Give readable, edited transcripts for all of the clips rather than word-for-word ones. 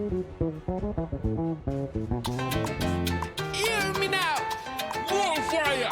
Hear me now, more fire.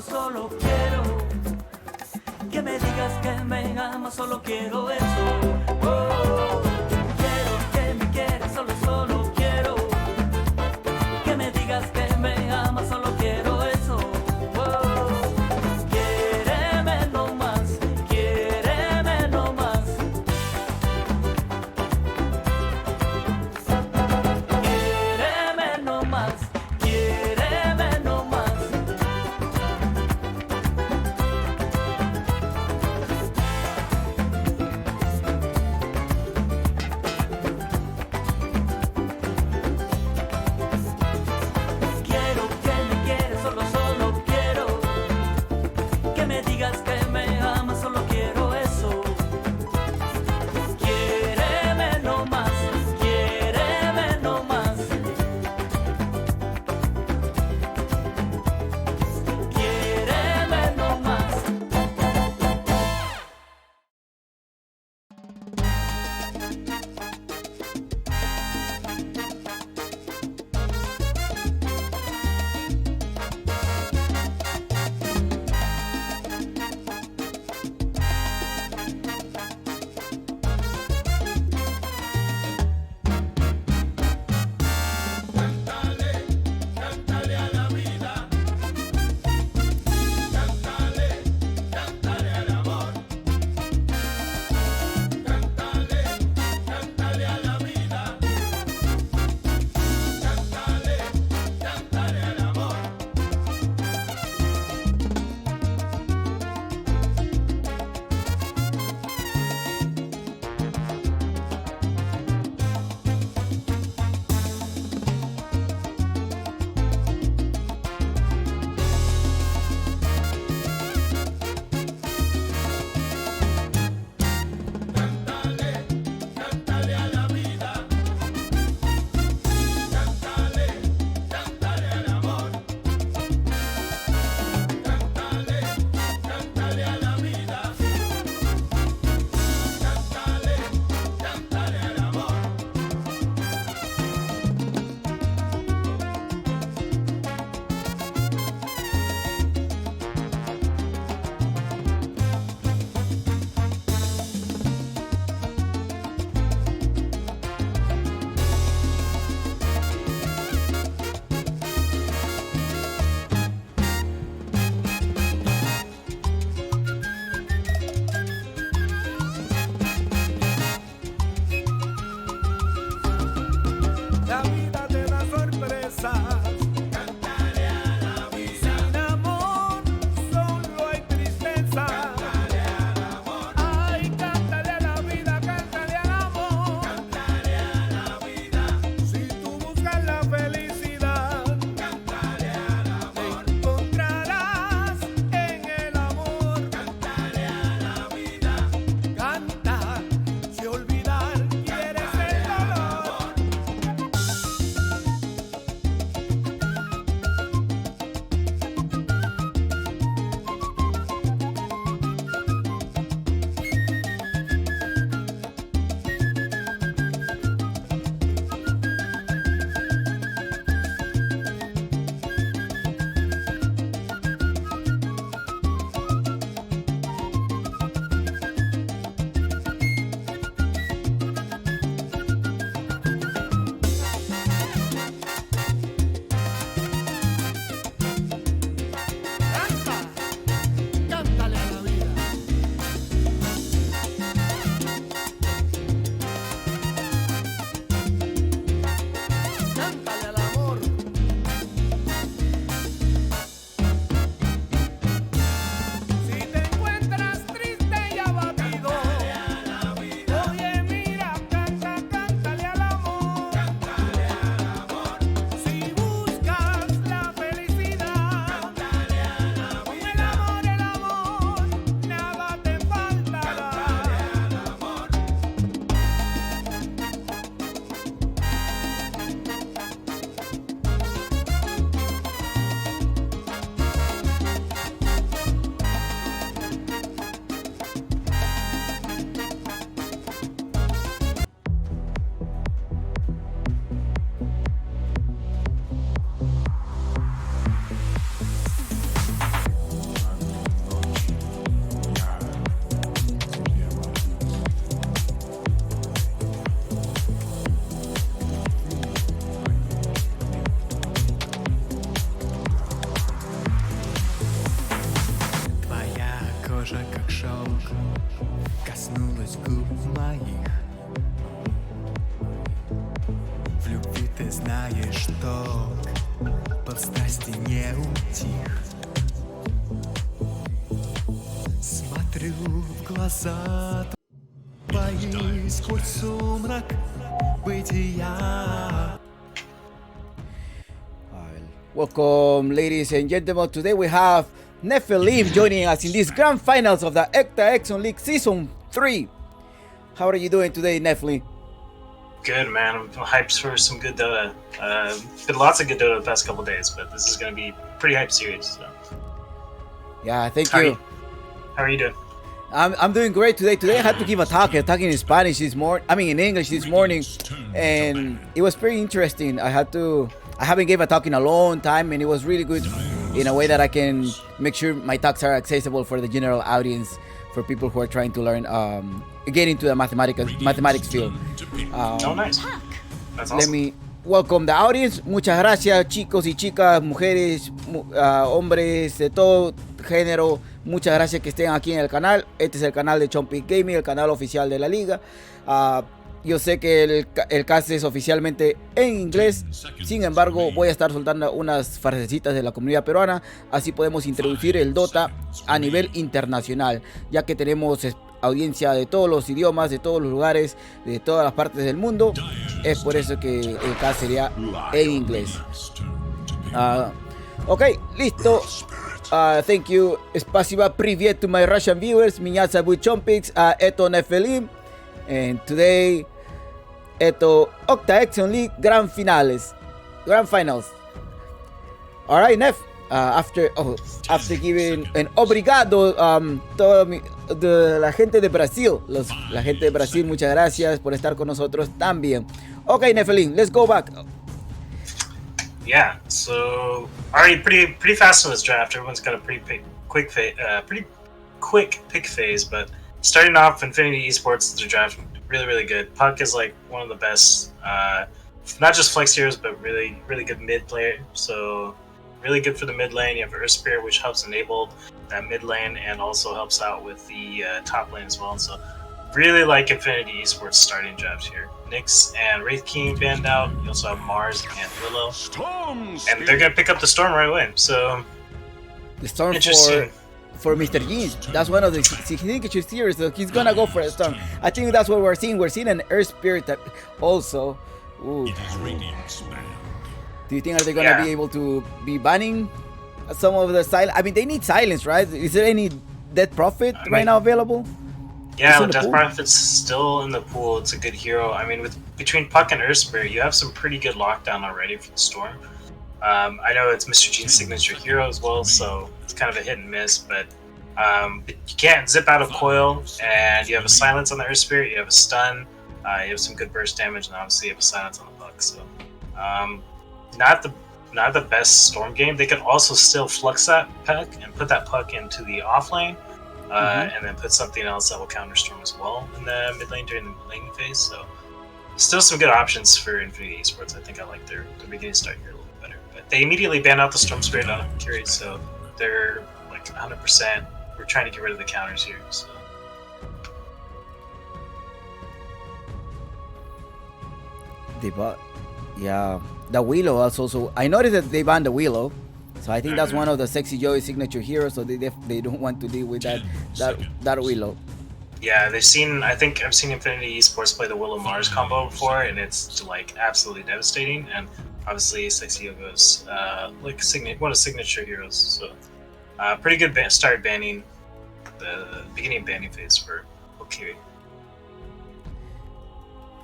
Solo quiero que me digas que me amas, solo quiero eso. Oh, quiero que me quieras, solo quiero que me digas que me amas, solo quiero eso. Oh, quiéreme no más, quiéreme no más. Quiéreme no más, quiéreme no más. кожа как шелк коснулась губ моих. В любви ты знаешь толк, под страсти не утих. Смотрю в глаза твои сквозь сумрак бытия. Welcome, ladies and gentlemen. Today we have Nephilim joining us in these grand finals of the Octaexon League Season 3. How are you doing today, Nephilim? Good, man. I'm hyped for some good Dota. Been lots of good Dota the past couple days, but this is going to be a pretty hyped series. So. Yeah, thank you. How are you doing? I'm doing great today. Today I had to give a talk in Spanish this morning. I mean, in English this morning, and it was pretty interesting. I haven't gave a talk in a long time, and it was really good in a way that I can make sure my talks are accessible for the general audience, for people who are trying to learn, get into the mathematics field. Oh, nice. That's awesome. Let me welcome the audience. Muchas gracias, chicos y chicas, mujeres, hombres de todo género. Muchas gracias que estén aquí en el canal. Este es el canal de Chompix Gaming, el canal oficial de la liga. Yo sé que el cast es oficialmente en inglés. Sin embargo, voy a estar soltando unas frasecitas de la comunidad peruana. Así podemos introducir el Dota a nivel internacional, ya que tenemos audiencia de todos los idiomas, de todos los lugares, de todas las partes del mundo. Es por eso que el cast sería en inglés. Ok, listo. Thank you. Spasiba привет to my Russian viewers. Меня зовут Chompix. Это Nephilim. And today, esto Octaexon League Grand Finals. Alright, Nef. After giving an obrigado la gente de Brasil. La gente de Brasil, muchas gracias por estar con nosotros también. Okay, Nephilim, let's go back. Yeah, so already pretty fast in this draft. Everyone's got a pretty quick pick phase, but starting off, Infinity Esports, the draft really good. Puck is like one of the best, not just flex heroes, but really good mid player. So really good for the mid lane. You have Earth Spirit, which helps enable that mid lane and also helps out with the top lane as well. So really like Infinity Esports starting draft here. Nyx and Wraith King banned out. You also have Mars and Willow, and they're gonna pick up the Storm right away. So the Storm interesting. For Mr. Jeans, that's one of the signature series, so he's gonna go for a Storm. I think that's what we're seeing. We're seeing an Earth Spirit that also. Ooh. Do you think are they gonna be able to be banning some of the silence? I mean, they need silence, right? Is there any Death Prophet right now available? Yeah, Death Prophet's still in the pool. It's a good hero. I mean, between Puck and Earth Spirit, you have some pretty good lockdown already for the Storm. I know it's Mr. Gene's signature hero as well, so it's kind of a hit and miss, but you can't zip out of coil, and you have a silence on the Earth Spirit, you have a stun, you have some good burst damage, and obviously you have a silence on the Puck, so not the best Storm game. They could also still flux that Puck and put that Puck into the off lane, and then put something else that will counter Storm as well in the mid lane during the laning phase, so still some good options for Infinity Esports. I think I like their beginning start here a little bit better. But they immediately banned out the Storm Spirit on Hokori, so they're like 100%. We're trying to get rid of the counters here. So. The Willow also. I noticed that they banned the Willow, so I think that's one of the Sexy Joey signature heroes. So they don't want to deal with that Willow. Yeah, I think I've seen Infinity Esports play the Willow Mars combo before, and it's like absolutely devastating. And obviously, Sexy Yogo's one of signature heroes. So pretty good start banning the beginning banning phase for Hokori.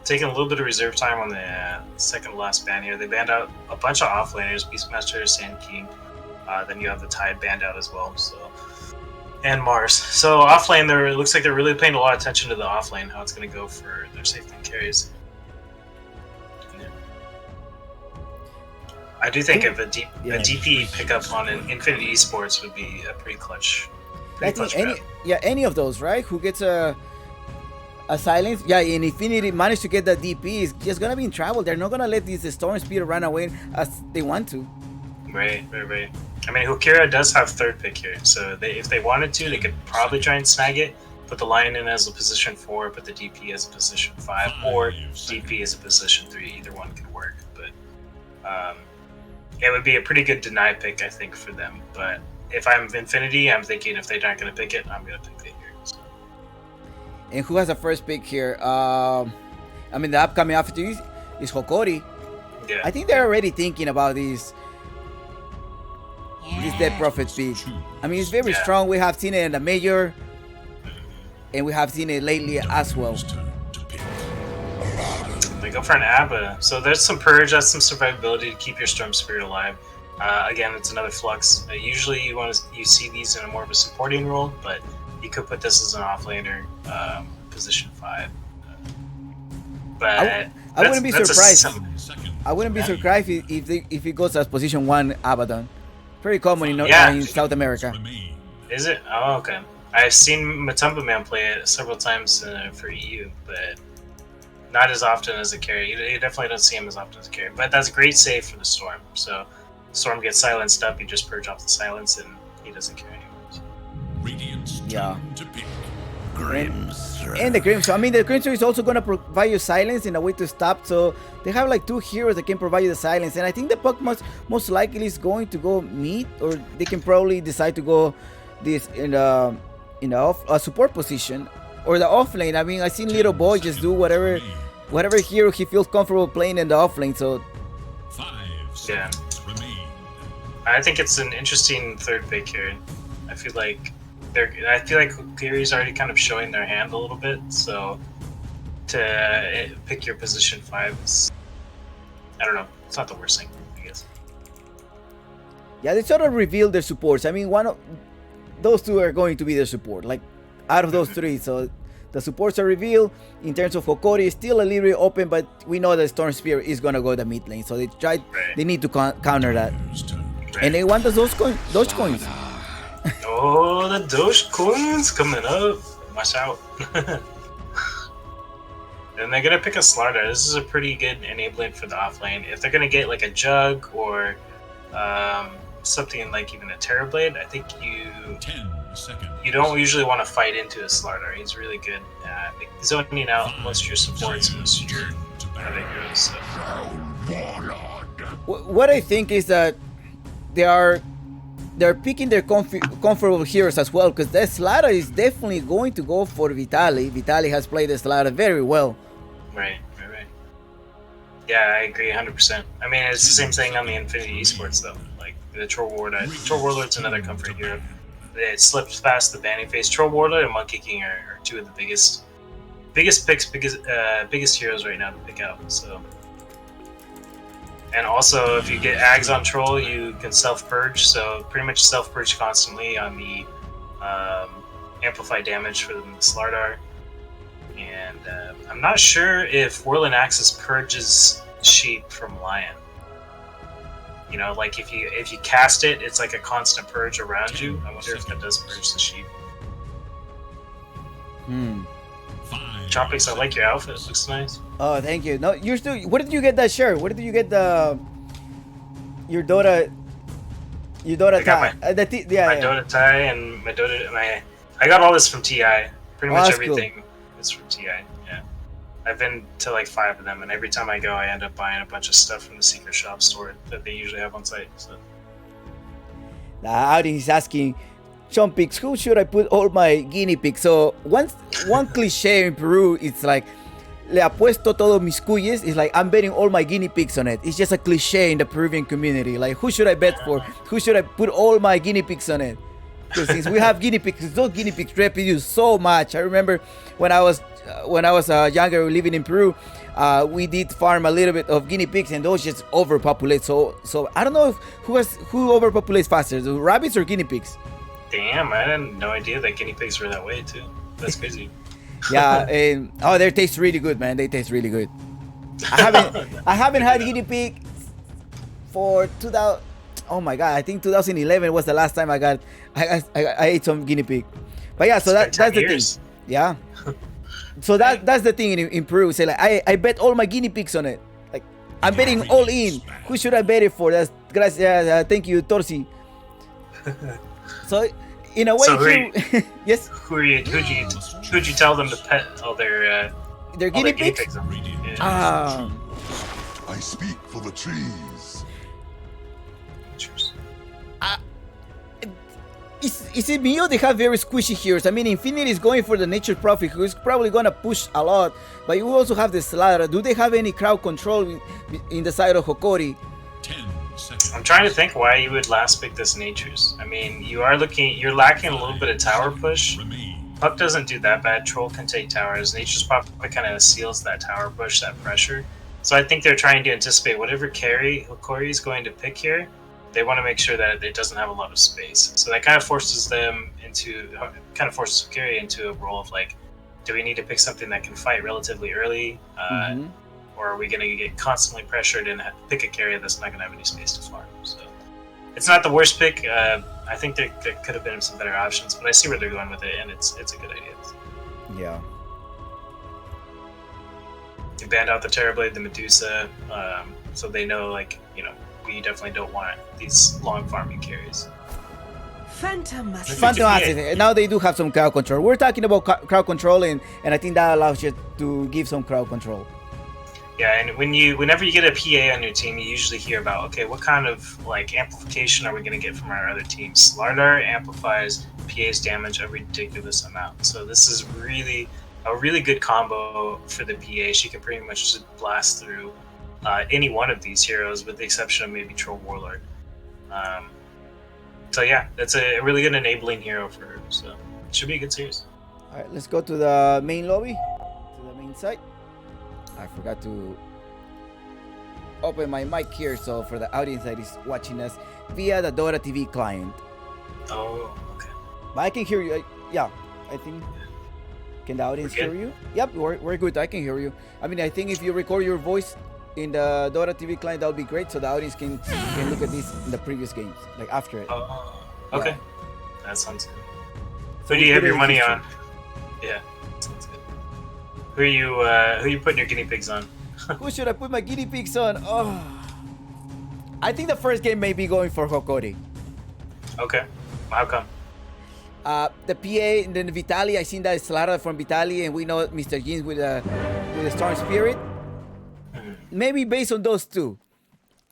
Taking a little bit of reserve time on the second to last ban here. They banned out a bunch of offlaners, Beastmaster, Sand King. Then you have the Tide banned out as well. So. And Mars. So offlane, it looks like they're really paying a lot of attention to the offlane, how it's going to go for their safety and carries. Yeah. I do think if a DP pickup on an Infinity Esports would be a pretty clutch. Any of those, right? Who gets a silence? Yeah, and Infinity managed to get the DP is just going to be in trouble. They're not going to let these Storm Speeder run away as they want to. Right. I mean, Hokori does have third pick here, so if they wanted to, they could probably try and snag it. Put the Lion in as a position 4, put the DP as a position 5, or DP as a position 3. Either one could work, but it would be a pretty good deny pick, I think, for them. But if I'm Infinity, I'm thinking if they're not going to pick it, I'm going to pick it here. So. And who has the first pick here? I mean, the upcoming after is Hokori. Yeah. I think they're already thinking about this Dead Prophet pick. I mean, it's very strong. We have seen it in the major, and we have seen it lately as well. They go for an Abba. So there's some Purge, that's some survivability to keep your Storm Spirit alive. Again, it's another Flux. Usually you see these in a more of a supporting role, but you could put this as an offlaner, position 5. But I wouldn't be surprised. I wouldn't be surprised if it goes as position 1 Abaddon. Very common in South America. Is it? Oh, okay. I've seen Matumba Man play it several times for EU, but not as often as a carry. You definitely don't see him as often as a carry. But that's a great save for the Storm. So Storm gets silenced up, you just purge off the silence, and he doesn't carry anymore. Yeah. And the Crimson. I mean, the Crimson is also going to provide you silence in a way to stop. So they have like 2 heroes that can provide you the silence. And I think the puck most likely is going to go mid, or they can probably decide to go this in a support position or the off lane. I mean, I've seen Little Boy just do whatever hero he feels comfortable playing in the off lane. So yeah, I think it's an interesting third pick here. I feel like Hokori's already kind of showing their hand a little bit, so to pick your position 5 is, I don't know, it's not the worst thing, I guess. Yeah, they sort of revealed their supports. I mean, those 2 are going to be their support, like out of those 3. So the supports are revealed. In terms of Hokori, it's still a little bit open, but we know that Storm Spear is gonna go the mid lane, so they need to counter that, and they want those coins. Oh, the Dogecoin's coming up. Watch out. And they're gonna pick a Slardar. This is a pretty good enabling for the offlane. If they're gonna get like a Jug or something like even a Terrorblade, I think you don't usually want to fight into a Slardar. He's really good at zoning out most of your supports and most of your other heroes. So. What I think is that they're picking their comfortable heroes as well, because that Slardar is definitely going to go for Vitaly. Vitaly has played the Slardar very well. Right. Yeah, I agree 100%. I mean, it's the same thing on the Infinity Esports, though. Like, the Troll Warlord. Troll Warlord's another comfort hero. It slips past the banning phase. Troll Warlord and Monkey King are 2 of the biggest picks, biggest heroes right now to pick out, so... And also, if you get Ags on Troll, you can self-purge, so pretty much self-purge constantly on the amplify damage for the Slardar. And I'm not sure if Whirling Axis purges Sheep from Lion. You know, like if you cast it, it's like a constant purge around you. I wonder if that does purge the Sheep. Tropics, I like your outfit. It looks nice. Oh, thank you. No, you're still. Where did you get that shirt? Where did you get your Dota tie? My Dota tie and my Dota. I got all this from TI. Pretty much everything is from TI. Yeah, I've been to like 5 of them, and every time I go, I end up buying a bunch of stuff from the secret shop store that they usually have on site. So. Now, he's asking, Chompix, who should I put all my guinea pigs? So one cliche in Peru, it's like, le apuesto todos mis cuyes. It's like, I'm betting all my guinea pigs on it. It's just a cliche in the Peruvian community. Like, who should I bet for? Who should I put all my guinea pigs on it? Because since we have guinea pigs, those guinea pigs reproduce so much. I remember when I was younger, living in Peru, we did farm a little bit of guinea pigs, and those just overpopulate. So I don't know who overpopulates faster, the rabbits or guinea pigs. Damn, I had no idea that guinea pigs were that way too. That's crazy. Yeah, and they taste really good, man. They taste really good. I haven't had guinea pig for 2000. Oh my god, I think 2011 was the last time I ate some guinea pig. But yeah, so that's the thing. Yeah. So that's the thing in Peru. Say like I bet all my guinea pigs on it. Like I'm betting all in. Who should I bet it for? That's gracias. Thank you, Torsi. So, in a way, So yes, who'd you tell them to pet all their guinea pigs. on? Yeah. I speak for the trees. Cheers. Is it me or they have very squishy heroes? I mean, Infinity is going for the Nature Prophet, who is probably going to push a lot, but you also have the Sladra. Do they have any crowd control in the side of Hokori? 10 seconds. I'm trying to think why you would last pick this Natures. I mean, you're lacking a little bit of tower push. Puck doesn't do that bad. Troll can take towers. Nature's probably kind of seals that tower push, that pressure. So I think they're trying to anticipate whatever carry Hokori is going to pick here. They want to make sure that it doesn't have a lot of space. So that kind of forces Hokori into a role of like, do we need to pick something that can fight relatively early? Or are we going to get constantly pressured and pick a carry that's not going to have any space to farm? So it's not the worst pick. I think there could have been some better options, but I see where they're going with it, and it's a good idea. Yeah. You banned out the Terrorblade, the Medusa, so they know, like, you know, we definitely don't want these long farming carries. Fantastic. Now they do have some crowd control. We're talking about crowd control, and I think that allows you to give some crowd control. Yeah, and whenever you get a PA on your team, you usually hear about, okay, what kind of like amplification are we going to get from our other teams? Slardar amplifies PA's damage a ridiculous amount. So this is really a really good combo for the PA. She can pretty much just blast through any one of these heroes, with the exception of maybe Troll Warlord. So yeah, that's a really good enabling hero for her. So it should be a good series. All right, let's go to the main lobby, to the main site. I forgot to open my mic here, so for the audience that is watching us via the Dota TV client. Oh, okay. But I can hear you. Yeah, I think. Can the audience hear you? Yep, we're good. I can hear you. I mean, I think if you record your voice in the Dota TV client, that would be great, so the audience can look at this in the previous games, like after it. Oh, okay. Yeah. That sounds good. Who do you have your money on? Yeah, sounds good. Who are you putting your guinea pigs on? Who should I put my guinea pigs on? Oh, I think the first game may be going for Hokori. Okay. How come? The PA and then Vitali. I seen that Slara from Vitali, and we know Mr. Jeans with the Storm Spirit. Maybe based on those two,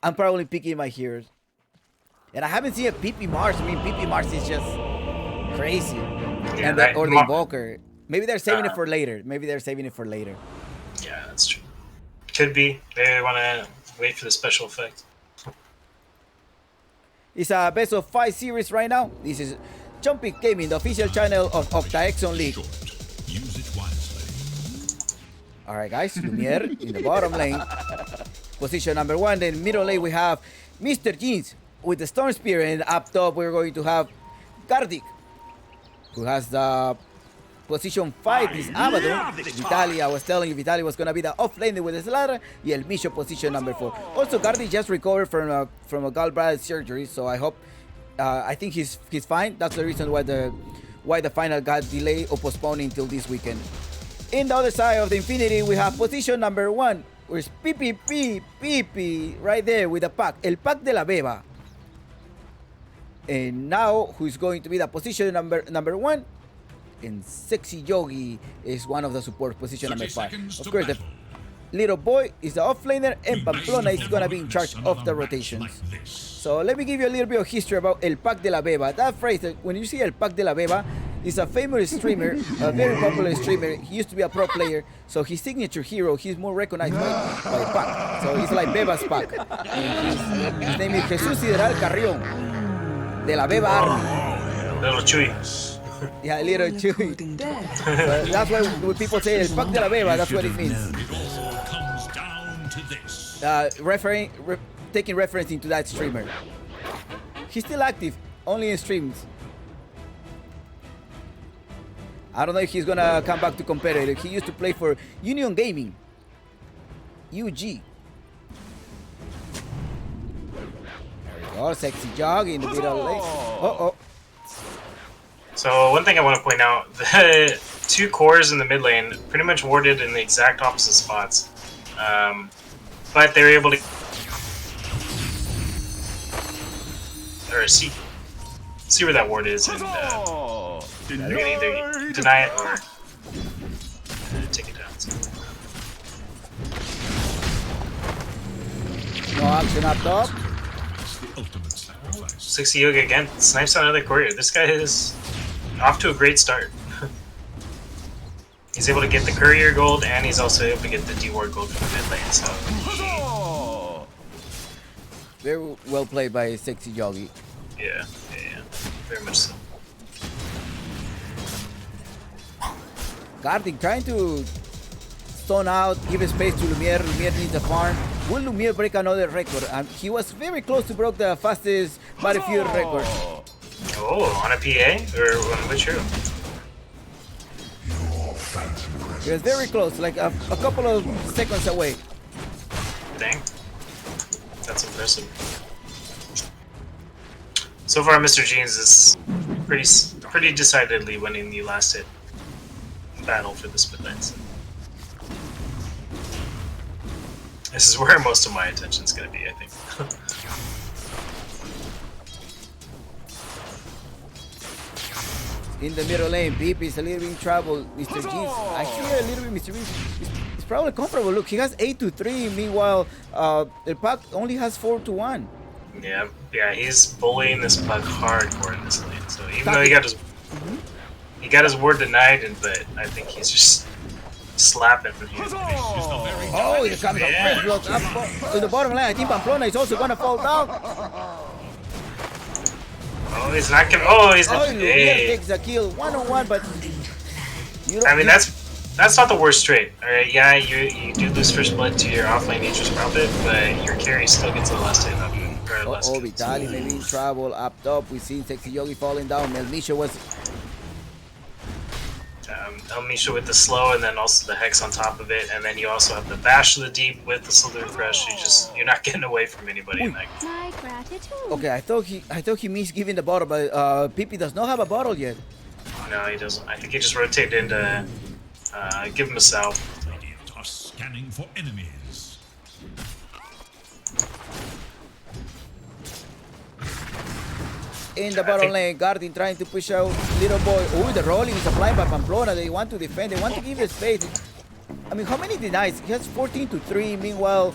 I'm probably picking my heroes. And I haven't seen a PP Mars. I mean, PP Mars is just crazy. Yeah, And or the Invoker. Maybe they're saving it for later. Yeah, that's true. Could be. They want to wait for the special effect. It's a best of 5 series right now. This is Jumping Gaming, the official channel of Octaexon League. Use it wisely. Alright guys, Lumiere in the bottom lane. Position number 1. Then middle lane we have Mr. Jeans with the Storm Spear. And up top we're going to have Gardic, who has the position 5 is Abaddon. Vitali, I was telling you, Vitali was going to be the offlaner with the Slara. Y El Misho position number 4. Also, Gardi just recovered from a gallbladder surgery, so I hope, I think he's fine. That's the reason why the final got delayed or postponed until this weekend. In the other side of the Infinity, we have position number 1, where's Pipi, right there with the pack. El pack de la Beba. And now, who's going to be the position number 1? And Sexy Yogi is one of the support, position number 5. Of course, the little boy is the offlaner, and Pamplona is going to be in charge of the rotations. So let me give you a little bit of history about El Pack de la Beba. That phrase, when you see El Pack de la Beba, is a famous streamer, a very popular streamer. He used to be a pro player, so his signature hero, he's more recognized by Pac. So he's like Beba's Pac. And his name is Jesus Sideral Carrión, de la Beba Army. Little Chuy. Yeah, little Chuy. So that's why when people say El Pack de la Beba, that's what it means. Taking reference into that streamer. He's still active, only in streams. I don't know if he's gonna come back to competitive. He used to play for Union Gaming. UG. There we go, Sexy Jog in the middle lane. So one thing I want to point out, the 2 cores in the mid lane pretty much warded in the exact opposite spots. But they were able to... Or see where that ward is, and you're gonna either deny it or take it down. So. No action up top. 60 Yoga again, snipes on another courier. This guy is off to a great start. He's able to get the courier gold, and he's also able to get the D-ward gold from the mid lane, so... Very well played by Sexy Yogi. Yeah, very much so. Guarding, trying to stone out, give space to Lumiere. Lumiere needs a farm. Will Lumiere break another record? He was very close to break the fastest Battlefield record. Oh, on a PA? Or on which hero? He was very close, like a couple of seconds away. Dang. That's impressive. So far, Mr. Jeans is pretty decidedly winning the last hit battle for the split lane. So. This is where most of my attention is going to be, I think. In the middle lane, BP is a little bit in trouble. Mr. Jeans, I hear a little bit Mr. Jeans. It's probably comfortable. Look, he has 8-3. Meanwhile, the Puck only has 4-1. Yeah, he's bullying this Puck hardcore in this lane. So even though he got his word denied, but I think he's just slapping for you. Oh, here comes a fresh block up to the bottom lane. I think Pamplona is also gonna fall down. Oh, he's not gonna. Oh, he's not. He takes the kill 1-on-1, but you don't. I mean, that's not the worst trade. All right, yeah, you do lose first blood to your offlane Nature's Prophet, but your carry still gets the last hit of it. Oh, Vitali maybe in trouble up top. We've seen Sexy Yogi falling down. Melmisha was. Elmisha with the slow, and then also the hex on top of it, and then you also have the bash of the deep with the slither crush. You're not getting away from anybody in that. Okay, I thought he missed giving the bottle, but Pippi does not have a bottle yet. No, he doesn't. I think he just rotated into give him a salve. Scanning for enemies. In the bottom lane, Guardian trying to push out little boy. Oh, the rolling is applied by Pamplona. They want to defend. They want to give the space. I mean, how many denies? He has 14-3. Meanwhile,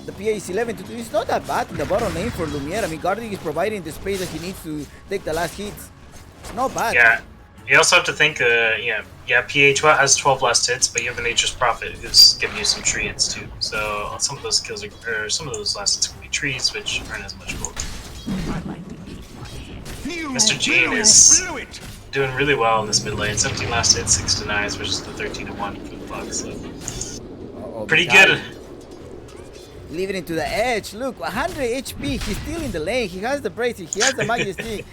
the PA is 11-2. It's not that bad in the bottom lane for Lumiere. I mean, Guardian is providing the space that he needs to take the last hits. It's not bad. Yeah. You also have to think, PA has 12 last hits, but you have a Nature's Prophet who's giving you some tree hits too. So some of those kills some of those last hits could be trees, which aren't as much gold. Mr. Jean is doing really well in this mid lane. 17 last hits, 6 denies versus the 13-1 for the Bucks. So pretty good. Leaving it to the edge. Look, 100 HP. He's still in the lane. He has the bracelet. He has the majesty.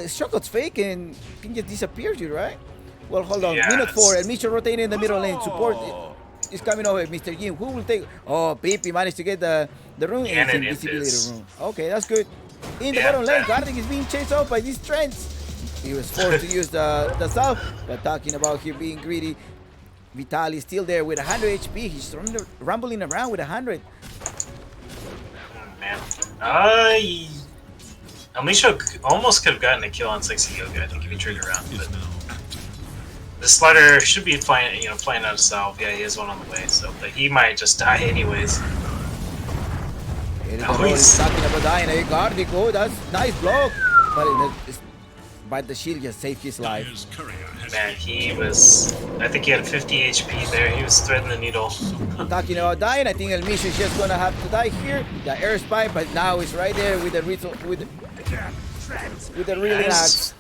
Shotgun's fake and can just disappear you, right? Well, hold on. Yes. Minute 4. And Misha rotating in the middle lane. Support is coming over. Mr. Jin, who will take? Oh, Pipi managed to get the rune. And it's invisibility rune. Okay, that's good. In the bottom lane, Guardian is being chased out by these trends. He was forced to use the south. But talking about him being greedy, Vitali is still there with 100 HP. He's rumbling around with 100. Man. Amisha almost could have gotten a kill on Sexy Yoga, I think, if he turned around. But the slider should be flying out of salve. Yeah, he has one on the way, so but he might just die anyways. He's talking about dying. Guardian, oh, that's nice block. But the shield just saved his life. Man, I think he had 50 HP there. He was threading the needle. Talking about dying, I think Elmisha is just gonna have to die here. The air spy, but now he's right there with the reeling axe.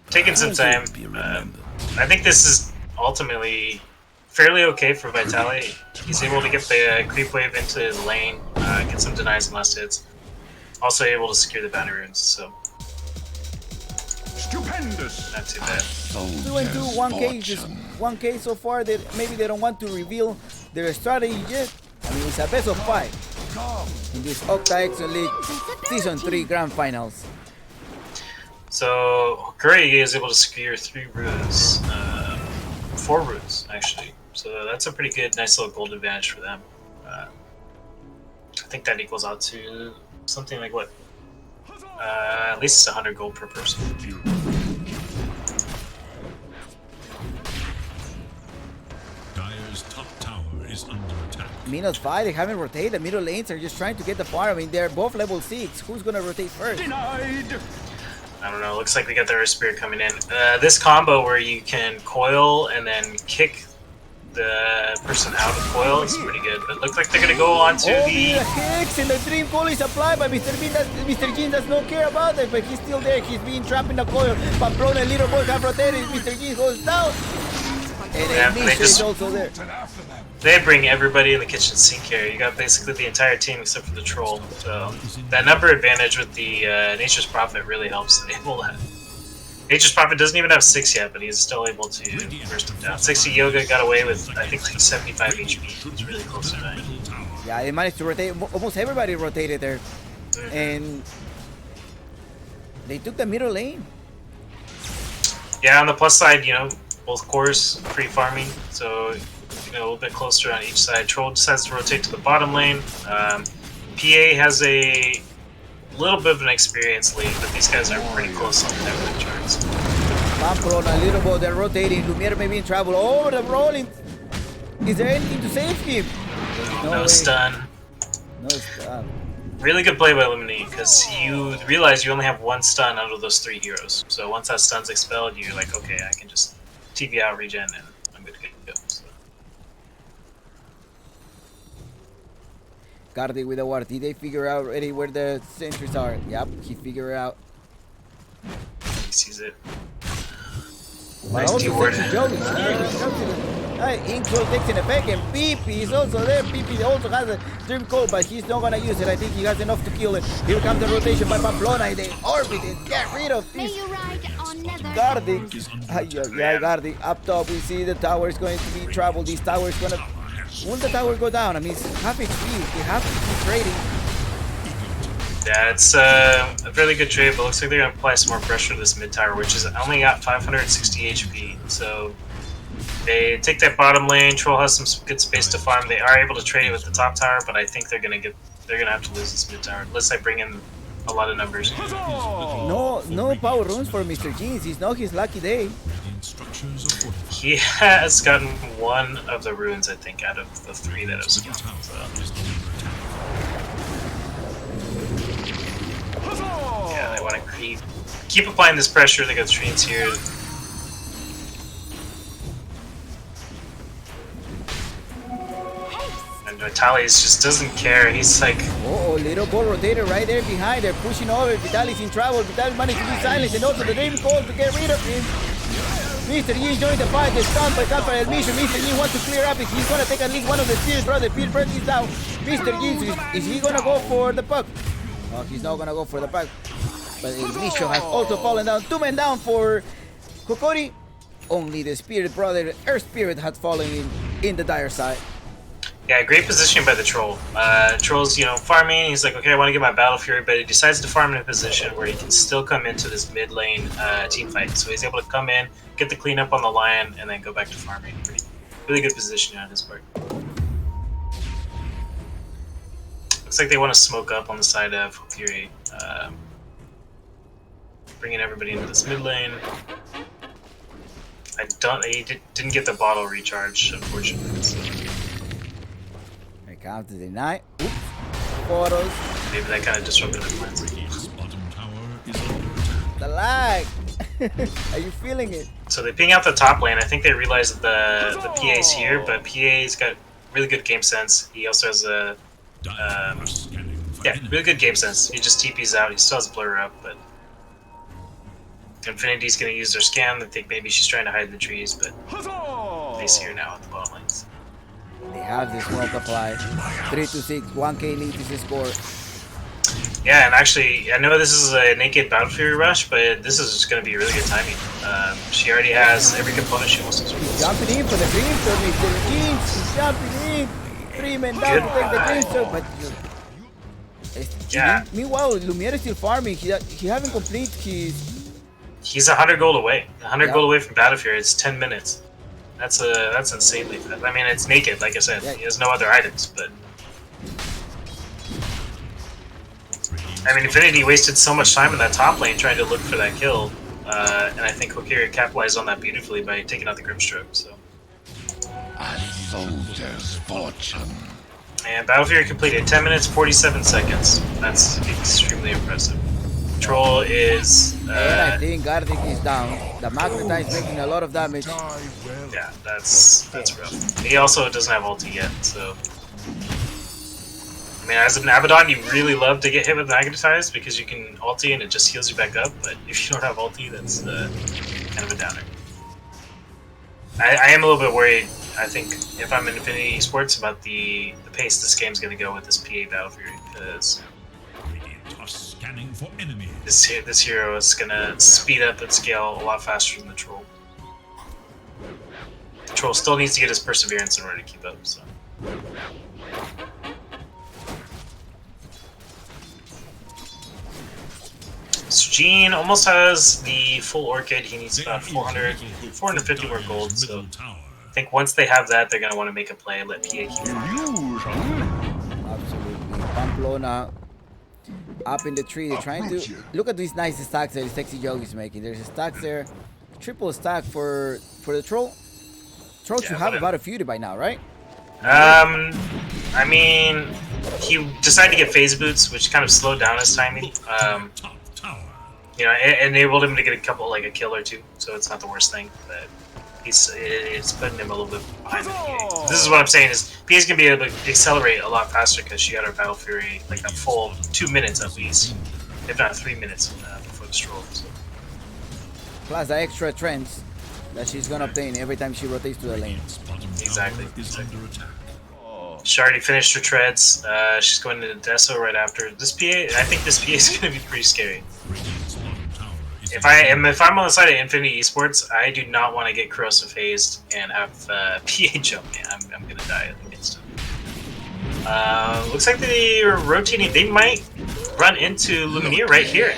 Taking some time. I think this is ultimately fairly okay for Vitali. He's able to get the creep wave into his lane, get some denies and last hits. Also able to secure the bounty runes, so. Stupendous. Not too bad. 1K so far. That maybe they don't want to reveal their strategy yet. I mean, it's a best of 5 in this Octaexon League Season 3 Grand Finals. So Hokori is able to secure 3 runes, 4 runes actually. So that's a pretty good, nice little gold advantage for them. I think that equals out to something like what? At least it's 100 gold per person. Dire's top tower is under attack. Minus 5, they haven't rotated. The middle lanes are just trying to get the farm. I mean, they're both level 6. Who's gonna rotate first? I don't know. Looks like we got the Earth Spirit coming in. This combo where you can coil and then kick the person out of coil is pretty good. But looks like they're gonna go on to Oh, the. the Hex and the Dream Coil is applied, but Mr. Jean does not care about it. But he's still there. He's being trapped in the coil. Pamplona and Little Boy have rotated. Mr. Jean goes down. And Yeah, then they Misha just- is also there. They bring everybody in the kitchen sink here. You got basically the entire team except for the troll. So that number advantage with the Nature's Prophet really helps enable that. Nature's Prophet doesn't even have 6 yet, but he's still able to burst him down. 60 Yoga got away with, I think, like 75 HP. He's really close to dying. Yeah, they managed to rotate. Almost everybody rotated there. And they took the middle lane. Yeah, on the plus side, you know, both cores free farming, so you know, a little bit closer on each side. Troll decides to rotate to the bottom lane. PA has a little bit of an experience lead, but these guys are pretty close on the network charts. Pamplona, Little Boy, they're rotating. Lumiere may be in trouble. Oh, the rolling. Is there anything to save him? No way. stun. No stun. Really good play by Illuminate, because you realize you only have 1 stun out of those 3 heroes. So once that stun's expelled, you're like, okay, I can just TV out, regen, and I'm good to go. So. Gardi with the water. Did they figure out already where the sentries are? Yep, he figured out. He sees it. But Nice also keyword. Sexy Joe is here. Inkwell takes an effect, and PP is also there. PP also has a Dream Coil, but he's not gonna use it. I think he has enough to kill it. Here comes the rotation by Pamplona, and they orbit it. Get rid of May this you ride on never. Gardi. Yeah, Gardi. Up top, we see the tower is going to be trouble. This tower is gonna. Won't the tower go down? I mean, it's half HP. They have to keep trading. Yeah, it's a really good trade, but looks like they're going to apply some more pressure to this mid tower, which is only got 560 HP. So they take that bottom lane. Troll has some good space to farm. They are able to trade it with the top tower, but I think they're going to have to lose this mid tower unless I bring in a lot of numbers. No power runes for Mr. Jeans. It's not his lucky day. Structures are fortified. He has gotten 1 of the runes, I think, out of the 3 that have spawned. Tower So, is under attack. yeah, they want to keep applying this pressure. They got streams here. And Vitalis just doesn't care. He's like, Oh, Little Boy rotated right there behind. They're pushing over. Vitalis in trouble. Vitalis managed to be silenced, and also the Dream Coil to get rid of him. Mr. Yin joined the fight. They're stunned by Alpha El Mission. Mr. Yin wants to clear up. He's gonna take at least one of the Spirit Brothers. Spirit Brother is down. Mr. Yin, is he gonna go for the puck? Oh, he's not gonna go for the puck. But El Mission has also fallen down. 2 men down for Hokori. Only the Spirit Brother, Earth Spirit, had fallen in the dire side. yeah, great positioning by the Troll. Troll's, you know, farming. He's like, okay, I want to get my Battle Fury, but he decides to farm in a position where he can still come into this mid lane team fight. So he's able to come in, get the cleanup on the Lion, and then go back to farming. Really good positioning on his part. Looks like they want to smoke up on the side of Fury. Bringing everybody into this mid lane. He didn't get the bottle recharge, unfortunately. So Here comes the deny. Oops. Photos. maybe that kind of disrupted their plans. His bottom tower is under attack. The lag. Are you feeling it? So they ping out the top lane. I think they realize that the PA's here, but PA's got really good game sense. He also has a Dire are scanning for yeah, enemies. really good game sense. He just TP's out. He still has blur up, but Infinity's gonna use their scan. They think maybe she's trying to hide in the trees, but they see her now at the bottom lanes. They have this multiply. 3-6. 1K lead is the score. Yeah, and actually, I know this is a naked Battle Fury rush, but this is just going to be really good timing. She already has every component she wants to He's use. jumping in for the green sword, Mr. Jeans. He's jumping in. 3 men down to take the green sword, but Yeah. Meanwhile, Lumiere is still farming. He haven't complete his. He's 100 gold away. 100 Yeah. gold away from Battle Fury. It's 10 minutes. That's insanely fast. I mean, it's naked, like I said. Yeah. He has no other items, but I mean, Infinity wasted so much time in that top lane trying to look for that kill, and I think Hokori capitalized on that beautifully by taking out the Grimstroke. So. A soldier's fortune. And Battle Fury completed 10 minutes 47 seconds. That's extremely impressive. Troll is. And I think Gardic is down. The Magneta is making a lot of damage. Yeah, that's rough. He also doesn't have ulti yet, so. I mean, as an Abaddon, you really love to get hit with Magnetize because you can ulti and it just heals you back up. But if you don't have ulti, that's kind of a downer. I am a little bit worried. I think if I'm in Infinity Esports about the pace this game's going to go with this PA Battle Fury, because Scanning for enemies. this hero is going to speed up and scale a lot faster than the Troll. The Troll still needs to get his Perseverance in order to keep up. So. So Gene almost has the full Orchid. He needs about 450 more gold. So I think once they have that, they're going to want to make a play and let PA keep farming. Absolutely. Pamplona up in the tree. They're trying to look at these nice stacks that Sexy Yogi is making. There's a stack there, triple stack for the Troll. Troll should have about a Fury by now, right? I mean, he decided to get phase boots, which kind of slowed down his timing. You know, it enabled him to get a kill or two, so it's not the worst thing. But it's putting him a little bit behind the PA. This is what I'm saying is PA's gonna be able to accelerate a lot faster because she got her Battle Fury like a full 2 minutes at least, if not 3 minutes before the stroll. So. Plus the extra trends that she's gonna obtain every time she rotates to the lane. Exactly. She already finished her treads. She's going to Deso right after this PA. I think this PA is going to be pretty scary. If I'm on the side of Infinity Esports, I do not want to get corrosive phased and have PA jump me. I'm going to die against him. Looks like they are rotating. They might run into Lumineer right here.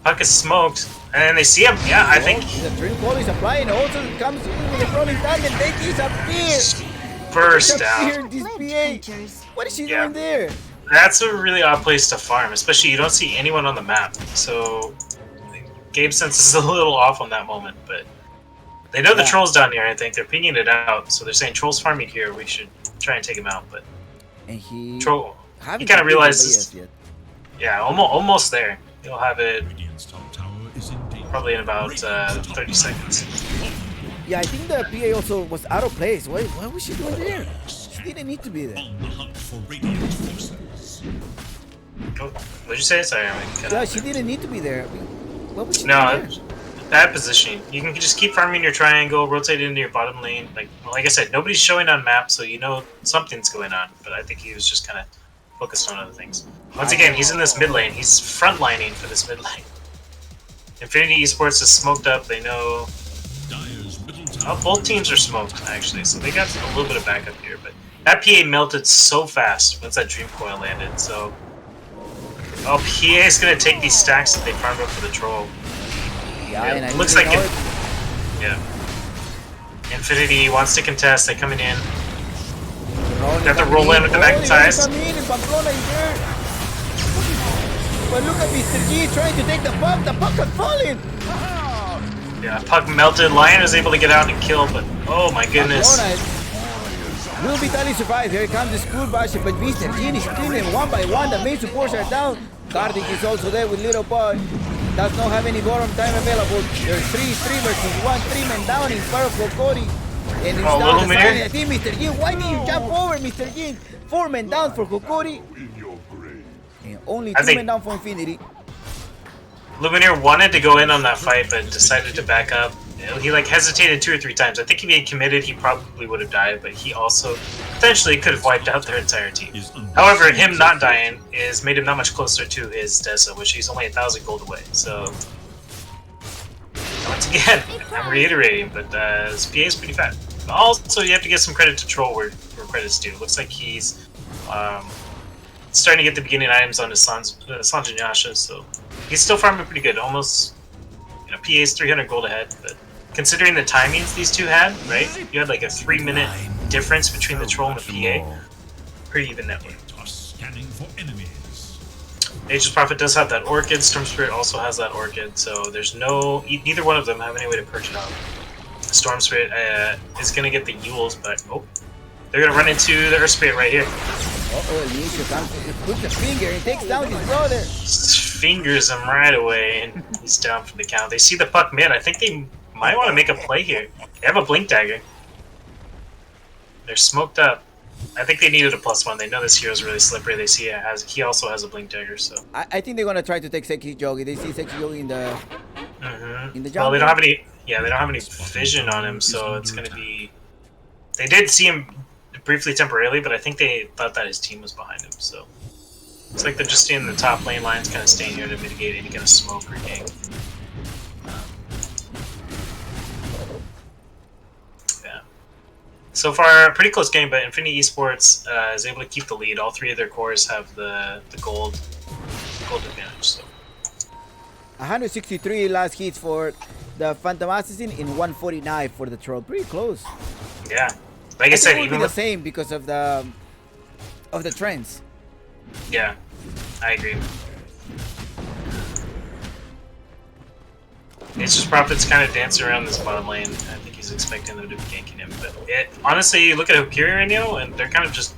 Puck is smoked, and they see him. Yeah, I think. The Dream Call is applying. Also comes in with a rolling down, and they disappear. Burst down. This PA. What is she doing there? That's a really odd place to farm, especially you don't see anyone on the map. So game sense is a little off on that moment, but they know the Troll's down here. I think they're pinging it out, so they're saying Troll's farming here. We should try and take him out, but Troll, he kind of realizes. Yeah, almost there. He'll have it probably in about 30 seconds. Yeah, I think the PA also was out of place. Why was she doing there? She didn't need to be there. What'd you say? Sorry, yeah, she didn't need to be there. What was she doing there? Bad positioning. You can just keep farming your triangle, rotate into your bottom lane. Like I said, nobody's showing on map, so you know something's going on. But I think he was just kind of focused on other things. Once again, he's in this mid lane. He's frontlining for this mid lane. Infinity Esports is smoked up. They know. Oh, both teams are smoked, actually, so they got a little bit of backup here, but that PA melted so fast once that Dream Coil landed, so... Oh, PA is going to take these stacks that they farmed up for the Troll. Yeah, and looks like it... Yeah. Infinity wants to contest, they're coming in. Got the roll in with the Magnetize. But look at Mr. G trying to take the puck has fallen! Yeah, puck melted. Lion is able to get out and kill, but oh my goodness. Will Vitali survive? Here comes the school bash, but Mr. Gene is killing one by one. The main supports are down. Gardic is also there with Little Boy. Does not have any bottom time available. There's 3 versus 1. 3 men down in front of Hokori. And it's down the side. I think Mr. Gene, why did you jump over, Mr. Gene? 4 men down for Hokori. And only 2 men down for Infinity. Lumineer wanted to go in on that fight, but decided to back up. He hesitated 2 or 3 times. I think if he had committed, he probably would have died, but he also potentially could have wiped out their entire team. However, him not dying is made him not much closer to his Dessa, which he's only 1,000 gold away. So once again, I'm reiterating, but this PA is pretty fat. But also, you have to give some credit to Troll where credit's due. Looks like he's starting to get the beginning items on his Sanj and Yasha, so he's still farming pretty good. Almost, PA's 300 gold ahead, but considering the timings these two had, right? You had like a 3-minute difference between the Troll and the PA. Pretty even network. Aegis Prophet does have that Orchid. Storm Spirit also has that Orchid. So there's no... Neither one of them have any way to perch it out. Storm Spirit is going to get the Yules, but... Oh. They're going to run into the Earth Spirit right here. Uh-oh, Nisha puts the finger and takes down his brother. Fingers him right away, and he's down for the count. They see the puck mid. I think they might want to make a play here. They have a Blink Dagger. They're smoked up. I think they needed a +1. They know this hero's really slippery. They see he also has a Blink Dagger, so... I think they're gonna try to take Seki Jogi. They see Seki Jogi in the jungle. Well, they don't have any... Yeah, they don't have any vision on him, so it's gonna be... They did see him briefly temporarily, but I think they thought that his team was behind him, so... It's like they're just in the top lane lines, kind of staying here to mitigate any kind of smoke or gank. Yeah. So far, pretty close game, but Infinity Esports is able to keep the lead. All three of their cores have the gold advantage. So. 163 last hits for the Phantom Assassin in 149 for the Troll. Pretty close. Yeah. Like I said, it will even be the same because of the trends. Yeah, I agree. It's just Prophet's kind of dancing around this bottom lane. I think he's expecting them to be ganking him. But honestly, you look at Hokori right now, and they're kind of just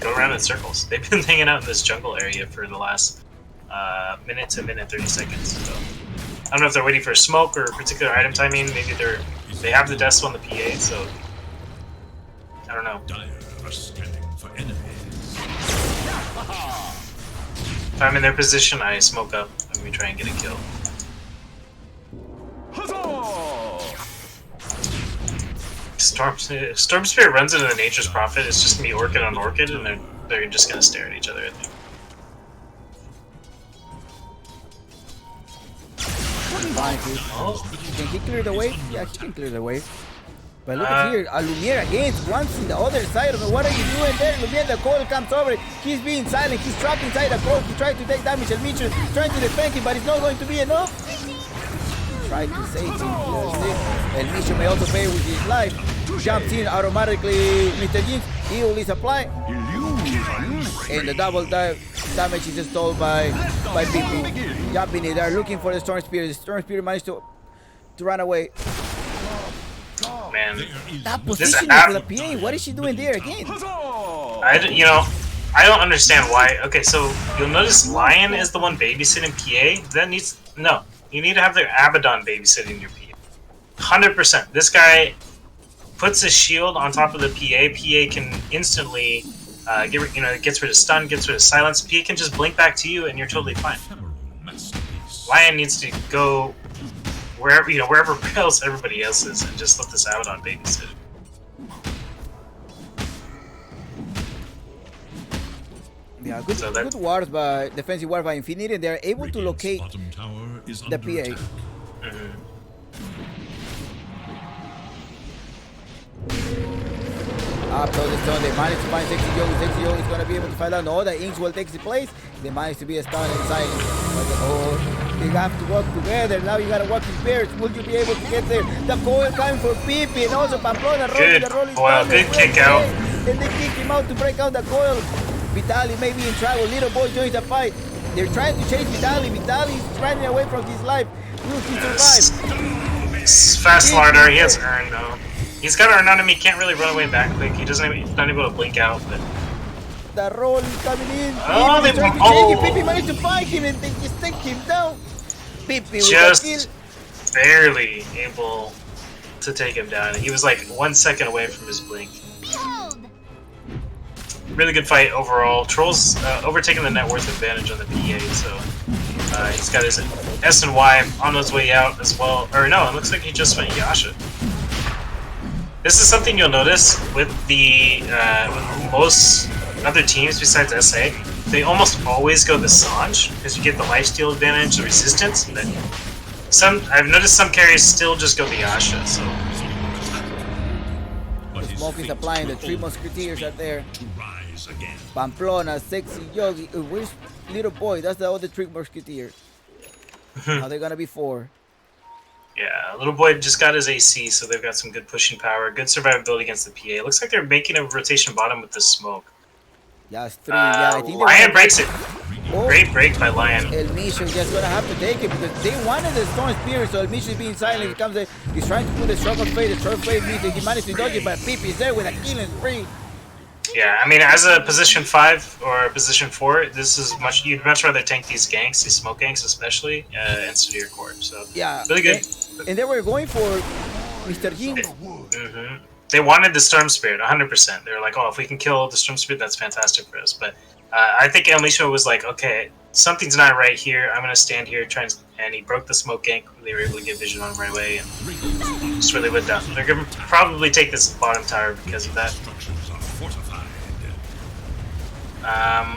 go around in circles. They've been hanging out in this jungle area for the last minute to minute 30 seconds. So I don't know if they're waiting for a smoke or a particular item timing. Maybe they have the deaths on the PA, so I don't know. Dire are scanning for enemies. If I'm in their position, I smoke up and we try and get a kill. Storm Spirit runs into the Nature's Prophet. It's just gonna be Orchid on Orchid, and they're just gonna stare at each other, I think. Fine, dude. Can he clear the wave? Yeah, he can clear the wave. But look at here, Lumiere against once in the other side of it. What are you doing there? Lumiere, the coil comes over. He's being silent. He's trapped inside the coil. He tried to take damage. El Micho trying to defend him, but it's not going to be enough. Try to save him. El Micho may also pay with his life. Jumps in automatically. Mr. Jeans, heal is applied. And the double damage is installed by PP. Jumping in there, looking for the Storm Spirit. The Storm Spirit managed to run away. Man, that positioning for the PA, what is she doing there again? I don't understand why. Okay, so you'll notice Lion is the one babysitting PA. That needs no. You need to have their Abaddon babysitting your PA. 100%. This guy puts his shield on top of the PA. PA can instantly gets rid of stun, gets rid of silence. PA can just blink back to you, and you're totally fine. Lion needs to go wherever else everybody else is, and just let this Abaddon babysit. Yeah, good wards by defensive ward by Infinity, and they're able to locate the PA. After the stone, they managed to find Sexy Joe. Sexy Joe is going to be able to find out. No, the Inks will take the place. They managed to be a stun inside. But they have to work together. Now you got to work in pairs. Will you be able to get there? The coil coming for Pipi, and also Pamplona rolling the rolling. Well, good kick out. And they kick him out to break out the coil. Vitali may be in trouble. Little boy joins the fight. They're trying to chase Vitali. Vitali is running away from his life. Will he survive? Fast Larder. He has earned though. He's got our enemy, can't really run away back quick. He's not able to blink out, but... The roll is coming in. Oh, Pipi trying to change it. Pipi managed to fight him and they just take him down. Pipi with the kill. Barely able to take him down. He was like 1 second away from his blink. Behold. Really good fight overall. Troll's overtaking the net worth advantage on the PA, so he's got his S and Y on his way out as well. Or no, it looks like he just went Yasha. This is something you'll notice with the with most other teams besides SA. They almost always go the Sange because you get the lifesteal advantage, the resistance. But I've noticed some carries still just go the Yasha. So the smoke is applying. The 3 musketeers are there. Pamplona, Sexy Yogi. Where's Little Boy? That's the other 3 musketeer. Now they're gonna be 4. Yeah, Little Boy just got his AC, so they've got some good pushing power, good survivability against the PA. Looks like they're making a rotation bottom with the smoke. Yeah, it's 3. Yeah, I think Lion breaks it. Great break by Lion. El Misho just gonna have to take it because they wanted the Storm Spirit, so El Misho is being silent. He comes there, he's trying to put the Stroke of Fate, the Stroke of Fate means that he managed to dodge it, but Pipi is there with a killing spree. Yeah, I mean, as a position 5 or a position 4, this is you'd much rather tank these ganks, these smoke ganks especially, instead of your core. So yeah, really good. And they were going for Mr. Jin. They wanted the Storm Spirit 100%. They were like, oh, if we can kill the Storm Spirit, that's fantastic for us. But I think El Misho was like, okay, something's not right here. I'm gonna stand here, and he broke the smoke gank. They were able to get vision on him right away, and just really went down. They're gonna probably take this bottom tower because of that. Structures are fortified.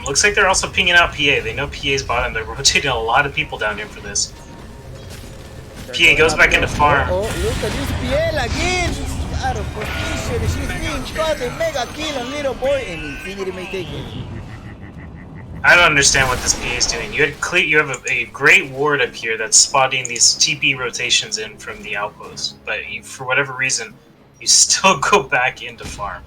Looks like they're also pinging out PA. They know PA's bottom. They're rotating a lot of people down here for this. PA goes back into farm. Oh, look at this PL again. She's out of position. She's being caught. A mega kill on little boy, and Infinity may take it. I don't understand what this PA is doing. You have a great ward up here that's spotting these TP rotations in from the outpost, but for whatever reason, you still go back into farm.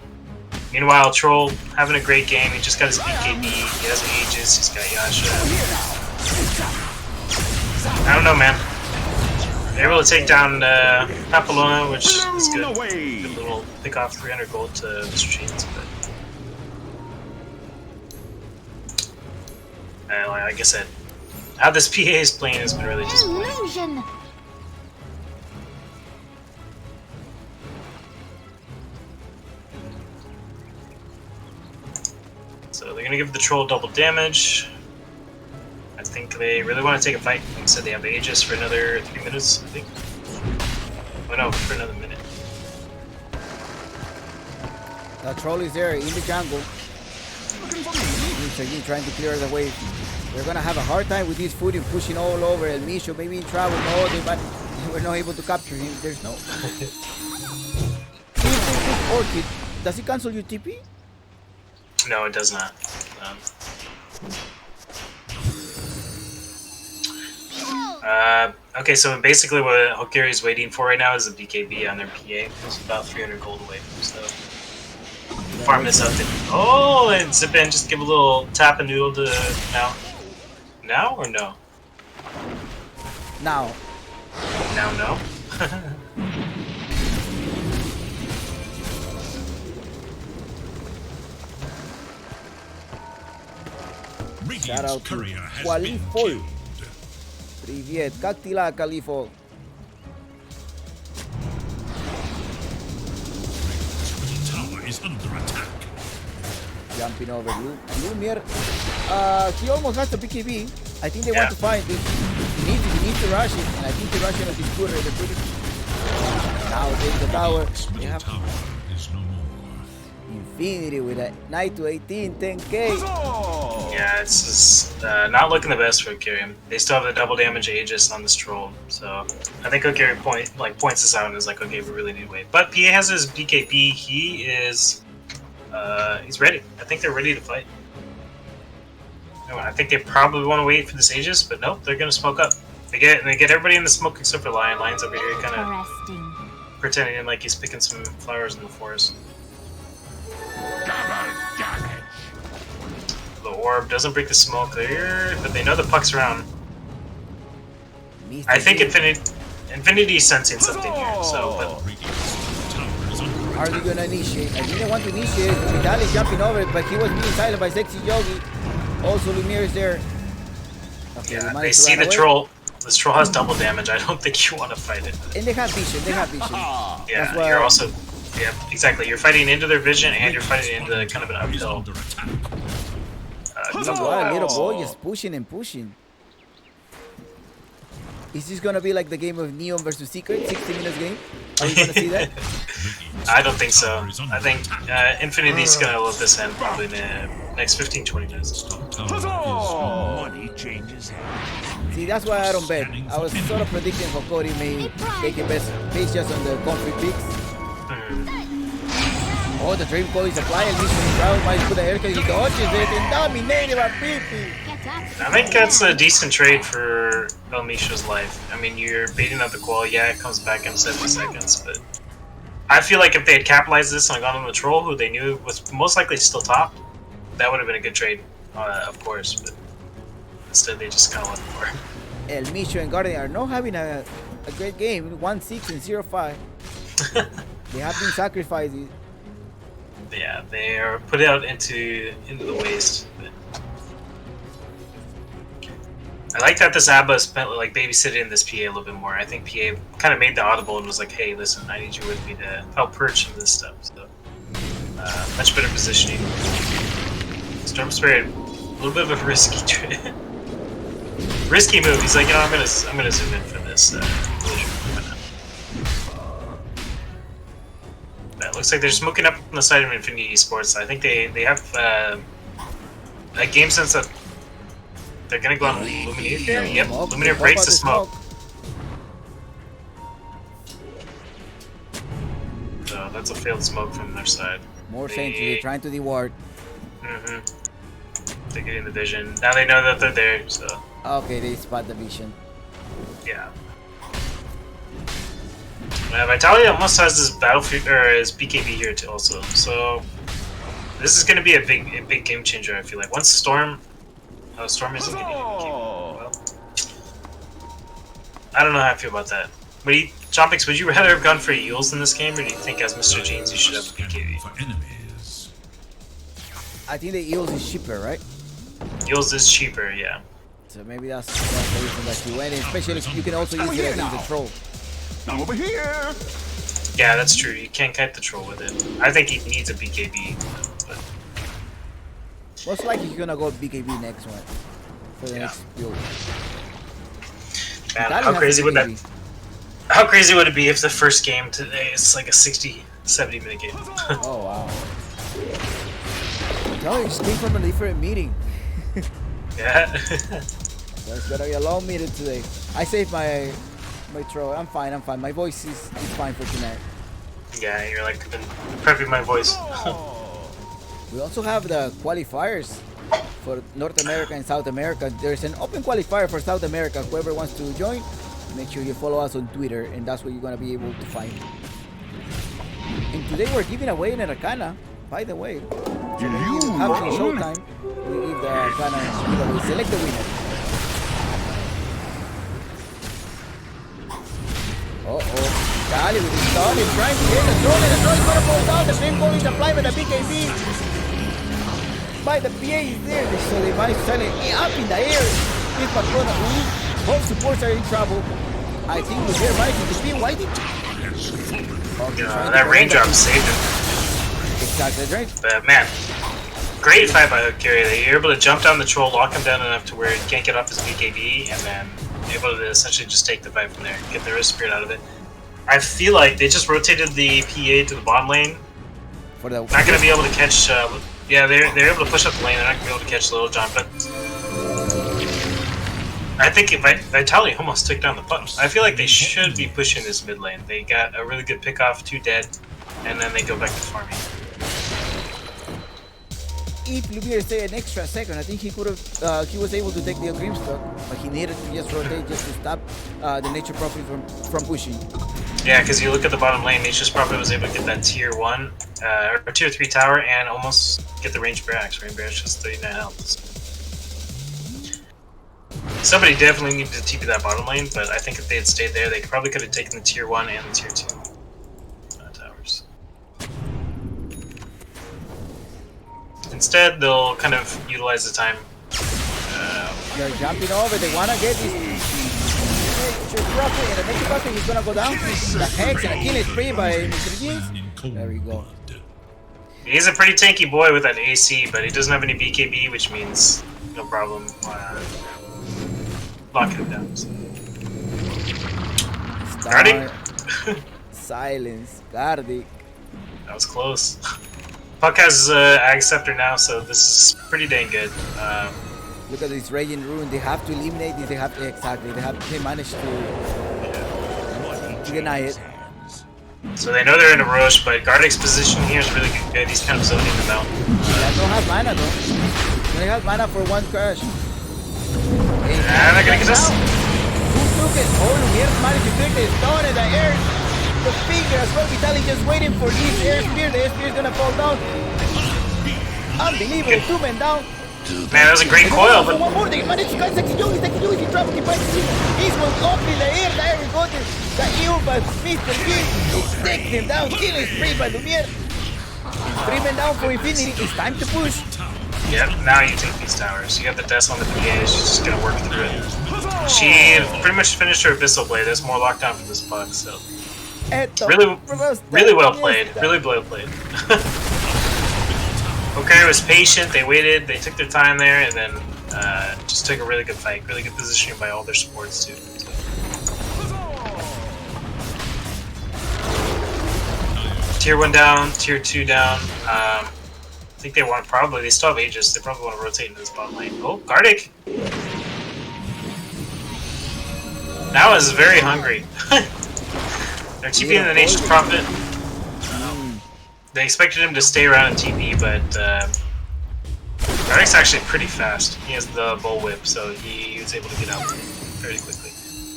Meanwhile, Troll having a great game. He just got his BKB. He has Aegis. He's got Yasha. I don't know, man. They're able to take down Papillona, which is good. Good little pick off 300 gold to Mr. Chains, but like I said, how this PA is playing has been really disappointing. So they're gonna give the Troll double damage. I think they really want to take a fight. Like I said, they have Aegis for another 3 minutes, I think. Oh no, for another minute. The Troll is there in the jungle. He's trying to clear the way. They're gonna have a hard time with this foot and pushing all over. El Misho maybe in trouble. No, but we're not able to capture him. There's no. Orchid, does it cancel your TP? No, it does not. Okay, so basically what Hokori is waiting for right now is a BKB on their PA. It's about 300 gold away from so farm this up. Oh, and Zipan just give a little tap and noodle to now. Now or no? Now. Now, no. Shout out to Courier has been Qualifo. killed. Привет, как дела, Qualifo? Tower is under attack. Jumping over Lumiere. He almost has the BKB. I think they want to find it. He needs to rush it, and I think they're rushing at his scooter. Now take the tower. They have Tower is no more. Infinity with a 9 to 18, 10k. Yeah, it's just not looking the best for Hokori. They still have the double damage Aegis on this Troll, so I think Hokori points this out and is like, okay, we really need to wait. But PA has his BKB. He is he's ready. I think they're ready to fight. I think they probably want to wait for this Aegis, but nope, they're gonna smoke up. They get everybody in the smoke except for Lion. Lion's over here, kind of pretending like he's picking some flowers in the forest. The orb doesn't break the smoke there, but they know the puck's around. I think Infinity's sensing something here, so. But are they gonna initiate? I didn't want to initiate. Vidal is jumping over it, but he was being silent by Sexy Yogi. Also, Lumiere is there. Okay, yeah, they see the Troll. This Troll has double damage. I don't think you want to fight it. And they have vision. Yeah, you're also. Yeah, exactly. You're fighting into their vision, and you're fighting into kind of an uphill. Little boy just pushing and pushing. Is this gonna be like the game of Neon versus Secret, 60 minutes game? Are you gonna see that? I don't think so. I think Infinity's gonna let this end probably in the next 15-20 minutes. Money changes hands. See, that's why I don't bet. I was sort of predicting Hokori may take it best based just on the concrete picks. Oh, the Dream Coil is applied. Mission crowd might put a haircut. He dodges it and dominated by Pipi. I think that's a decent trade for El Misho's life. I mean, you're baiting out the Qual. Yeah, it comes back in 70 seconds, but I feel like if they had capitalized this and gone on the Troll, who they knew was most likely still top, that would have been a good trade, of course. But Instead, they just got 1-4. El Micho and Guardian are not having a great game. 1-6 and 0-5. They have been sacrificed. Yeah, they are put out into the waste. But I like that this ABBA spent like babysitting this PA a little bit more. I think PA kind of made the audible and was like, "Hey, listen, I need you with me to help perch in this stuff." So much better positioning. Storm Spirit, a little bit of a risky move. He's like, I'm gonna zoom in for this. It looks like they're smoking up on the side of Infinity Esports. I think they have a game sense that they're gonna go on Lumineer here. Yep, Lumineer breaks the smoke. So that's a failed smoke from their side. More sentry, trying to deward. They're getting the vision. Now they know that they're there, so. Okay, they spot the vision. Yeah. Vitality almost has his battlefield or his BKB here too, also. So this is going to be a big game changer. I feel like once Storm isn't getting well, I don't know how I feel about that. But Chompix, would you rather have gone for Eels in this game, or do you think as Mr. Jeans you should have a BKB? For enemies. I think the Eels is cheaper, right? Eels is cheaper, yeah. So maybe that's the reason that you went in. Especially if you can also use it as a troll. I'm over here. Yeah, that's true. You can't kite the troll with it. I think he needs a BKB. But Most likely he's gonna go BKB next one. For the next build. man, Italian how has crazy a would that? BKB. How crazy would it be if the first game today is like a 60, 70 minute game? Oh wow. No, you just came from a different meeting. Yeah. So it's gonna be a long meeting today. I saved my troll. I'm fine. My voice is fine for tonight. Yeah, you're like been prepping my voice. We also have the qualifiers for North America and South America. There's an open qualifier for South America. Whoever wants to join, make sure you follow us on Twitter, and that's where you're gonna be able to find. And today we're giving away an Arcana, by the way. You Have some showtime. We give the Arcana giveaway. Select the winner. Dali with his stun, he's trying to get the troll, and the troll is gonna fall down. The flame goal is applied by the BKB. By the PA is there, so they managed to send it up in the air. This Patrona, both supports are in trouble. I think we're here right to defeat Whitey. That raindrop saved him. Exactly right. But man, great fight by Hokori. You're able to jump down the troll, lock him down enough to where he can't get off his BKB, and then able to essentially just take the fight from there, get the wrist spirit out of it. I feel like they just rotated the PA to the bottom lane. For the Not going to be able to catch. Yeah, they're able to push up the lane. They're not going to be able to catch Little John, but I think Vitality almost took down the push. I feel like they should be pushing this mid lane. They got a really good pick off, 2 dead, and then they go back to farming. If Lumiere stayed an extra second, I think he could have. He was able to take the Grimstock, but he needed to just rotate just to stop the Nature Prophet from pushing. Yeah, because you look at the bottom lane, Nature's Prophet was able to get that tier 1 or tier 3 tower and almost get the range barracks. Range barracks just 39 health. Somebody definitely needed to TP that bottom lane, but I think if they had stayed there, they probably could have taken the tier 1 and the tier 2 towers. Instead, they'll kind of utilize the time. They're jumping over. They wanna get this Nature Prophet, and the Nature Prophet is gonna go down. The Hex and a kill is free by Mr. Jeans. There we go. He's a pretty tanky boy with that AC, but he doesn't have any BKB, which means no problem locking him down. Guarding? Silence. Guarding. That was close. Puck has Ag Scepter now, so this is pretty dang good. Look at this Raging Rune. They have to eliminate this. They managed to deny it. So they know they're in a rush, but Gardeck's position here is really good. He's kind of zoning them out. They don't have mana though. They have mana for 1 crash. I'm not gonna get this. Who took it? Oh, Lumiere managed to take the stone in the air. The finger as well. Vitaly just waiting for this air spear. The air spear is gonna fall down. Unbelievable. 2 men down. Man, that was a great coil, but One more thing, man, it's guys like Yogi, he dropped the bike. He's going up in the air, there we go. The heel by Mr. King. He takes him down, killing spree by Lumiere. 3 men down for infinity. It's time to push. yep, now you take these towers. You got the deaths on the PA, she's just gonna work through it. She pretty much finished her Abyssal Blade. There's more lockdown for this puck, so really well played. Really well played. Hokori was patient, they waited, they took their time there, and then just took a really good fight. Really good positioning by all their supports too. So. Tier 1 down, Tier 2 down. I think they want they still have Aegis, they probably want to rotate into this bottom lane. Oh, Gardic! Now is very hungry. They're TPing the Nation's Prophet. They expected him to stay around in TP, but Gardic's actually pretty fast. He has the Bullwhip, so he was able to get out very quickly.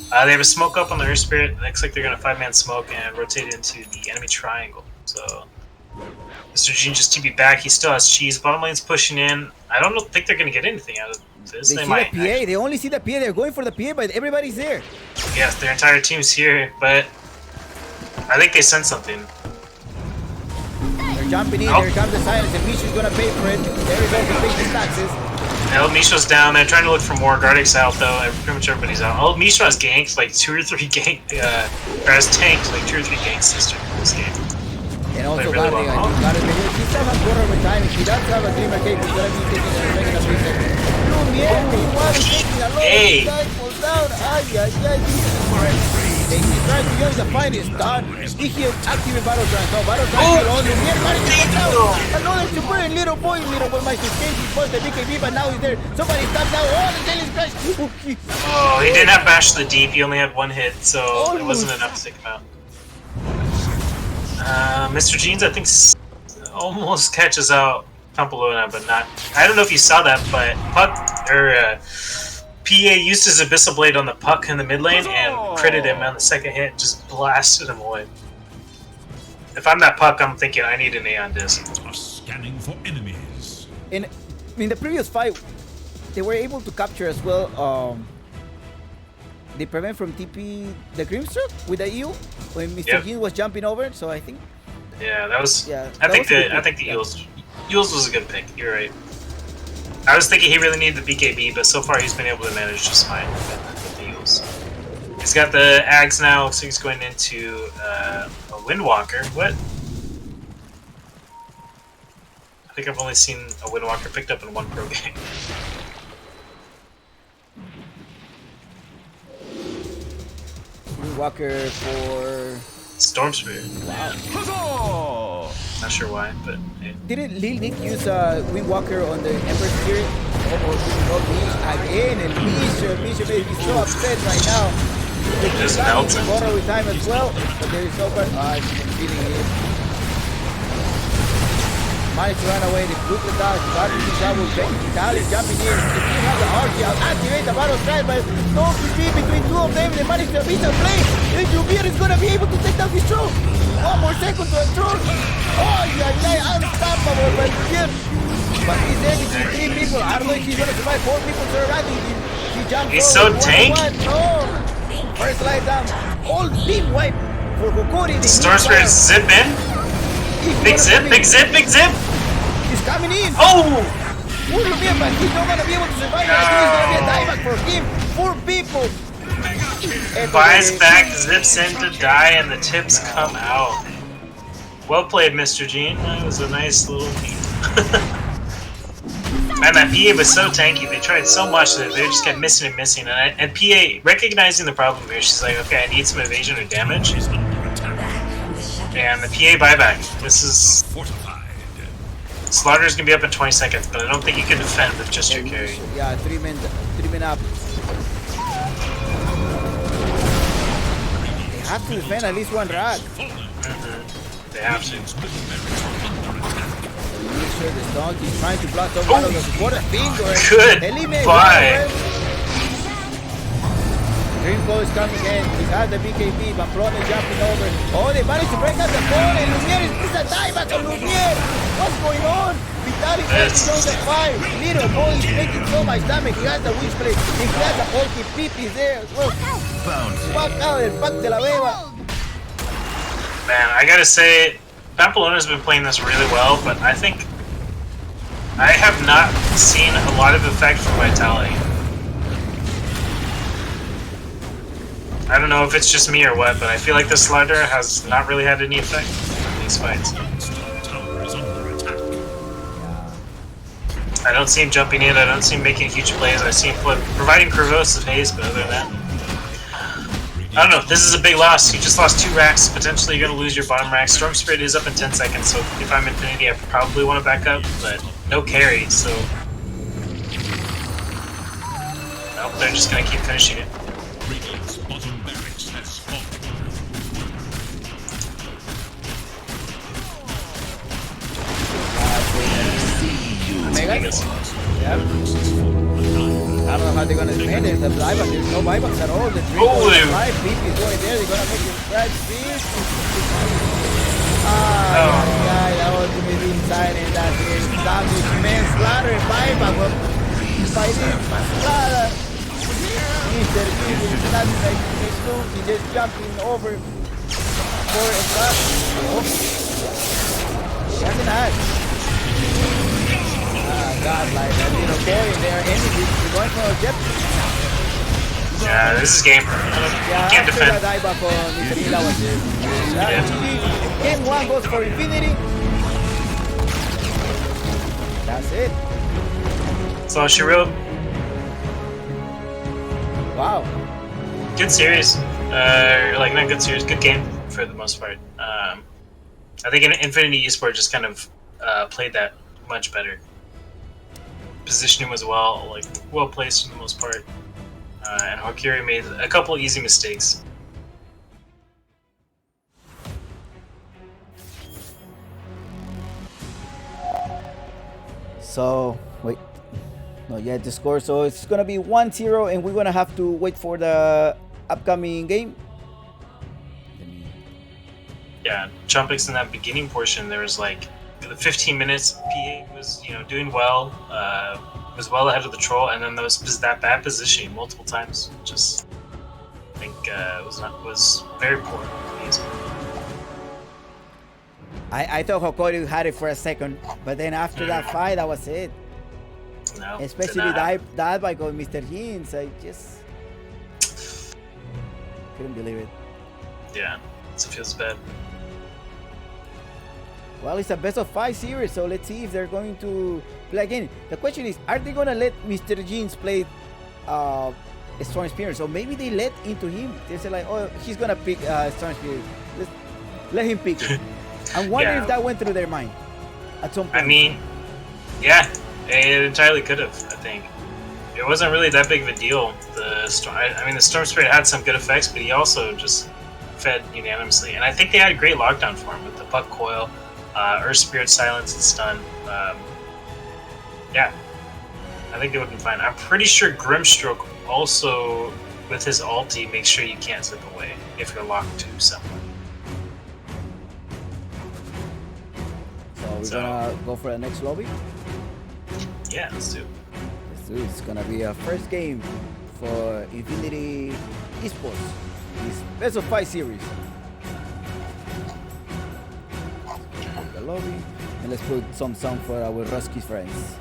They have a smoke up on the Earth Spirit. It looks like they're going to 5-man smoke and rotate into the enemy triangle. So Mr. Jean just TP back. He still has cheese. Bottom lane's pushing in. I don't think they're going to get anything out of this. They see might. the PA. They only see the PA. They're going for the PA, but everybody's there. Yes, their entire team's here, but I think they sense something. They're jumping in. Here comes the silence, and Misha's going to pay for it. There he goes to pay his taxes. El Misha's down. They're trying to look for more. Gardic's out though. Pretty much everybody's out. Oh, Misha has ganked like 2 or 3 gank. Or has tanked like 2 or 3 ganks this game. And also really Gardic, well. Gardic, he still has quarter of time. If he does have a Dreamer Cape, he's going to be taking a second of reset. Lumiere, meanwhile, is taking a lot of time, falls down. He's trying to use the fight is done. He heals active battle trance. No, battle trance on Lumiere, Gardic down. Another super little boy might escape. He pushed the BKB, but now he's there. Somebody stops now. Oh, the tail is crashed. Oh, he didn't have Bash to the Deep. He only had 1 hit, so it wasn't enough to take him out. Mr. Jeans, I think, almost catches out Pampelona, but not. I don't know if you saw that, but PA used his Abyssal Blade on the puck in the mid lane and critted him on the second hit, just blasted him away. If I'm that puck, I'm thinking I need an Aeon Disc. Scanning for enemies. In the previous fight, they were able to capture as well. They prevent from TP the Grimstroke with the eel when Mr. Jean was jumping over. So I think. Yeah, that was. Yeah, I think the Eels was a good pick. You're right. I was thinking he really needed the BKB, but so far he's been able to manage just fine with the Eels. He's got the Ags now. Looks like he's going into a Windwalker. What? I think I've only seen a Windwalker picked up in 1 pro game. Walker for Storm Spirit. Wow. Not sure why, but yeah. Didn't Lil Nick use Windwalker on the Emperor Spirit? Again, and Misha may be so upset right now. There's Nelson. Borrow with time as well, but there is no part. I'm feeling it. Managed to run away. The blue dodge. Gardic is double. Vitali jumping in. The team has the RG. I'll activate the battle strike, but no PV between 2 of them. They managed to beat the play. And Jubir is going to be able to take down his troll. 1 more second to a troll. Oh, yeah, unstoppable by Jubir. But he's there between 3 people. I don't know if he's going to survive. 4 people surrounding him. He jumped. He's so tanky. No. First light down. All team wipe for Hokori. Storm Spirit zip in. Big zip, big zip, big zip! He's coming in! Oh! But he's not gonna be able to survive. I think it's gonna be a dieback for him. 4 people! Buys back, zips in to die, and the tips come out. Well played, Mr. Jean. That was a nice little feat. Man, that PA was so tanky. They tried so much that they just kept missing and missing. And PA, recognizing the problem here, she's like, okay, I need some evasion or damage. And the PA buyback. This is... Slaughter's gonna be up in 20 seconds, but I don't think you can defend with just your carry. Yeah, 3 men up. They have to defend at least 1 rack. They have to. Sure the dog is trying to block up one of the supporters. Bingo! Good buy! Dreamflow is coming in. He has the BKB. Pamplona jumping over. Oh, they managed to break out the phone. And Lumiere is a dieback on Lumiere. What's going on? That is on the 5. Little boy is making so much damage. He has the witch blade. And he has the ulti pipis there as well. Fuck out del pack de la beba. Man, I gotta say, Pampalona's been playing this really well, but I think I have not seen a lot of effect from Vitality. I don't know if it's just me or what, but I feel like the slider has not really had any effect in these fights. I don't see him jumping in, I don't see him making huge plays, I see him providing corrosive haze, but other than that, I don't know, this is a big loss. You just lost 2 racks, potentially you're going to lose your bottom rack. Storm Spirit is up in 10 seconds, so if I'm Infinity I probably want to back up, but no carry, so... Nope, they're just going to keep finishing it. Radiant's bottom barracks has fallen. Megas. Yep. I don't know how they're gonna spend it. The buyback, there's no buybacks at all. The 3 BP is going there. They're gonna make it right speed. Yeah, that was inside and that's it. Damage, man, slaughter and buyback. Well, fighting slaughter. Mr. King is not like he's just jumping over for a shot. Oh. That's an ad. God, like that little boy in there, enemies, you're going for objective. Yeah, this is game. You can't defend. That was it. Game 1 goes for Infinity. That's it. So she wrote. Wow. Good series. Like, not good series, good game for the most part. I think Infinity Esports just kind of played that much better. Positioning was well placed for the most part, and Hokori made a couple easy mistakes. So wait, not yet the score. So it's gonna be 1-0, and we're gonna have to wait for the upcoming game. Yeah, Chumpix in that beginning portion, there was like for the 15 minutes, PA was doing well, was well ahead of the troll, and then there was that bad positioning multiple times. Just I think was very poor. I thought Hokori had it for a second, but then after that fight, that was it. No, especially that by going Mr. Hines, I just couldn't believe it. Yeah, it feels bad. Well, it's a best of 5 series, so let's see if they're going to play again. The question is, are they going to let Mr. Jeans play Storm Spirit? So maybe they let into him. They say like, oh, he's going to pick Storm Spirit. Let him pick it. I'm wondering if that went through their mind at some point. I mean, yeah, it entirely could have, I think. It wasn't really that big of a deal. The Storm Spirit had some good effects, but he also just fed unanimously. And I think they had a great lockdown for him with the Buck Coil, Earth Spirit, Silence, and Stun. Yeah, I think they would have been fine. I'm pretty sure Grimstroke also, with his ulti, makes sure you can't slip away if you're locked to someone. So we're gonna go for the next lobby? Yeah, let's do it. Let's do it. It's gonna be our first game for Infinity Esports. This best of 5 series. The lobby, and let's put some song for our Rusky friends.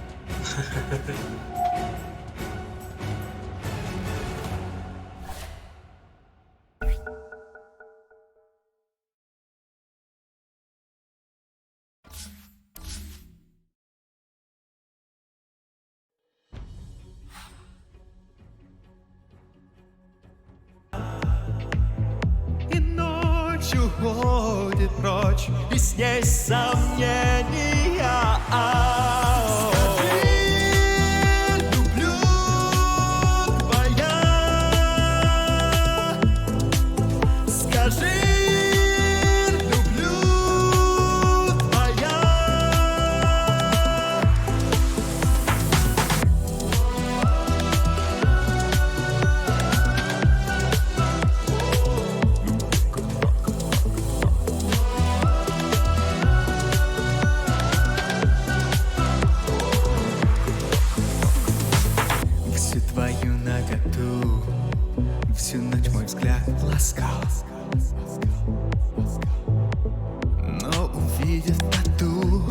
И ночью ходит прочь, и с ней сомнения. Скажи, люблю твоя. Скажи, люблю твоя. увидев тату,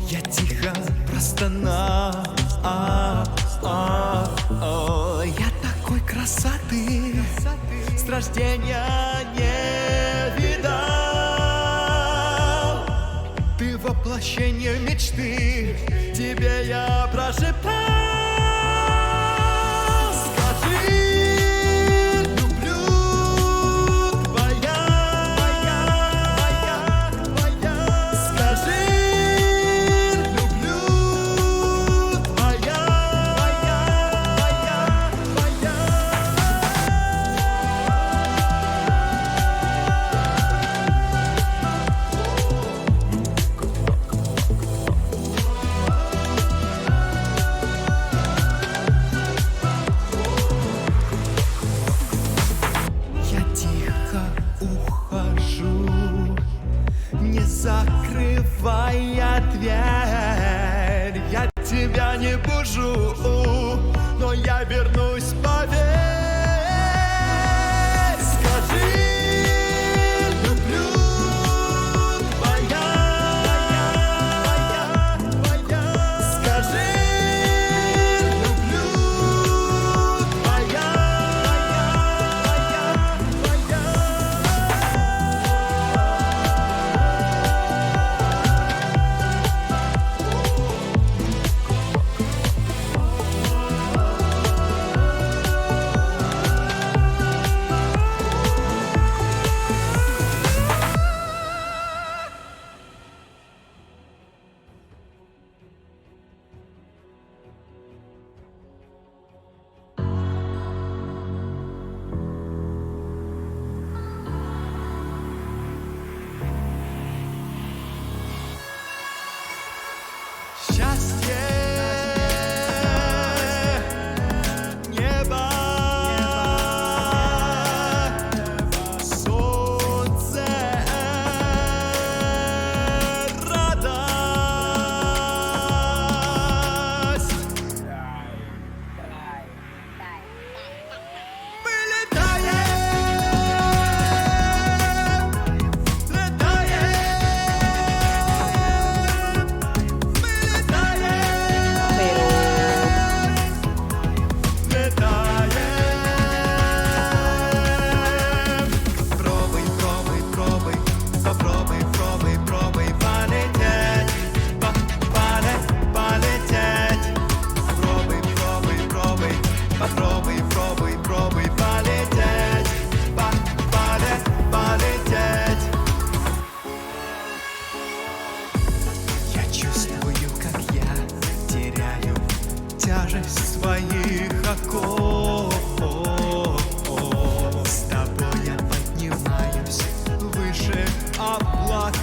я тихо простонал. Я такой красоты с рождения не видал. Ты воплощение мечты, тебе я прошептал. Закрывая дверь, я тебя не бужу, но я вернусь, поверь. Скажи, люблю, твоя. Скажи, люблю, твоя. Счастье, небо, солнце, радость. Мы Пробуй полететь, полететь. Я чувствую, как я теряю тяжесть своих оков. С тобой я поднимаюсь выше облаков.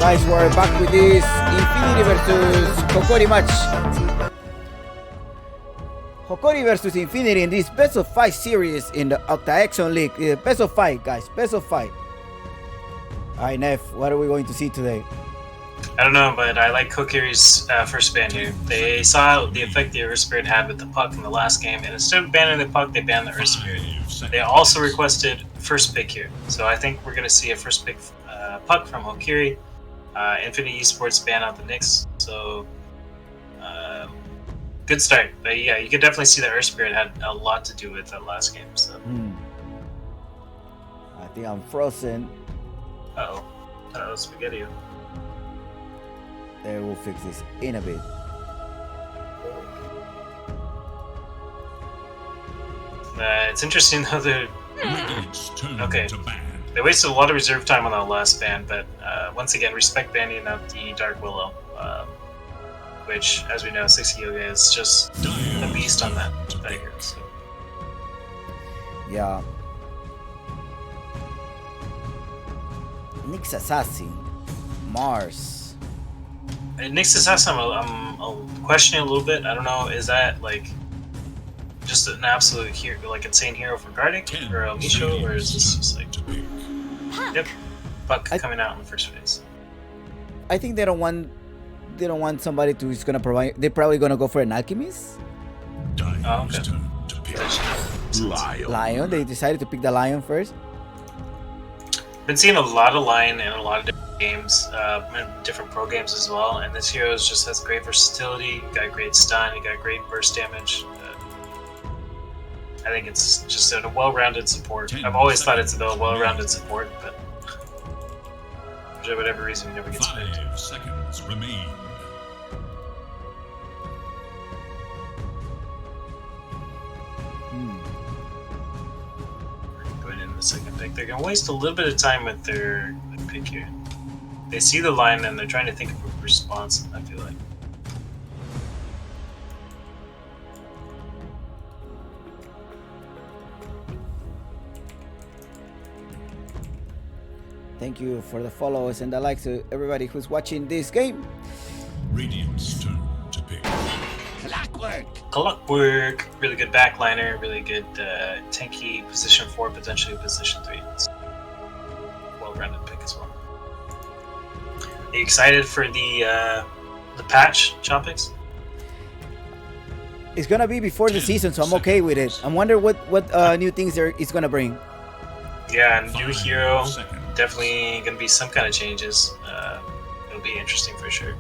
Guys, we're back with this Infinity versus Hokori match. Hokori versus Infinity in this best of 5 series in the Octaexon League. Best of 5, guys. Best of 5. Alright, Neff, what are we going to see today? I don't know, but I like Hokori's first ban here. They saw the effect the Earth Spirit had with the puck in the last game, and instead of banning the puck, they banned the Earth Spirit. They also requested first pick here, so I think we're going to see a first pick puck from Hokori. Infinity Esports ban out the Knicks, so good start. But yeah, you could definitely see that Earth Spirit had a lot to do with that last game. So I think I'm frozen. Uh-oh. Uh-oh, Spaghetti. There, we'll fix this in a bit. It's interesting though that Radiant's turn Okay. to ban. they wasted a lot of reserve time on that last ban, but once again, respect banning out the Dark Willow, which, as we know, 60 Yoga is just a beast on that hero. So. Yeah. Nyx Assassin. Mars. Nyx Assassin, I'm questioning a little bit. I don't know, is that like just an absolute hero, like insane hero for Gardic or El Misho, or is this just like yep, Puck coming out in the first phase? I think they don't want somebody to who's gonna provide. They're probably gonna go for an alchemist. Oh, okay. Turn to pick. Lion. They decided to pick the lion first. Been seeing a lot of Lion in a lot of different games, different pro games as well, and this hero just has great versatility, got great stun, he got great burst damage. I think it's just a well-rounded support. I've always thought it's a well-rounded support, but for whatever reason he never gets picked. 5 seconds remain. Going in the second pick, they're gonna waste a little bit of time with their pick here. They see the line and they're trying to think of a response, I feel like. Thank you for the follows and the likes to everybody who's watching this game. Radiant's turn to pick. Clockwork, really good backliner, really good tanky position 4, potentially position 3. It's a well-rounded pick as well. Are you excited for the patch, Chompix? It's gonna be before the season, so I'm okay with it. I wonder what new things it's gonna bring. Yeah, and new 5 hero, seconds. definitely gonna be some kind of changes. It'll be interesting for sure.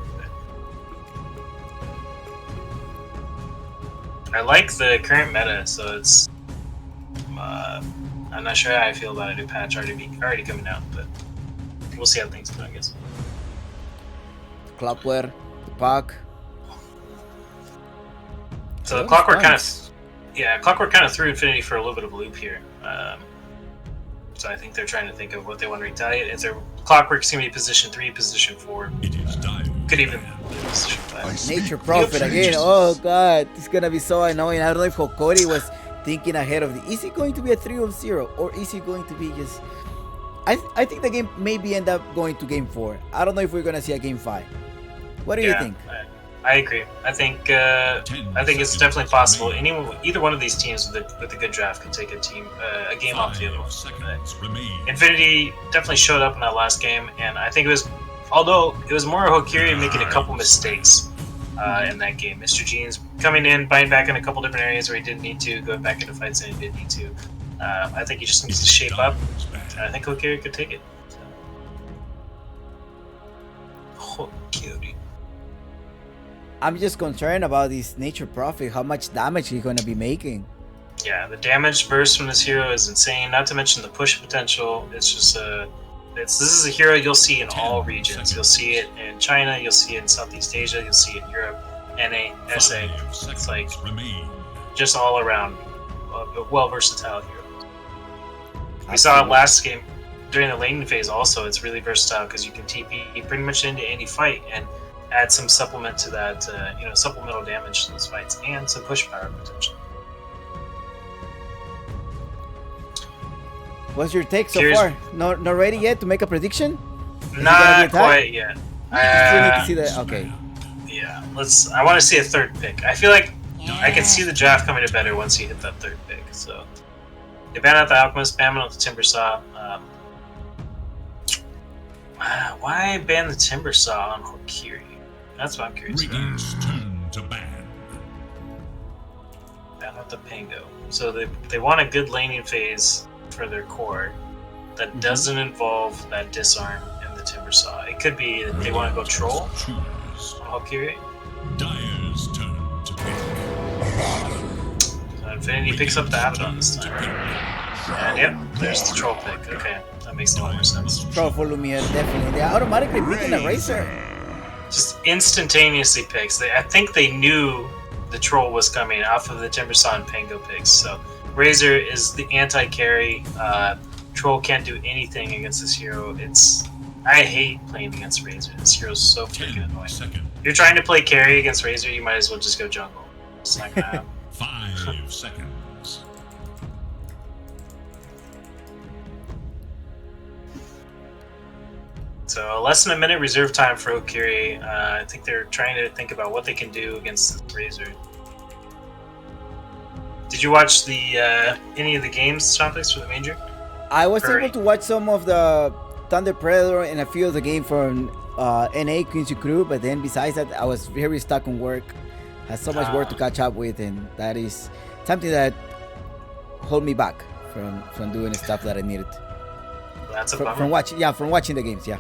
I like the current meta, so it's. I'm not sure how I feel about a new patch already coming out, but we'll see how things go, I guess. Clockwork, the pack. So That was Clockwork fun. kind of threw Infinity for a little bit of a loop here. So I think they're trying to think of what they want to retaliate. Is there Clockwork's gonna be position 3, position 4? It is dying. Could even be position 5. Nature Prophet again. Oh god, it's gonna be so annoying. I don't know if Hokori was thinking ahead of is it going to be a 3-0 or is it going to be just. I think the game maybe end up going to game 4. I don't know if we're gonna see a game 5. What do you think? I agree. I think it's definitely possible. Either one of these teams with a good draft could take a game off the other one. 5 seconds remain. Infinity definitely showed up in that last game, and I think although it was more Hokiri making a couple mistakes in that game. Mr. Jeans coming in, biting back in a couple different areas where he didn't need to, going back into fights and he didn't need to. I think he just needs to shape up, and I think Hokiri could take it. Hokiri. I'm just concerned about this Nature Prophet, how much damage he's gonna be making. Yeah, the damage burst from this hero is insane. Not to mention the push potential. It's just this is a hero you'll see in all regions. You'll see it in China. You'll see it in Southeast Asia. You'll see it in Europe, NA, SA. It's like just all around a well versatile hero. We saw it last game during the laning phase. Also, it's really versatile because you can TP pretty much into any fight and add some supplement to that, supplemental damage to those fights and some push power potential. What's your take so Here's- far? Not ready yet to make a prediction? Not quite yet. Still need to see that. Okay. Yeah, I want to see a third pick. I feel like I can see the draft coming to better once you hit that third pick. So they ban out the Alchemist, ban out the Timber Saw. Why ban the Timber Saw on Hokiri? That's what I'm curious about. Radiant's turn to ban. Ban out the Pango. So they want a good laning phase for their core that doesn't involve that disarm and the Timber Saw. It could be that they want to go troll Choose. on Hokiri. Dire's turn to pick. So Infinity picks up the Abaddon this time. And yep, there's the troll pick. Okay, that makes a lot more sense. Troll for Lumiere, definitely. They're automatically picking a Razor. Just instantaneously picks. I think they knew the troll was coming off of the Timbersaw and Pango picks. So Razor is the anti-carry. Troll can't do anything against this hero. I hate playing against Razor. This hero's so freaking annoying. Seconds. If you're trying to play carry against Razor, you might as well just go jungle. It's not gonna happen. 5 seconds. So less than a minute reserve time for Hokiri. I think they're trying to think about what they can do against this Razor. Did you watch any of the games topics for the major? I was able to watch some of the Thunder Predator and a few of the game from NA Quincy Crew, but then besides that, I was very stuck on work. Had so much work to catch up with, and that is something that hold me back from doing the stuff that I needed. That's a bummer. From watching the games. Yeah,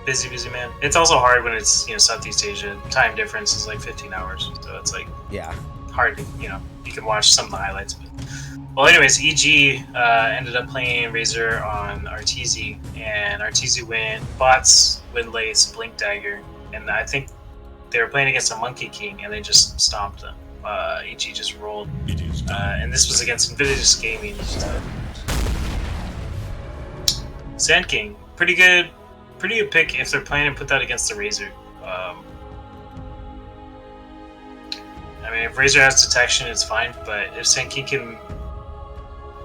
busy man. It's also hard when it's Southeast Asia. Time difference is like 15 hours, so it's like hard to you can watch some of the highlights. But, well, anyways, EG ended up playing Razor on Arteezy, and Arteezy win bots, Windlace, Blink Dagger, and I think they were playing against a Monkey King, and they just stomped them. EG just rolled, and this was against Invidious Gaming. Sand King, pretty good pick if they're planning to put that against the Razor. I mean, if Razor has detection, it's fine, but if Sand King can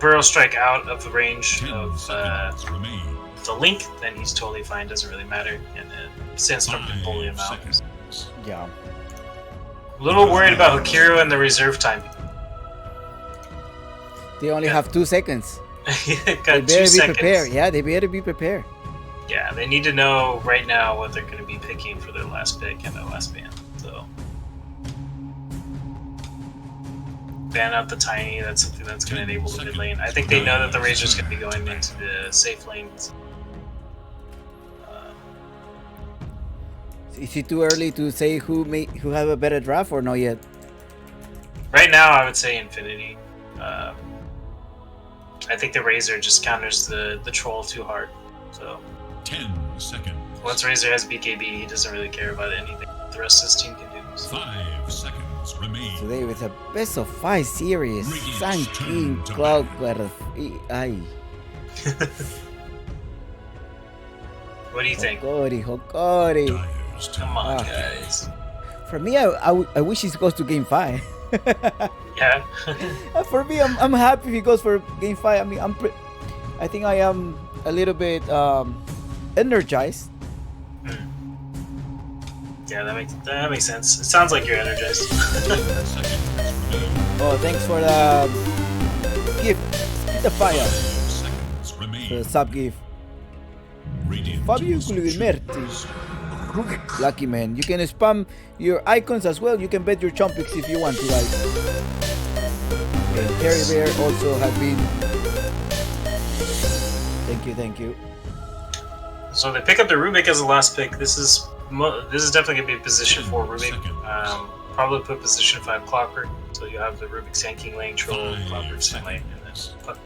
Burrow Strike out of the range of the Link, then he's totally fine, doesn't really matter, and Sandstorm can bully him out. Yeah. A little worried about Hokiro and the reserve time. They only have 2 seconds. They Got 2 better be seconds. prepared. Yeah, they better be prepared. Yeah, they need to know right now what they're going to be picking for their last pick and their last ban. So, ban out the Tiny. That's something that's going to enable the mid lane. I think they know that the Razor's going to be going into the safe lanes. Is it too early to say who have a better draft or not yet? Right now, I would say Infinity. I think the Razor just counters the Troll too hard. So 10 seconds. once Razor has BKB, he doesn't really care about anything the rest of his team can do. So. 5 seconds remain. Today with a best of 5 series, Sand King, Clockwork, ay. What do you think? Hokori. Dire's turn. Come on, guys. For me, I wish it goes to game 5. Yeah. For me, I'm happy if he goes for game 5. I mean, I think I am a little bit energized. Yeah, that makes sense. It sounds like you're energized. 10 seconds remain. Oh, thanks for the gift. Spit the fire. 5 seconds remain. The sub gift. Radiant Fabio Guglielmerti. Lucky man. You can spam your icons as well. You can bet your chompics if you want to, guys. And Terry Bear also has been. Thank you. So they pick up the Rubik as the last pick. This is definitely gonna be position 4 Rubik. Probably put position 5 Clockwork. So you have the Rubik Sand King lane, Troll, Clockwork Sand lane, and then Puck.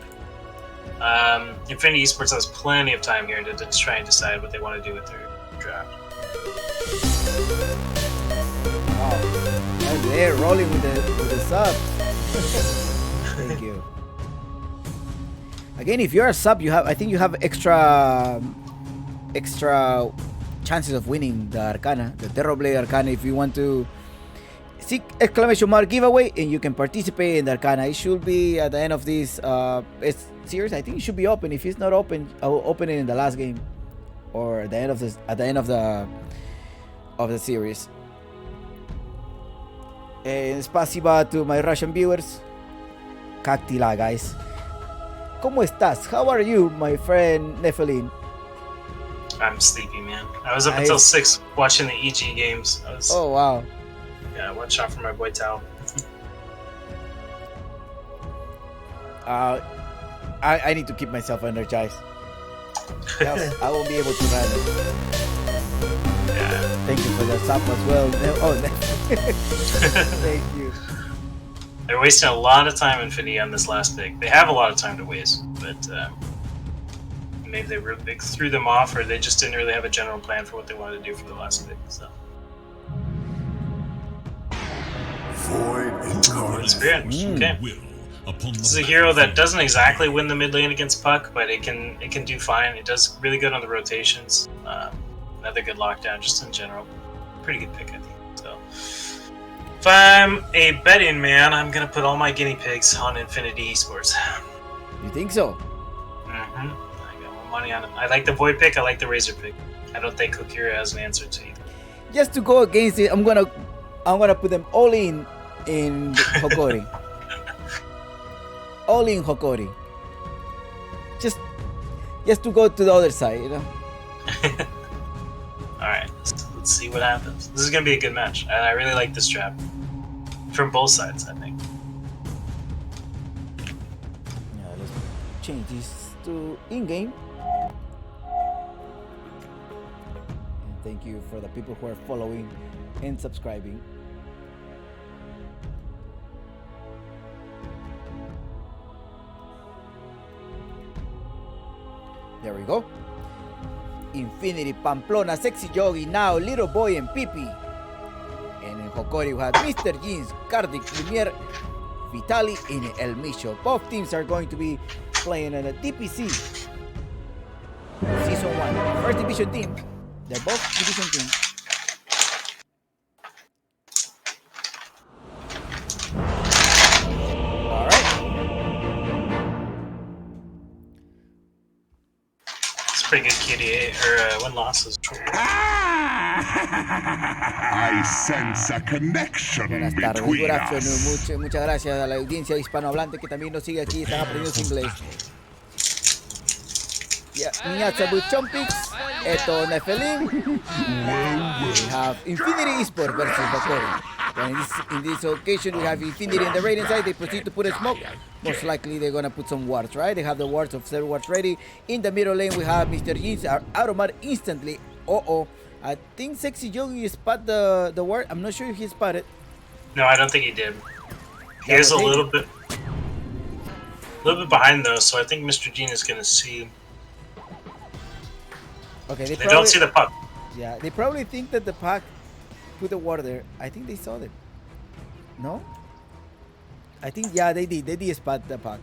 Infinity Esports has plenty of time here to try and decide what they want to do with their draft. Wow. And they're rolling with the sub. Thank you. Again, if you're a sub, I think you have extra chances of winning the Arcana, the Terrorblade Arcana, if you want to seek exclamation mark giveaway, and you can participate in the Arcana. It should be at the end of this series. I think it should be open. If it's not open, I will open it in the last game. or at the end of the series. Spasiba to my Russian viewers. Cactila, guys. ¿Cómo estás? How are you, my friend Nephilim? I'm sleepy, man. I was up until 6 watching the EG games. Oh, wow. Yeah, one shot from my boy Tao. I need to keep myself energized. Else I won't be able to run it. Yeah. Thank you for the sub as well. Oh, thank you. They're wasting a lot of time, Infinity, on this last pick. They have a lot of time to waste, but maybe they threw them off, or they just didn't really have a general plan for what they wanted to do for the last pick. So. Spirit. Okay. This is a hero that doesn't exactly win the mid lane against Puck, but it can do fine. It does really good on the rotations. Another good lockdown, just in general. Pretty good pick, I think. So, if I'm a betting man, I'm gonna put all my guinea pigs on Infinity Esports. You think so? I got more money on it. I like the Void pick. I like the Razor pick. I don't think Hokori has an answer to either. Just to go against it, I'm gonna put them all in Hokori. All in Hokori. Just to go to the other side, you know. Alright, let's see what happens. This is going to be a good match, and I really like this trap. From both sides, I think. Yeah, let's change this to in-game. And thank you for the people who are following and subscribing. There we go. Infinity, Pamplona, Sexy Yogi, now Little Boy and Pipi. And in Hokori we have Mr. Jeans, Kardik, Lumiere, Vitali, and El Micho. Both teams are going to be playing in a DPC Season 1. First Division team. They're both Division teams. Pretty good KDA, or win losses. I sense a connection Buenas tardes, between good afternoon. us. Muchas gracias a la audiencia hispanohablante que también nos sigue aquí, están aprendiendo inglés. Miatsabu Chompix, esto Nephilim. We have Infinity Esports versus Hokori. And in this occasion, we have Infinity in the raiding side. They proceed to put a smoke. Most likely, they're gonna put some wards, right? They have the wards of 7 wards ready. In the middle lane, we have Mr. Jeans automat instantly. I think Sexy Yogi spot the ward. I'm not sure if he spotted. No, I don't think he did. He is a little bit behind though, so I think Mr. Jean is gonna see. Okay, they don't see the puck. Yeah, they probably think that the puck put the ward there. I think they saw them. No? I think, yeah, they did. They did spot the puck.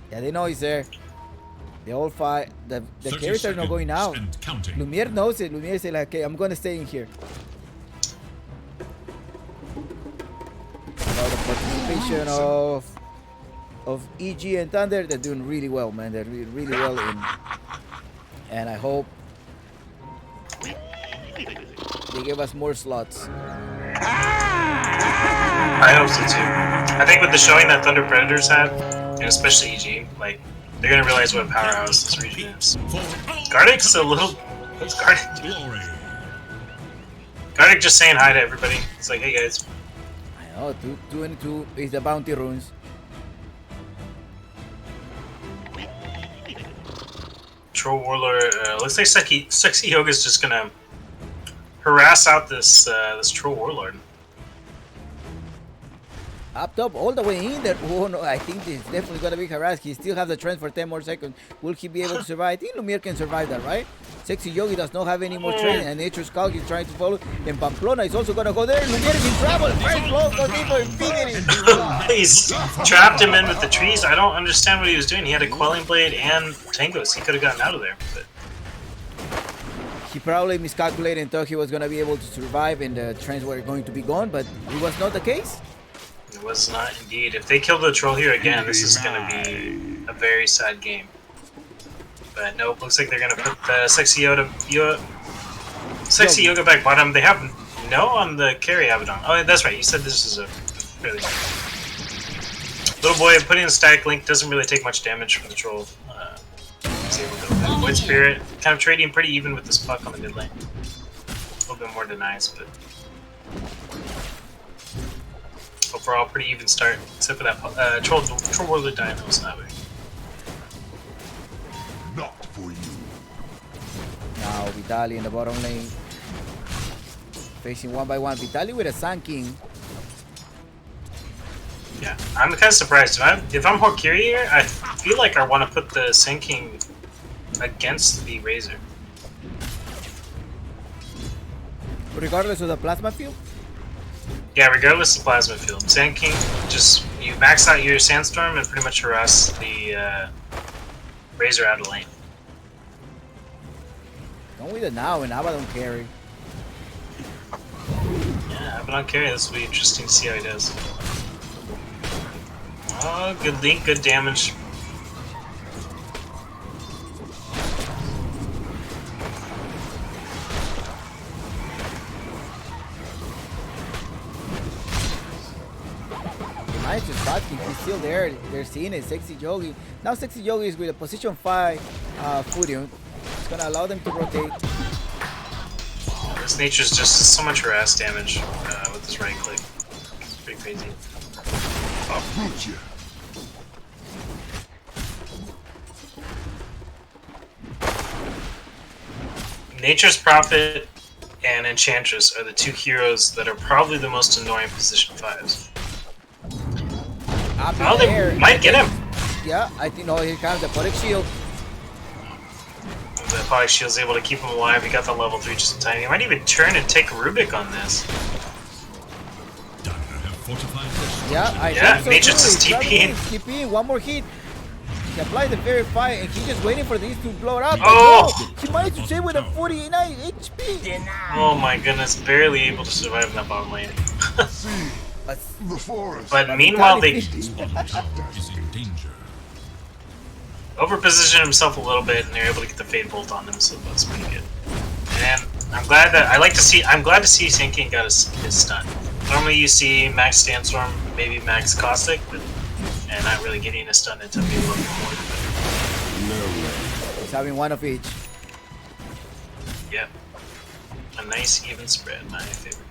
Yeah, they know he's there. They all fight. The carries are not going out. Lumiere knows it. Lumiere said, like, okay, I'm going to stay in here. About the participation of EG and Thunder, they're doing really well, man. They're really well in. And I hope they give us more slots. I hope so too. I think with the showing that Thunder Predators had, and especially EG, like, they're gonna realize what a powerhouse this region is. Gardick's a little. What's Gardick doing? Gardick just saying hi to everybody. It's like, hey guys. I know, 222 is the bounty runes. Troll Warlord. Looks like Sexy Yoga's just gonna harass out this Troll Warlord. Up top, all the way in there. Oh no, I think he's definitely gonna be harassed. He still has the trend for 10 more seconds. Will he be able to survive? I think Lumiere can survive that, right? Sexy Yogi does not have any more training, and Nature's Skulk is trying to follow. And Pamplona is also gonna go there. Lumiere is in trouble. Very close for Infinity. He's trapped him in with the trees. I don't understand what he was doing. He had a Quelling Blade and Tangos. He could have gotten out of there. But he probably miscalculated and thought he was gonna be able to survive, and the trends were going to be gone, but it was not the case. it was not indeed. If they kill the troll here again, this is going to be a very sad game. But nope, looks like they're gonna put the Sexy Yoga back bottom. They have no on the carry Abaddon. Oh, that's right. You said this is a fairly little boy putting in static link doesn't really take much damage from the troll. He's able to go with Void Spirit, kind of trading pretty even with this puck on the mid lane. A little bit more denies, but overall pretty even start. Except for that troll warlord dying, that was not big. Not for you. Now Vitali in the bottom lane. Facing one by one. Vitali with a Sun King. Yeah, I'm kind of surprised. If I'm Hokori here, I feel like I want to put the Sand King against the Razor. Regardless of the plasma field? Yeah, regardless of plasma field. Sand King, just you max out your Sandstorm and pretty much harass the Razor out of lane. Don't with it now and Abaddon carry. Yeah, Abaddon carry, this will be interesting to see how he does. Oh, good link, good damage. Nice to spot him. He's still there. They're seeing it. Sexy Yogi. Now Sexy Yogi is with a position 5 Furion. It's gonna allow them to rotate. This nature's just so much harass damage with this right click. It's pretty crazy. Uproot you. Nature's Prophet and Enchantress are the two heroes that are probably the most annoying position 5s. Oh, they might get him! Yeah, I think, no, here comes the Potic Shield. The Potic Shield's able to keep him alive. He got the level 3 just in time. He might even turn and take Rubik on this. Yeah, I Yeah, think so Nature's too. just TPing. TPing, one more hit. He applied the Verify and he's just waiting for these to blow it up. Oh! No, he managed to save with a 49 HP. Oh my goodness, barely able to survive in that bottom lane. See the forest. But meanwhile, they Is in danger. overposition himself a little bit, and they're able to get the Fade Bolt on them, so that's pretty good. And I'm glad that I'm glad to see Sand King got his stun. Normally, you see Max Sandstorm, maybe Max Caustic, and not really getting a stun until maybe a little bit more. He's having one of each. Yep, a nice even spread, my favorite.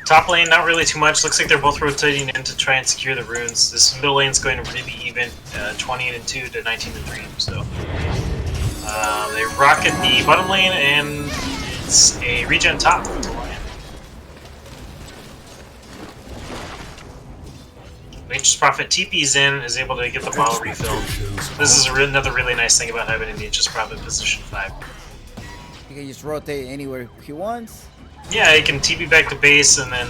Top lane, not really too much. Looks like they're both rotating in to try and secure the runes. This middle lane's going to really even, 20-2 to 19-3. So they rocket the bottom lane, and it's a regen top for the Lion. Nature's Prophet TP's in, is able to get the bottle refilled. This is another really nice thing about having a Nature's Prophet position 5. He can just rotate anywhere he wants. Yeah, he can TP back to base and then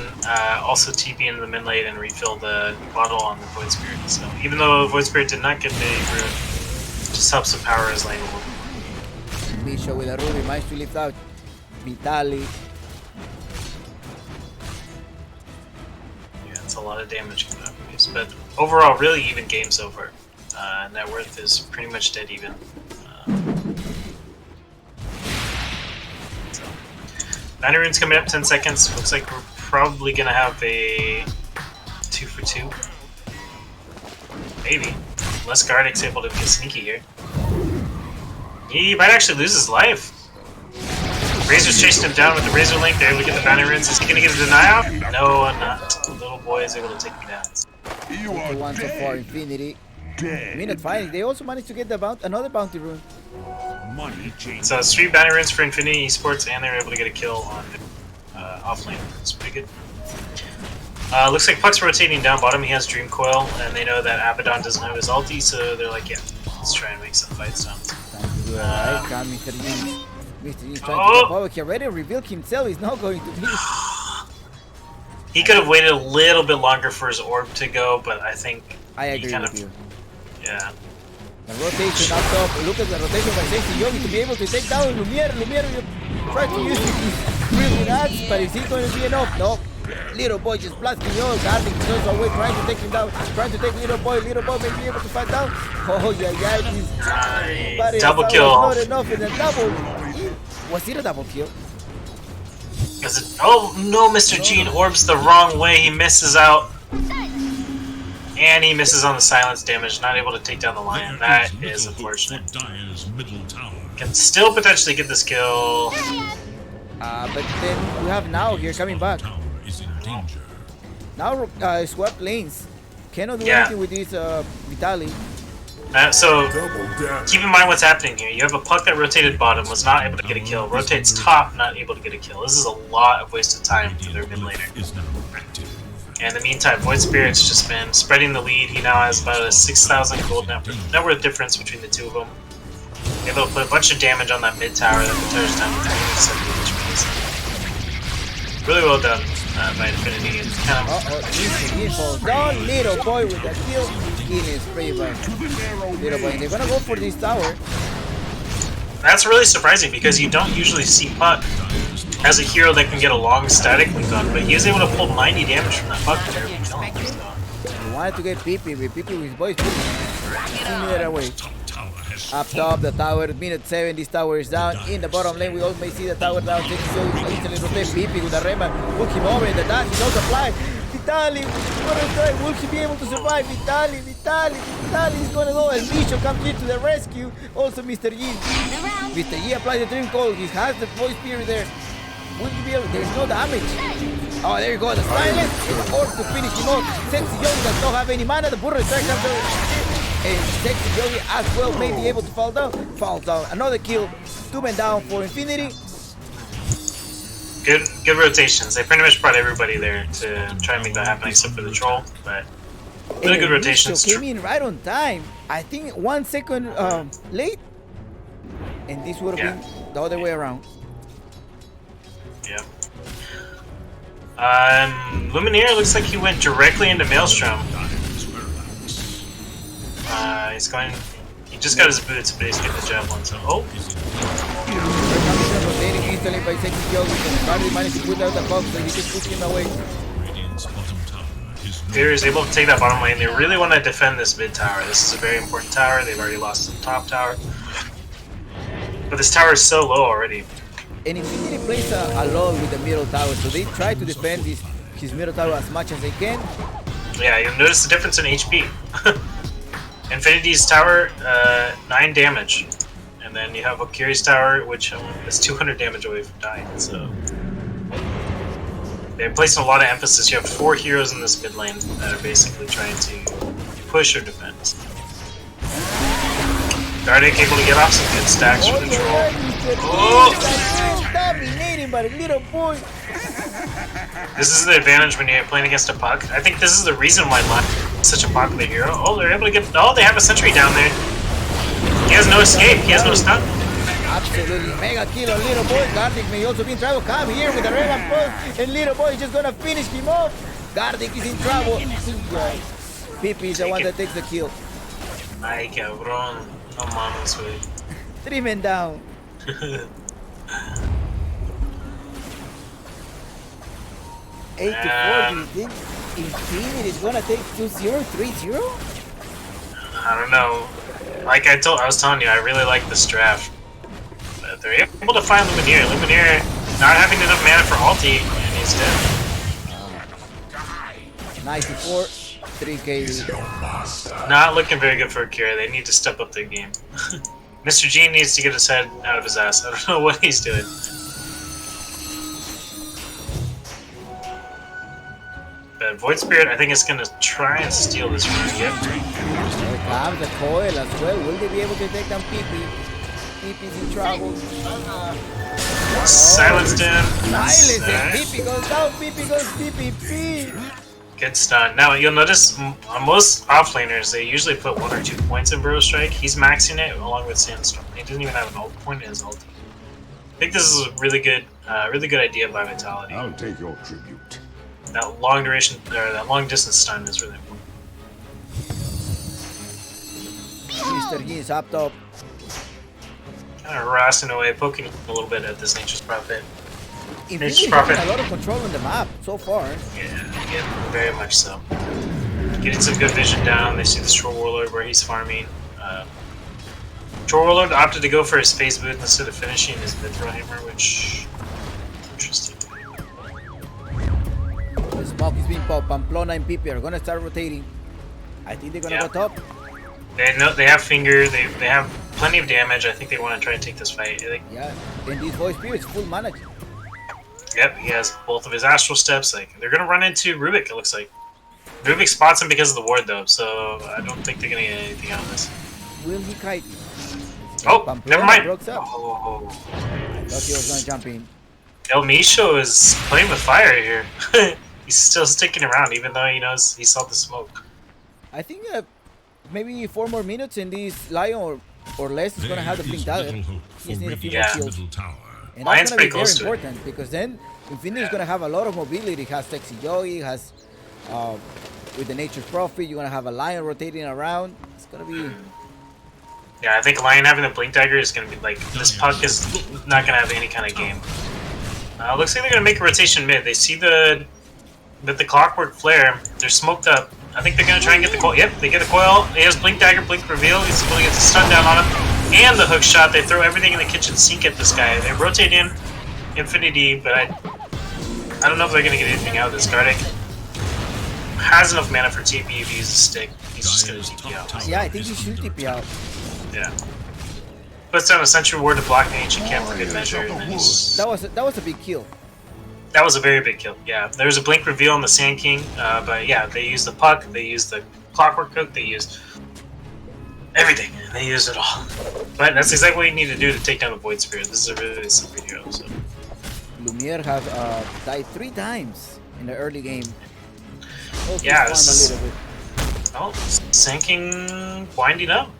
also TP into the mid lane and refill the bottle on the Void Spirit. So even though Void Spirit did not get the rune, it just helps to power his lane a little bit. Misha with a Ruby managed to lift out Vitali. Yeah, it's a lot of damage coming out from these. But overall, really even game so far. Net worth is pretty much dead even. So. 9 runes coming up, 10 seconds. Looks like we're probably going to have a 2 for 2. Maybe. Unless Gardeck's able to get sneaky here. He might actually lose his life. Razor's chasing him down with the Razor Link. They're able to get the bounty runes. Is he going to get a deny off? No, not. The little boy is able to take him down. You are The one so far, Infinity. dead. Minute finally, they also managed to get the another bounty rune. Money change. So it's 3 bounty runes for Infinity Esports, and they're able to get a kill on off lane. It's pretty good. Looks like Puck's rotating down bottom. He has Dream Coil, and they know that Abaddon doesn't have his ulti, so they're like, yeah, let's try and make some fights down. Time to do it right. Got Mr. G. Mr. G's trying to get forward. He already revealed himself. He's not going to be. He could have waited a little bit longer for his orb to go, but I think I he agree kind with of, you. yeah. The rotation up top. Look at the rotation by Sexy Yogi to be able to take down Lumiere. Lumiere tried to use his really nuts, but is he going to be enough? No. Little boy just blasting all. Garlic is also away trying to take him down. Trying to take little boy. Little boy may be able to fight down. Oh yeah. This Double kill. not enough in a double. Was it a double kill? Is it? Oh no, Mr. Gene orbs the wrong way. He misses out. And he misses on the silence damage, not able to take down the lion. That is unfortunate. Dire's middle tower. Can still potentially get this kill. But then we have now here coming back. Tower is in danger. Now swap lanes. Cannot do Yeah. anything with this Vitali. So Double damage. keep in mind what's happening here. You have a puck that rotated bottom, was not able to get a kill. Rotates top, not able to get a kill. This is a lot of wasted time for their mid laner. Is now active. And in the meantime, Void Spirit's just been spreading the lead. He now has about a 6,000 gold net worth difference between the two of them. Able to put a bunch of damage on that mid tower that retires down to 70 HP. Really well done by Infinity. And kind of He falls down. Little boy with the kill. Killing spree by Little boy. They're gonna go for this tower. That's really surprising because you don't usually see Puck as a hero that can get a long static link on, but he was able to pull 90 damage from that Puck. He wanted to get PP, but PP with his boys. That away. Top tower has Up top, the tower, minute 7, this tower is down. In the bottom lane, we also may see the tower down. So instantly rotate PP with the Rema. Hook him over in the dash, he does apply. Vitali, what a try, will he be able to survive? Vitali is gonna go. El Bicho comes here to the rescue. Also Mr. G. Mr. G applies the Dream Coil, he has the Voice Spirit there. Will he be able, there's no damage. Oh, there you go, the silence in order to finish him off. Sexy Yogi does not have any mana, the Burro strike comes over. And Sexy Yogi as well may be able to fall down. Falls down. Another kill. 2 men down for Infinity. Good rotations. They pretty much brought everybody there to try and make that happen except for the troll, but really good rotations. Came in right on time. I think 1 second late. And this would have been the other way around. Yeah. Lumineer looks like he went directly into Maelstrom. He's going. He just got his boots, but he's getting the javelin. So, Rotating instantly by Sexy Yogi. And Carly managed to put out the box, so he just pushed him away. Radiant's bottom tower is Fear is able to take that bottom lane. They really want to defend this mid tower. This is a very important tower. They've already lost the top tower. But this tower is so low already. And Infinity plays a lot with the middle tower, so they try to defend his middle tower as much as they can. Yeah, you'll notice the difference in HP. Infinity's tower, 9 damage. And then you have Hokori's tower, which is 200 damage away from dying, so... They're placing a lot of emphasis. You have 4 heroes in this mid lane that are basically trying to push or defend. Gardic able to get off some good stacks for the troll. Oh! Dominating by the little boy. This is the advantage when you're playing against a Puck. I think this is the reason why Lon is such a popular hero. Oh, they're able to get... Oh, they have a sentry down there. He has no escape. He has no stun. Absolutely mega kill on little boy. Gardic may also be in trouble. Come here with the red and pulse, and little boy is just gonna finish him off. Gardic is in trouble. PP is the one that takes the kill. Ay, cabrón. No mames, güey. 3 men down. 8 to 4. Do you think Infinity is gonna take 2-0, 3-0? I don't know. Like I was telling you, I really like this draft. But they're able to find Lumineer. Lumineer not having enough mana for ulti, and he's dead. 94, 3k. Not looking very good for Akira. They need to step up their game. Mr. G needs to get his head out of his ass. I don't know what he's doing. But Void Spirit, I think, is going to try and steal this from him. Here comes the coil as well. Will they be able to take down PP? PP's in trouble. Silenced him. Silence and Nice. PP goes down. PP goes PPP. Good stun. Now, you'll notice on most offlaners, they usually put 1 or 2 points in Burrow Strike. He's maxing it along with Sandstorm. He doesn't even have an ult point in his ulti. I think this is a really good idea by Vitality. I'll take your tribute. That long duration, or that long distance stun is really important. Mr. G is up top. Kind of harassing away, poking a little bit at this Nature's Prophet. Infinity Prophet. having a lot of control on the map so far. Yeah, very much so. Getting some good vision down. They see the Troll Warlord where he's farming. Troll Warlord opted to go for his phase boot instead of finishing his Mithril Hammer, which interesting. The smoke is being popped. Pamplona and Pipi are gonna start rotating. I think they're gonna go top. They have finger. They have plenty of damage. I think they want to try and take this fight. Yeah, and this voice spirits full mana. Yep, he has both of his astral steps. Like they're gonna run into Rubik. It looks like Rubik spots him because of the ward though, so I don't think they're gonna get anything out of this. Will he kite? Oh, Pamplona never mind. broke up. Oh, I thought he was gonna jump in. El Misho is playing with fire here. He's still sticking around, even though he knows he saw the smoke. I think maybe 4 more minutes and this Lion or less is gonna have the blink dagger. little hope He just for need a few Radiant's more kills. middle tower. And Lion's that's gonna be pretty very close to it. important because then Infinity is gonna have a lot of mobility. Has Sexy Yogi, has with the Nature's Prophet, you're gonna have a Lion rotating around. It's gonna be Yeah, I think Lion having the blink dagger is gonna be like this puck is not gonna have any kind of game. Looks like they're gonna make a rotation mid. They see with the clockwork flare, they're smoked up. I think they're gonna try and get the coil. Yep, they get the coil. He has blink dagger, blink reveal. He's able to get the stun down on him, and the hook shot. They throw everything in the kitchen sink at this guy. They rotate in Infinity, but I don't know if they're gonna get anything out of this. Gardic has enough mana for TP if he uses stick. He's just gonna TP out. yeah. I think he should TP out. Yeah. Puts down a sentry ward to block the ancient camp for good measure. And then That was a big kill. that was a very big kill. Yeah, there was a blink reveal on the Sand King, but yeah, they used the puck, they used the clockwork cook, they used everything. They used it all. But that's exactly what you need to do to take down a Void Spirit. This is a really simple hero. So. Lumiere have died 3 times in the early game. Also Yeah, farm this is- a little bit. Oh, Sand King winding up.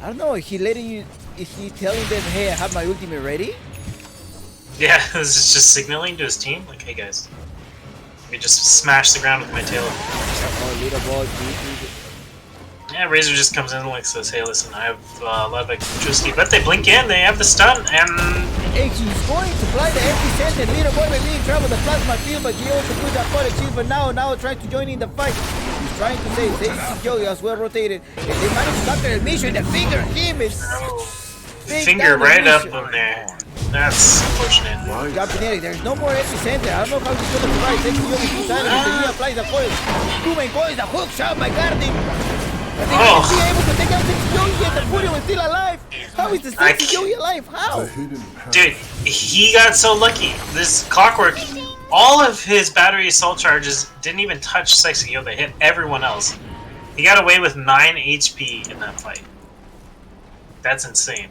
I don't know. Is he telling them, hey, I have my ultimate ready? Yeah, this is just signaling to his team, like, hey guys, let me just smash the ground with my tail. Oh, little boy, Yeah, Razor just comes in and like says, hey listen, I have a lot of electricity, but they blink in, they have the stun, and hey, he's going to fly the epicenter. Little boy may be in trouble with the plasma field, but he also put that forward achievement now trying to join in the fight. He's trying to say, Sexy Joey as well rotated. And they managed to capture the mission. The finger him is big finger down right up mission. in there. That's unfortunate. Captain, there's no more epicenter. I don't know how he's going to survive. Sexy Joey keeps on and he applies the coil. Ruben goes the hook shot by Guardian. I think he'll be able to take out Sexy Joey and the Furio is still alive. How is the Sexy Joey alive? How? Dude, he got so lucky. This clockwork, all of his battery assault charges didn't even touch Sexy Yo. They hit everyone else. He got away with 9 HP in that fight. That's insane.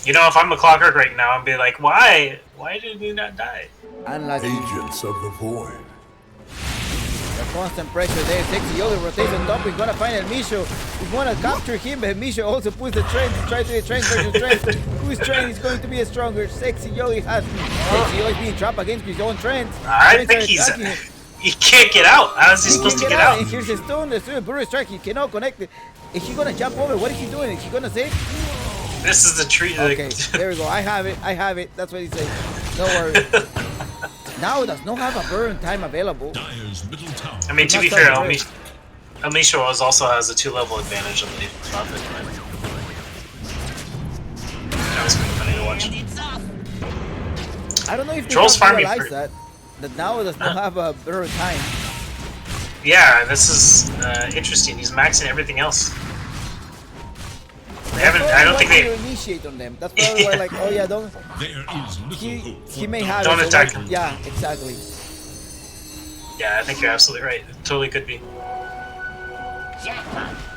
You know, if I'm a clockwork right now, I'd be like, why? Why did he not die? Unlucky. Agents of the Void. The constant pressure there. Sexy Yoga rotates on top. We're gonna find El Misho. We wanna capture him, but Misho also puts the trend to try to do a trend versus trend. Whose trend is going to be stronger? Sexy Yogi has Sexy Yogi being trapped against his own trends. I think he can't get out. How is he supposed to get out? And here's his stone. The Brutal Strike. He cannot connect it. Is he gonna jump over? What is he doing? Is he gonna save? This is the tree. Okay, there we go. I have it. That's what he said. No worries. Now does not have a burn time available. Dyer's middle tower. I mean, to be fair, Amisha also has a 2-level advantage on the Prophet. That was pretty funny to watch. I don't know if they Troll's farming realize that now does not have a burn time. Yeah, this is interesting. He's maxing everything else. They haven't. I don't think they initiate on them. That's probably why, like, oh yeah, don't. There is little hope He for may have. Don't it, attack like, him. Yeah, exactly. Yeah, I think you're absolutely right. It totally could be.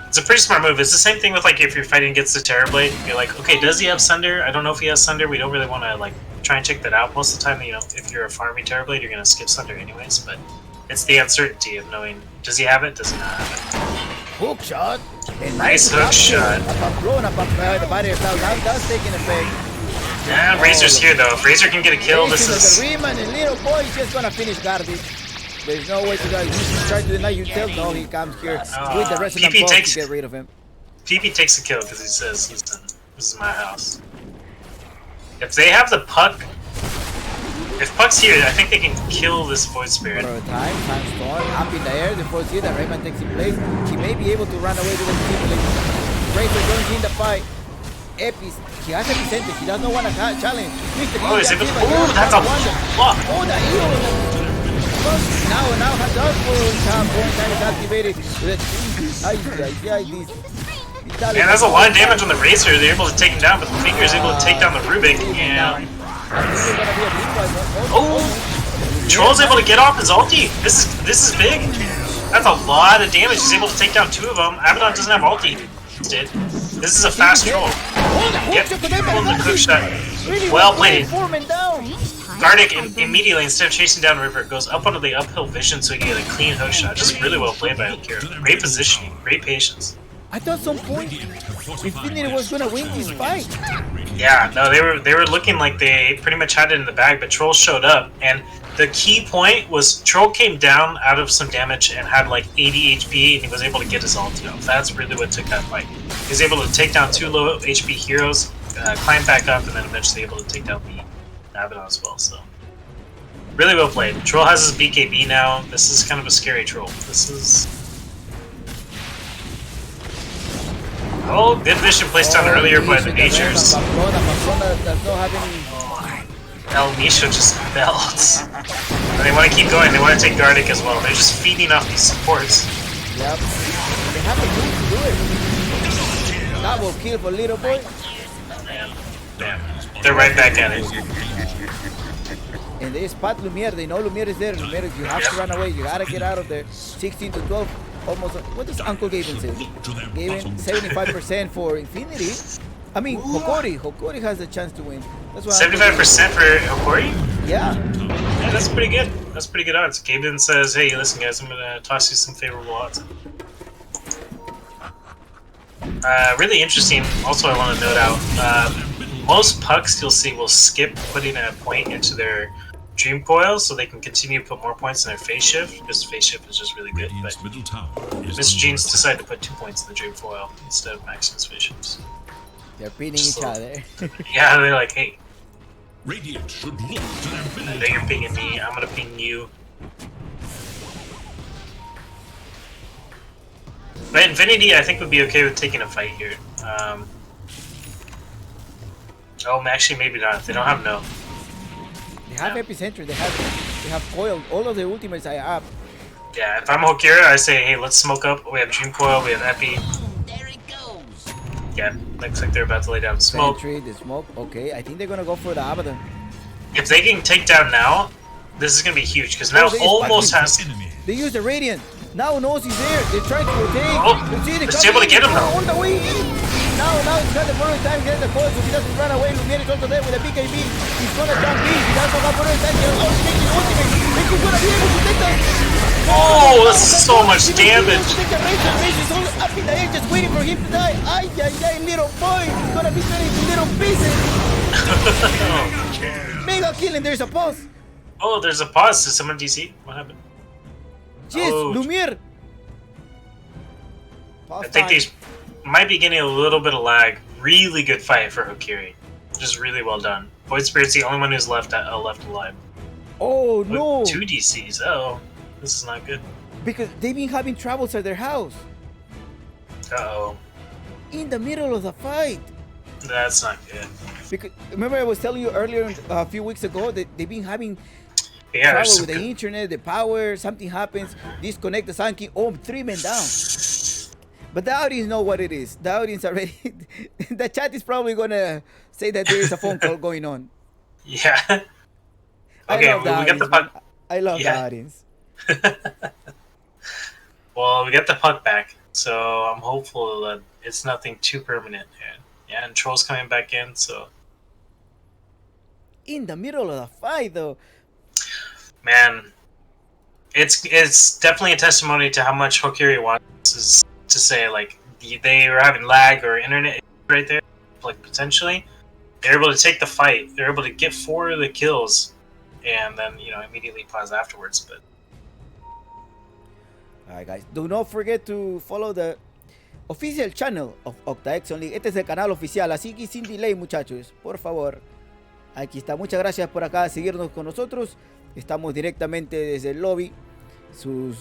It's a pretty smart move. It's the same thing with like if you're fighting against the Terrorblade. You're like, okay, does he have Sunder? I don't know if he has Sunder. We don't really want to like try and check that out. Most of the time, you know, if you're a farming Terrorblade, you're gonna skip Sunder anyways. But it's the uncertainty of knowing, does he have it? Does he not have it? Hook shot. And Nice hook shot. The body itself. That's taking effect. Yeah, Razor's here though. If Razor can get a kill, this is. The Riemann and little boy is just gonna finish garbage. There's no way to go. He's trying to deny yourself. No, he comes here with the resonant PP pulse takes- to get rid of him. PP takes the kill because he says, listen, this is my house. If they have the puck, If Puck's here, I think they can kill this Void Spirit. For a time storm up in the air. The force here that Rayman takes in place. He may be able to run away with the people. Razor joins in the fight. Epis, he has a percentage. He does not want to challenge. Oh, he's able to. Oh, that's a block. Oh, the hero. Now Hadouken that is activated. Man, that's a lot of damage on the Racer. They're able to take him down, but the Finger is able to take down the Rubik. And Troll's able to get off his ulti. This is big. That's a lot of damage. He's able to take down 2 of them. Abaddon doesn't have ulti. Instead, this is a fast Troll. Yep, pulled the hook shot. Well played. Gardic immediately, instead of chasing down River, goes up onto the uphill vision so he can get a clean hook shot. Just really well played by Hokori. Great positioning, great patience. I thought some point Infinity was gonna win this fight. Yeah, no, they were looking like they pretty much had it in the bag, but Troll showed up, and the key point was Troll came down out of some damage and had like 80 HP, and he was able to get his ulti off. That's really what took that fight. He was able to take down 2 low HP heroes, climb back up, and then eventually able to take down the Abaddon as well. So really well played. Troll has his BKB now. This is kind of a scary Troll. This is. Oh, good vision placed down earlier, but Nature's. El Misha just melts. And they want to keep going, they want to take Gardic as well. They're just feeding off these supports. Yep. They have a move to do it. Double kill for Little Boy. Damn. They're right back at it. And they spot Lumiere. They know Lumiere is there. Lumiere, you have to run away. You gotta get out of there. 16 to 12. Almost. What does Uncle Gaben say? Gaben 75% for Infinity. I mean, Hokori. Hokori has a chance to win. That's why 75% for Hokori? Yeah. Yeah, that's pretty good. That's pretty good odds. Gaben says, hey, listen guys, I'm gonna toss you some favorable odds. Really interesting. Also, I want to note out, most pucks you'll see will skip putting a point into their Dream Coil so they can continue to put more points in their Phase Shift, because Phase Shift is just really good. But Mr. Jeans decided to put 2 points in the Dream Coil instead of Maximus Phase Shifts. They're beating each other. Yeah, they're like, hey, Radiant should look to their I middle know you're pinging me, I'm gonna ping you. But Infinity, I think, would be okay with taking a fight here. Oh, actually, maybe not. They don't have no. They have Epicenter. They have Coil. All of the ultimates I have. Yeah, if I'm Hokira, I say, hey, let's smoke up. We have Dream Coil, we have Epi. There it goes. Yeah, looks like they're about to lay down smoke. Sentry, the smoke. Okay, I think they're gonna go for the Abaddon. If they can take down now, this is gonna be huge, because now almost has... enemy. They use the Radiant. Now knows he's there. They're trying to rotate. Oh, they're it's able to get him though. All the way in. Now he's got the first time getting the coil, so he doesn't run away. Lumiere is also there with a BKB. He's gonna jump in. He doesn't have first time. He's taking ultimate. He's gonna be able to take that. Oh, that's so much damage. Take the Razor. Razor's all up in the air, just waiting for him to die. Ay, ay, ay, little boy. He's gonna be turning into little pieces. Mega kill, and there's a pause. Oh, there's a pause. Did someone DC? What happened? Jeez, Oh. Lumiere. I think these might be getting a little bit of lag. Really good fight for Hokiri. Just really well done. Void Spirit's the only one who's left alive. Oh no! With 2 DCs. Oh, this is not good. Because they've been having troubles at their house. Uh-oh. In the middle of the fight. That's not good. Because remember I was telling you earlier a few weeks ago that they've been having Yeah, trouble there's with the internet, the power, something happens, disconnect the Sun King, 3 men down. But the audience know what it is. The audience already, the chat is probably gonna say that there is a phone call going on. Yeah. I Okay, love the well, we got the audience, puck. man. I love Yeah. the audience. Well, we got the puck back, so I'm hopeful that it's nothing too permanent. Yeah, and Troll's coming back in, so... In the middle of the fight though. Man, it's definitely a testimony to how much Hokiri wants is to say, like, they were having lag or internet right there, like, potentially. They're able to take the fight. They're able to get 4 of the kills, and then, you know, immediately pause afterwards, but... Alright guys, do not forget to follow the official channel of Octaexon League. Este es el canal oficial, así que sin delay muchachos, por favor. Aquí está. Muchas gracias por acá seguirnos con nosotros. Estamos directamente desde el lobby. Sus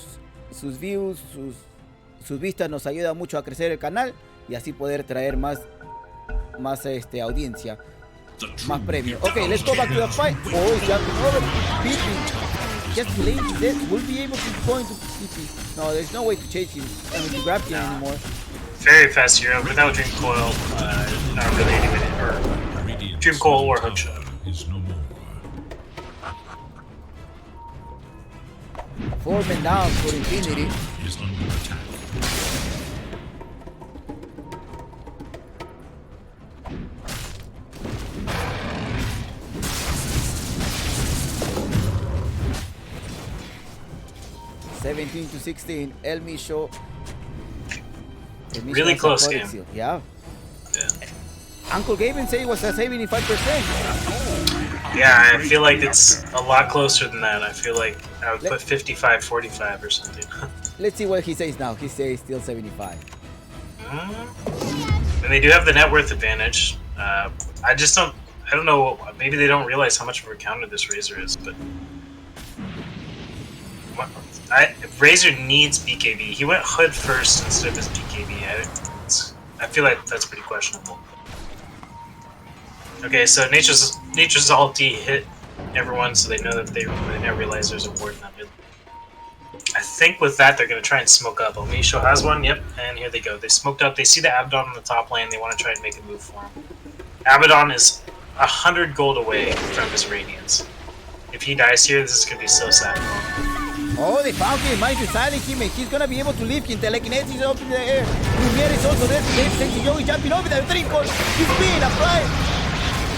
views, sus vistas nos ayudan mucho a crecer el canal y así poder traer más audiencia, más premios. Okay, let's go back to the fight. Oh, he's jumping over. PP. Just late to death. We'll be able to go into PP. No, there's no way to chase him. I mean, to grab him anymore. Very fast hero without Dream Coil. Not really anything. Or Dream Coil or Hookshot. Is no more. 4 men down for Infinity. Is under attack. $17 to $16. El Misho Really close game. Yeah. Uncle Gaben said it was at 75%. Yeah, I feel like it's a lot closer than that. I feel like I would put 55-45 or something. Let's see what he says now. He says still 75. And they do have the net worth advantage. I don't know, maybe they don't realize how much of a counter this Razor is, but Razor needs BKB. He went Hood first instead of his BKB. I feel like that's pretty questionable. Okay, so Nature's ulti hit everyone, so they know that they now realize there's a ward in that mid. I think with that they're gonna try and smoke up. Omisho has one, yep, and here they go. They smoked up. They see the Abaddon on the top lane. They want to try and make a move for him. Abaddon is 100 gold away from his Radiance. If he dies here, this is gonna be so sad. Oh, they found him. Managed to silence him, and he's gonna be able to leave him. Telekinesis is up in the air. Lumiere is also there. Sexy Joey jumping over the trickle. He's being applied.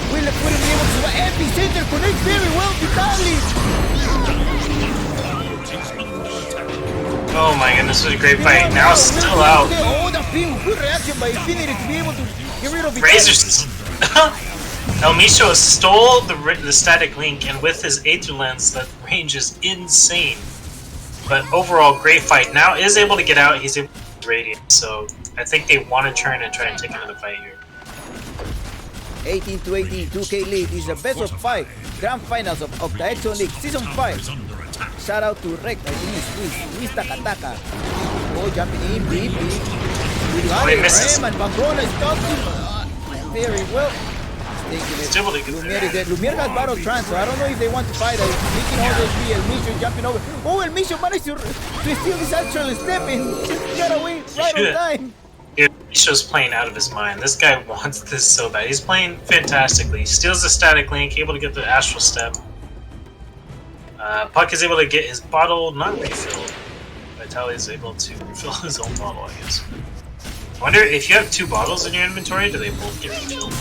Will be able to survive. Epicenter connects very well to Tali. Oh my goodness, this was a great fight. Now still out. Oh, the ping. Good reaction by Infinity to be able to get rid of it. Razors. El Misho stole the static link, and with his Aether Lens, that range is insane. But overall, great fight. Now is able to get out. He's able to radiate. So I think they want to turn and try and take another fight here. 18 to 18, 2K lead. This is the best of 5 grand finals of Octaexon League Season 5. Shout out to Rect. I think it's Luis Takataka. Oh, jumping in, deeply. He misses. And Pamplona stopped him very well. Lumiere got battle trance, so I don't know if they want to fight. Making all this be El Misho jumping over. Oh, El Misho managed to steal this actual step and got away right on time. Dude, Misho's playing out of his mind. This guy wants this so bad. He's playing fantastically. He steals the static link, able to get the astral step. Puck is able to get his bottle not refilled. Vitaly is able to refill his own bottle, I guess. I wonder if you have 2 bottles in your inventory, do they both get refilled?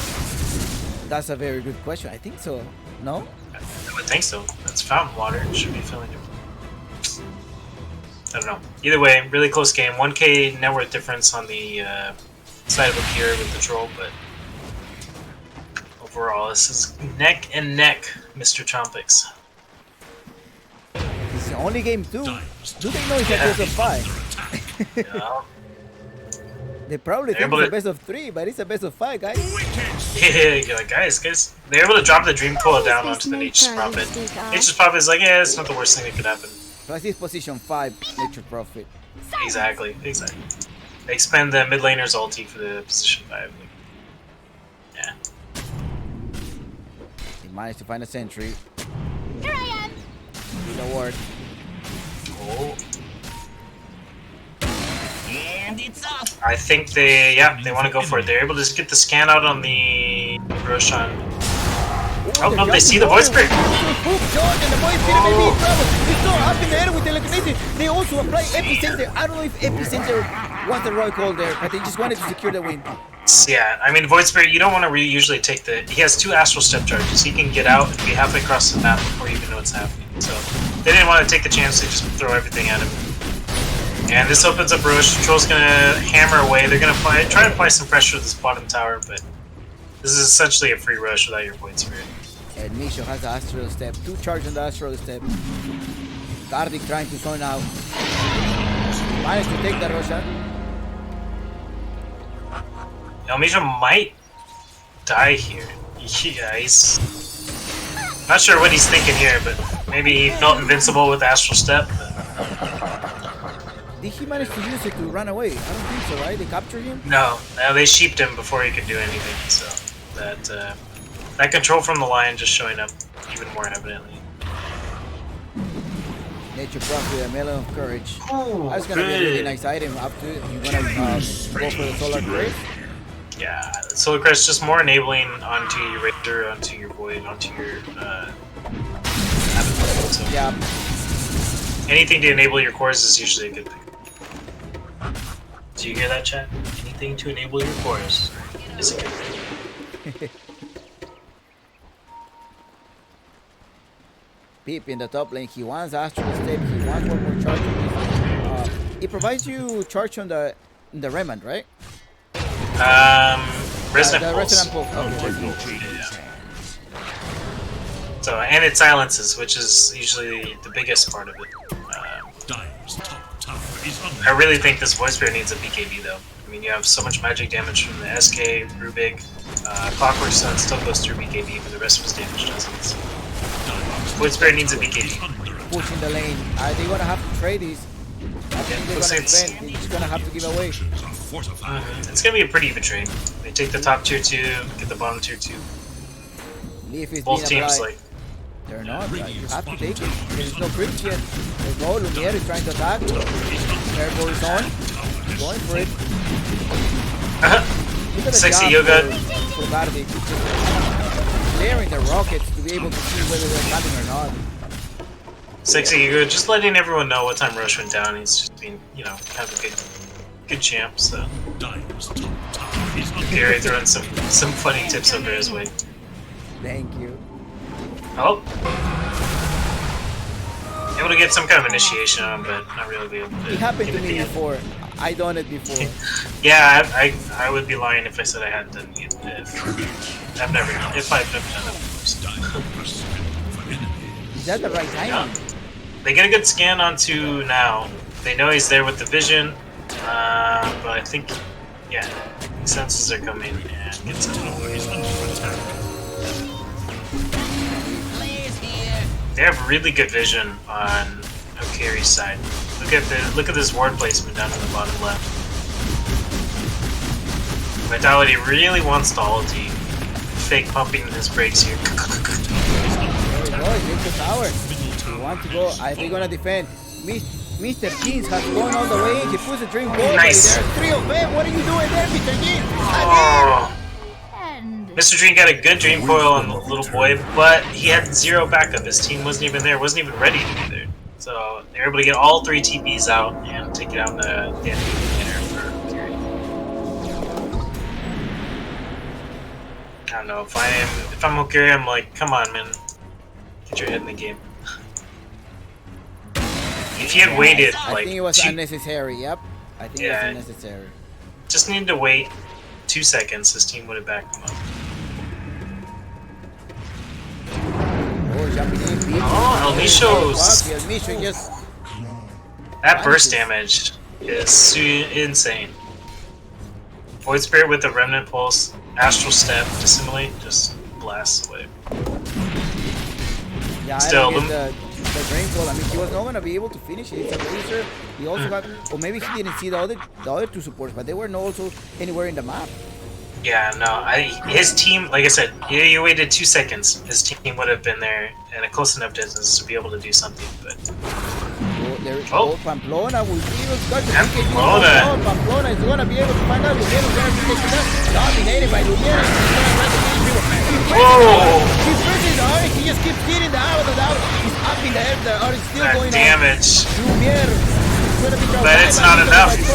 That's a very good question. I think so. No? I would think so. That's fountain water. It should be filling it. I don't know. Either way, really close game. 1k net worth difference on the side of Hokori with the troll, but overall, this is neck and neck, Mr. Chompix. It's the only game too. Do they know it's a best of 5? Yeah. They probably think it's a best of 3, but it's a best of 5, guys. Yeah, you're like, guys, they're able to drop the Dream Coil down onto the Nature's Prophet. Nature's Prophet is like, yeah, it's not the worst thing that could happen. Plus this position 5, Nature's Prophet. Exactly. They expend the mid laner's ulti for the position 5. Yeah. He managed to find a sentry. Here I am. With a ward. Oh. And it's off. I think they want to go for it. They're able to just get the scan out on the Roshan. Oh, no, they see the voice break. And the voice break may be in trouble. It's so up in the air with telekinesis. They also apply Epicenter. I don't know if Epicenter wants the Roy call there, but they just wanted to secure the win. Yeah, I mean, Void Spirit, you don't want to really usually take the... He has 2 Astral Step charges. He can get out and be halfway across the map before you even know what's happening. So, they didn't want to take the chance to just throw everything at him. And this opens up Roche. Troll's going to hammer away. They're going to try to apply some pressure to this bottom tower, but this is essentially a free rush without your Void Spirit. And Misho has the Astral Step. 2 charges on the Astral Step. Kardik trying to zone out. Managed to take the Roshan. Misho might die here. Yeah, Not sure what he's thinking here, but maybe he felt invincible with Astral Step. Did he manage to use it to run away? I don't think so, right? They captured him? No, they sheeped him before he could do anything, so that control from the lion just showing up even more evidently. Nature Proc with a Melon of Courage. Ooh, That's gonna be a really nice item up to you're gonna go for the Solar Crest. Yeah, Solar Crest just more enabling onto your Raider, onto your Void, onto your Avatar. So Yeah. anything to enable your cores is usually a good pick. Do you hear that, chat? Anything to enable your cores is a good pick. Peep in the top lane, he wants Astral Step, he wants one more charge. It provides you charge on the Remand, right? Resonant The Pulse. Resonant Pulse. Okay, Resonant Pulse. Yeah. So, and it silences, which is usually the biggest part of it. Dire's top tower is I under really think this Voice Spirit needs a BKB though. I mean, you have so much magic damage from the SK, Rubik, Clockwork Sun still goes through BKB, but the rest of his damage doesn't. So. Voice Spirit needs a BKB. Pushing the lane. Are they gonna have to trade these? I think they're gonna defend. They're just gonna have to give away. It's gonna be a pretty even trade. They take the top tier 2, get the bottom tier 2. Leaf is Both being teams applied. like They're not. You have to take it. There's no creeps yet. There's no Lumiere is trying to attack. Airbow is on. Going for it. Look at the Sexy job Yoga. for Bardic. Clearing the rockets to be able to see whether they're coming or not. Sexy Ego, just letting everyone know what time Rush went down. He's just being, kind of a good champ. So Dire's top tower is under Gary throwing some funny tips over his way. Thank you. Oh, able to get some kind of initiation on him, but not really be able to. It happened get to me in. before. I done it before. Yeah, I would be lying if I said I hadn't done it. I've never done it. If I've never done it. Is that the right timing? They get a good scan onto now. They know he's there with the vision, but I think, yeah, senses are coming and gets him. They have really good vision on Hokori's side. Look at this ward placement down in the bottom left. Vitality really wants to ulti. Fake pumping his brakes here. There we go. It's the tower. You want to go? Are they gonna defend? Mr. Jeans has gone all the way. He puts a dream ball. Nice. There are 3 of them. What are you doing there, Mr. Jeans? Oh. Mr. Dream got a good dream coil on the little boy, but he had 0 backup. His team wasn't even there, wasn't even ready to be there. So they were able to get all 3 TPs out and take it out the enemy beginner for Hokori. I don't know, if I'm Hokori, I'm like, come on man. Get your head in the game. If he had waited I like think it was 2 unnecessary. Yep. I think it was unnecessary. just needed to wait 2 seconds, his team would have backed him up. Oh, jumping in. Beat. Oh, El Micho's El Micho just. that burst damage is insane. Void Spirit with the Remnant Pulse, Astral Step, Dissimulate, just blasts away. Yeah, Still, I don't get the rainfall. I mean, he was not gonna be able to finish it. It's a laser. He also got, or maybe he didn't see the other 2 supports, but they were not also anywhere in the map. Yeah, no, his team, like I said, you waited 2 seconds. His team would have been there in a close enough distance to be able to do something, but Pamplona will be able to touch the Pamplona. Pamplona is gonna be able to find out Lumiere is gonna be taken down. Dominated by Lumiere. Whoa! He's pressing the arc. He just keeps hitting the arrow. He's up in the air. The arc is still That going damage. on. Lumiere is gonna be But it's not enough. He's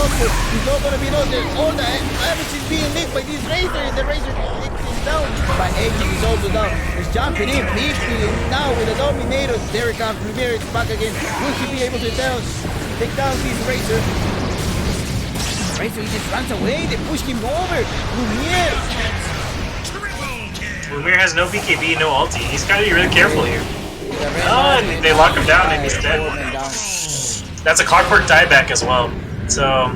not gonna be all the damage is being licked by this Razor, and the Razor is down. But Aegis is also down. He's jumping in. He's now with the Dominator. There it comes. Lumiere is back again. Will he be able to take down this Razor? Razor, he just runs away. They push him over. Lumiere. Lumiere has no BKB, no ulti. He's got to be really careful here. Oh, and they lock him down and he's dead. That's a Clockwork dieback as well. So,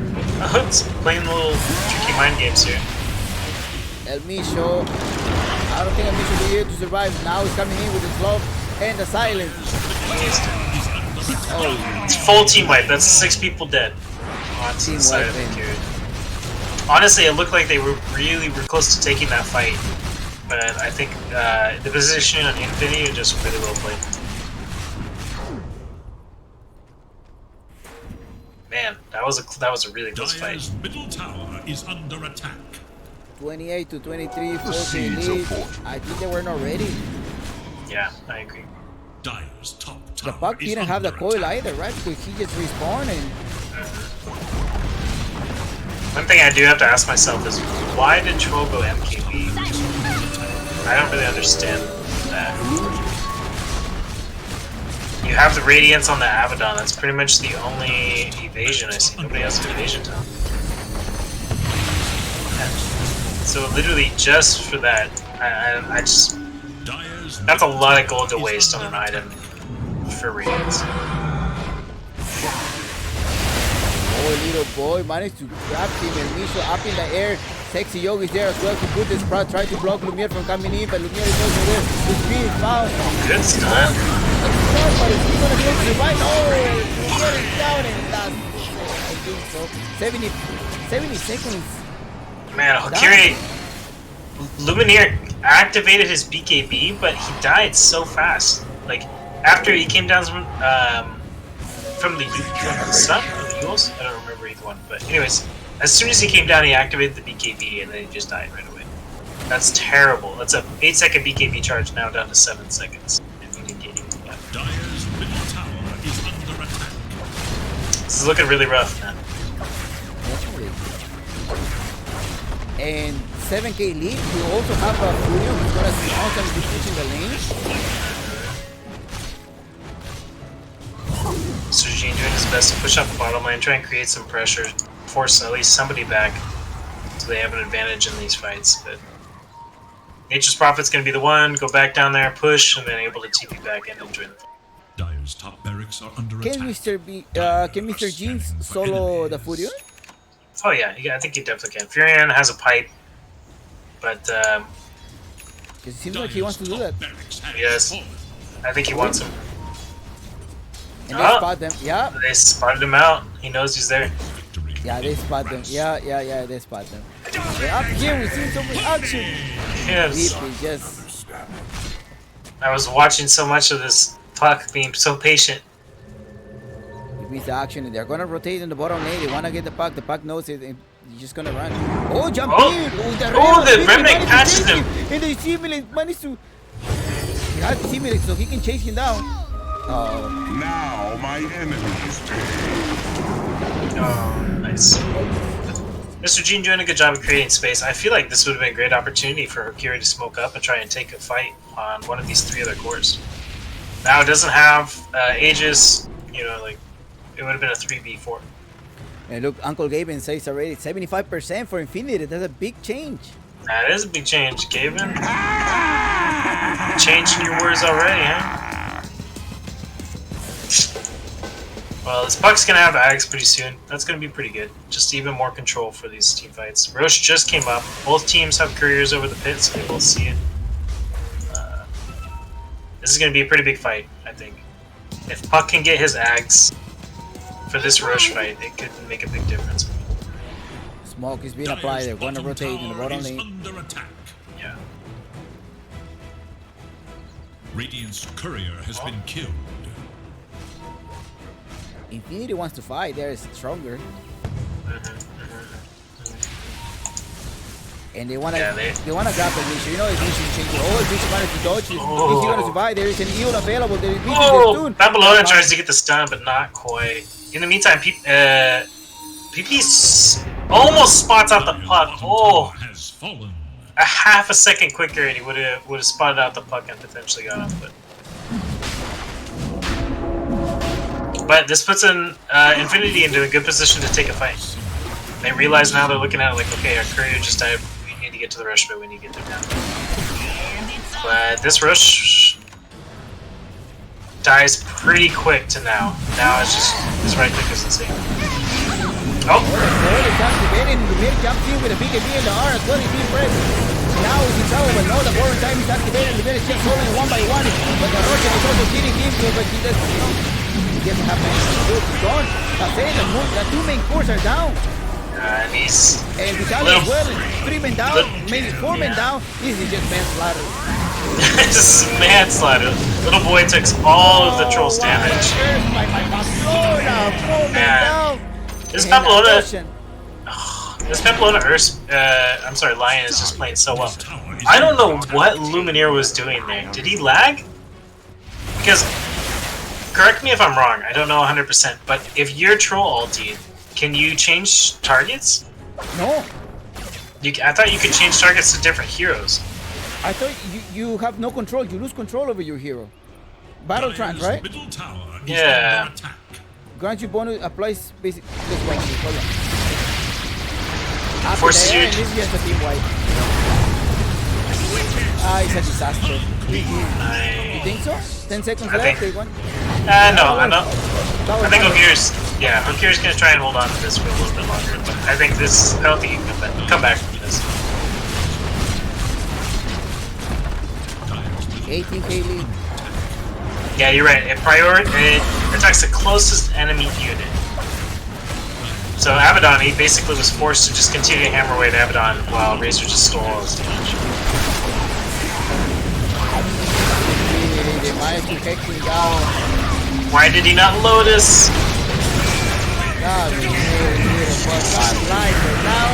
it's playing little tricky mind games here. El Micho. I don't think El Micho will be be able to survive. Now he's coming in with the slow and the silence. Oh, It's full team wipe. That's 6 people dead. On Team the side wipe, of man. Hokori. Honestly, it looked like they were close to taking that fight, but I think the positioning on Infinity is just really well played. Man, that was a really close fight. Dire's middle tower is under attack. 28 to 23, 14 seeds of lead. fortune. I think they were not ready. Yeah, I agree. Dire's top The tower Puck is didn't have the under coil attack. either, right? Because he just respawned and One thing I do have to ask myself is, why did Troll go MKB? I don't really understand that. You have the Radiance on the Abaddon, that's pretty much the only evasion I see. Nobody has an evasion time. So literally just for that, I just... Dire's That's a middle lot of tower gold to is waste on under an item for Radiance. oh, little boy managed to grab him. El Micho up in the air. Sexy Yogi's there as well to put the Sprout, try to block Lumiere from coming in, but Lumiere is also there. The speed is found. Good stun. But is he gonna be able to survive? No! Lumiere is down and last. I think so. 70 seconds. Man, Hokori... Lumineer activated his BKB, but he died so fast. Like, after he came down from the sun or the Eagles? I don't remember either one. But anyways, as soon as he came down, he activated the BKB, and then he just died right away. That's terrible. That's a 8-second BKB charge now down to 7 seconds. And he didn't get anything yet. Dire's middle tower is under attack. This is looking really rough, man. Definitely. And 7k lead. We also have a Furio who's gonna see constantly pushing the lane. Surgeon doing his best to push up the bottom lane, try and create some pressure, force at least somebody back so they have an advantage in these fights. But Nature's Prophet's going to be the one, go back down there, push, and then able to TP back in and join the fight. Dire's top barracks are under Can attack. can Mr. Jeans solo the Furio? Oh yeah, I think he definitely can. Furion has a pipe, but Because it seems like he wants to do that. yes, I think he wants him. And they Oh. spot them. Yeah, They spotted him out. He knows he's there. yeah, they spot them. Yeah, they spot them. They're up here. We've seen so much action. Yes. Deep is just I was watching so much of this Puck being so patient. it means the action, and they're gonna rotate in the bottom lane. They wanna get the Puck. The Puck knows it. And he's just gonna run. Oh, jump Oh. in! Oh, the Remnant managed to catches chase him. And the Simulate managed to. He has Simulate, so he can chase him down. Oh, Now my enemies pay. Oh, nice. Mr. Gene doing a good job of creating space. I feel like this would have been a great opportunity for Hokori to smoke up and try and take a fight on one of these 3 other cores. Now it doesn't have Aegis, you know, like, it would have been a 3v4. and look, Uncle Gaben says already 75% for Infinity. That's a big change. That is a big change, Gavin. Changing your words already, huh? Well, this Puck's gonna have Ags pretty soon. That's gonna be pretty good. Just even more control for these team fights. Roche just came up. Both teams have couriers over the pit, so they both see it. This is gonna be a pretty big fight, I think. If Puck can get his Ags for this Roche fight, it could make a big difference. Smoke is being applied. They're gonna rotate in the bottom is lane. under attack. Yeah. Radiant's courier has been killed. Infinity wants to fight. They're stronger, and they wanna Yeah, they wanna grab the mission. You know, if mission changes. Oh, if mission managed to dodge. Is he gonna survive? There is an eel available. There is mission Oh, soon. Babylona tries to get the stun, but not quite. In the meantime, PP almost spots out the Puck. Oh, Has fallen. a half a second quicker, and he would have spotted out the Puck and potentially got him. But this puts Infinity into a good position to take a fight. They realize now they're looking at it like, okay, our courier just died. We need to get to the rush, but we need to get there now. But this rush dies pretty quick to now. Now it's just his right click is insane. Oh! Lumiere jumps in with a BKB in the R as well. He's being pressed. Now it's over. No, the borrowing time is activated. Lumiere is just rolling one by one. But the Roshan is also killing him. So, but he doesn't, you know, he doesn't have anything to do. He's gone. That's it. The two main cores are down. And he's And Vitaly as well. 3 men down. Maybe 4 men down. This is just manslaughter. this is manslaughter. Little boy takes all of the troll's damage. My Pamplona. 4 men down. This And Pamplona, Roshan. this Pamplona I'm sorry, Lion is just playing so well. I don't know what Lumineer was doing there. Did he lag? Because, correct me if I'm wrong, I don't know 100%, but if you're troll ulti, can you change targets? No. I thought you could change targets to different heroes. I thought you have no control. You lose control over your hero. Battle trance, Dire's right? middle tower is Yeah. under attack. Grant you bonus applies basic. Just wait. Hold on. Forces you And to- this is just a team wipe. It's a disaster. You think so? 10 seconds I left. think- Take one. No, I'm not. That was I think fine. Hokiri's gonna try and hold on to this for a little bit longer, but I think this, I don't think he can come back from this. 18k lead. Yeah, you're right. It attacks the closest enemy unit. So Abaddon, he basically was forced to just continue to hammer away at Abaddon while Razor just stole all his damage. They managed to take him down. Why did he not Lotus? God, God, life right now.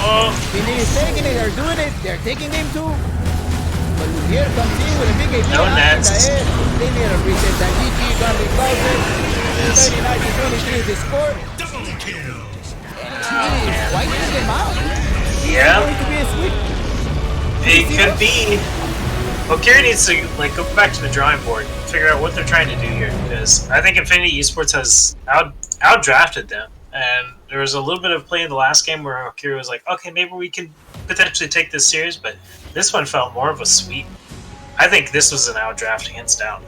Oh, Finley is taking it. They're doing it. They're taking him too. But Lumiere comes in with a big AP No after nets. the head. They need a reset. That GG got recovered. 39 to 23 is the score. Double kill. Jeez, why did them out? yeah, Going to be a sweep. it could be. Hokiri needs to go back to the drawing board, figure out what they're trying to do here, because I think Infinity Esports has outdrafted them, and there was a little bit of play in the last game where Hokiri was like, okay, maybe we can potentially take this series, but this one felt more of a sweep. I think this was an outdraft hands down.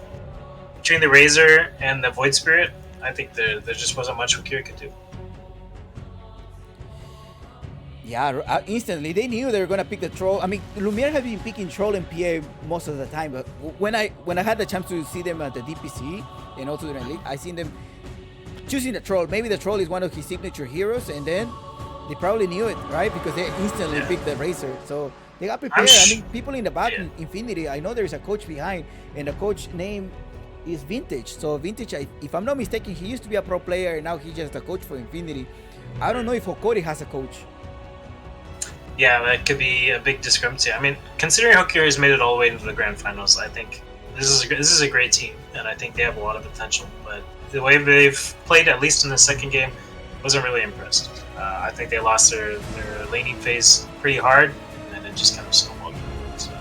Between the Razor and the Void Spirit, I think there just wasn't much Hokiri could do. Yeah, instantly they knew they were gonna pick the troll. I mean, Lumiere have been picking troll and PA most of the time, but when I had the chance to see them at the DPC and also during League, I seen them choosing the troll. Maybe the troll is one of his signature heroes, and then they probably knew it, right? Because they instantly picked the Razor, so they got prepared. I mean, people in the back in Infinity, I know there's a coach behind, and the coach name is Vintage. So Vintage, if I'm not mistaken, he used to be a pro player, and now he's just a coach for Infinity. I don't know if Hokori has a coach. Yeah, that could be a big discrepancy. I mean, considering Hokiri has made it all the way into the grand finals, I think this is a great team, and I think they have a lot of potential. But the way they've played, at least in the second game, wasn't really impressed. I think they lost their laning phase pretty hard, and it just kind of snowballed. So,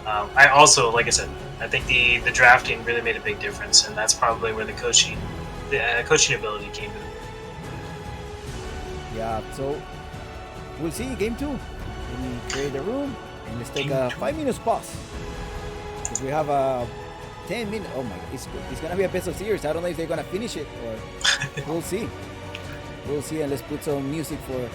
I also, like I said, I think the drafting really made a big difference, and that's probably where the coaching ability came in. Yeah, so we'll see you game 2. Let me create the room and let's take a 5 minutes pause. Because we have a 10 minutes. Oh my god, it's gonna be a best of series. I don't know if they're gonna finish it or we'll see. We'll see, and let's put some music for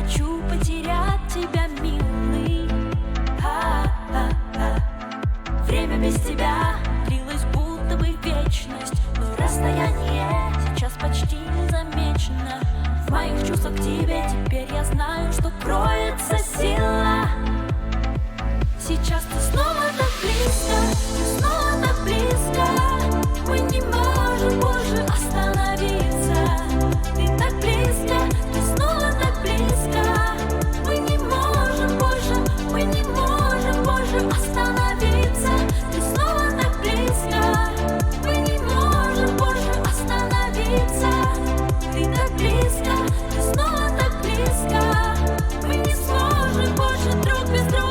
хочу потерять тебя, милый. Время без тебя длилось будто бы вечность, но расстояние сейчас почти незамечено. В моих чувствах к тебе теперь я знаю, что кроется сила. Сейчас ты снова так близко, ты снова так близко. Мы не можем больше остановиться. Ты так близко, ты снова так близко. Мы не можем больше остановиться. Ты снова так близко. Мы не можем больше остановиться. Ты так близко, ты снова так близко. Мы не сможем больше друг без друга.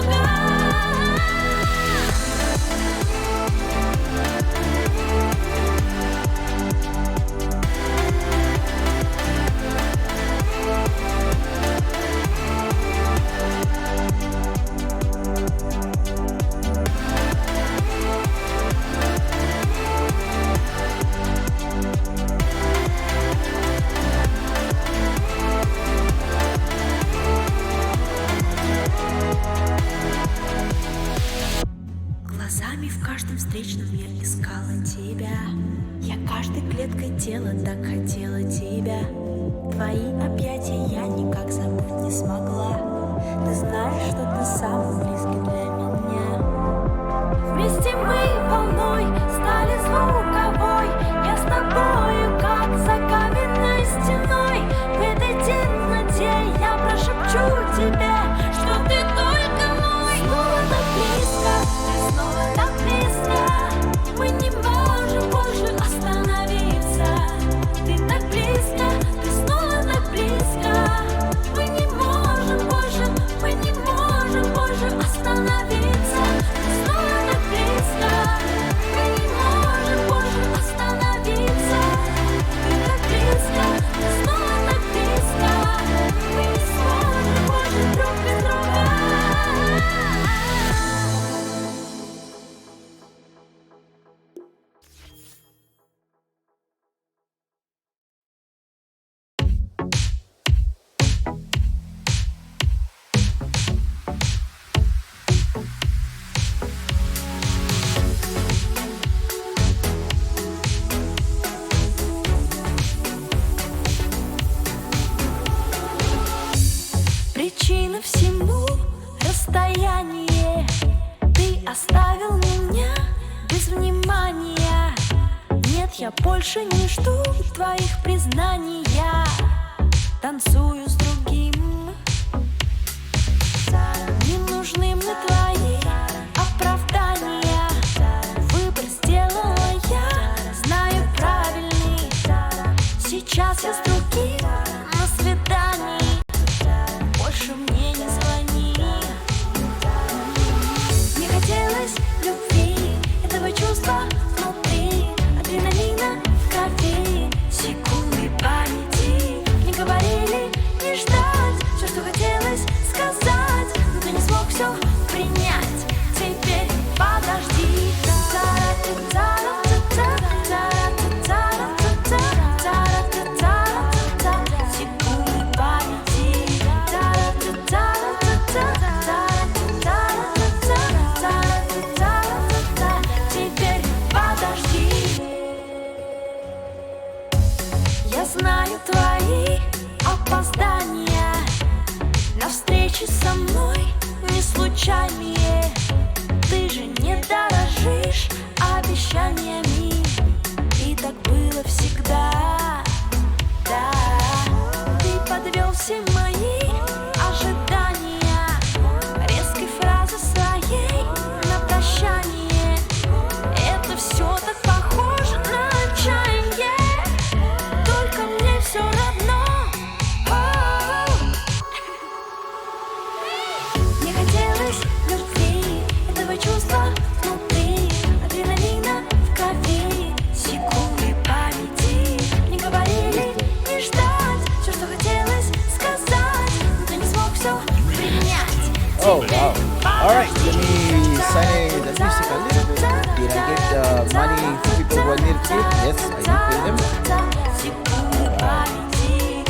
Глазами в каждом встречном я искала тебя. Я каждой клеткой тела так хотела тебя. Твои объятия я никак забыть не смогла. Ты знаешь, что ты самый близкий для меня. Вместе мы волной стали звуковой. Я с тобою, как за каменной стеной. В этой темноте я прошепчу тебе, что ты только мой. Снова так близко, ты снова так близко. Мы не можем больше остановиться. Ты так близко, ты снова так близко. Мы не можем больше остановиться. Ты снова так близко. Мы не можем больше остановиться. Ты так близко, ты снова так близко. Мы не сможем больше друг без друга. Причина всему расстояние. Ты оставил меня без внимания. Нет, я больше не жду твоих признаний. Я танцую с другим. Не нужны мне твои оправдания. Выбор сделала я, знаю правильный. Сейчас я с другим на свидании. Больше мне не звони. Мне хотелось любви, этого чувства внутри, адреналина в крови, секунды памяти. Не говорили, не ждать, все, что хотелось сказать, но ты не смог все принять. Теперь подожди. Секунды памяти. Теперь подожди. Я знаю твои опоздания на встречи со мной не случайные. Ты же не дорожишь обещаниями. И так было всегда. Да, ты подвел все мои ожидания резкой фразы своей на прощание. Это все так похоже на отчаяние. Только мне все равно. Мне хотелось любви, этого чувства внутри, адреналина в крови, секунды памяти. Не говорили, не ждать, все, что хотелось сказать, но ты не смог все принять. Oh wow. Alright, let me sign the music a little bit. Did I get the money for people who are near to it? Yes, I did pay them. Секунды памяти.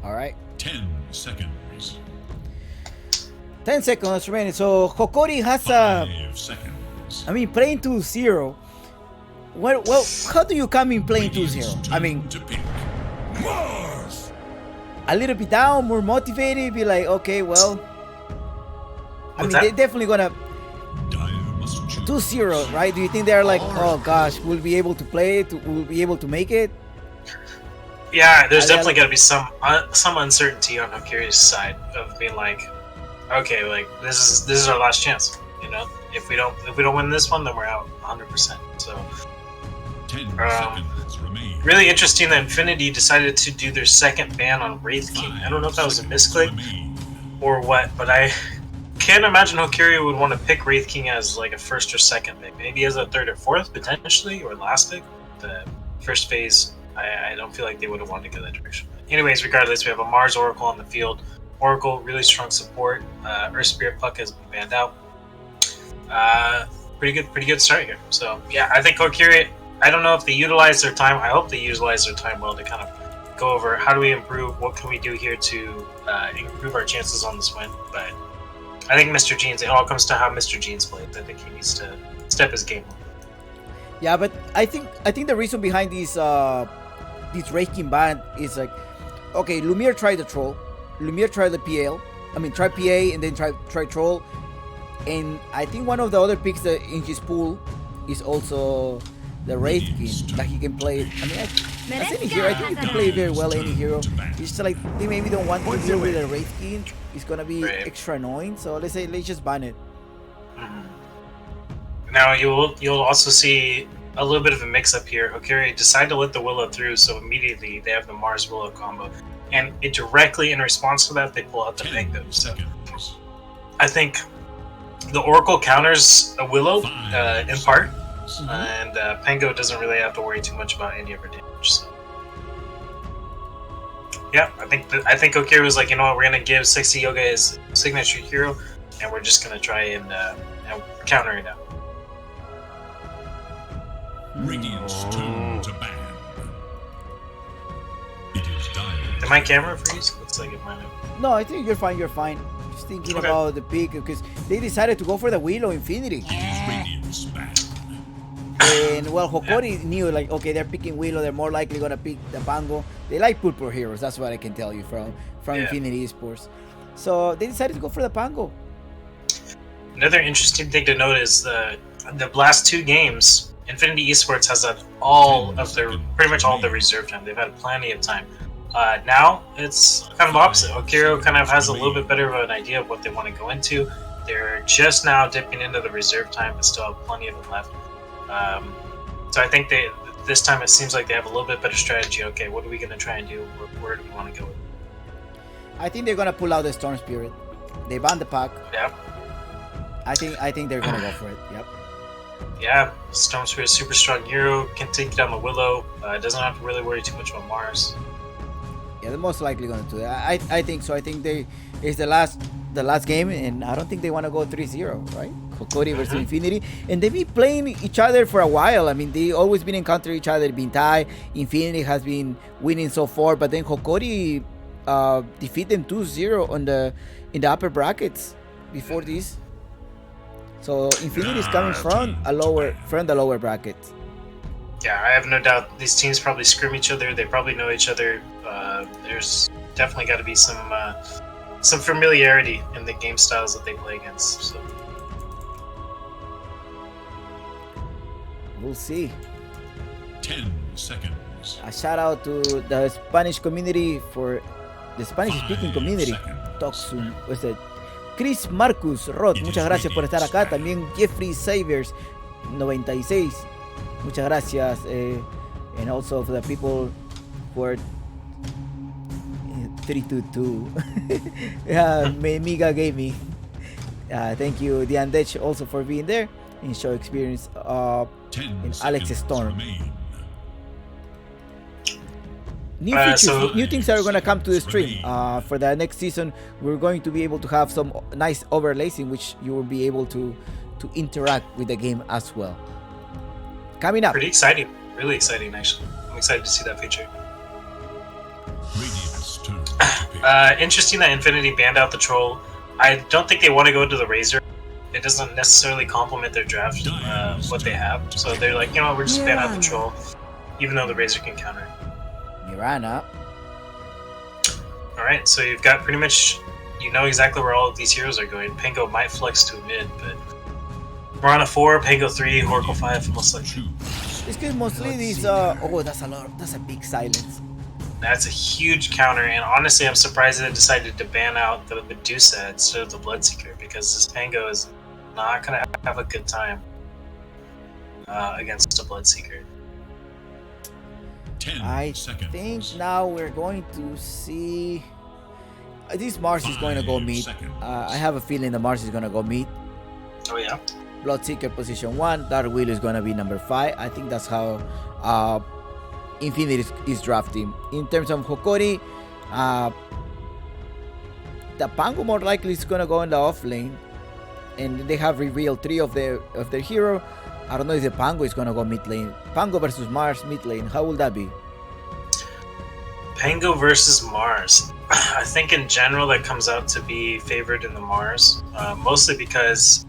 All right. 10 seconds. 10 seconds remaining. So Hokori has a. 5 seconds. I mean, playing 2-0. Well, how do you come in playing 2-0? I mean, To pick. Mars. a little bit down, more motivated, be like, okay, well. I mean, What's that? they're definitely gonna Dire must choose. 2-0, right? Do you think they're like, oh gosh, we'll be able to play it? We'll be able to make it? Yeah, there's I definitely gotta- got to be some uncertainty on Hokuri's side of being like, okay, like this is our last chance. You know, if we don't win this one, then we're out 100%. So 10 seconds remain. really interesting that Infinity decided to do their second ban on Wraith King. I don't know if that was a misclick Remain. or what, but I can't imagine Hokuri would want to pick Wraith King as like a first or second pick. Maybe as a third or fourth potentially, or last pick. The first phase, I don't feel like they would have wanted to go that direction. Anyways, regardless, we have a Mars Oracle on the field. Oracle, really strong support. Earth Spirit Puck has been banned out. Pretty good start here. So yeah, I think Hokuri, I don't know if they utilize their time. I hope they utilize their time well to kind of go over how do we improve, what can we do here to improve our chances on this win. But I think Mr. Jeans, it all comes to how Mr. Jeans plays. I think he needs to step his game up. Yeah, but I think the reason behind this Wraith King ban is like, okay, Lumiere tried the troll, Lumiere tried the PL. I mean, try PA and then try troll, and I think one of the other picks that in his pool is also the Wraith King that he can play. I mean, as any hero, I think he can play very well any hero. It's just like they maybe don't want to deal with the Wraith King. It's gonna be Right. extra annoying. So let's just ban it. Now you'll also see a little bit of a mix-up here. Hokuri decided to let the Willow through, so immediately they have the Mars Willow combo, and it directly in response to that they pull out the 10 Pango. So seconds. I think the Oracle counters a Willow in part, and Pango doesn't really have to worry too much about any of her damage. So. Yeah, I think Hokuri was like, you know what, we're gonna give Sexy Yoga his signature hero, and we're just gonna try and counter it out. Radiant's turn to ban. It is dire. Did my camera freeze? Looks like it might have. No, I think you're fine. You're fine. Just thinking Okay. about the pick because they decided to go for the Willow Infinity. It is Radiant's ban. And well, Hokori knew like, okay, they're picking Willow. They're more likely gonna pick the Pango. They like purple heroes. That's what I can tell you from Yeah. Infinity Esports. So they decided to go for the Pango. Another interesting thing to note is the last two games, Infinity Esports has had pretty much all of their reserve time. They've had plenty of time. Now it's kind of opposite. Hokiro kind of has a little bit better of an idea of what they want to go into. They're just now dipping into the reserve time, but still have plenty of it left. So I think this time it seems like they have a little bit better strategy. Okay, what are we going to try and do? Where do we want to go? I think they're gonna pull out the Storm Spirit. They banned the pack. Yeah. I think they're gonna go for it. Yep. Yeah, Storm Spirit, super strong hero, can take down the Willow. Doesn't have to really worry too much about Mars. Yeah, they're most likely gonna do that. I think so. I think it's the last game, and I don't think they want to go 3-0, right? Hokori versus Infinity, and they've been playing each other for a while. I mean, they always been encountering each other, been tied. Infinity has been winning so far, but then Hokori defeat them 2-0 in the upper brackets before this. So Infinity is coming from the lower bracket. Yeah, I have no doubt these teams probably scrim each other. They probably know each other. There's definitely got to be some familiarity in the game styles that they play against. So. We'll see. 10 seconds. A shout out to the Spanish community, for the Spanish speaking 5 community. seconds. Talk soon. What's that? Chris Marcus Roth, muchas gracias por estar acá. También Jeffrey Savers 96, muchas gracias. And also for the people who are 322. Mega Gaming. Thank you, Diandech, also for being there. In show experience. 10 and Alex seconds Storm. remain. New features, so- new things are going to come to the stream. For the next season, we're going to be able to have some nice overlays in which you will be able to interact with the game as well. Coming up. Pretty exciting. Really exciting, actually. I'm excited to see that feature. Radiant's turn to Interesting that Infinity banned out the Troll. I don't think they want to go to the Razor. It doesn't necessarily complement their draft, what they have. So they're like, you know, we're just ban out the Troll, even though the Razor can counter. Mirana. Alright, so you've got pretty much, you know exactly where all of these heroes are going. Pango might flex to a mid, but Mirana 4, Pango 3, Oracle 5, most likely. It's good, mostly these, oh, that's a lot, that's a big silence. That's a huge counter, and honestly, I'm surprised they decided to ban out the Medusa instead of the Bloodseeker, because this Pango is not going to have a good time against a Bloodseeker. 10 I seconds. think now we're going to see... this Mars is going to go 5 mid. seconds. I have a feeling the Mars is going to go mid. Oh yeah? Bloodseeker position 1. Dark Wheel is going to be number 5. I think that's how Infinity is drafting. In terms of Hokori, the Pango more likely is going to go in the off lane. And they have revealed 3 of their hero. I don't know if the Pango is going to go mid lane. Pango versus Mars mid lane. How will that be? Pango versus Mars. I think in general that comes out to be favored in the Mars. Mostly because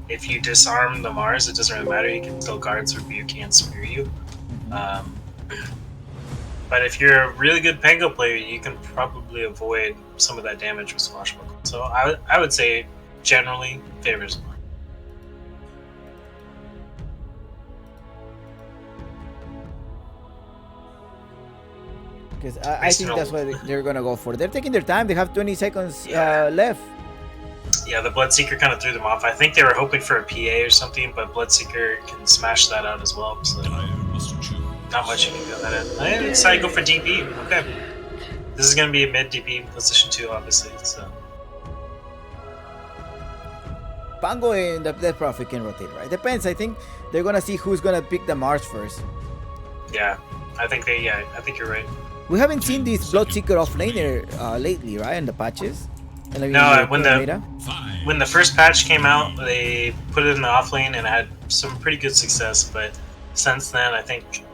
if you disarm the Mars, it doesn't really matter. You can still guard through Rebuke and spear you. But if you're a really good Pango player, you can probably avoid some of that damage with Swashbuckle. So I would say generally favors Mars. Because I think that's what they're going to go for. They're taking their time. They have 20 seconds left. Yeah, the Bloodseeker kind of threw them off. I think they were hoping for a PA or something, but Bloodseeker can smash that out as well. So not much you can do on that end. I decided to go for DP. Okay. This is going to be a mid DP position 2, obviously. So Pango and the Death Prophet can rotate, right? Depends. I think they're going to see who's going to pick the Mars first. Yeah, I think you're right. We haven't seen this Bloodseeker offlaner lately, right? In the patches. No, when the first patch came out, they put it in the offlane and had some pretty good success. But since then, I think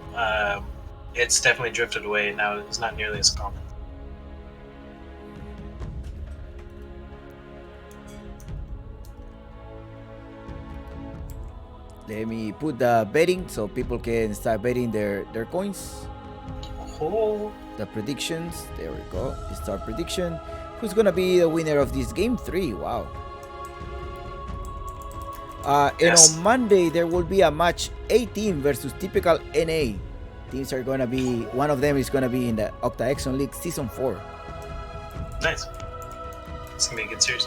it's definitely drifted away. Now it's not nearly as common. Let me put the betting so people can start betting their coins. Oh. The predictions. There we go. Start prediction. Who's gonna be the winner of this game 3? Wow. Yes. And on Monday there will be a match 18 versus typical NA. Teams are gonna be, one of them is gonna be in the Octaexon League Season 4. Nice. It's gonna be a good series.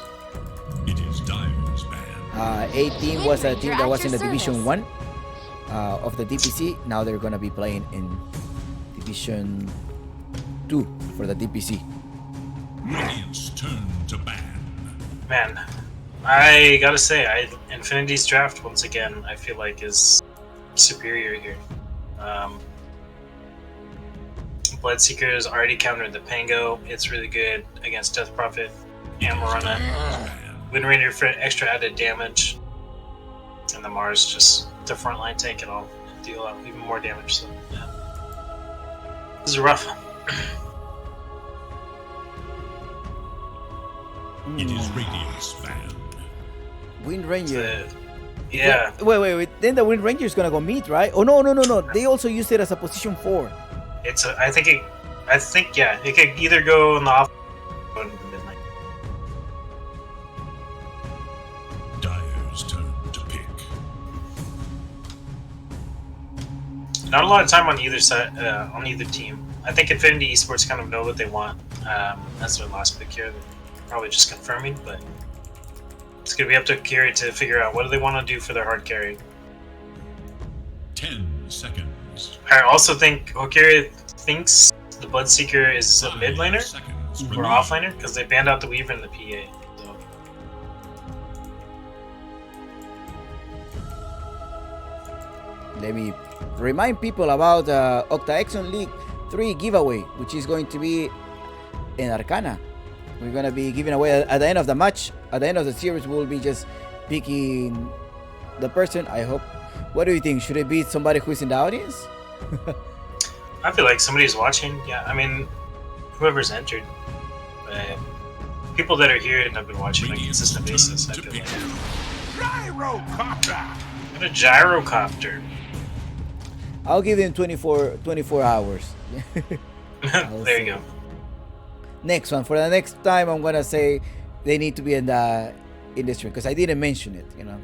It is Dyer's ban. 18 was a team that was in the Division 1 of the DPC. Now they're gonna be playing in Division 2 for the DPC. Radiant's turn to ban. Man, I gotta say, Infinity's draft once again I feel like is superior here. Bloodseeker has already countered the Pango. It's really good against Death Prophet and Mirana. Windranger for extra added damage, and the Mars just the frontline tank and all deal out even more damage. So yeah, this is rough. It is Radiant's ban. Wind Ranger. Yeah. Wait. Then the Wind Ranger is gonna go mid, right? Oh no. They also use it as a position 4. It's I think yeah, it could either go in the off or in the mid lane. Dyer's turn to pick. Not a lot of time on either side, on either team. I think Infinity Esports kind of know what they want. That's their last pick here. They're probably just confirming, but it's gonna be up to Hokori to figure out what do they want to do for their hard carry. 10 seconds. I also think Hokori thinks the Bloodseeker is a mid laner or off laner because they banned out the Weaver and the PA. So. Let me remind people about Octaexon League 3 giveaway, which is going to be in Arcana. We're going to be giving away at the end of the match. At the end of the series, we'll be just picking the person, I hope. What do you think? Should it be somebody who's in the audience? I feel like somebody's watching. Yeah, I mean, whoever's entered. but people that are here and have been watching on a consistent basis, I feel like. What a gyrocopter! I'll give them 24 hours. There you go. Next one. For the next time, I'm gonna say they need to be in the industry because I didn't mention it. You know.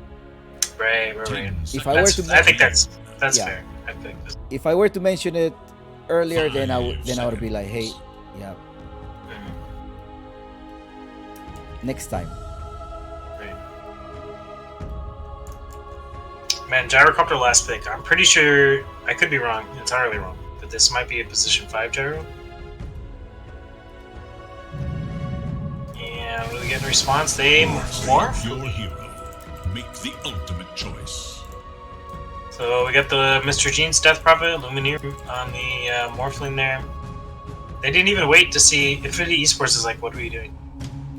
Right. If I were to, I think that's yeah. fair. I think that's, If I were to mention it earlier, then I would be like, hey, yeah. Next time. right. Man, gyrocopter last pick. I'm pretty sure I could be wrong, entirely wrong, but this might be a position 5 gyro. Yeah, really getting a response. They morph. Your hero. Make the ultimate choice. So we got the Mr. Jeans Death Prophet, Lumineer on the Morphling there. They didn't even wait to see. Infinity Esports is like, what are we doing?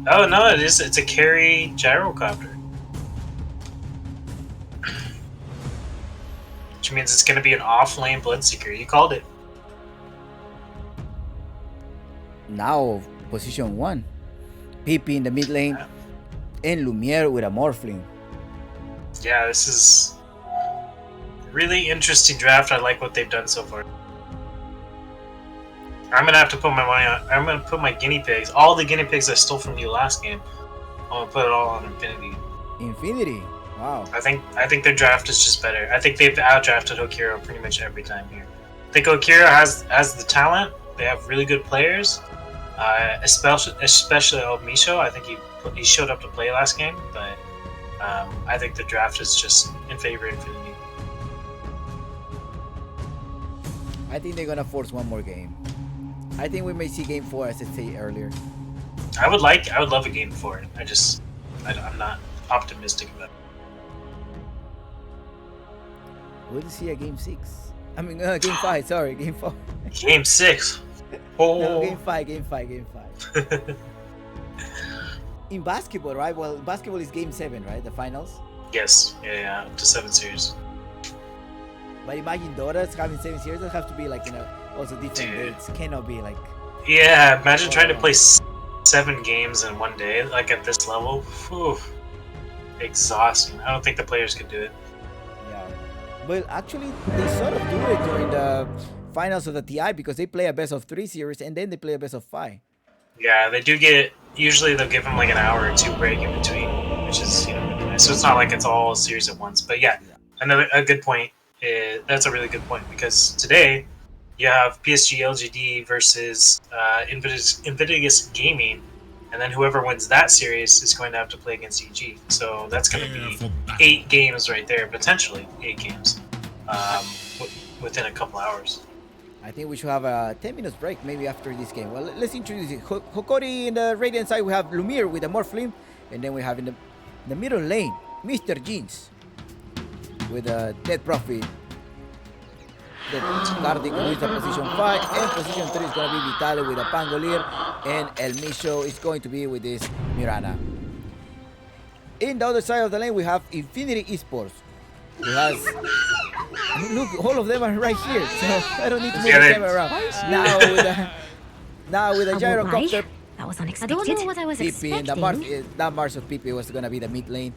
Oh no, it's a carry gyrocopter. Which means it's going to be an off-lane Bloodseeker. You called it. Now, position 1. PP in the mid lane. And Lumiere with a Morphling. Yeah, this is really interesting draft. I like what they've done so far. I'm gonna have to put my money on. I'm gonna put my guinea pigs. All the guinea pigs I stole from you last game. I'm gonna put it all on Infinity. Infinity. Wow. I think their draft is just better. I think they've outdrafted Hokiri pretty much every time here. I think Hokiri has the talent. They have really good players. Especially El Misho. I think he showed up to play last game, but I think the draft is just in favor of Infinity. I think they're gonna force one more game. I think we may see game 4, as I said earlier. I would love a game 4. I'm not optimistic about it. We'll see a game 6. I mean, game 5. Sorry, game 4. Game 6. Oh. No, game 5. In basketball, right? Well, basketball is game 7, right? The finals. Yes. Yeah. Up to 7 series. But imagine Dora's having 7 series. That have to be like, also different dates. Cannot be like. Yeah. Imagine trying to play 7 games in one day, like at this level. Whew. Exhausting. I don't think the players could do it. Yeah. Well, actually, they sort of do it during the finals of the TI because they play a best of 3 series and then they play a best of 5. Yeah, they do get. Usually they'll give them like an hour or 2 break in between, which is really nice. So it's not like it's all a series at once. But yeah. A good point. That's a really good point because today you have PSG LGD versus Invidious Gaming, and then whoever wins that series is going to have to play against EG. So that's going to be 8 games right there, potentially 8 games within a couple hours. I think we should have a 10 minutes break maybe after this game. Well, let's introduce it. Hokori in the Radiant side, we have Lumiere with the Morphling, and then we have in the middle lane, Mr. Jeans with a Dead Prophet. That Gardic wins the position 5, and position 3 is going to be Vitale with a Pangolier, and El Misho is going to be with this Mirana. In the other side of the lane, we have Infinity Esports, who has, look, all of them are right here, so I don't need to move the camera around. Now with a gyrocopter. That was unexpected. I don't know what I was PP expecting. That Mars of PP was going to be the mid lane.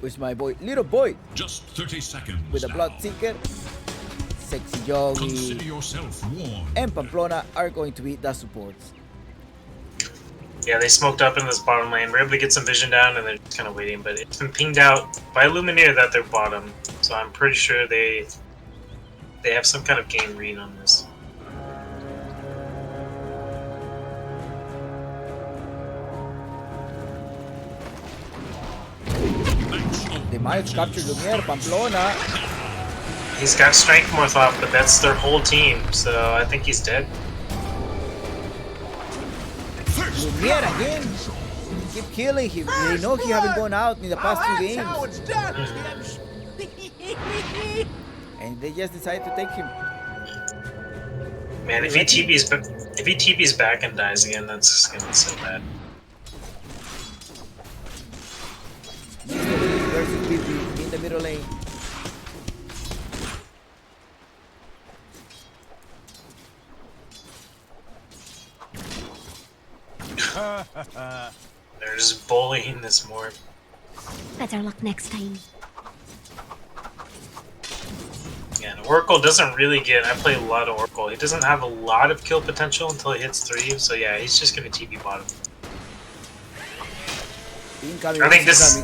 With my boy, little boy, Just 30 seconds with a now. Bloodseeker, Sexy Yogi, Consider yourself warned. and Pamplona are going to be the supports. Yeah, they smoked up in this bottom lane. We're able to get some vision down, and they're just kind of waiting. But it's been pinged out by Lumineer that they're bottom, so I'm pretty sure they have some kind of game read on this. They might capture Lumiere, Pamplona. He's got Strength Morph off, but that's their whole team, so I think he's dead. Lumiere again. Keep killing him. They know he haven't gone out in the past 2 games. And they just decided to take him. Man, if he TP's back and dies again, that's gonna be so bad. Versus PP in the middle lane. They're just bullying this morph. Better luck next time. Yeah, and Oracle doesn't really get... I play a lot of Oracle. He doesn't have a lot of kill potential until he hits 3, so yeah, he's just gonna TP bottom. I think this...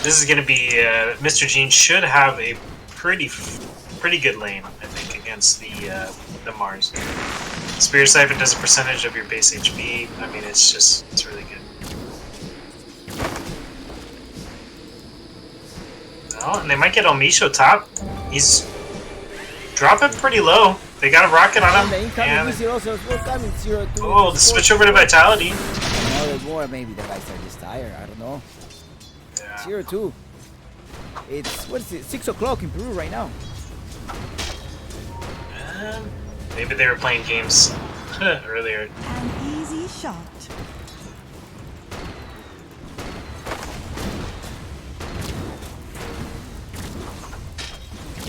This is gonna be... Mr. Gene should have a pretty good lane, I think, against the Mars. Spear Siphon does a percentage of your base HP. I mean, it's really good. Oh, and they might get Elmisho top. He's dropping pretty low. They got a rocket on him. And... Oh, the switch over to Vitality. Oh, there's more. Maybe the guys are just tired. I don't know. Yeah. 0-2. It's, what is it, 6 o'clock in Peru right now. Maybe they were playing games earlier. An easy shot.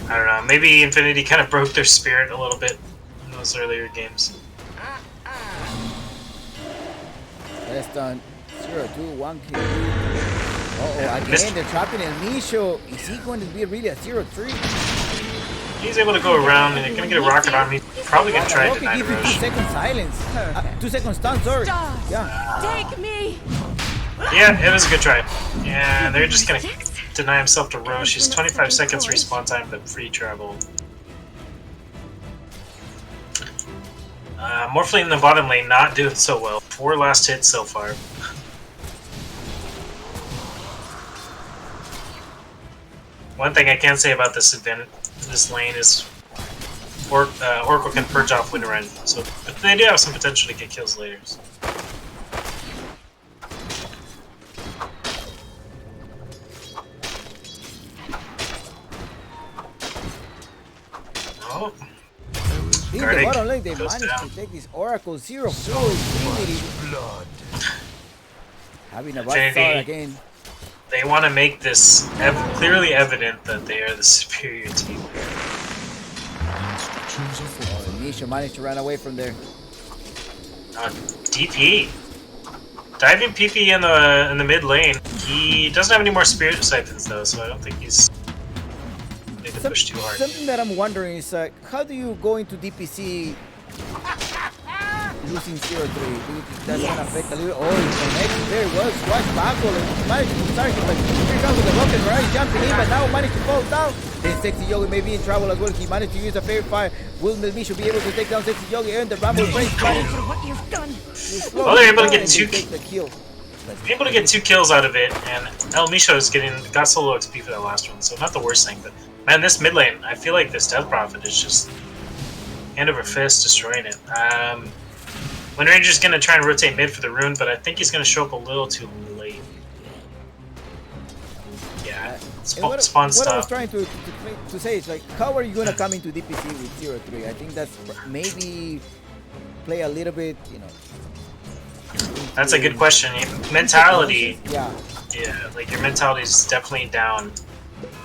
I don't know, maybe Infinity kind of broke their spirit a little bit in those earlier games. That's done. 0-2, 1 kill. Uh-oh, again, they're trapping Elmisho. Is he going to be really a 0-3? He's able to go around and they're going to get a rocket on him. He's probably going to try to deny the rush. 2 seconds silence. 2 seconds stun, sorry. Yeah. Take me. Yeah, it was a good try. Yeah, they're just going to deny himself to Roche. He's 25 seconds respawn time, but free travel. Morphling in the bottom lane, not doing so well. 4 last hits so far. One thing I can say about this lane is Oracle can purge off Windrun, so but they do have some potential to get kills later. So. Oh. In the bottom lane, they managed to take this Oracle 0-4 blood. Having a bad start again. They want to make this clearly evident that they are the superior team. Oh, Nisha managed to run away from there. DP. Diving PP in the mid lane. He doesn't have any more Spirit Siphons though, so I don't think he's going to push too hard. Something that I'm wondering is how do you go into DPC losing 0-3? Do you think that's going to affect a little? Oh, he connected. There it was. Swashbuckle and managed to start him, but here comes with the rocket, right? Jumping in, but now managed to fall down. Then Sexy Yogi may be in trouble as well. He managed to use a fair fire. Will Melmisho be able to take down Sexy Yogi and the Rumble Brace? Well, they're able to get able to get 2 kills out of it, and Elmisho is got solo XP for that last one, so not the worst thing. But man, this mid lane, I feel like this Death Prophet is just hand over fist destroying it. Wind Ranger's gonna try and rotate mid for the rune, but I think he's gonna show up a little too late. Yeah, spawn stop. What I was trying to say is like, how are you gonna come into DPC with 0-3? I think that's maybe play a little bit, you know. That's a good question. Mentality. Yeah. Yeah, like your mentality is definitely down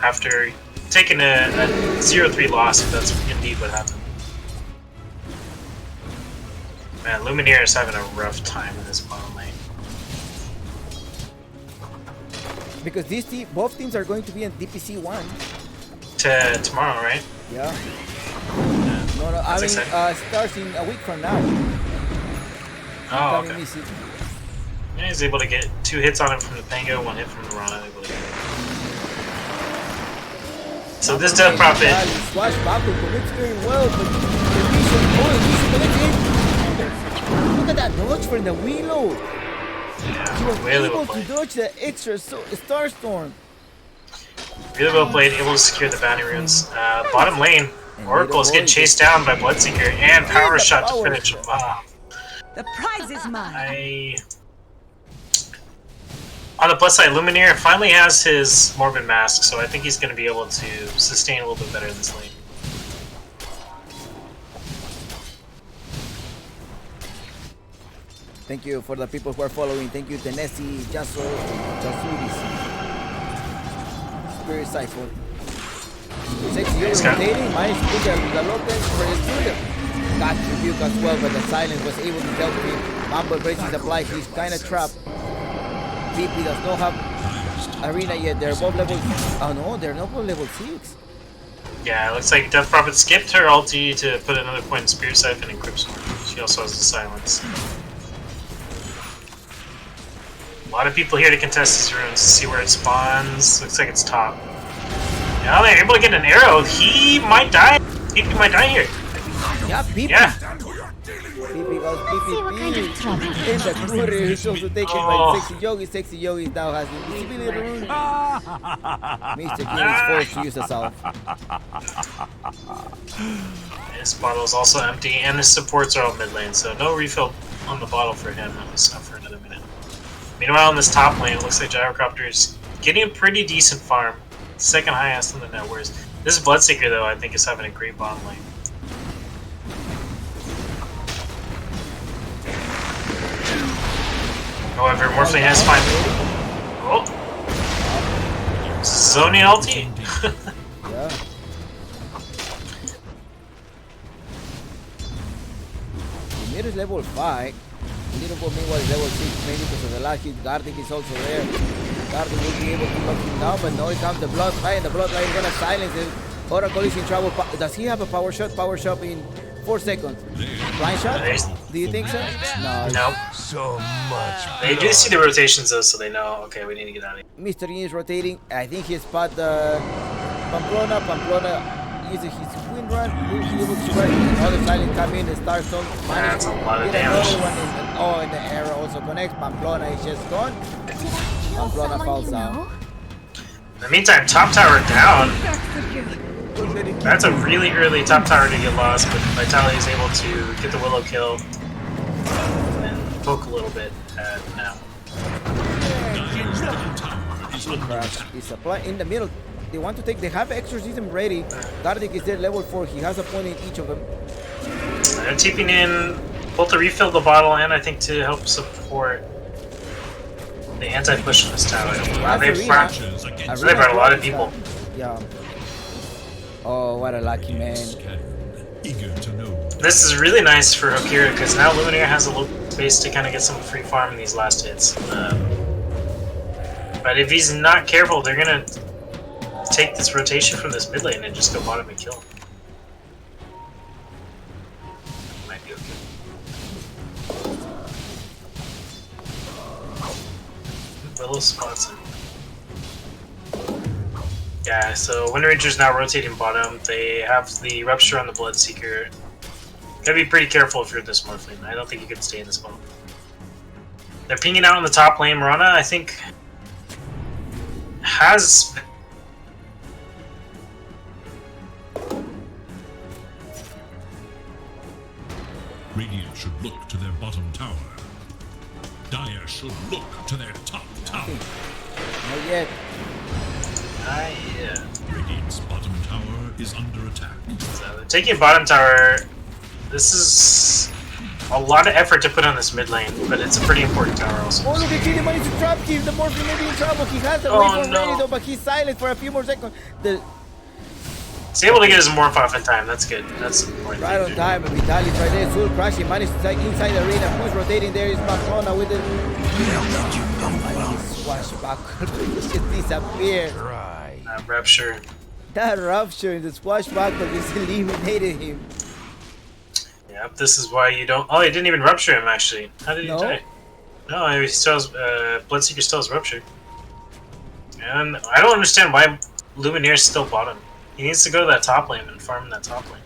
after taking a 0-3 loss, if that's indeed what happened. Man, Lumineer is having a rough time in this bottom lane. Because both teams are going to be in DPC 1. Tomorrow, right? Yeah. No, I mean, starts in a week from now. Oh, okay. Yeah, he's able to get 2 hits on him from the Pango, 1 hit from the Rana, I believe. So this Death Prophet... Swashbuckle connects very well, but look at that dodge from the Willow. Yeah, he was really able well to dodge the extra Starstorm. Really well played, able to secure the bounty runes. Bottom lane, Oracle is getting chased down by Bloodseeker and Power Shot to finish him off. The prize is mine. On the plus side, Lumineer finally has his Morbid Mask, so I think he's going to be able to sustain a little bit better in this lane. Thank you for the people who are following. Thank you, Tennessee, Jasuris, Spirit Cypher. Sexy Yogi rotating, managed to put the Lopez for his studio. got rebuke as well, but the silence was able to help him. Mambo breaking the blight. He's kind of trapped. PP does not have arena yet. They're both level. Oh no, they're not both level 6. Yeah, it looks like Death Prophet skipped her ulti to put another point in Spirit Siphon and Cryptstorm. She also has the silence. A lot of people here to contest these runes to see where it spawns. Looks like it's top. Now they're able to get an arrow. He might die. PP might die here. Yeah, PP. Yeah. PP goes PPP. In the courier, he's also taken by Sexy Yogi. Sexy Yogi now has invisibility rune. Mr. King is forced to use the salve. His bottle is also empty, and his supports are all mid lane, so no refill on the bottle for him, at least not for another minute. Meanwhile, in this top lane, it looks like Gyrocopter's getting a pretty decent farm. Second highest in the net, whereas this Bloodseeker, though, I think is having a great bottom lane. However, Morphling has fine. Oh! Zoni ulti? Yeah. The mid is level 5. Little meanwhile is level 6, maybe because of the last hit. Gardic is also there. Gardic will be able to knock him down, but now it comes the Bloodline. The Bloodline is gonna silence him. Oracle is in trouble. Does he have a power shot? Power shot in 4 seconds. Blind shot? Do you think so? No. Nope. So much. They do see the rotations though, so they know, okay, we need to get out of here. Mr. Yin is rotating. I think he spot Pamplona. Pamplona uses his wind run. Will he able to run? Another silent come in. The Starstone. That's a lot of Get damage. another one in. Oh, and the arrow also connects. Pamplona is just gone. Pamplona falls down. In the meantime, top tower down. That's a really early top tower to get lost, but Vitaly is able to get the Willow kill and poke a little bit now. It's a play in the middle. They want to take. They have exorcism ready. Gardic is there, level 4. He has a point in each of them. They're TPing in both to refill the bottle and I think to help support the anti-push on this tower. Wow, they brought a lot of people. Yeah. Oh, what a lucky man. This is really nice for Hokori because now Luminaire has a little space to kind of get some free farm in these last hits. But if he's not careful, they're gonna take this rotation from this mid lane and just go bottom and kill him. Might be okay. Willow spots him. Yeah, so Wind Ranger's now rotating bottom. They have the Rupture on the Bloodseeker. Gotta be pretty careful if you're this Morphling. I don't think you can stay in this bottom. They're pinging out on the top lane. Mirana, I think, has... Radiant should look to their bottom tower. Dire should look to their top tower. Not yet. Yeah. Radiant's bottom tower is under attack. So they're taking bottom tower. This is a lot of effort to put on this mid lane, but it's a pretty important tower also. Oh, look at Kitty managed to trap him. The Morphling may be in trouble. He has the wave already though, but he's silent for a few more seconds. He's able to get his morph off in time. That's good. That's important. Right on time. Vitaly tried there. Soul Crush. He managed to take inside the arena. Who's rotating there is Pamplona with it. Swashbuckle. He just disappeared. Rupture. That Rupture in the Swashbuckle just eliminated him. Yep, this is why you don't... Oh, he didn't even Rupture him, actually. How did he die? No, he still has... Bloodseeker still has Rupture. And I don't understand why Luminaire's still bottom. He needs to go to that top lane and farm that top lane.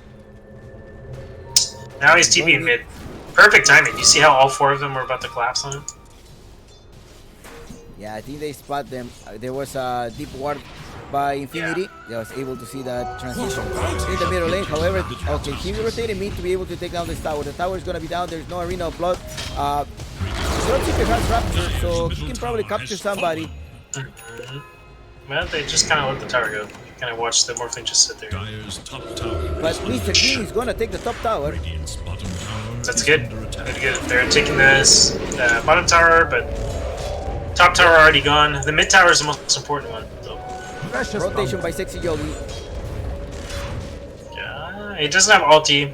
Now he's TPing mid. Perfect timing. You see how all 4 of them were about to collapse on him? Yeah, I think they spot them. There was a deep ward by Infinity. Yeah. They was able to see that transition in the middle lane. However, okay, he rotated mid to be able to take down this tower. The tower is gonna be down. There's no arena of blood. Bloodseeker has Rapture, so he can probably capture somebody. Well, they just kind of let the tower go. Kind of watch the Morphling just sit there. But Mr. King is gonna take the top tower. That's good. Good. They're taking this bottom tower, but top tower already gone. The mid tower is the most important one. So. Rotation by Sexy Yogi. Yeah, it doesn't have ulti.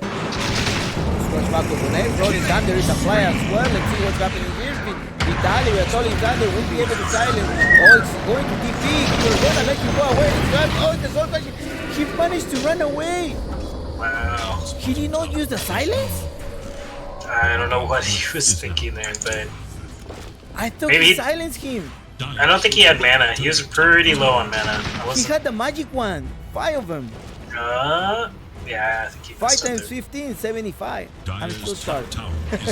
goes back to Bonet. Rolling Thunder is a fly as well. Let's see what's happening here. Vitaly with Rolling Thunder will be able to silence. Oh, it's going to DP. You're going to let you go away. Oh, the Soul Crush. He managed to run away. Wow. He did not use the silence? I don't know what he was thinking there, but I thought maybe he silenced him. I don't think he had mana. He was pretty low on mana. He had the magic one. 5 of them. Yeah, I think he 5 messed up times there. 15, 75. I'm so sorry. Tower is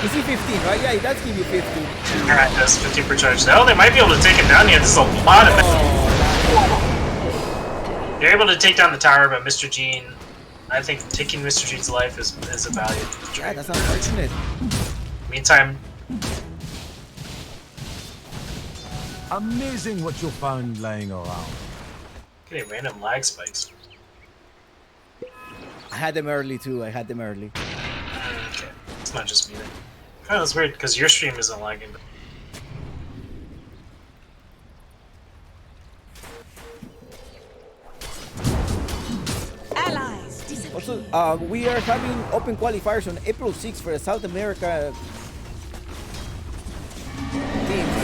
Is he 15, right? Yeah, he does give you 15. Alright, that's 15 per charge. Oh, they might be able to take him down here. This is a lot of They're able to take down the tower, but Mr. Gene, I think taking Mr. Gene's life is a value. Yeah, that's unfortunate. Meantime, amazing what you found lying around. getting random lag spikes. I had them early too. Okay, it's not just me then. Oh, that's weird because your stream isn't lagging. Allies disappear. Also, we are having open qualifiers on April 6th for the South America teams.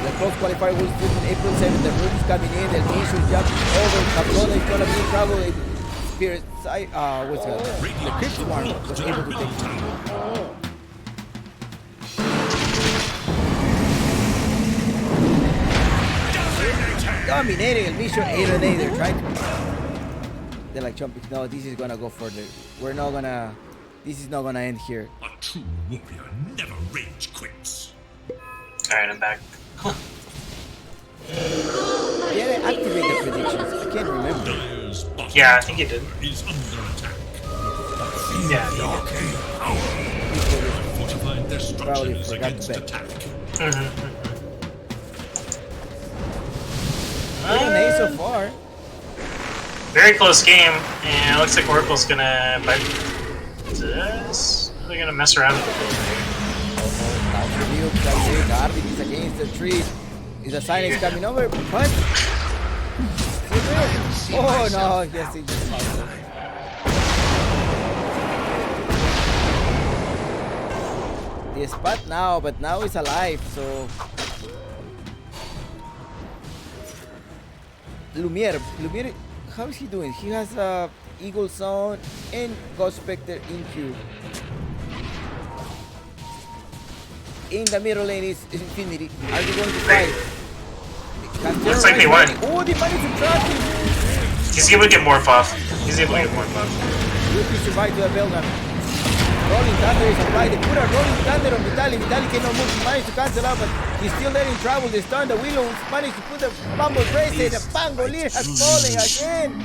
The close qualifier will start on April 7th. The room is coming in. The mission is jumping over. Cabrona is gonna be in trouble. Spirit, what's that? The Crypt Swarm was able to take it. Dominating el mission 8 and 8. They're trying to. They're like jumping. No, this is gonna go further. We're not gonna. This is not gonna end here. a true warrior never rage quits. Alright, I'm back. Yeah, activate the predictions. I can't remember. Dire's bottom Yeah, I think you did. is under attack. Yeah, Fortified their Probably structures forgot against to bet. attack. An so far. Very close game, and it looks like Oracle's gonna bite this. They're gonna mess around with it. Garbage is against the tree. Is the silence coming over? What? Oh no, yes, he just lost it. The spot now, but now it's alive, so. Lumiere, how is he doing? He has Eagle Zone and Ghost Spectre in queue. In the middle lane is Infinity. Are you going to fight? Looks like they won. Oh, they managed to trap him. He's able to get more buff. He's able to get more buff. He survived to the Belgan. Rolling Thunder is applied. They put a Rolling Thunder on Vitaly. Vitaly cannot move. He managed to cancel out, but he's still there in trouble. They stun the Willow. Managed to put the Bumble Brace in. The Pangolier has fallen again.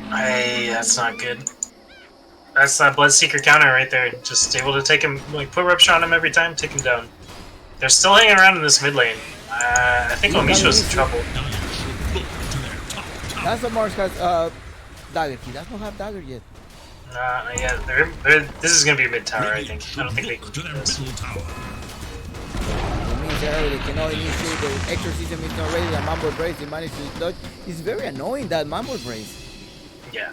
Hey, that's not good. That's that Bloodseeker counter right there. Just able to take him, like put Rupture on him every time, take him down. They're still hanging around in this mid lane. I think Omisho's in trouble. That's what Mars has dagger. He does not have dagger yet. Yeah, this is gonna be a mid tower, I think. I don't think they can do this. It means they cannot initiate the exorcism is not ready. The Mambo Brace, he managed to dodge. It's very annoying, that Mambo Brace. Yeah.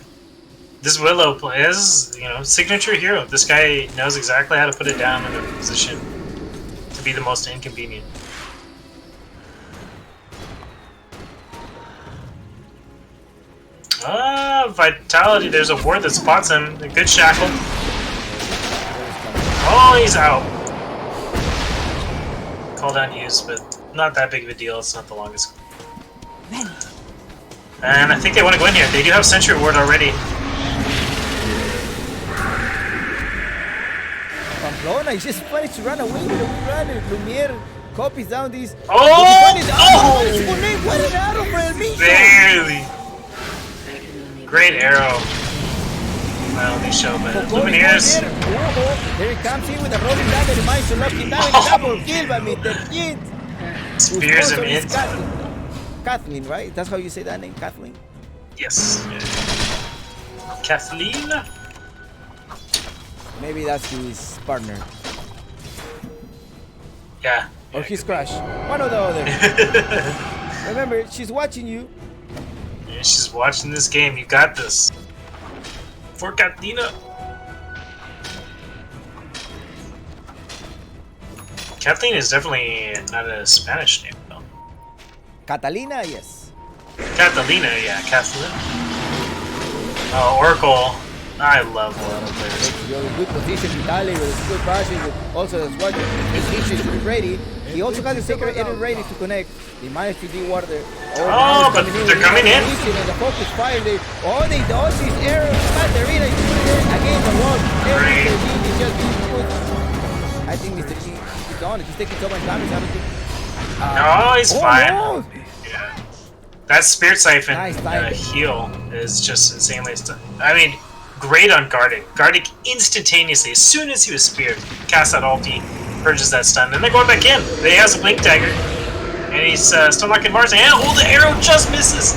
This Willow is, signature hero. This guy knows exactly how to put it down in a position to be the most inconvenient. Vitality, there's a ward that spots him. A good shackle. Oh, he's out. Call down used, but not that big of a deal. It's not the longest. And I think they want to go in here. They do have Sentry Ward already. Pamplona, he just managed to run away with a runner. Lumiere copies down these. Oh! What an arrow for El Micho! Barely. Great arrow. Well, they show, but Lumineers. Here he comes in with a rolling dagger. He managed to lock him down. Double kill by Mr. Kint. Spears him in. Kathleen, right? That's how you say that name, Kathleen? Yes. Kathleen? Maybe that's his partner. Yeah. Or his crush. One or the other. Remember, she's watching you. Yeah, she's watching this game. You got this. for Catalina. Kathleen is definitely not a Spanish name, though. Catalina, yes. Catalina, yeah, Kathleen. Oracle. I love Oracle players. You're in good position, Vitaly, with a good passion. Also, that's what his is ready. He also got the Sacred Edit ready to connect. He managed to de-water there. Oh, but they're coming in. And the focus fire. They dodge his arrow. Katarina is putting it against the wall. Great. Mr. G is just being put. I think Mr. G is on it. He's taking so much damage. No, he's fine. No. Yeah. That Spirit Siphon Nice heal is just insanely I mean, great on Gardic. Gardic instantaneously, as soon as he was speared, casts that ulti, purges that stun, and they're going back in. He has a Blink Dagger, and he's still knocking Mars, and the arrow just misses!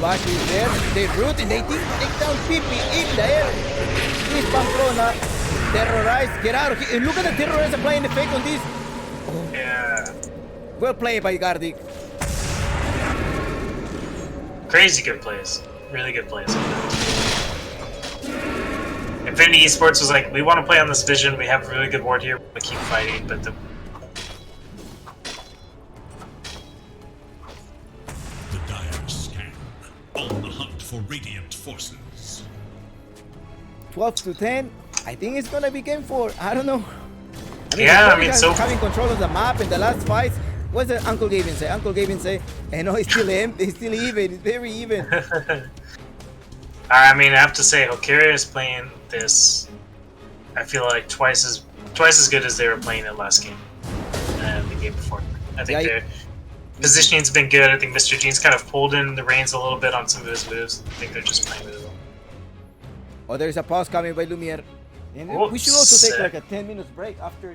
Bash is there, they root and they take down Pippi in the air. This Pamplona, terrorized, get out of here. And look at the terrorists applying the fake on this. Oh. Yeah. Well played by Gardic. Crazy good plays. Really good plays. Infinity Esports was like, we want to play on this vision, we have a really good ward here, we keep fighting, but the... The Dire scan, on the hunt for Radiant forces. 12 to 10, I think it's gonna be game 4, I don't know. So... having control of the map in the last fight, what's the Uncle Gavin say? Uncle Gavin say, no, it's still it's still even, it's very even. I mean, I have to say, Hokori is playing this, I feel like twice as good as they were playing it last game and the game before. I think their positioning's been good. I think Mr. Gene's kind of pulled in the reins a little bit on some of his moves. I think they're just playing really well. Oh, there's a pause coming by Lumiere. And we should also take like a 10 minutes break after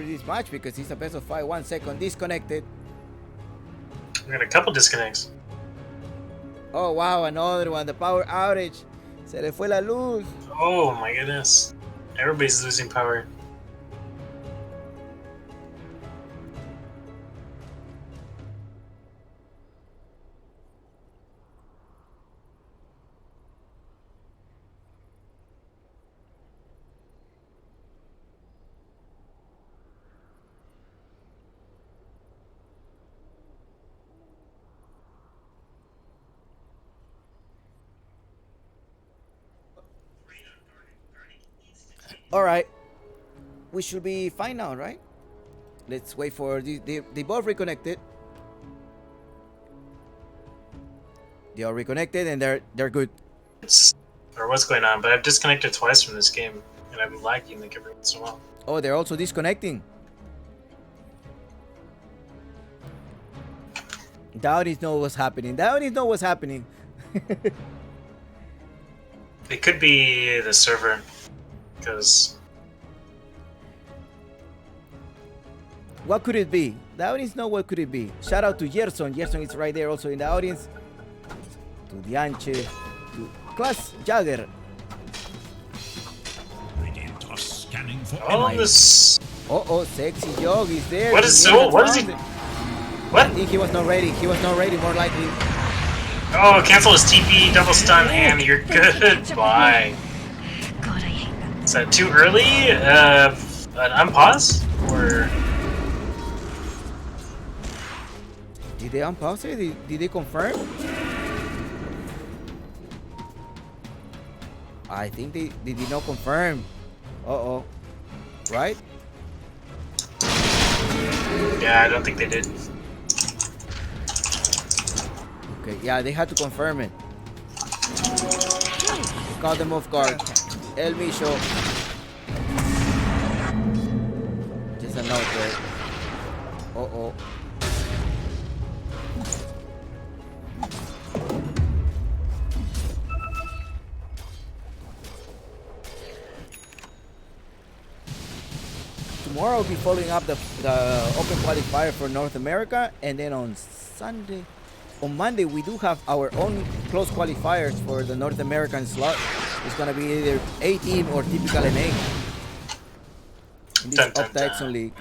this match because it's a best of 5. 1 second disconnected. We got a couple disconnects. Oh wow, another one. The power outage. Se le fue la luz. Oh my goodness. Everybody's losing power. All right, we should be fine now, right? Let's wait for they both reconnected. They are reconnected and they're good. Or what's going on? But I've disconnected twice from this game, and I'm lagging like every once in a while. Oh, they're also disconnecting. Dowdies know what's happening. Dowdies know what's happening. It could be the server. Because what could it be? The audience know what could it be. Shout out to Gerson. Gerson is right there also in the audience. To Dianche. To Class Jagger. Radiant are scanning for this. Oh, Sexy Jog is there. What is so? What is he? What? I think he was not ready. He was not ready, more likely. Oh, cancel his TP, double stun, and you're good. Bye. Is that too early? An unpause? Or... Did they unpause it? Did they confirm? I think they did not confirm. Uh-oh. Right? Yeah, I don't think they did. Okay, yeah, they had to confirm it. Caught them off guard. El Misho. Just a note there. Uh-oh. Tomorrow I'll be following up the open qualifier for North America, and then on Monday we do have our own close qualifiers for the North American slot. It's gonna be either A-Team or typical NA in this Octaexon League.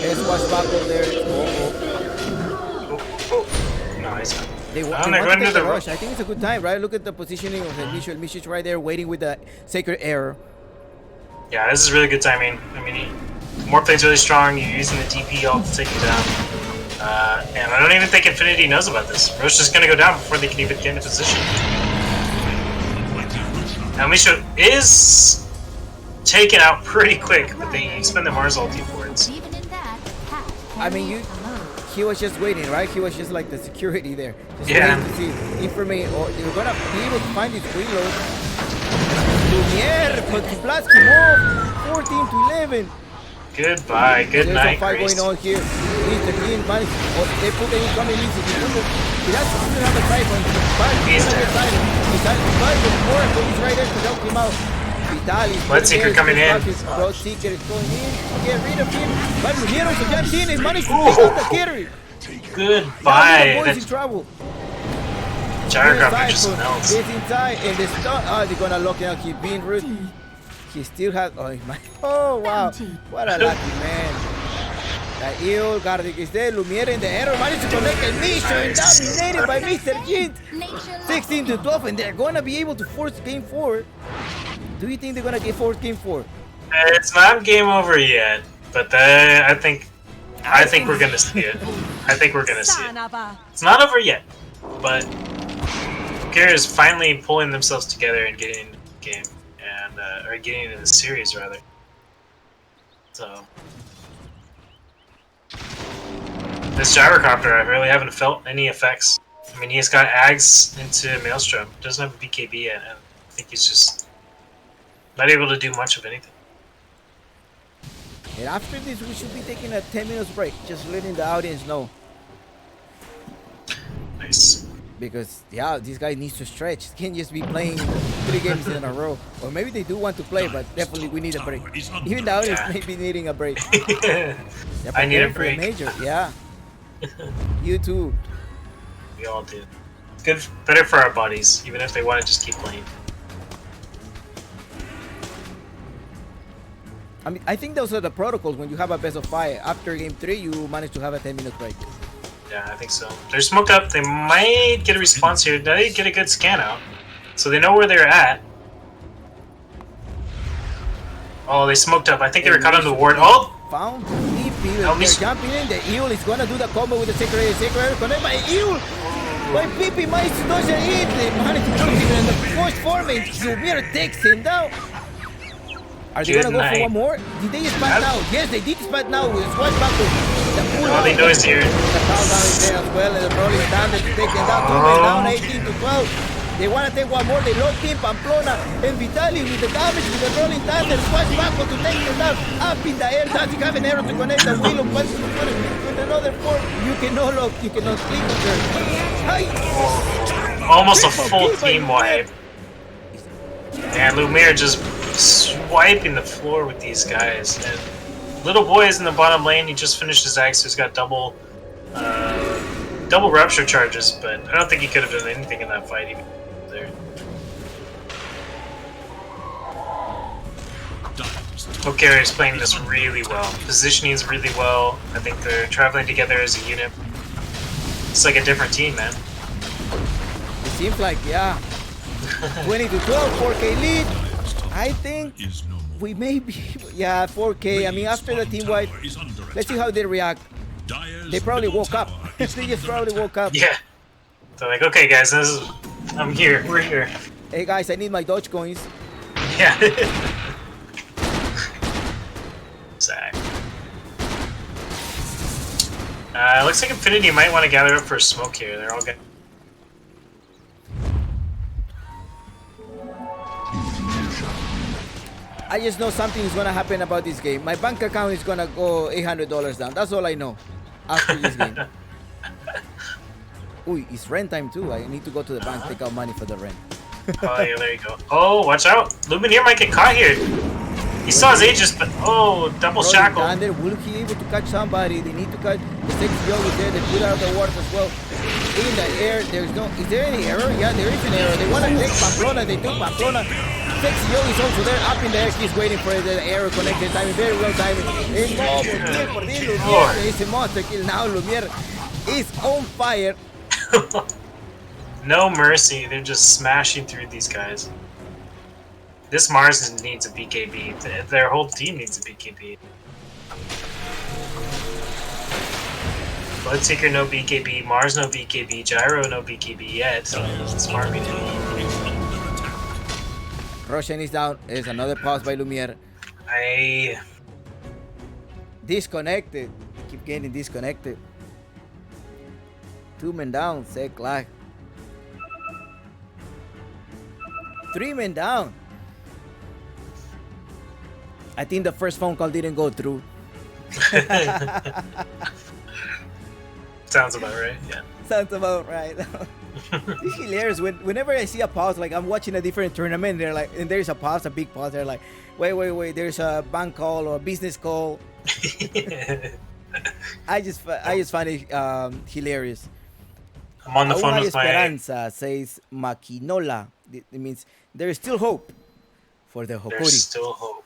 Esports back over there. They want to take the rush. I think it's a good time, right? Look at the positioning of El Micho. El Micho's right there waiting with the Sacred Arrow. Yeah, this is really good timing. I mean, Morphlane's really strong. You're using the DP ult to take him down. And I don't even think Infinity knows about this. Roche is going to go down before they can even get into position. El Micho is taken out pretty quick, but they spend the Mars ulti for it. I mean, he was just waiting, right? He was just like the security there. Just yeah. waiting to see information, or they're gonna be able to find his reload. Lumiere, but Pulaski move 14 to 11. Goodbye, good There's night, a fight Grace. going on here. Mr. Clean managed. Oh, they put the incoming easy. He has to have a fight on He's dead. He's right there to help him out. Vitalis. Bloodseeker coming in. Bloodseeker is going in. Get rid of him. But Lumiere also jumped in and managed to take out the carry. Goodbye. Now the boys in trouble. Gyrocopter just melts. Gets inside and the stun. Oh, they're gonna lock it out. He's being rude. He still has. Oh, my. Oh, wow. What a lucky man. The Eel, Gardic is there. Lumiere in the arrow managed to connect El Micho and dominated by Mr. Jint. 16 to 12, and they're gonna be able to force game 4. Do you think they're gonna get forced game 4? It's not game over yet, but I think we're gonna see it. I think we're gonna see it. It's not over yet, but Hokori is finally pulling themselves together and getting into the game, and or getting into the series rather. So this Gyrocopter, I really haven't felt any effects. I mean, he's got Ags into Maelstrom, doesn't have a BKB yet, and I think he's just not able to do much of anything. And after this, we should be taking a 10 minutes break, just letting the audience know. Nice. Because, yeah, this guy needs to stretch. Can't just be playing 3 games in a row. Or maybe they do want to play, but definitely we need a break. Even the audience may be needing a break. I need a break. Major. Yeah. You too. We all do. Good, better for our bodies, even if they want to just keep playing. I mean, I think those are the protocols when you have a best of 5. After game 3, you manage to have a 10-minute break. Yeah, I think so. They're smoked up. They might get a response here. They get a good scan out, so they know where they're at. Oh, they smoked up. I think they were caught on the ward. Oh! Found DP. They're jumping in. The Eel is gonna do the combo with the Sacred connect by Eel. By PP managed to dodge it in. They managed to put him in the forced forming. Lumiere takes him down. Are they gonna go for one more? Did they spat now? Yes, they did spat now. With swatch back to the pull they noise here. The countdown is there as well, and the rolling standard to take them down. 2 men down, 18 to 12. They want to take one more. They locked in Pamplona and Vitali with the damage with the rolling thunder. Swatch back to take them down. Up in the air. Does he have an arrow to connect the wheel of punches to put it with another 4? You cannot lock. You cannot sleep with her. Almost a full team wipe. And Lumiere just swiping the floor with these guys. And Little Boy is in the bottom lane. He just finished his axe, so he's got double rupture charges, but I don't think he could have done anything in that fight even there. Hokori is playing this really well. Positioning is really well. I think they're traveling together as a unit. It's like a different team, man. It seems like, yeah. 20 to 12, 4K lead. I think we may be, yeah, 4K. I mean, after the team wipe, let's see how they react. They probably woke up. They just probably woke up. Yeah. They're like, okay, guys, I'm here. We're here. Hey, guys, I need my Doge coins. Yeah. Zach. Looks like Infinity might want to gather up for a smoke here. They're all good. I just know something is gonna happen about this game. My bank account is gonna go $800 down. That's all I know after this game. Ooh, it's rent time too. I need to go to the bank, take out money for the rent. Oh yeah, there you go. Oh, watch out! Lumineer might get caught here. He saw his Aegis, but oh, double shackle. Thunder, will he able to catch somebody? They need to catch the 6 Joe is there. They put out the wards as well. In the air, there's no. Is there any error? Yeah, there is an error. They want to take Pamplona. They took Pamplona. Sexy is also there, up in the air. He's waiting for the arrow connected. Timing very well timing. And por Lumiere is a monster kill now. Lumiere is on fire. No mercy. They're just smashing through these guys. This Mars needs a BKB. Their whole team needs a BKB. Bloodseeker no BKB, Mars no BKB, Gyro no BKB yet. Smart me. Roshan is down. There's another pause by Lumiere. Disconnected. Keep getting disconnected. 2 men down. Sec lag. 3 men down. I think the first phone call didn't go through. Sounds about right, yeah. Sounds about right. It's hilarious. Whenever I see a pause, like I'm watching a different tournament, they're like, and there's a pause, a big pause. They're like, wait, there's a bank call or a business call. I just find it hilarious. I'm on the phone with my... Esperanza says Maquinola. It means there is still hope for the Hokori. There's still hope.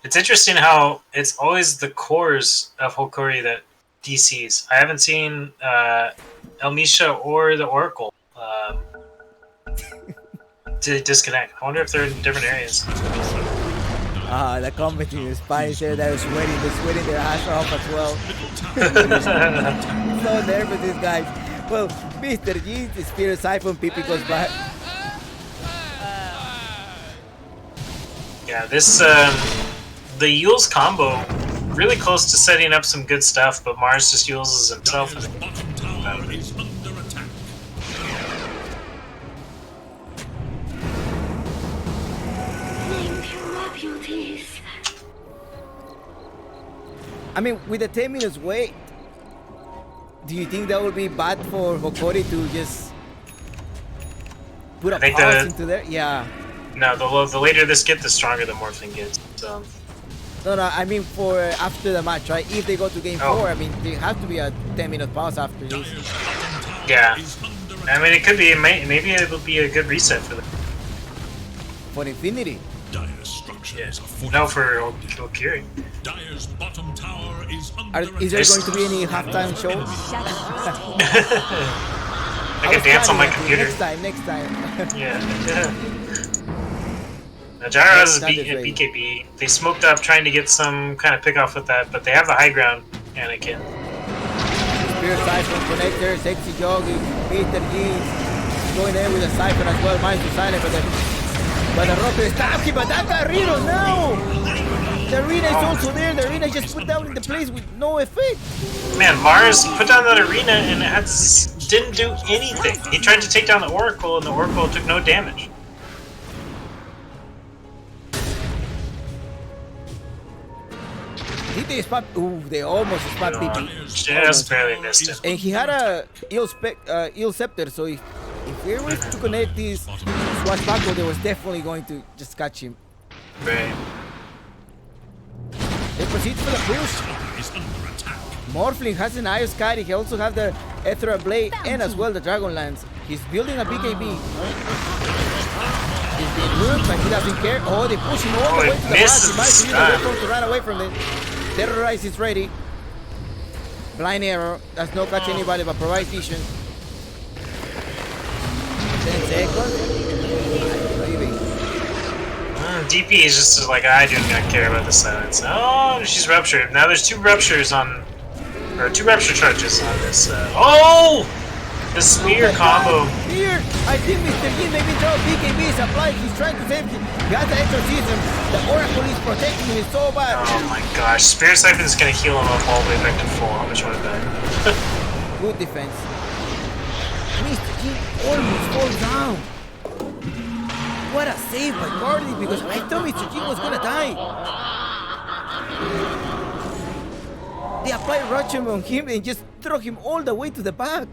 It's interesting how it's always the cores of Hokori that DCs. I haven't seen Elmisha or the Oracle to disconnect. I wonder if they're in different areas. The comment in Spanish there that was sweating. They're sweating their ass off as well. So nervous, these guys. Well, Mr. G, the Spirit Siphon, Pipi goes back. Yeah, this the Yule's combo really close to setting up some good stuff, but Mars just uses himself. I mean, with the 10 minutes wait, do you think that would be bad for Hokori to just put a pause into there? Yeah. No, the later this gets, the stronger the Morphling gets. So. No, I mean for after the match, right? If they go to game 4, I mean, there has to be a 10-minute pause after this. Yeah. I mean, it could be, maybe it will be a good reset for them. For Infinity. Yeah. No, for Hokiri. Is there going to be any halftime show? I can dance on my computer. Next time. Yeah. Now, Gyro has a BKB. They smoked up trying to get some kind of pick off with that, but they have the high ground, Anakin. Spirit Siphon connector, sexy jogging, Mr. G going in with a Siphon as well, Mind to silent, but the Rocker is attacking, but that got Reno now! The arena is also there, the arena just put down in the place with no effect. Man, Mars put down that arena and it didn't do anything. He tried to take down the Oracle and the Oracle took no damage. Did they spot? Ooh, they almost spot PP. Just barely missed it. And he had a ill scepter, so if we were to connect this swashbuckle, they was definitely going to just catch him. Right. They proceed for the push. Morphling has an Ice Sky. He also has the Ethereal Blade and as well the Dragonlance. He's building a BKB. He's being looked, but he doesn't care. Oh, they push him all the way to the back. He might be able to run away from them. Terrorize is ready. Blind arrow. Does not catch anybody but provides vision. 10 seconds. DP is just like, I do not care about the silence. Oh, she's ruptured. Now there's two rupture charges on this. Oh! The spear combo. Here, I think Mr. Yin maybe throw BKB is applied. He's trying to save him. He has the exorcism. The Oracle is protecting him so bad. Oh my gosh. Spirit Siphon is going to heal him up all the way back to full. How much want to bet? Good defense. Mr. Yin almost falls down. What a save by Cardi, because I thought Mr. Yin was going to die. They applied Rachel on him and just throw him all the way to the back.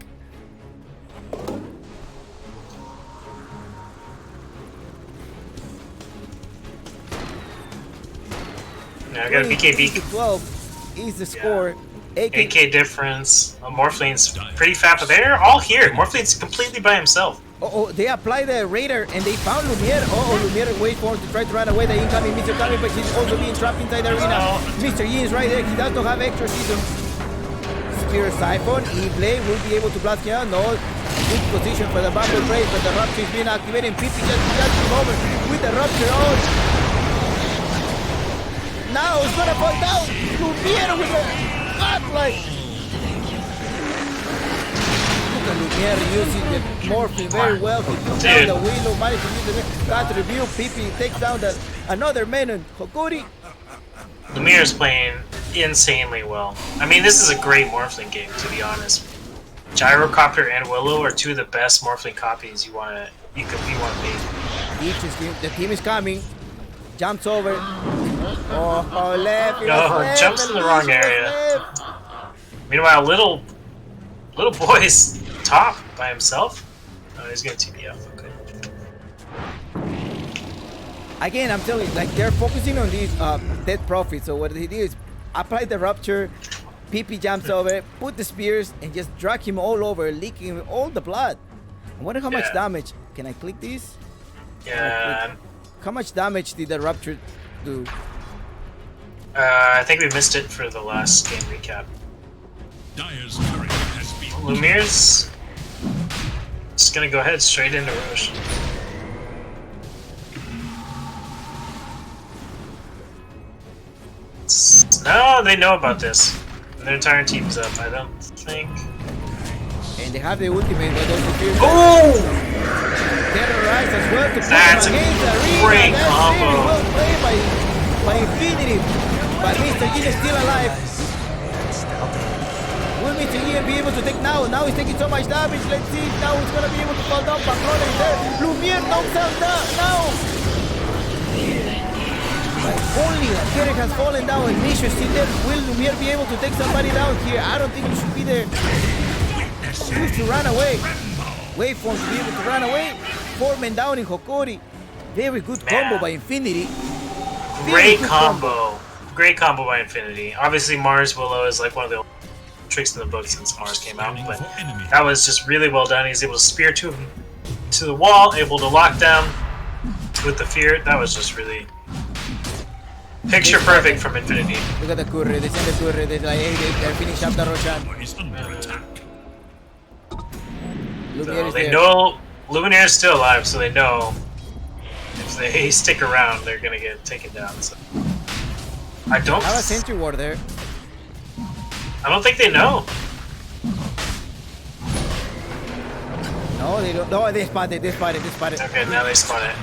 Now I got a BKB. 12 is the score. AK difference. Morphling's pretty fast, but they're all here. Morphling's completely by himself. Oh, they applied the Raider and they found Lumiere. Lumiere wait for him to try to run away. The incoming Mr. Kami, but he's also being trapped inside the arena. Mr. Yi is right there. He does not have extra season. Spear Siphon, E-Blade will be able to blast him out. No, good position for the bubble break, but the rupture is being activated. Pipi just came over with the rupture on. Now it's gonna fall down. Lumiere with the godlike. Look at Lumiere using the morphine very well. He took down the Willow, managed to use the got review. Pipi takes down another Menon. Hokori. Lumiere's playing insanely well. I mean, this is a great Morphling game, to be honest. Gyrocopter and Willow are two of the best Morphling copies you want to make. The team is coming. Jumps over. Oh, left. No, jumps in the wrong area. Meanwhile, little boy's top by himself. Oh, he's gonna TPF. Okay. Again, I'm telling you, like they're focusing on these dead profits. So what he did is apply the rupture, PP jumps over, put the spears, and just drag him all over, leaking all the blood. I wonder how much damage. Can I click this? Yeah. How much damage did the rupture do? I think we missed it for the last game recap. Dire's turret has been Lumiere's just gonna go ahead straight into Roche. No, they know about this. Their entire team's up, I don't think. And they have the ultimate, but those appear. Oh! Terrorize as well to That's a great combo. Really well played by Infinity. But Mr. Yin is still alive. Will Mr. Yin be able to take now? Now he's taking so much damage. Let's see if now he's gonna be able to fall down. Pamplona is there. Lumiere knocks out now. Only Derek has fallen down and Nisha is still there. Will Lumiere be able to take somebody down here? I don't think he should be there. He needs to run away. Waveform to be able to run away. 4 men down in Hokori. Very good combo by Infinity. Great combo. Great combo by Infinity. Obviously Mars Willow is like one of the tricks in the book since Mars came out, but that was just really well done. He's able to spear to the wall, able to lock down with the fear. That was just really picture perfect from Infinity. Look at the Curry, they send the Curry, they finish up the Roshan. So they know Lumiere is still alive, so they know if they stick around, they're gonna get taken down. So I don't have a sentry ward there. I don't think they know. No, they don't. No, they spotted. Okay, now they spot it.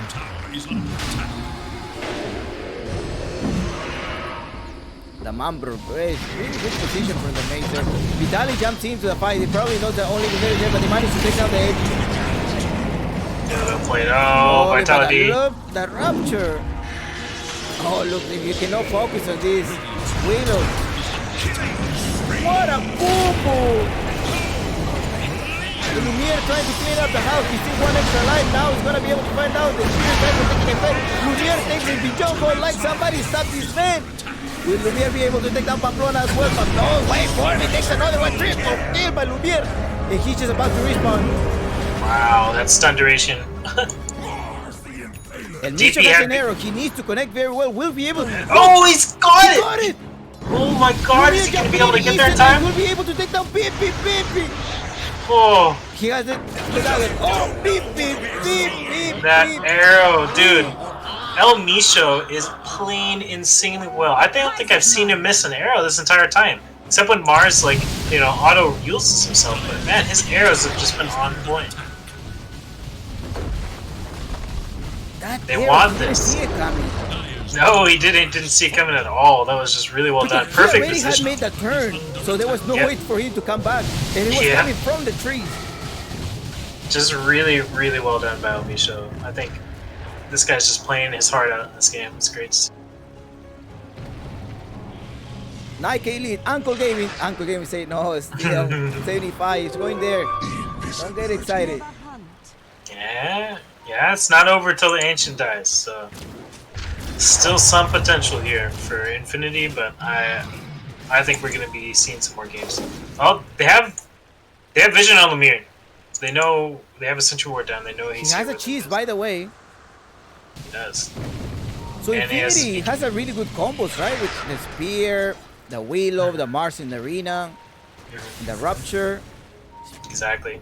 The Mambro, great, really good position from the Mazer. Vitali jumps into the fight. He probably knows that only the there, but he managed to take down the edge. Yeah, they'll play it. Oh, Vitality. The rupture. Oh, look, if you cannot focus on this. Willow. What a boo-boo! The Lumiere trying to clean up the house. He sees one extra life. Now he's gonna be able to find out the Spear trying to take effect. Lumiere takes it the jump ball like somebody stopped his man. Will Lumiere be able to take down Pamplona as well? But no, wait for him. He takes another one. Triple kill by Lumiere. And he's just about to respawn. Wow, that's stun duration. And Misha has an arrow. He needs to connect very well. Will be able to. Oh, he's got it! Oh my god, is he going to be able to get there in time? Will be able to take down Pipi. Oh. He has it. Oh, Pipi. That arrow, dude. El Misho is playing insanely well. I don't think I've seen him miss an arrow this entire time. Except when Mars, like, you know, auto-uses himself. But man, his arrows have just been on point. They want this. No, he didn't see it coming at all. That was just really well done. Perfect position. He already had made that turn, so there was no wait for him to come back. And he was coming from the trees. Just really, really well done by El Misho. I think this guy's just playing his heart out in this game. It's great to see. Nike lead, Uncle Gaming say no, still 75, he's going there. Don't get excited. Yeah, it's not over till the Ancient dies, so still some potential here for Infinity, but I think we're gonna be seeing some more games. Oh, they have vision on Lumiere. They know they have a Sentry Ward down. They know he's. He has a cheese, by the way. He does. So and Infinity has a really good combos, right? With the Spear, the Willow, the Mars in the Arena, the Rupture. Exactly.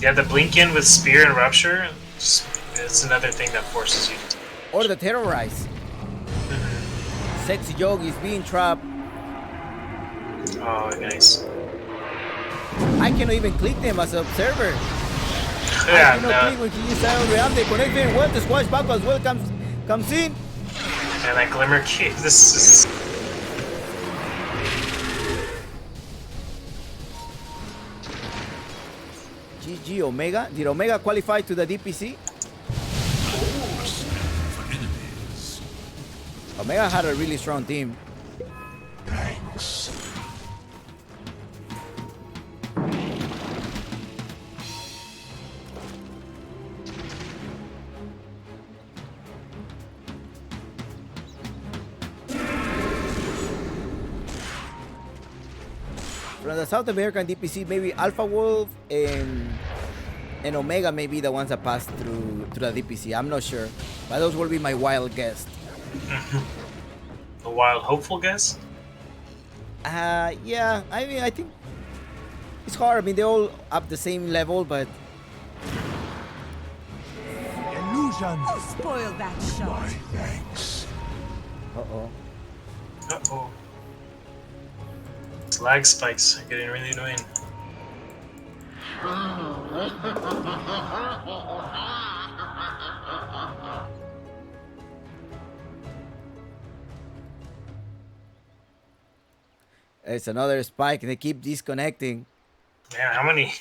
Yeah, the blink in with Spear and Rupture, it's another thing that forces you to... Or the Terrorize. Sexy Joke is being trapped. Oh, nice. I cannot even click them as an observer. Yeah, I cannot click when he is out around. They connect very well. The squash back as well comes in. And that Glimmer Key, this is... GG Omega. Did Omega qualify to the DPC? Omega had a really strong team. Thanks. From the South American DPC, maybe Alpha Wolf and Omega may be the ones that pass through the DPC. I'm not sure, but those will be my wild guess. A wild hopeful guess? Yeah. I mean, I think it's hard. I mean, they're all up the same level, but Illusion. Who spoiled that shot? My thanks. uh-oh. Uh-oh. These lag spikes are getting really annoying. It's another spike. They keep disconnecting. Man, how many?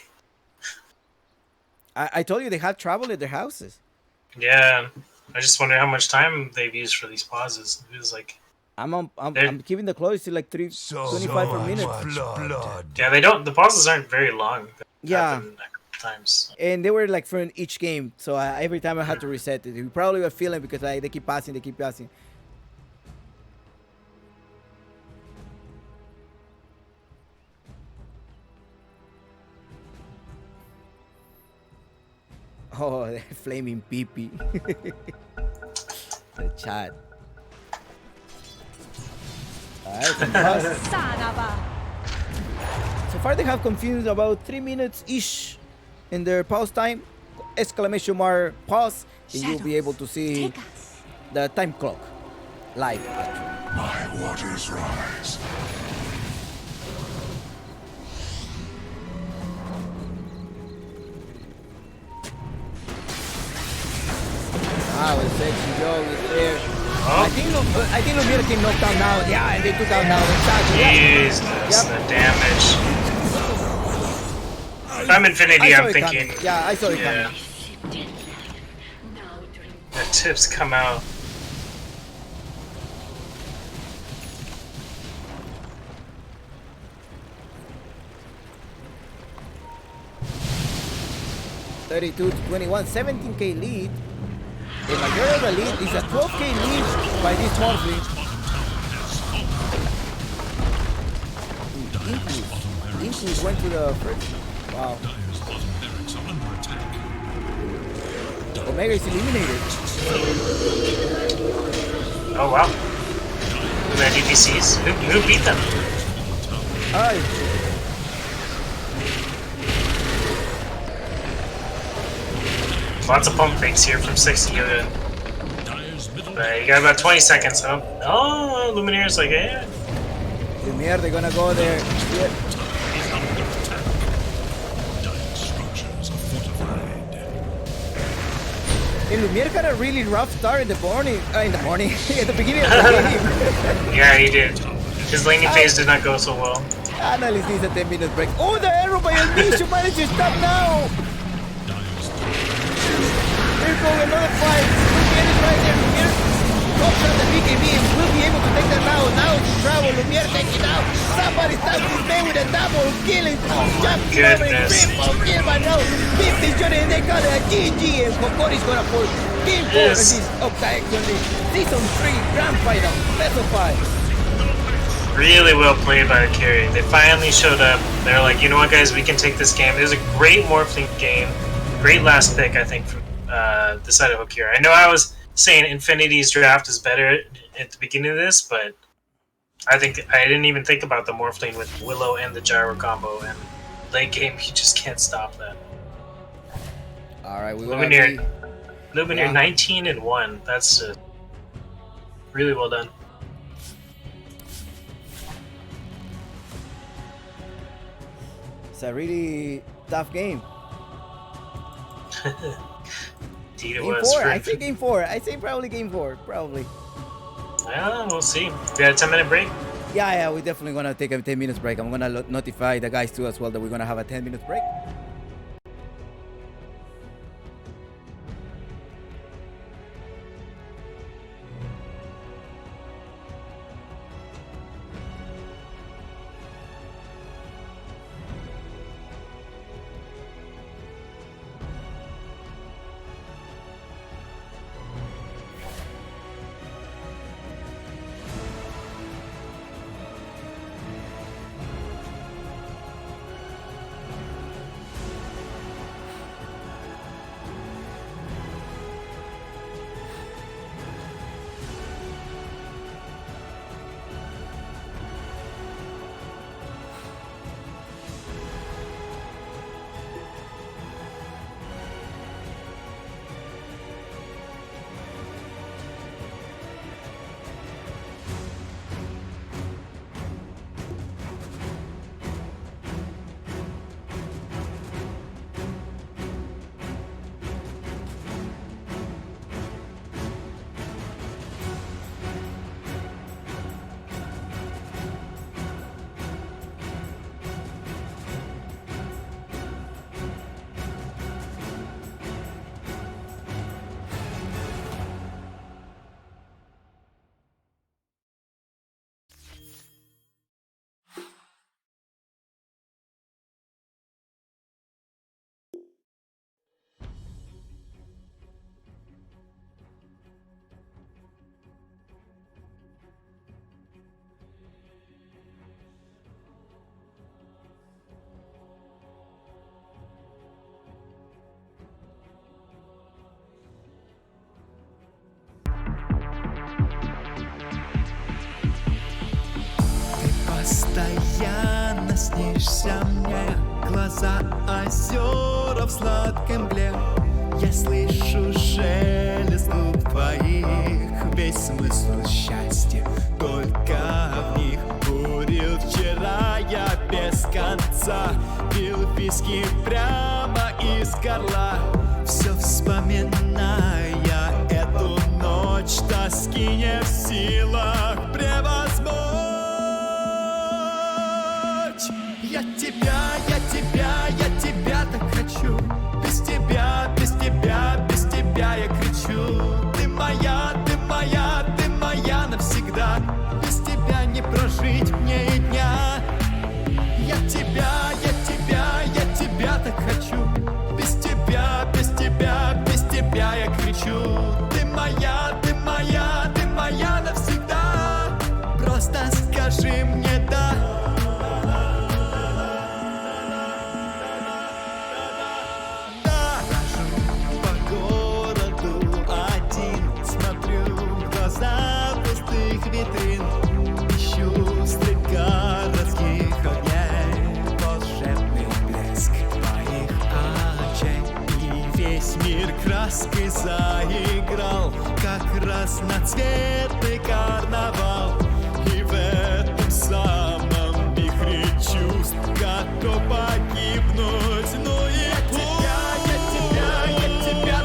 I told you they had trouble at their houses. Yeah, I just wonder how much time they've used for these pauses. It was like... I'm keeping the clothes to like 3:25 per minute. Blood. Yeah, they don't... The pauses aren't very long. They Yeah. happen a couple times. And they were like for each game, so every time I had to reset it. You probably were feeling because they keep passing, Oh, they're flaming pee-pee. The chat. Alright, so far they have confused about 3 minutes-ish in their pause time. Exclamation mark pause, and you'll be able to see the time clock live. My waters rise. Ah, the sexy Joe is there. Oh. I think Lumiere can knock down now. Yeah, and they took out now. Jesus, the damage. If I'm Infinity, I'm thinking... Yeah, I saw it coming. The tips come out. (32-21), 17k lead. The majority of the lead is a 12k lead by this Morphle. Include went to the first. Wow. Omega is eliminated. Oh wow. The DPCs? Who beat them? Lots of pump fakes here from 60 Yoda. But you got about 20 seconds, huh? Oh, Luminaire's like, yeah. Lumiere, they're gonna go there. Yeah. And Lumiere got a really rough start in the morning. At the beginning of the game. Yeah, he did. His laning phase did not go so well. Analyst needs a 10-minute break. Oh, the arrow by Elmisha managed to stop now. Here goes another fight. Lumiere is right there. Lumiere pops out the BKB and will be able to take that now. Now it's travel. Lumiere takes it out. Somebody stops his man with a double killing. Oh my goodness. Triple kill by now. 50 shot and they got a GG and Hokori's gonna pull game 4 in this Octaexon Season 3 Grand Final. Best of 5. Really well played by the carry. They finally showed up. They're like, you know what, guys, we can take this game. It was a great Morphling game. Great last pick, I think, from the side of Hokori. I know I was saying Infinity's draft is better at the beginning of this, but I think I didn't even think about the Morphling with Willow and the Gyro combo. And late game, you just can't stop that. All right, Lumineer 19-1. That's really well done. It's a really tough game. Indeed it Game was. 4. I say game 4. I say probably game 4. Probably. Yeah, we'll see. We had a 10-minute break. Yeah, we're definitely gonna take a 10 minutes break. I'm gonna notify the guys too as well that we're gonna have a 10 minutes break. Постоянно снишься мне, глаза озера в сладкой мгле. Я слышу шелест губ твоих, весь смысл счастья только в них. Курил вчера я без конца, пил виски прямо из горла. Все вспоминая эту ночь, тоски не в силах превозмочь. Я тебя так хочу. Без тебя, без тебя, без тебя я кричу. Ты моя, ты моя, ты моя навсегда. Без тебя не прожить мне и дня. Я тебя так хочу. Без тебя, без тебя, без тебя я кричу. Ты моя, ты моя, ты моя навсегда. Просто скажи мне да. Витрин, ищу стрит городских огней, волшебный блеск твоих очей. И весь мир краской заиграл, как разноцветный карнавал. И в этом самом вихре чувств готов погибнуть. Ну и я тебя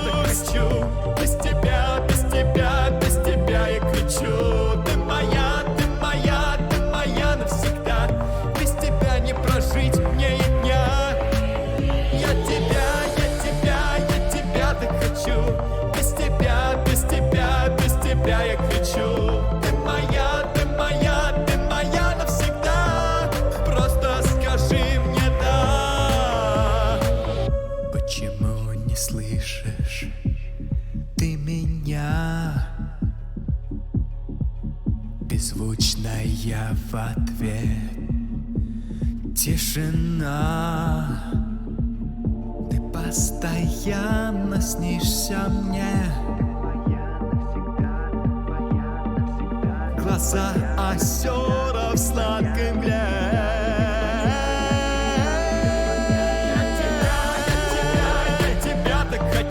так хочу. Без тебя, без тебя, без тебя я кричу. Прожить мне и дня. Я тебя так хочу. Без тебя, без тебя, без тебя я кричу. Ты моя, ты моя, ты моя навсегда. Просто скажи мне да. Почему не слышишь ты меня? Беззвучная в ответ тишина. Ты постоянно снишься мне. Глаза озера в сладкой мгле. Я тебя так хочу.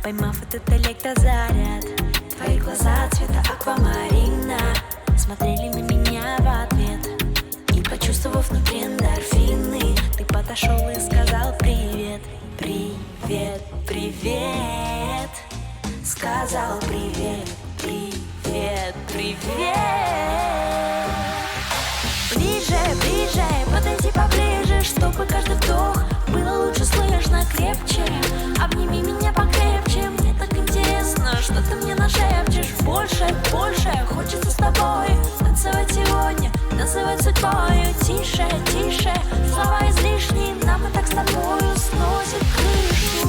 Поймав этот электрозаряд, твои глаза цвета аквамарина смотрели на меня в ответ. И почувствовав внутри эндорфины, ты подошел и сказал привет. Привет, привет. Сказал привет, привет, привет. Ближе, ближе, подойди поближе, чтобы каждый вдох было лучше слышно, крепче. Обними меня покрепче, мне так интересно, что ты мне нашепчешь. Больше, больше, хочется с тобой танцевать сегодня, называть судьбою. Тише, тише, слова излишние, нам и так с тобою сносит крышу.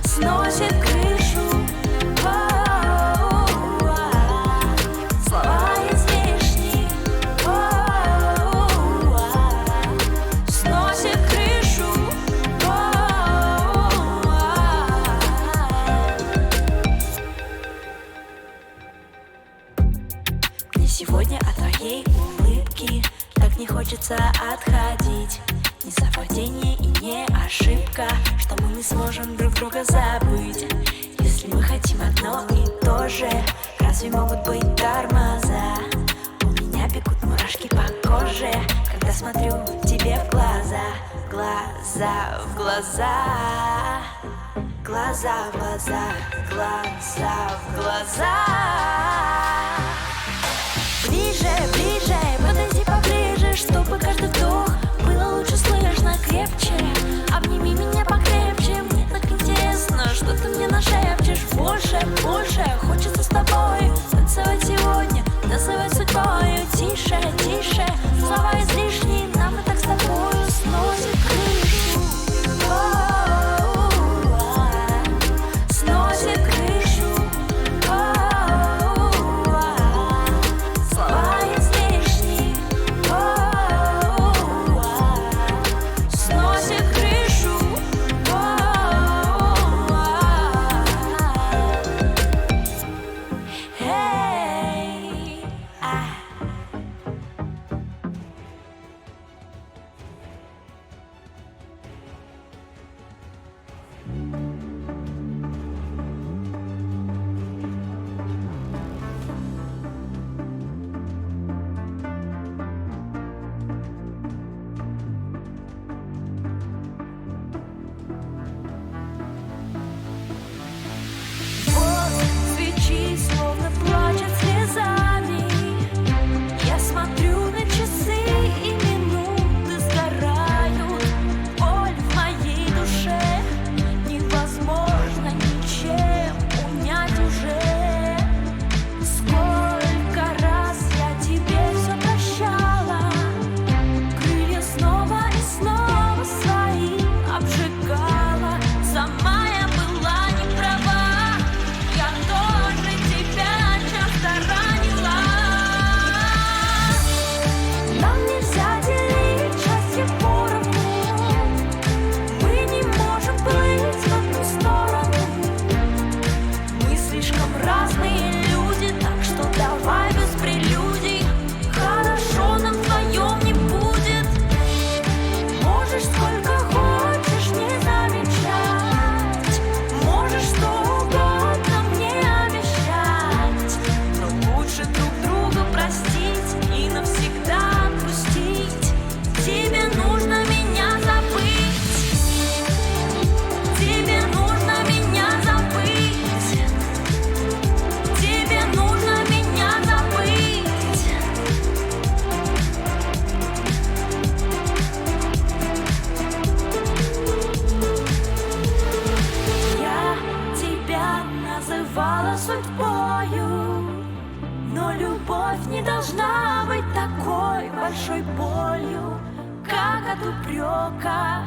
Сносит крышу. Слова излишние. Сносит крышу. Мне сегодня от твоей улыбки так не хочется отходить. Не совпадение и не ошибка, что мы не сможем друг друга забыть. Если мы хотим одно и то же, разве могут быть тормоза? У меня бегут мурашки по коже, когда смотрю тебе в глаза. Глаза в глаза. Глаза в глаза. Глаза в глаза. Ближе, ближе, подойди поближе, чтобы каждый вдох было лучше слышно, крепче. Обними меня покрепче, мне так интересно, что ты мне нашепчешь. Больше, больше, хочется с тобой танцевать сегодня, называть судьбою. Тише, тише, слова излишние, нам и так с тобой сносит крышу. Сносит крышу. Слова излишние. Сносит крышу. Эй, вот свечи словно плачут слезами. Я смотрю на часы, и минуты сгорают. Боль в моей душе невозможно ничем унять уже. Сколько раз я тебе все прощала, крылья снова и снова свои обжигала. Сама я была не права, я тоже тебя часто ранила. Нам нельзя делить счастье поровну, мы не можем плыть в одну сторону. Мы слишком разные люди, так что давай без прелюдий. Хорошо нам вдвоем не будет. Можешь сколько хочешь не замечать, можешь что угодно мне обещать, но лучше друг друга простить и навсегда отпустить. Тебе нужно меня забыть. Тебе нужно меня забыть. Тебе нужно меня забыть. Я тебя называла судьбою, но любовь не должна быть такой большой болью, как от упрека.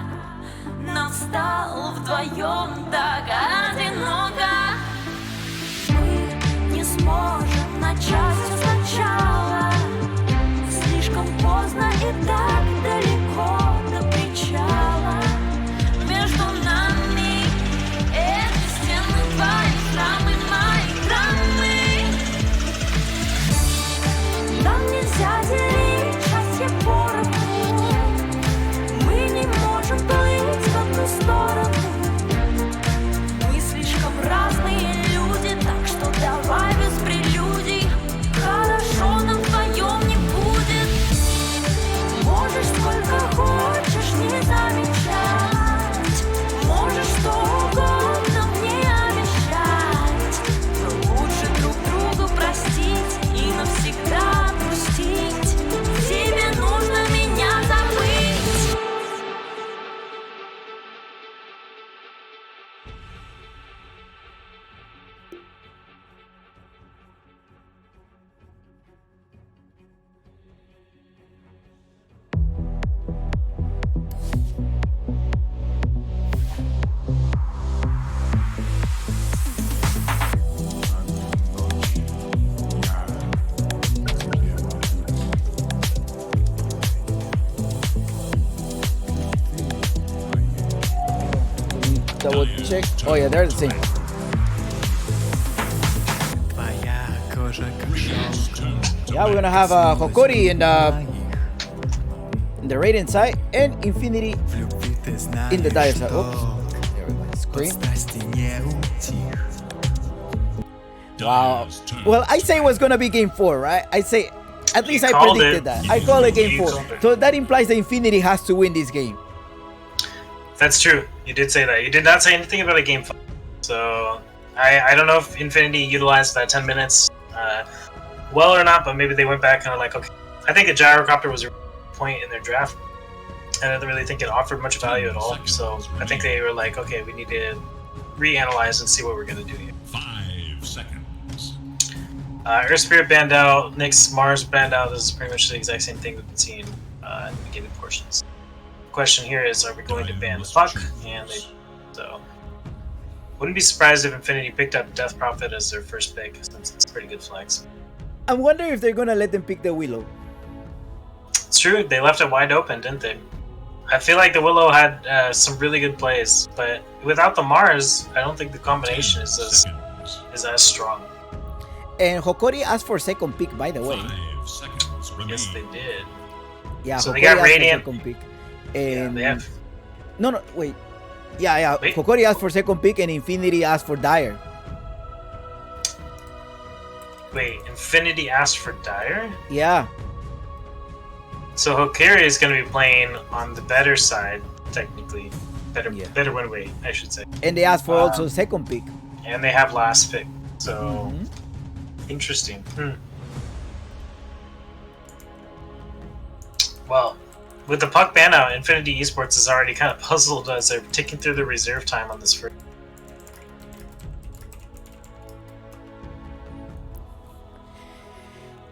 Нам стало вдвоем так одиноко. Мы не сможем начать всё сначала. Слишком поздно и так далеко до причала. Между нами эти стены, твои шрамы, мои драмы. Нам нельзя делить счастье поровну, мы не можем плыть в одну сторону. check. Oh yeah, they're the same. Yeah, we're gonna have Hokori in the Radiant side and Infinity in the Dire side. Oops. There we go. Screen. Wow. Well, I say it was gonna be game 4, right? I say, at least I predicted that. I call it game 4. So that implies that Infinity has to win this game. That's true. You did say that. You did not say anything about a game 5. So I don't know if Infinity utilized that 10 minutes well or not, but maybe they went back and are like, okay. I think a gyrocopter was a point in their draft. I don't really think it offered much value at all. So I think they were like, okay, we need to reanalyze and see what we're going to do here. 5 seconds. Earth Spirit banned out, Nyx Mars banned out. This is pretty much the exact same thing we've been seeing in the beginning portions. The question here is, are we going to ban the puck? And so wouldn't be surprised if Infinity picked up Death Prophet as their first pick, since it's a pretty good flex. I wonder if they're gonna let them pick the Willow. It's true, they left it wide open, didn't they? I feel like the Willow had some really good plays, but without the Mars, I don't think the combination is as strong. And Hokori asked for second pick, by the way. 5 seconds remain. Yes, they did. Yeah, so Hokori they got asked Radiant. for second pick. Yeah, And they have. no, wait. Yeah. Wait. Hokori asked for second pick, and Infinity asked for Dire. Wait, Infinity asked for Dire? Yeah. So Hokori is going to be playing on the better side, technically. Better win weight, I should say. And they asked for also second pick. And they have last pick. So, interesting. Well, with the puck ban out, Infinity Esports is already kind of puzzled as they're ticking through the reserve time on this first.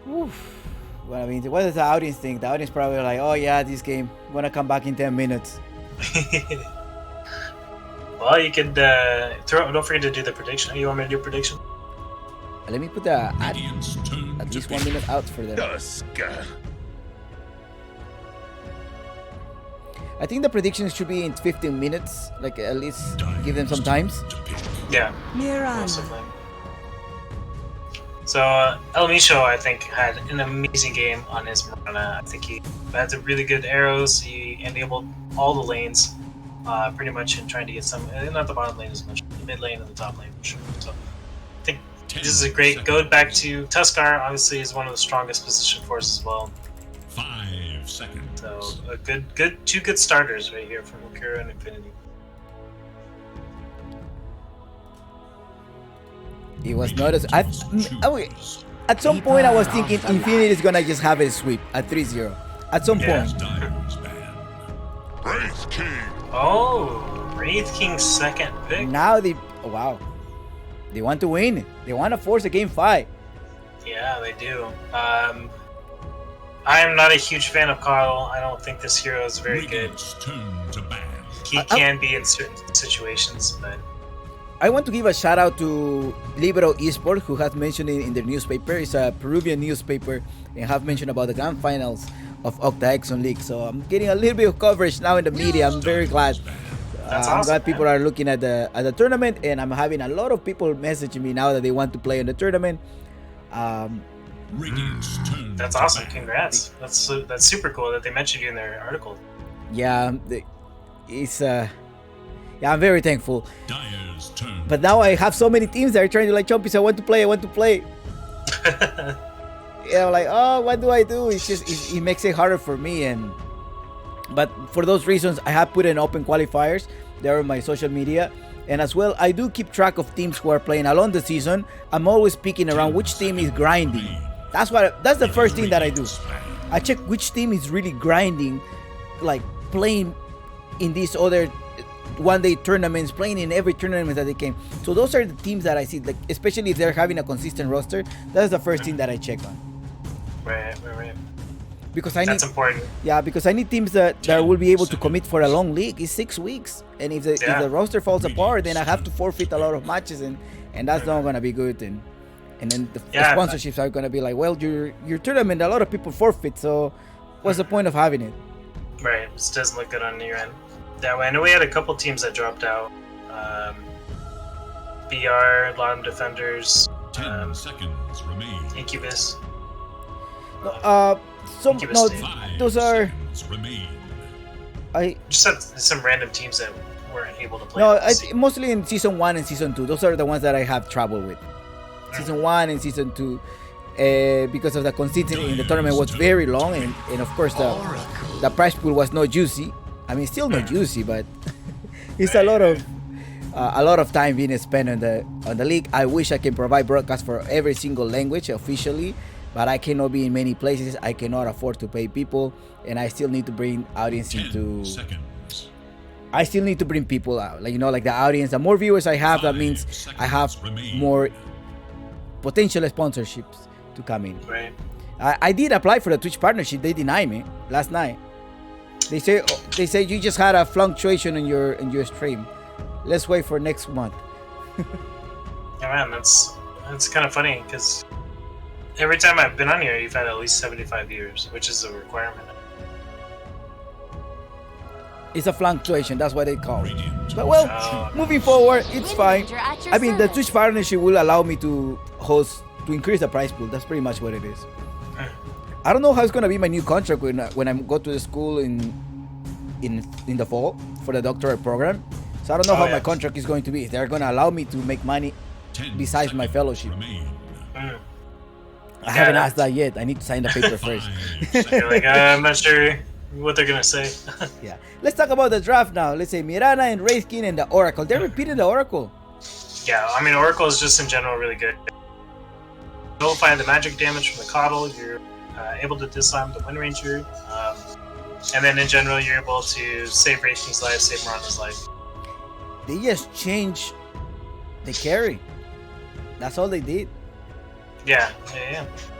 Well, I mean, what does the audience think? The audience probably like, oh yeah, this game, I'm gonna come back in 10 minutes. Well, you could don't forget to do the prediction. You want me to do a prediction? Let me put the at least 1 minute out for them. I think the predictions should be in 15 minutes, like at least give them some times. Yeah. Miranda. So El Micho, I think, had an amazing game on his Mirana. I think he had some really good arrows. He enabled all the lanes, pretty much, in trying to get some, not the bottom lane as much, the mid lane and the top lane for sure. So I think this is a great go back to Tuskar. Obviously, is one of the strongest position for us as well. 5 seconds. So a two good starters right here from Hokori and Infinity. It was not as at some point I was thinking Infinity is gonna just have a sweep at 3-0. At some point. Wraith King. Oh, Wraith King's second pick. Now they want to win. They want to force a game 5. Yeah, they do. I am not a huge fan of Carl. I don't think this hero is very good. He can be in certain situations, but I want to give a shout out to Libero Esports, who has mentioned it in their newspaper. It's a Peruvian newspaper, and have mentioned about the grand finals of Octaexon League. So I'm getting a little bit of coverage now in the media. I'm very glad. I'm glad people are looking at the tournament, and I'm having a lot of people messaging me now that they want to play in the tournament. That's awesome. Congrats. That's super cool that they mentioned you in their article. Yeah, yeah, I'm very thankful. But now I have so many teams that are trying to like Chompies. I want to play. Yeah, I'm like, oh, what do I do? It's just it makes it harder for me. But for those reasons, I have put in open qualifiers. They're on my social media. And as well, I do keep track of teams who are playing along the season. I'm always picking around which team is grinding. That's the first thing that I do. I check which team is really grinding, like playing in these other one-day tournaments, playing in every tournament that they came. So those are the teams that I see, like especially if they're having a consistent roster. That's the first thing that I check on. Right. Because that's important. Yeah, because I need teams that will be able to commit for a long league. It's 6 weeks, and if the roster falls apart, then I have to forfeit a lot of matches, and that's not gonna be good. And then the sponsorships are gonna be like, well, your tournament, a lot of people forfeit, so what's the point of having it? Right, this doesn't look good on your end. That way, I know we had a couple teams that dropped out. BR, a lot of defenders. 10 seconds remain. Incubus. No, those are. Remain. I just had some random teams that weren't able to play. No, mostly in season 1 and season 2. Those are the ones that I have trouble with. Season 1 and season 2, because of the consistency in the tournament was very long, and of course the prize pool was not juicy. I mean, still not juicy, but it's a lot of time being spent on the league. I wish I can provide broadcast for every single language officially, but I cannot be in many places. I cannot afford to pay people, and I still need to bring audience into. I still need to bring people out, like the audience. The more viewers I have, that means I have more potential sponsorships to come in. Right. I did apply for the Twitch partnership. They denied me last night. They say you just had a fluctuation in your stream. Let's wait for next month. Yeah, man, that's kind of funny because every time I've been on here, you've had at least 75 viewers, which is a requirement. It's a fluctuation, that's what they call it. But well, moving forward, it's fine. I mean, the Twitch partnership will allow me to increase the prize pool. That's pretty much what it is. I don't know how it's gonna be my new contract when I go to the school in the fall for the doctorate program. So I don't know how my contract is going to be. If they're gonna allow me to make money besides my fellowship. I haven't asked that yet. I need to sign the paper first. You're like, I'm not sure what they're gonna say. Yeah. Let's talk about the draft now. Let's say Mirana and Wraithkin and the Oracle. They repeated the Oracle. Yeah, I mean, Oracle is just in general really good. Nullify the magic damage from the Coddle. You're able to disarm the Wind Ranger. And then in general, you're able to save Wraithkin's life, save Mirana's life. They just changed the carry. That's all they did. Yeah.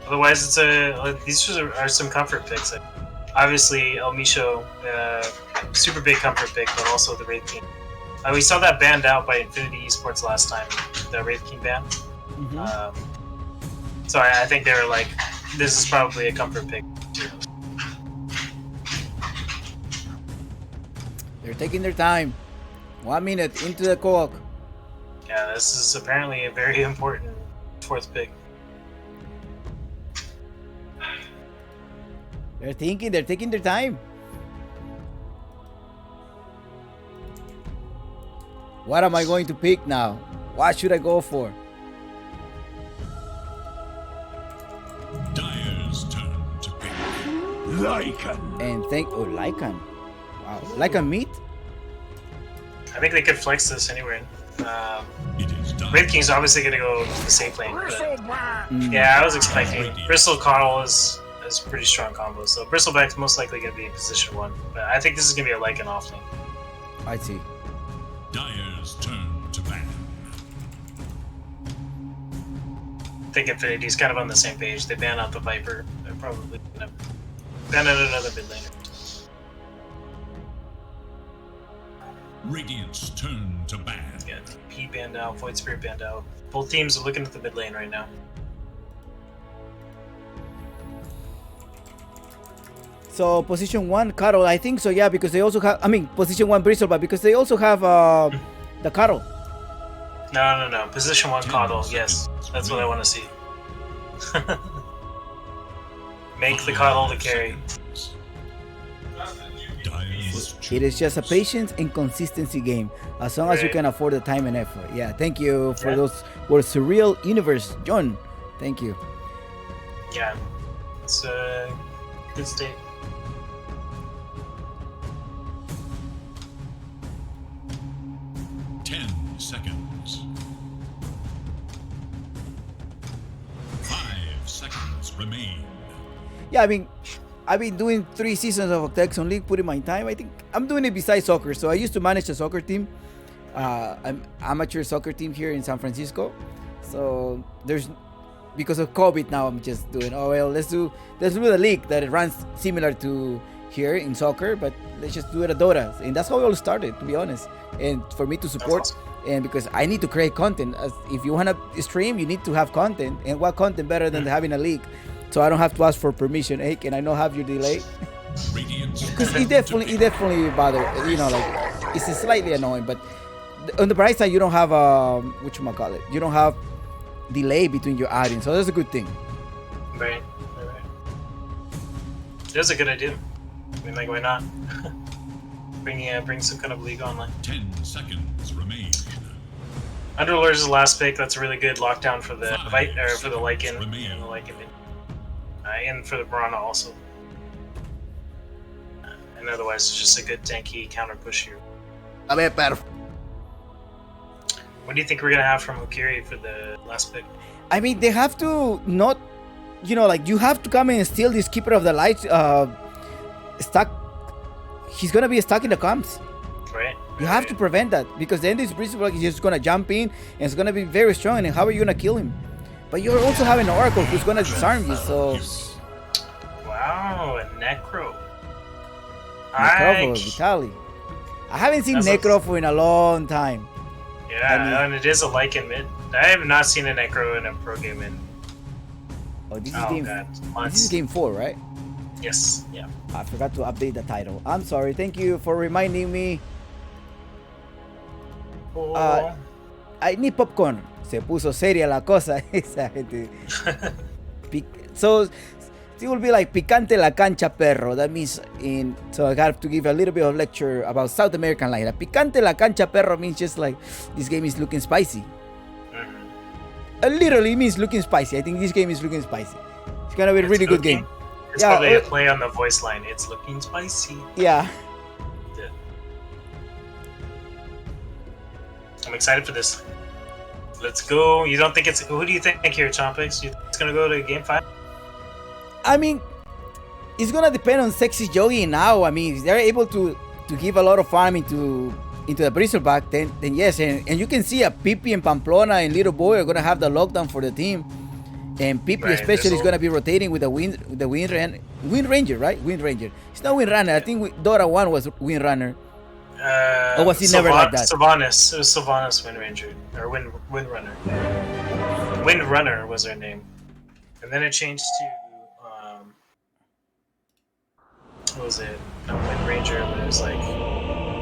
Otherwise, these are some comfort picks. Obviously, El Misho, super big comfort pick, but also the Wraith King. We saw that banned out by Infinity Esports last time, the Wraith King ban. So I think they were like, this is probably a comfort pick too. They're taking their time. 1 minute into the co-op. Yeah, this is apparently a very important fourth pick. They're taking their time. What am I going to pick now? What should I go for? Dyer's turn to pick. Lycan. And Lycan. Wow. Lycan meat? I think they could flex this anywhere. Wraith King's obviously going to go to the safe lane. Yeah, I was expecting. Bristle Coddle is a pretty strong combo, so Bristleback's most likely going to be in position 1. But I think this is going to be a Lycan off lane. I see. Dyer's turn to ban. I think Infinity's kind of on the same page. They ban out the Viper. They're probably going to ban out another mid laner. Radiant's turn to ban. Yeah, P banned out, Void Spirit banned out. Both teams are looking at the mid lane right now. So position 1 Carol, I think so, yeah, because they also have, position 1 Bristle, but because they also have the Carol. No. Position 1 Coddle, yes. That's what I want to see. Make the Coddle the carry. It is just a patience and consistency game, as long as you can afford the time and effort. Yeah, thank you for those words. Surreal Universe, John. Thank you. Yeah, it's a good state. Seconds. 5 seconds remain. Yeah, I've been doing 3 seasons of Octaexon League, putting my time. I think I'm doing it besides soccer. So I used to manage a soccer team, an amateur soccer team here in San Francisco. So because of COVID now, I'm just doing, let's do the league that runs similar to here in soccer, but let's just do it at Dota. And that's how it all started, to be honest. And for me to support, and because I need to create content. If you want to stream, you need to have content. And what content better than having a league? So I don't have to ask for permission. Hey, can I not have your delay? Because it definitely bothers. It's slightly annoying, but on the bright side, you don't have whatchamacallit, you don't have delay between your adding, so that's a good thing. Right. That's a good idea. I mean, like, why not? bring some kind of league online. 10 seconds remain. Underlord is the last pick. That's a really good lockdown for the for the Lycan and the Lycan, and for the Piranha also. And otherwise, it's just a good tanky counter push here. A ver, perf. What do you think we're gonna have from Hokori for the last pick? I mean, they have to not, like, you have to come in and steal this Keeper of the Light stuck. He's gonna be stuck in the comps. Right. You have to prevent that, because then this Bristle is just gonna jump in and it's gonna be very strong. And how are you gonna kill him? But you're also having an Oracle who's gonna disarm you. So. Wow, a Necro. Vitaly. I haven't seen Necro in a long time. Yeah, and it is a Lycan mid. I have not seen a Necro in a pro game in. Oh, this is game 4, right? Yes. Yeah. I forgot to update the title. I'm sorry. Thank you for reminding me. I need popcorn. Se puso seria la cosa. Esa gente. So it will be like picante la cancha, perro. That means so I have to give a little bit of lecture about South American life. Picante la cancha, perro means just like this game is looking spicy. Literally means looking spicy. I think this game is looking spicy. It's gonna be a really good game. It's probably a play on the voice line. It's looking spicy. Yeah. I'm excited for this. Let's go. You don't think it's... Who do you think here, Chompix? You think it's going to go to game 5? I mean, it's going to depend on Sexy Yogi now. I mean, if they're able to give a lot of farm into the Bristleback, then yes. And you can see a Pipi and Pamplona and Little Boy are going to have the lockdown for the team. And Pipi especially is going to be rotating with the Wind Ranger, right? Wind Ranger. It's not Wind Runner. I think Dora 1 was Wind Runner. Or was he never like that? Sylvanas. It was Sylvanas Wind Ranger. Or Wind Runner. Wind Runner was her name. And then it changed to... what was it? Not Wind Ranger, but it was like...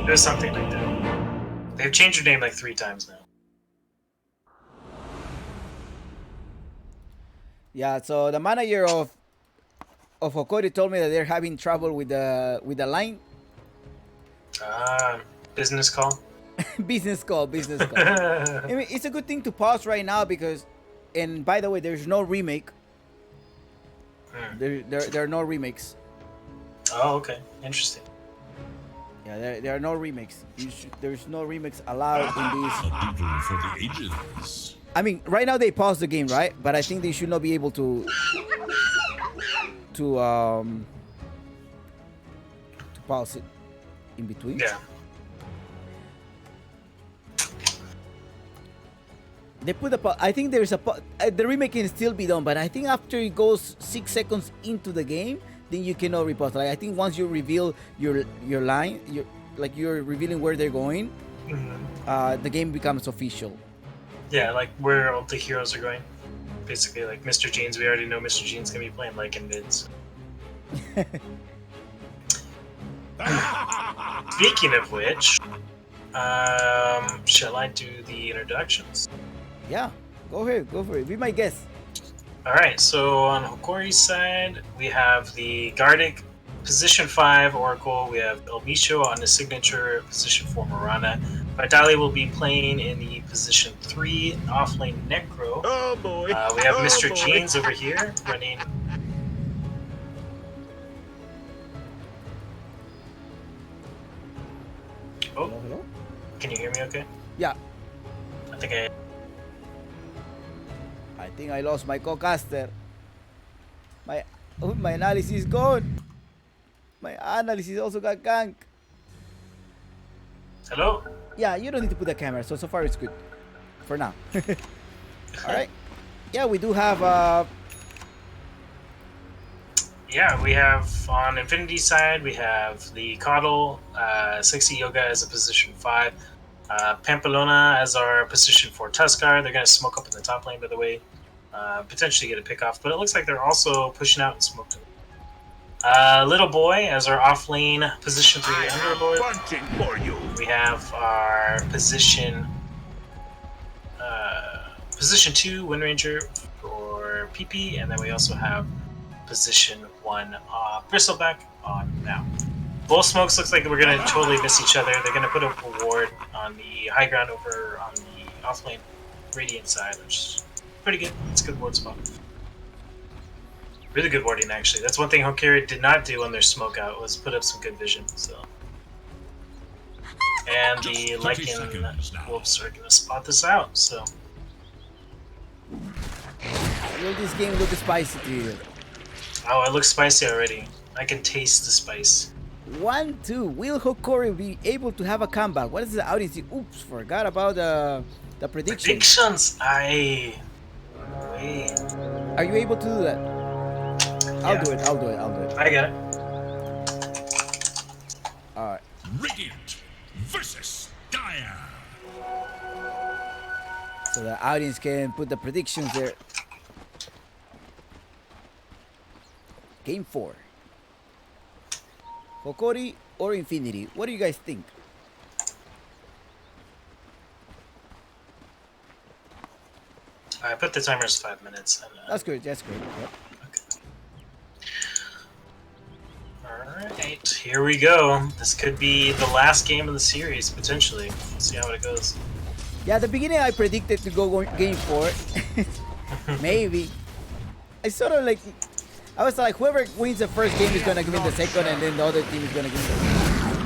It was something like that. They've changed her name like 3 times now. Yeah, so the manager of Hokori told me that they're having trouble with the line. Business call. business call. I mean, it's a good thing to pause right now because, and by the way, there's no remake. There are no remakes. Oh, okay, interesting. Yeah, there are no remakes. There's no remakes allowed in this. A battle for the ages. I mean, right now they paused the game, right? But I think they should not be able to pause it in between. Yeah. They put I think there's the remake can still be done, but I think after it goes 6 seconds into the game, then you cannot repause. Like I think once you reveal your line, you're revealing where they're going, the game becomes official. Yeah, like where all the heroes are going. Basically, like Mr. Jeans, we already know Mr. Jeans gonna be playing like in mids. Speaking of which, shall I do the introductions? Yeah, go ahead, go for it. Be my guest. Alright, so on Hokori's side, we have the Gardic, position 5 Oracle. We have El Micho on the signature, position 4 Mirana. Vitaly will be playing in the position 3 offlane Necro. Oh boy! We have Mr. Jeans over here running. Oh, hello? Can you hear me okay? Yeah. I think I lost my co-caster. My analysis is gone. My analysis also got ganked. Hello? Yeah, you don't need to put the camera, so far it's good. For now. Alright. Yeah, we do have yeah, we have on Infinity side, we have the Coddle, Sexy Yoga as a position 5, Pampelona as our position 4 Tuskar. They're going to smoke up in the top lane, by the way. Potentially get a pick off, but it looks like they're also pushing out and smoking. Little Boy as our off lane position 3 Underlord. Punching for you. We have our position 2 Wind Ranger for PP, and then we also have position 1 Bristleback on now. Both smokes looks like we're gonna totally miss each other. They're gonna put up a ward on the high ground over on the off lane Radiant side, which is pretty good. It's a good ward spot. Really good warding, actually. That's one thing Hokori did not do on their smoke out, was put up some good vision. So, and the Lycan Wolves are gonna spot this out. So, will this game look spicy to you? oh, it looks spicy already. I can taste the spice. 1-2. Will Hokori be able to have a comeback? What is the audience? Oops, forgot about the predictions. Wait. Are you able to do that? I'll do it. I got it. Alright. Radiant versus Dire. So the audience can put the predictions there. Game 4. Hokori or Infinity? What do you guys think? I put the timer as 5 minutes. And, That's good. Yep. Alright, here we go. This could be the last game of the series, potentially. Let's see how it goes. Yeah, at the beginning I predicted to go game 4. Maybe. I was like, whoever wins the first game is gonna win the second, and then the other team is gonna win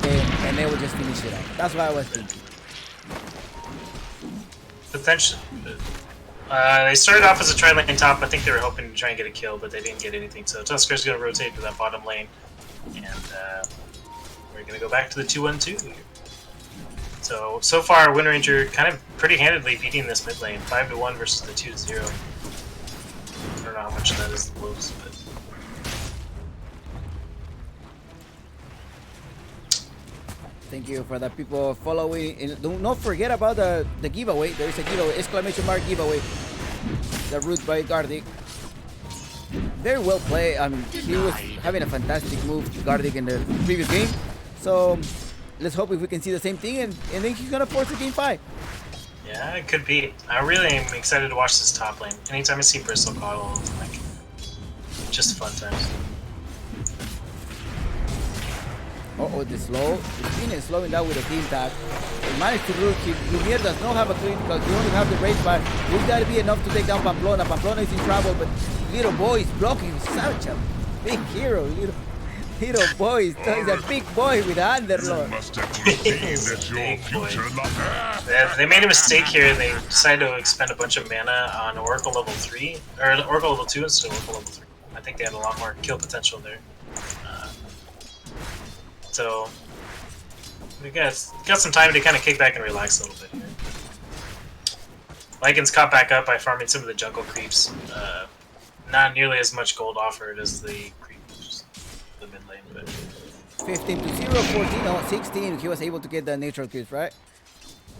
the game, and they will just finish it up. That's what I was thinking. Potentially. They started off as a tri-lane top. I think they were hoping to try and get a kill, but they didn't get anything. So Tusker's gonna rotate to that bottom lane, and we're gonna go back to the 2-1-2. So far, Wind Ranger kind of pretty handedly beating this mid lane, 5-1 versus the 2-0. I don't know how much of that is the Wolves, but. Thank you for the people following. And do not forget about the giveaway. There is a giveaway, exclamation mark giveaway. The root by Gardic. Very well played. I mean, he was having a fantastic move, Gardic, in the previous game. So let's hope if we can see the same thing, and then he's gonna force the game 5. Yeah, it could be. I really am excited to watch this top lane. Anytime I see Bristol Coddle, like, just fun times. Uh-oh, the slow. The team is slowing down with the team tag. He managed to root. Lumiere does not have a critical. He only have the race, but will that be enough to take down Pamplona? Pamplona is in trouble, but little boy is blocking. Such a big hero, little boy. He's a big boy with an underlord. They made a mistake here. They decided to expend a bunch of mana on Oracle level 3, or Oracle level 2 instead of Oracle level 3. I think they had a lot more kill potential there. So we got some time to kind of kick back and relax a little bit here. Lycan's caught back up by farming some of the jungle creeps. Not nearly as much gold offered as the creeps, the mid lane, but 15 to 0, 14, no, 16. He was able to get the natural creeps, right?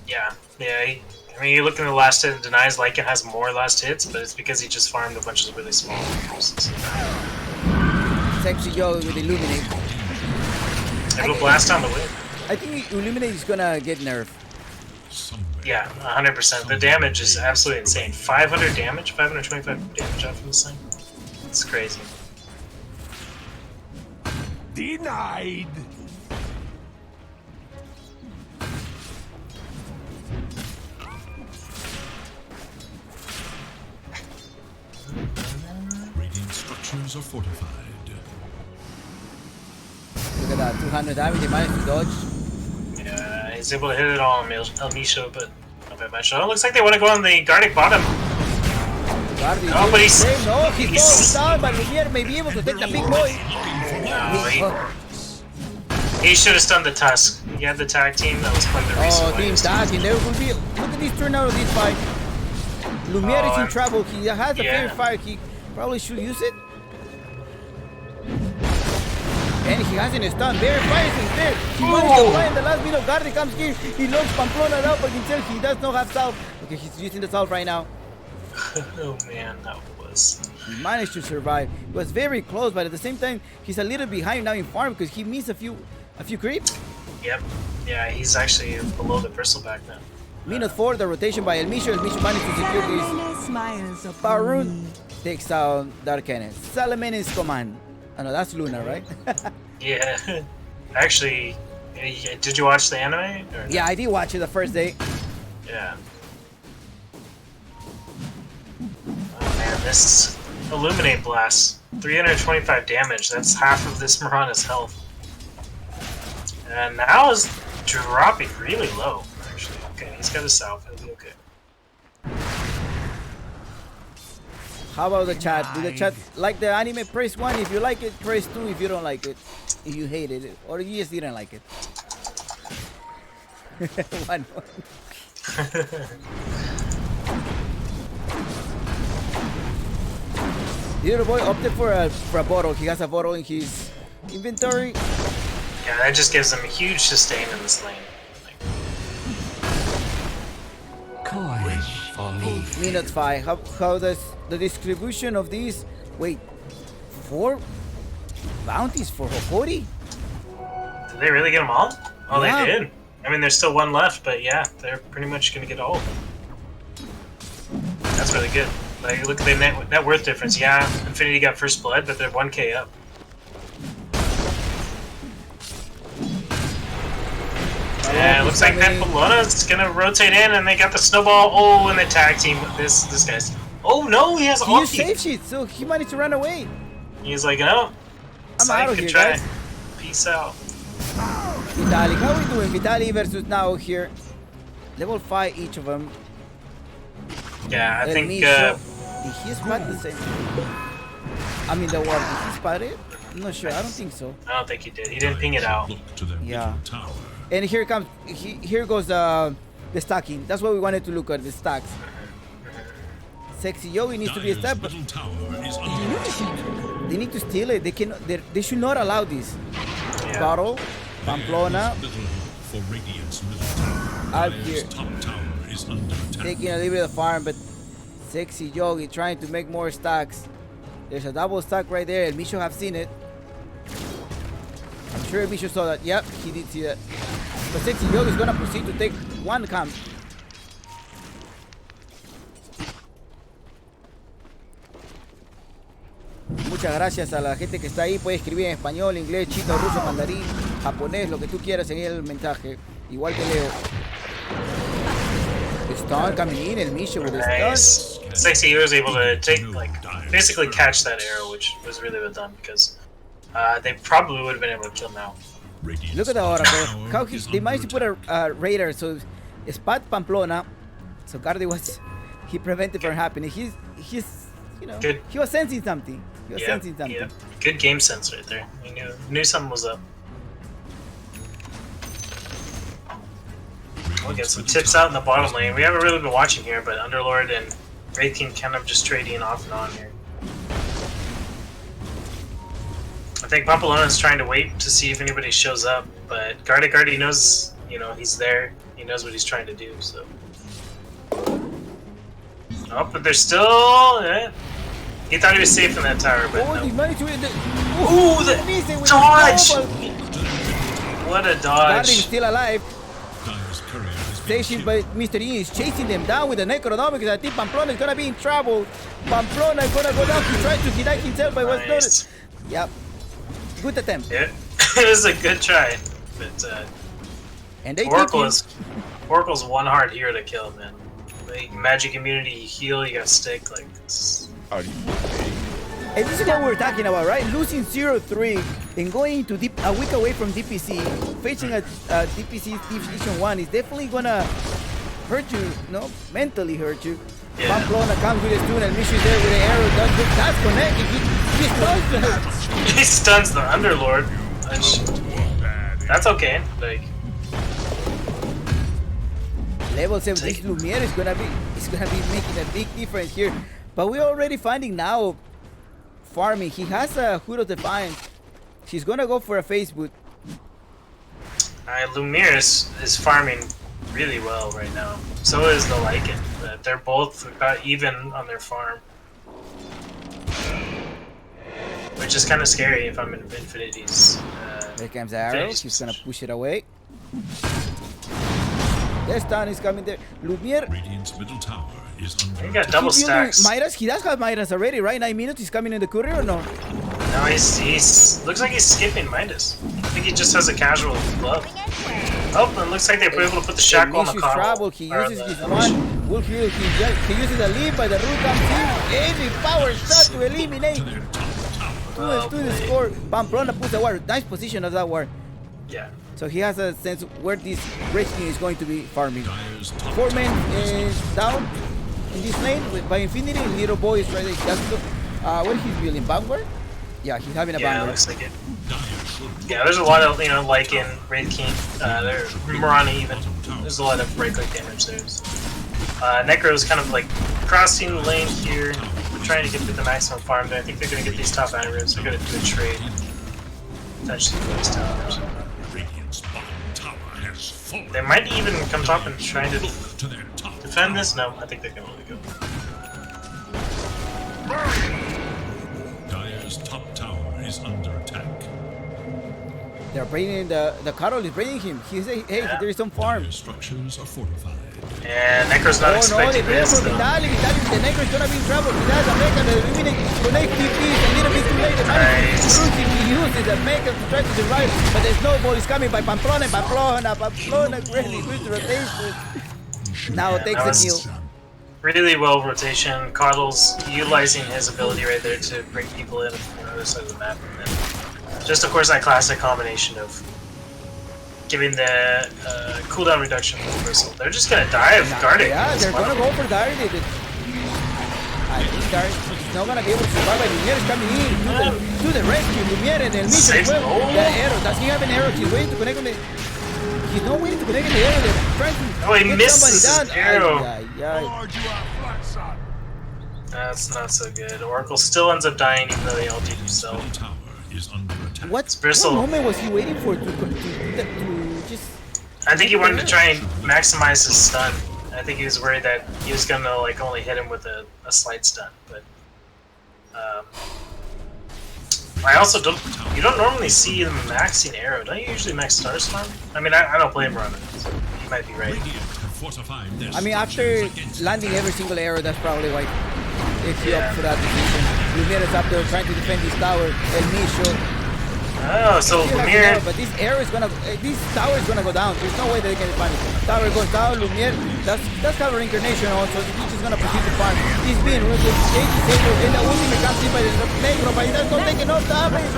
Yeah. I mean, you look in the last hit and denies Lycan has more last hits, but it's because he just farmed a bunch of really small creeps. Sexy Joe with Illuminate. It'll blast on the wave. I think Illuminate is gonna get nerfed. Yeah, 100%. The damage is absolutely insane. 500 damage, 525 damage off of this thing. It's crazy. Denied. Radiant structures are fortified. Look at that, 200 damage, he managed to dodge. Yeah, he's able to hit it all on Elmisho, but not very much. Oh, it looks like they want to go on the Gardic bottom. Gardic, no, but he's down, but Lumiere may be able to take the big boy. No, he should have stunned the Tusk. He had the tag team that was playing the race. Oh, team tag, and there will be. Look at this turnout of this fight. Lumiere is in trouble. He has a fair fire. He probably should use it. And he has an stun. There, fire is there. He managed to fly in the last minute. Gardic comes here. He locks Pamplona out, but himself he does not have salve. Okay, he's using the salve right now. Oh man, that was. He managed to survive. It was very close, but at the same time, he's a little behind now in farm because he missed a few creeps. Yep. Yeah, he's actually below the bristleback now. Minute 4, the rotation by El Misho. El Misho managed to secure this. Salamene smiles upon Barun me. takes down Dark Cannon. Salamen's command. Oh no, that's Luna, right? Yeah. Actually, did you watch the anime? Or no? Yeah, I did watch it the first day. Yeah. Oh man, this Illuminate Blast. 325 damage. That's half of this Mirana's health. And now is dropping really low, actually. Okay, he's got a salve. He'll be okay. How about the chat? Do the chat like the anime? Press 1 if you like it. Press 2 if you don't like it. If you hated it. Or you just didn't like it. One. Little boy opted for a bottle. He has a bottle in his inventory. Yeah, that just gives him a huge sustain in this lane. Minute 5. How does the distribution of these? Wait, 4 bounties for Hokori? Did they really get them all? Oh, Yeah. they did. I mean, there's still one left, but yeah, they're pretty much gonna get all of them. That's really good. Like, look at the net worth difference. Yeah, Infinity got first blood, but they're 1k up. Yeah, it looks like Pampalona's gonna rotate in, and they got the snowball. Oh, and the tag team. This guy's. Oh no, he has He ulti. used safe sheet, so he managed to run away. He's like, no. I'm out of good here, try. guys. Peace out. Vitali, how are we doing? Vitali versus now here. Level 5 each of them. Yeah, I El think. Misho, did he spot the same? I mean, the ward. Did he spot it? I'm not sure. I don't think so. I don't think he did. He didn't ping it out. Yeah. And here comes. Here goes the stacking. That's what we wanted to look at. The stacks. Sexy Yogi needs to be a step. They need to steal it. They cannot. They should not allow this. Yeah. Bottle, Pamplona, out here, taking a little bit of the farm, but Sexy Yogi trying to make more stacks. There's a double stack right there. El Misho have seen it. I'm sure El Misho saw that. Yep, he did see that. But Sexy Yogi is gonna proceed to take one camp. Muchas gracias a la gente que está ahí. Puede escribir en español, inglés, chino, ruso, mandarín, japonés, lo que tú quieras en el mensaje. Igual que Leo. Stun coming in, El Misho with a Nice. Sexy was able to take, like, basically catch that arrow, which was really well done because they probably would have been able to kill now. Look at the aura, bro. How they managed to put a radar, so spot Pamplona. So Garde he prevented from happening. He's you know, Good. he was sensing something. He was sensing something. Yeah. Good game sense right there. He knew something was up. We'll get some tips out in the bottom lane. We haven't really been watching here, but Underlord and Wraith King kind of just trading off and on here. I think Pampalona's trying to wait to see if anybody shows up, but Garde knows, you know, he's there. He knows what he's trying to do, so. Oh, but they're still. He thought he was safe in that tower, but no. He managed to Ooh, the dodge! What a dodge! Garde is still alive. Stationed by Mr. E is chasing them down with the Necronomics. I think Pamplona is gonna be in trouble. Pamplona is gonna go down. He tried to deny himself, but was not. Yep. Good attempt. Yeah, it was a good try, but and they Oracle's one hard hero to kill, man. Like, magic immunity, heal, you got stick, like this. And this is what we're talking about, right? Losing 0-3 and going to a week away from DPC, facing a DPC Division 1 is definitely gonna hurt you, no? Mentally hurt you. Yeah. Pamplona comes with a stun and Mishu is there with an arrow. That's connected. He stuns her. He stuns the Underlord. That's okay. Like, Level 7, this Lumiere is gonna be making a big difference here. But we're already finding now farming. He has a Hood of Defiance. She's gonna go for a face boot. Lumiere is farming really well right now. So is the Lycan. They're both about even on their farm. Which is kind of scary if I'm in Infinity's. There comes the arrow. She's gonna push it away. This stun is coming there. Lumiere. Radiant's middle tower is under He got double stacks. Midas, he does have Midas already, right? 9 minutes, he's coming in the courier or no? No, he's looks like he's skipping Midas. I think he just has a casual glove. Oh, and it looks like they were able to put the shackle on the travel. He uses his one. Will heal. He uses the lead, but the root comes in. Any power shot to eliminate. To the score. Pamplona puts the ward. Nice position of that ward. Yeah. So he has a sense where this Red King is going to be farming. 4 men is down in this lane by Infinity. Little boy is right there. What he's building? Vanguard? Yeah, he's having a Vanguard. Yeah, looks like it. Yeah, there's a lot of, like in Red King, there's Mirana even. There's a lot of right click damage there. Necro's kind of like crossing the lane here. We're trying to get the maximum farm there. I think they're going to get these top items. They're going to do a trade. Potentially for these towers. They might even come top and try to defend this. No, I think they can only go. Dire's top tower is under attack. They're bringing the Carol is bringing him. He said, hey, there is some farm. Dire's structures are fortified. Yeah, Necro's not expecting this. The Necro is gonna be in trouble. He has a Mecha to eliminate, connect TPs, a little bit too late. He uses the Mecha to try to survive, but there's no ball is coming by Pamplona really good rotation. Now takes the kill. Really well rotation. Coddle's utilizing his ability right there to bring people in on the other side of the map. And just of course that classic combination of giving the cooldown reduction with the bristle. They're just gonna dive Guarding. Yeah, they're gonna go for Guarding. I think Guarding is not gonna be able to survive. Lumiere is coming in to the rescue. Lumiere and El Micho as well. The arrow. Does he have an arrow? He's waiting to connect on the. He's not waiting to connect on the arrow. They're trying to he misses his arrow. That's not so good. Oracle still ends up dying even though they all do himself. What moment was he waiting for to just... I think he wanted to try and maximize his stun. I think he was worried that he was gonna like only hit him with a slight stun, but I also you don't normally see him maxing arrow. Don't you usually max star storm? I mean I don't play him on it, so he might be right. I mean after landing every single arrow, that's probably why it's up for that decision. Lumiere is up there trying to defend his tower. El Micho. Oh, so Lumiere. But this arrow is gonna, this tower is gonna go down. There's no way they can find it. Tower goes down. Lumiere. That's cover incarnation also. He's just gonna proceed to farm. He's being with the disabled, and the ultimate comes in by the Negro, but he does not take enough damage.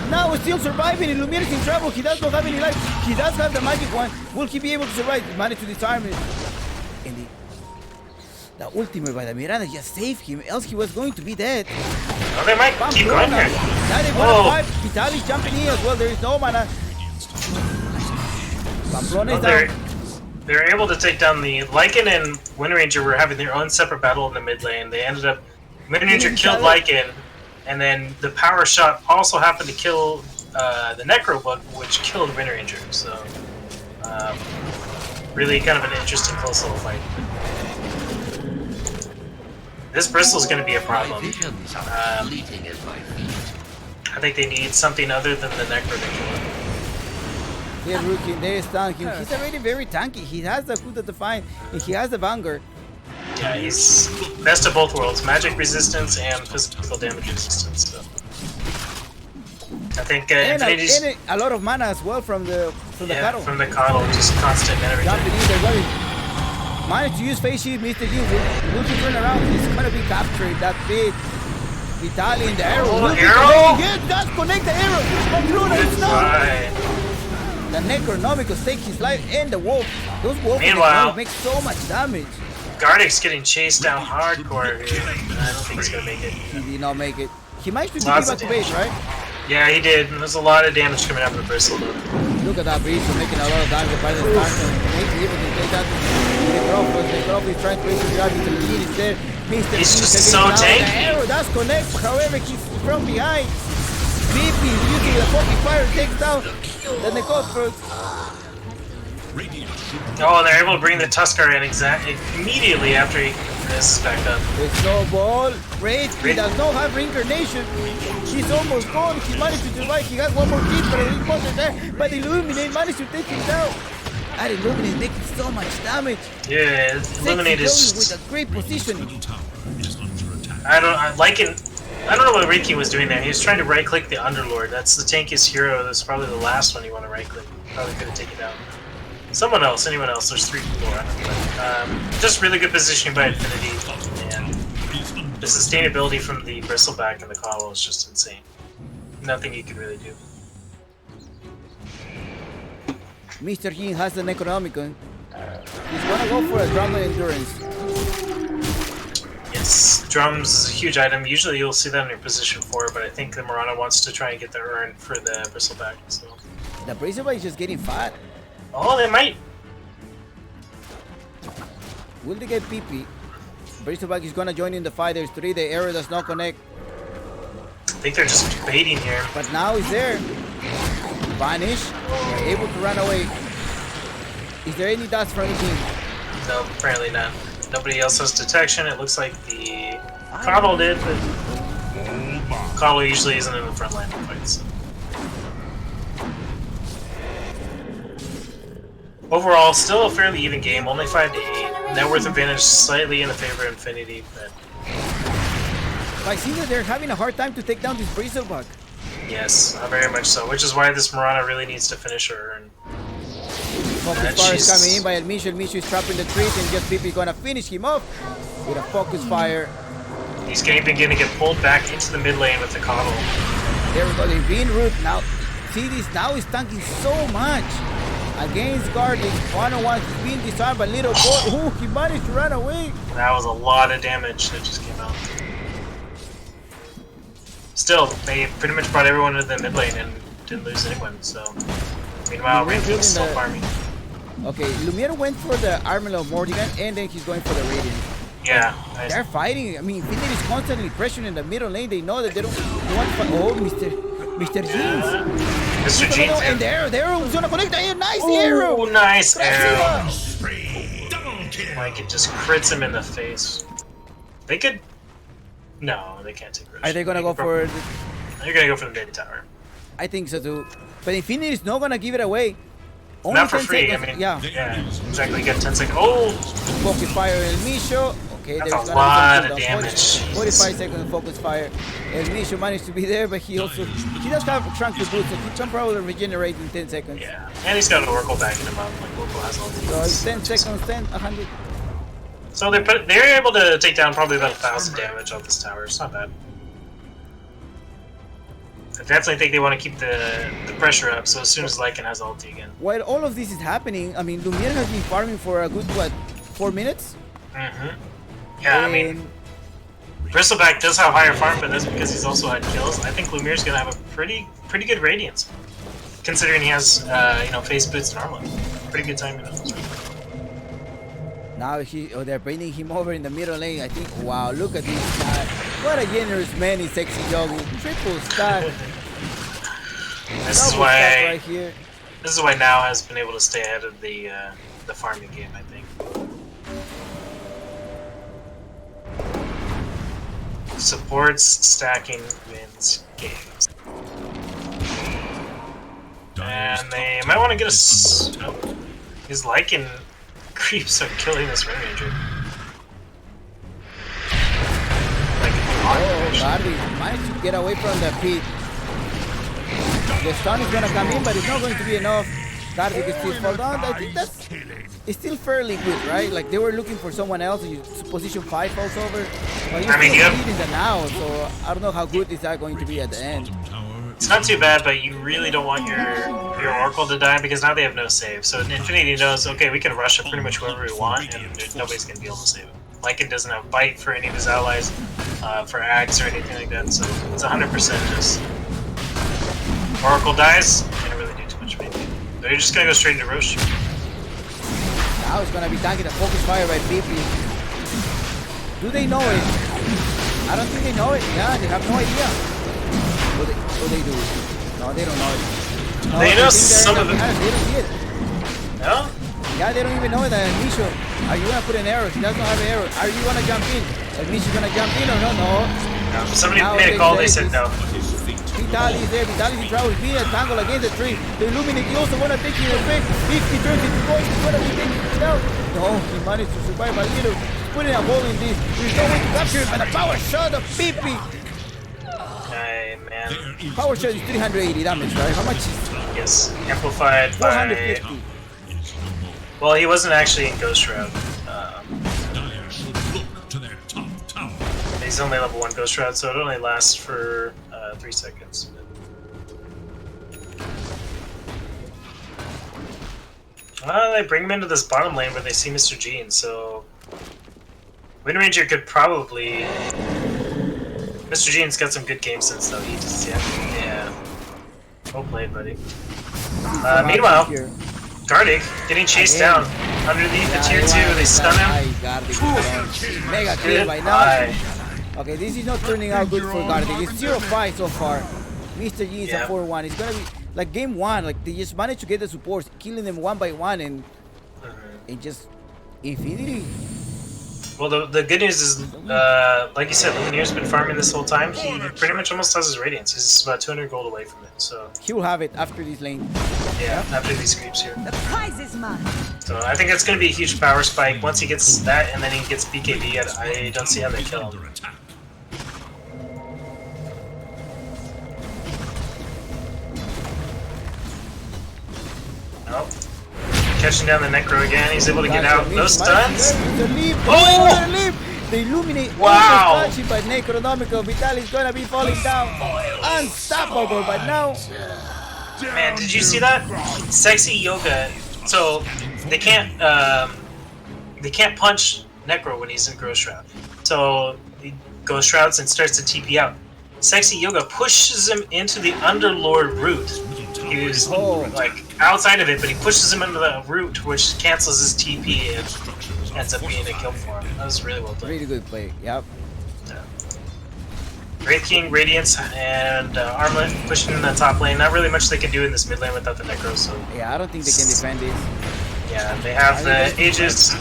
Now he's still surviving, and Lumiere is in trouble. He does not have any life. He does have the magic one. Will he be able to survive? He managed to disarm it. And the ultimate by the Miranda just saved him, else he was going to be dead. Oh, they might keep going here. Now they want to fight. Vitalis jumping in as well. There is no mana. Pamplona is down. They're able to take down the Lycan and Wind Ranger were having their own separate battle in the mid lane. They ended up Wind Ranger killed Lycan, and then the power shot also happened to kill the Necro Bug, which killed Wind Ranger. So really kind of an interesting close little fight. This bristle's going to be a problem. I think they need something other than the Necro to kill him. Yeah, Rookie, there's tanking. He's already very tanky. He has the Kuta to find, and he has the Vanguard. Yeah, he's best of both worlds. Magic resistance and physical damage resistance. So. I think Infinity's... And a lot of mana as well from the Carol. From the Carol, just constant and everything. Jumping in there, managed to use face shield, Mr. Yu. Will he turn around? He's gonna be captured. That big Vitaly in the arrow. Oh, arrow! He does connect the arrow. Pamplona is not. The Necronomicus take his life and the wolf. Those wolves make so much damage. Gardeck's getting chased down hardcore here. I don't think he's gonna make it. He did not make it. He managed to be back to base, right? Yeah, he did. There's a lot of damage coming out of the bristle though. Look at that breeze making a lot of damage by the time. Maybe even to take that. Necronomicus is trying to raise the drive. Mr. Lee is there. He's just so tanky. The arrow does connect. However, he's from behind. VP using the fucking fire takes down the Necronomicus. Oh, and they're able to bring the Tuskar in immediately after he misses back up. There's no ball. He does not have reincarnation. He's almost gone. He managed to survive. He has one more hit, but he's there. But Illuminate managed to take him down. That Illuminate is making so much damage. Yeah, Illuminate is Sexy just... with a great positioning. I don't know what Riki was doing there. He was trying to right-click the Underlord. That's the tankiest hero. That's probably the last one you want to right-click. Probably could have taken down someone else, anyone else. There's 3 people around. But, just really good positioning by Infinity, and the sustainability from the Bristleback and the Coddle is just insane. Nothing you can really do. Mr. Jin has an Necronomicon. He's gonna go for a Drum Endurance. Yes, drums is a huge item. Usually you'll see that in your position 4, but I think the Mirana wants to try and get the urn for the Bristleback. So. The Bristleback is just getting fat. Oh, they might. Will they get PP? Bristleback is gonna join in the fight. There's 3. The arrow does not connect. I think they're just baiting here. But now he's there. Vanish. They're able to run away. Is there any dots from the team? No, apparently not. Nobody else has detection. It looks like the Coddle did, but Coddle usually isn't in the front line of fights. So. Overall, still a fairly even game. Only 5-8. Net worth advantage slightly in the favor of Infinity, but I see that they're having a hard time to take down this Bristleback. yes, very much so. Which is why this Mirana really needs to finish her. And Focus fire is coming in by El Misho. El Misho is trapping the trees, and just PP gonna finish him off with a focus fire. He's going to get pulled back into the mid lane with the Coddle. There we go. They're being root now. See this now is tanking so much against Guardian. 1-on-1 is being disarmed by Little Boy. Ooh, he managed to run away. That was a lot of damage that just came out. Still, they pretty much brought everyone into the mid lane and didn't lose anyone. So, meanwhile, Radiant's still farming. Okay, Lumiere went for the Armor of Morrigan, and then he's going for the Radiant. Yeah, nice. They're fighting. I mean, Infinity is constantly pressuring in the middle lane. They know that they don't want to fight. Oh, Mr. Jeans. Mr. Jeans. And the arrow's gonna connect. Nice arrow. Oh, nice arrow. Like it just crits him in the face. They could. No, they can't take risks. Are they gonna go for? They're gonna go for the mid tower. I think so too. But Infinity is not gonna give it away. Only Not for 10 free. seconds. I mean, yeah, exactly. You get 10 seconds. Oh, focus fire El Misho. Okay, that's there's a lot of 45 seconds focus fire. El Misho managed to be there, but he does have Trunk to boot, so he can probably regenerate in 10 seconds. Yeah, and he's got an Oracle backing him up. Like Oracle has all these. So it's 10 seconds, 100. So they're able to take down probably about 1,000 damage on this tower. It's not bad. I definitely think they want to keep the pressure up, so as soon as Lycan has ulti again. While all of this is happening, I mean, Lumiere has been farming for a good, what, 4 minutes? Mm-hmm. Yeah, I mean, Bristleback does have higher farm, but that's because he's also had kills. I think Lumiere's going to have a pretty good Radiance, considering he has, face boots and armor. Pretty good timing on this. Now they're bringing him over in the middle lane. I think, wow, look at this guy. What a generous man is Sexy Yogi. Triple stack. This is why right here. This is why Now has been able to stay ahead of the farming game, I think. Supports stacking wins games. And they might want to get a... Nope. His Lycan creeps are killing this Ring Ranger. Oh, Barbie managed to get away from the pit. The stun is gonna come in, but it's not going to be enough. Gardic is still fall down. I think it's still fairly good, right? Like they were looking for someone else, and position 5 falls over. But you're still leading the Now, so I don't know how good is that going to be at the end. It's not too bad, but you really don't want your Oracle to die because now they have no save. So Infinity knows, okay, we can rush it pretty much whoever we want, and nobody's gonna be able to save it. Lycan doesn't have bite for any of his allies, for Axe or anything like that, so it's 100% just... Oracle dies, can't really do too much maybe. They're just gonna go straight into Roche. Now it's gonna be tanking the focus fire by PP. Do they know it? I don't think they know it. Yeah, they have no idea. What they do? No, they don't know it. No, they know some of them. They don't see it. No? Yeah, they don't even know that. Misho, are you gonna put an arrow? He doesn't have an arrow. Are you gonna jump in? Is Misho gonna jump in or no? No. Somebody made a call, they said no. Vitalis there. Vitalis in trouble. He's being entangled against the tree. The Illuminate, he also wanna take the effect. If he turns into gold, he's gonna be taking it down. No, he managed to survive a little. He's putting a hole in this. There's no way to capture him, but a power shot of PP. Hey, man. Power shot is 380 damage, right? How much is Yes, amplified by... 450. Well, he wasn't actually in Ghost Shroud. Dire should look to their top tower. He's only level 1 Ghost Shroud, so it only lasts for 3 seconds. Well, they bring him into this bottom lane where they see Mr. Gene, so... Wind Ranger could probably... Mr. Gene's got some good game sense, though. He just, yeah. Well played, buddy. Meanwhile, Gardic getting chased down underneath the tier 2. They stun him. Mega kill by now. Okay, this is not turning out good for Gardic. It's 0-5 so far. Mr. G is a 4-1. It's gonna be like game 1. Like they just managed to get the supports, killing them one by one, and just infinity. Well, the good news is, like you said, Lumineer's been farming this whole time. He pretty much almost has his Radiance. He's about 200 gold away from it, so... He will have it after this lane. Yeah, after these creeps here. The prize is mine. So I think that's going to be a huge power spike. Once he gets that, and then he gets BKB, I don't see how they kill him. Nope. Catching down the Necro again. He's able to get out. No stuns. Oh! The Illuminate. Wow! Touching by Necronomical. Vitalis gonna be falling down. Unstoppable, but now. Man, did you see that? Sexy Yoga. So they can't punch Necro when he's in Ghost Shroud. So he Ghost Shrouds and starts to TP out. Sexy Yoga pushes him into the Underlord root. He was like outside of it, but he pushes him into the root, which cancels his TP and ends up being a kill for him. That was really well played. Really good play. Yep. Yeah. Wraith King, Radiance, and Armlet pushing in the top lane. Not really much they can do in this mid lane without the Necro. So yeah, I don't think they can defend this. yeah, they have the Aegis.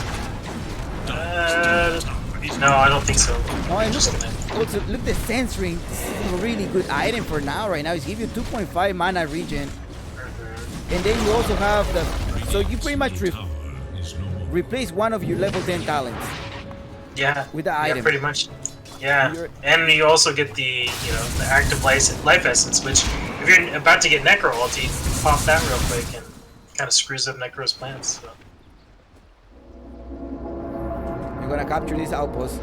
No, I don't think so. Oh, and look at the Sense Ring. This is a really good item for now. Right now, it's giving you 2.5 mana regen, and then you also have the. So you pretty much replace one of your level 10 talents. Yeah. With the item. Yeah, pretty much. Yeah, and you also get the the active life essence, which if you're about to get Necro ulti, you pop that real quick and kind of screws up Necro's plans. So. You're gonna capture this outpost.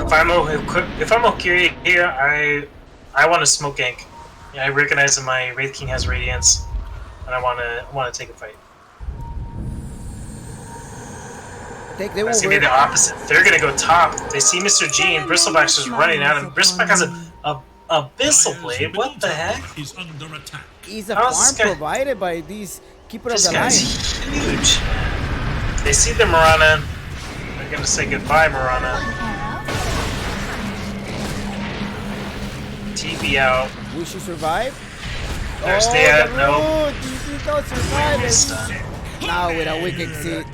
If I'm Hokori here, I want to smoke gank. Yeah, I recognize that my Wraith King has Radiance, and I want to take a fight. Take them It's gonna be the opposite. They're gonna go top. They see Mr. G and Bristleback's just running at him. Bristleback has a Abyssal Blade. What the heck? He's a farm provided by these Keeper of the Line. This guy's huge. They see the Mirana. They're gonna say goodbye, Mirana. TP out. Will she survive? There's the no. This is not surviving. Now with a wicked seat.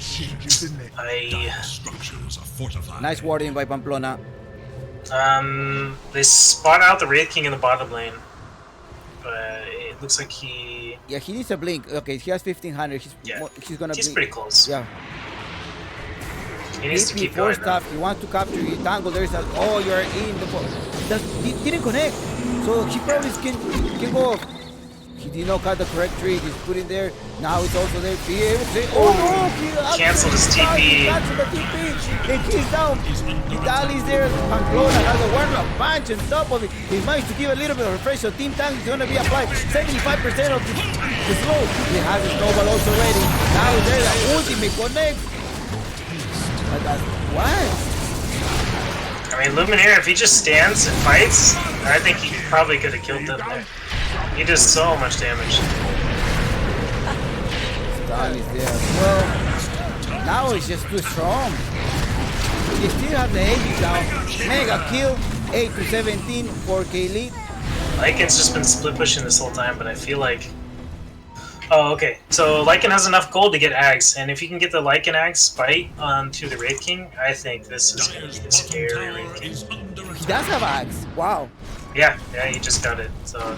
Nice warding by Pamplona. They spot out the Wraith King in the bottom lane. But it looks like he... Yeah, he needs a blink. Okay, he has 1500. He's gonna He's blink. pretty close. Yeah. He needs to keep going. He wants to capture you. Tangle. There's a... Oh, you're in the... He didn't connect. So he probably can go off. He did not cut the correct tree. He's put it there. Now it's also there. Be able to say, oh no! He canceled his TP. Cancelled the TP. And he's down. Vitalis there. Pamplona has a Warlock punch on top of it. He managed to give a little bit of refresh. So Team Tank is going to be applied. 75% of the slow. He has a snowball also ready. Now there's an ultimate connect. But that's what? I mean, Lumineer, if he just stands and fights, I think he probably could have killed them there. He does so much damage. Stun is there as well. Now he's just too strong. He still have the 80 down. Mega kill. 8 to 17 for K-Lead. Lycan's just been split pushing this whole time, but I feel like... Oh, okay. So Lycan has enough gold to get Ags, and if you can get the Lycan Ags fight onto the Wraith King, I think this is going to be a scary Wraith King. He does have Ags. Wow. Yeah, he just got it. So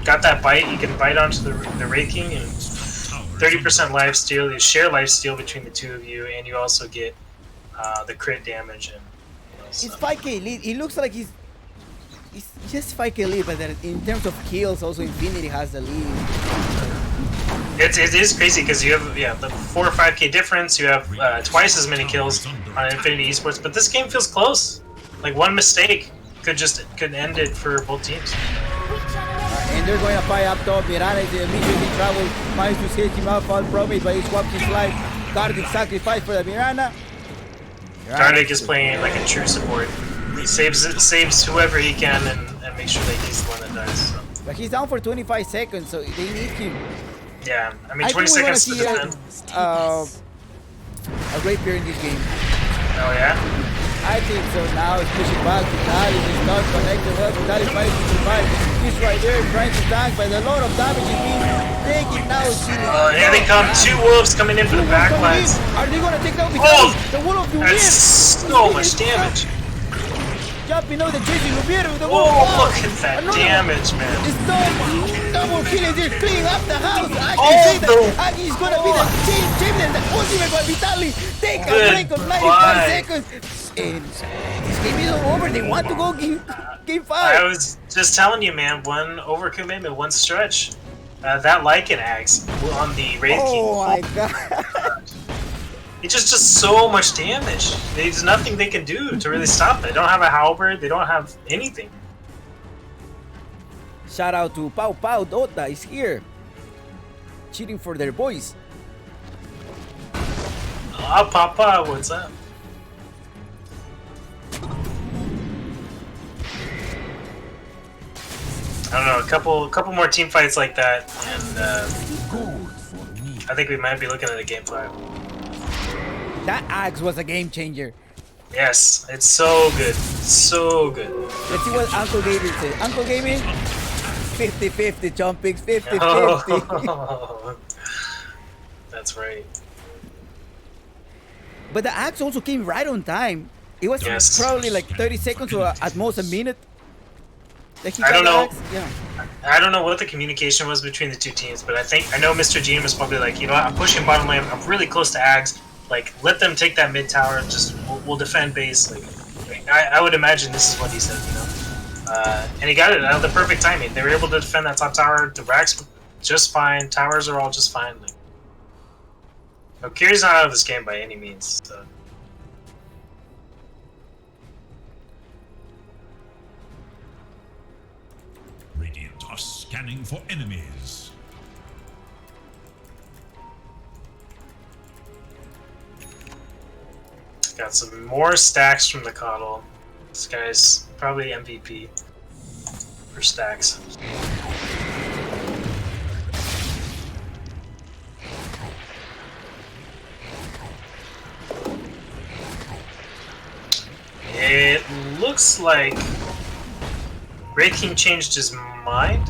got that bite. You can bite onto the Wraith King and 30% lifesteal. You share lifesteal between the two of you, and you also get the crit damage. And It's 5k lead. It looks like he's just 5k lead, but then in terms of kills, also Infinity has the lead. It is crazy because you have the 4 or 5k difference. You have twice as many kills on Infinity Esports, but this game feels close. Like one mistake could end it for both teams. And they're going to fight up top. Mirana is immediately travel, managed to save him out, fall from it, but he swapped his life. Gardic sacrifice for the Mirana. Gardic is playing like a true support. He saves whoever he can and makes sure that he's the one that dies. So. But he's down for 25 seconds, so they need him. Yeah, I mean 20 seconds to defend. A rapier in this game. Oh yeah? I think so. Now he's pushing back. Vitaly is not connected well. Vitaly fighting to survive. He's right there trying to tank, but a lot of damage is being taken now. Oh, here they come. 2 wolves coming in for the backlines. Are they going to take down Vitaly? The wolf of That's so much damage. Jumping over the Jesse Lumiere with the wolf. Oh, look at that damage, man. It's double killing. They're cleaning up the house. I can say that Agi is going to be the champion, the ultimate by Vitaly. Take a break of 95 seconds. And this game is over. They want to go game 5. I was just telling you, man. One overcommitment, one stretch. That Lycan axe on the Wraith King. Oh my god. It just does so much damage. There's nothing they can do to really stop it. They don't have a halberd. They don't have anything. Shout out to Pau Pau Dota is here. Cheating for their boys. Ah, Papa, what's up? I don't know, a couple more team fights like that, and I think we might be looking at a game 5. That axe was a game changer. Yes, it's so good. So good. Let's see what Uncle Gaming says. Uncle Gaming, 50-50 jump picks, 50-50. Oh, that's right. But the axe also came right on time. It was probably like 30 seconds or at most a minute. I don't know. Yeah. I don't know what the communication was between the two teams, but I know Mr. Gene was probably like, you know, I'm pushing bottom lane. I'm really close to Ags. Like, let them take that mid tower. Just we'll defend base. Like, I would imagine this is what he said, you know. And he got it out of the perfect timing. They were able to defend that top tower. The racks just fine. Towers are all just fine. Like, Hokori's not out of this game by any means. So. Radiant are scanning for enemies. Got some more stacks from the Coddle. This guy's probably MVP for stacks. It looks like Wraith King changed his mind.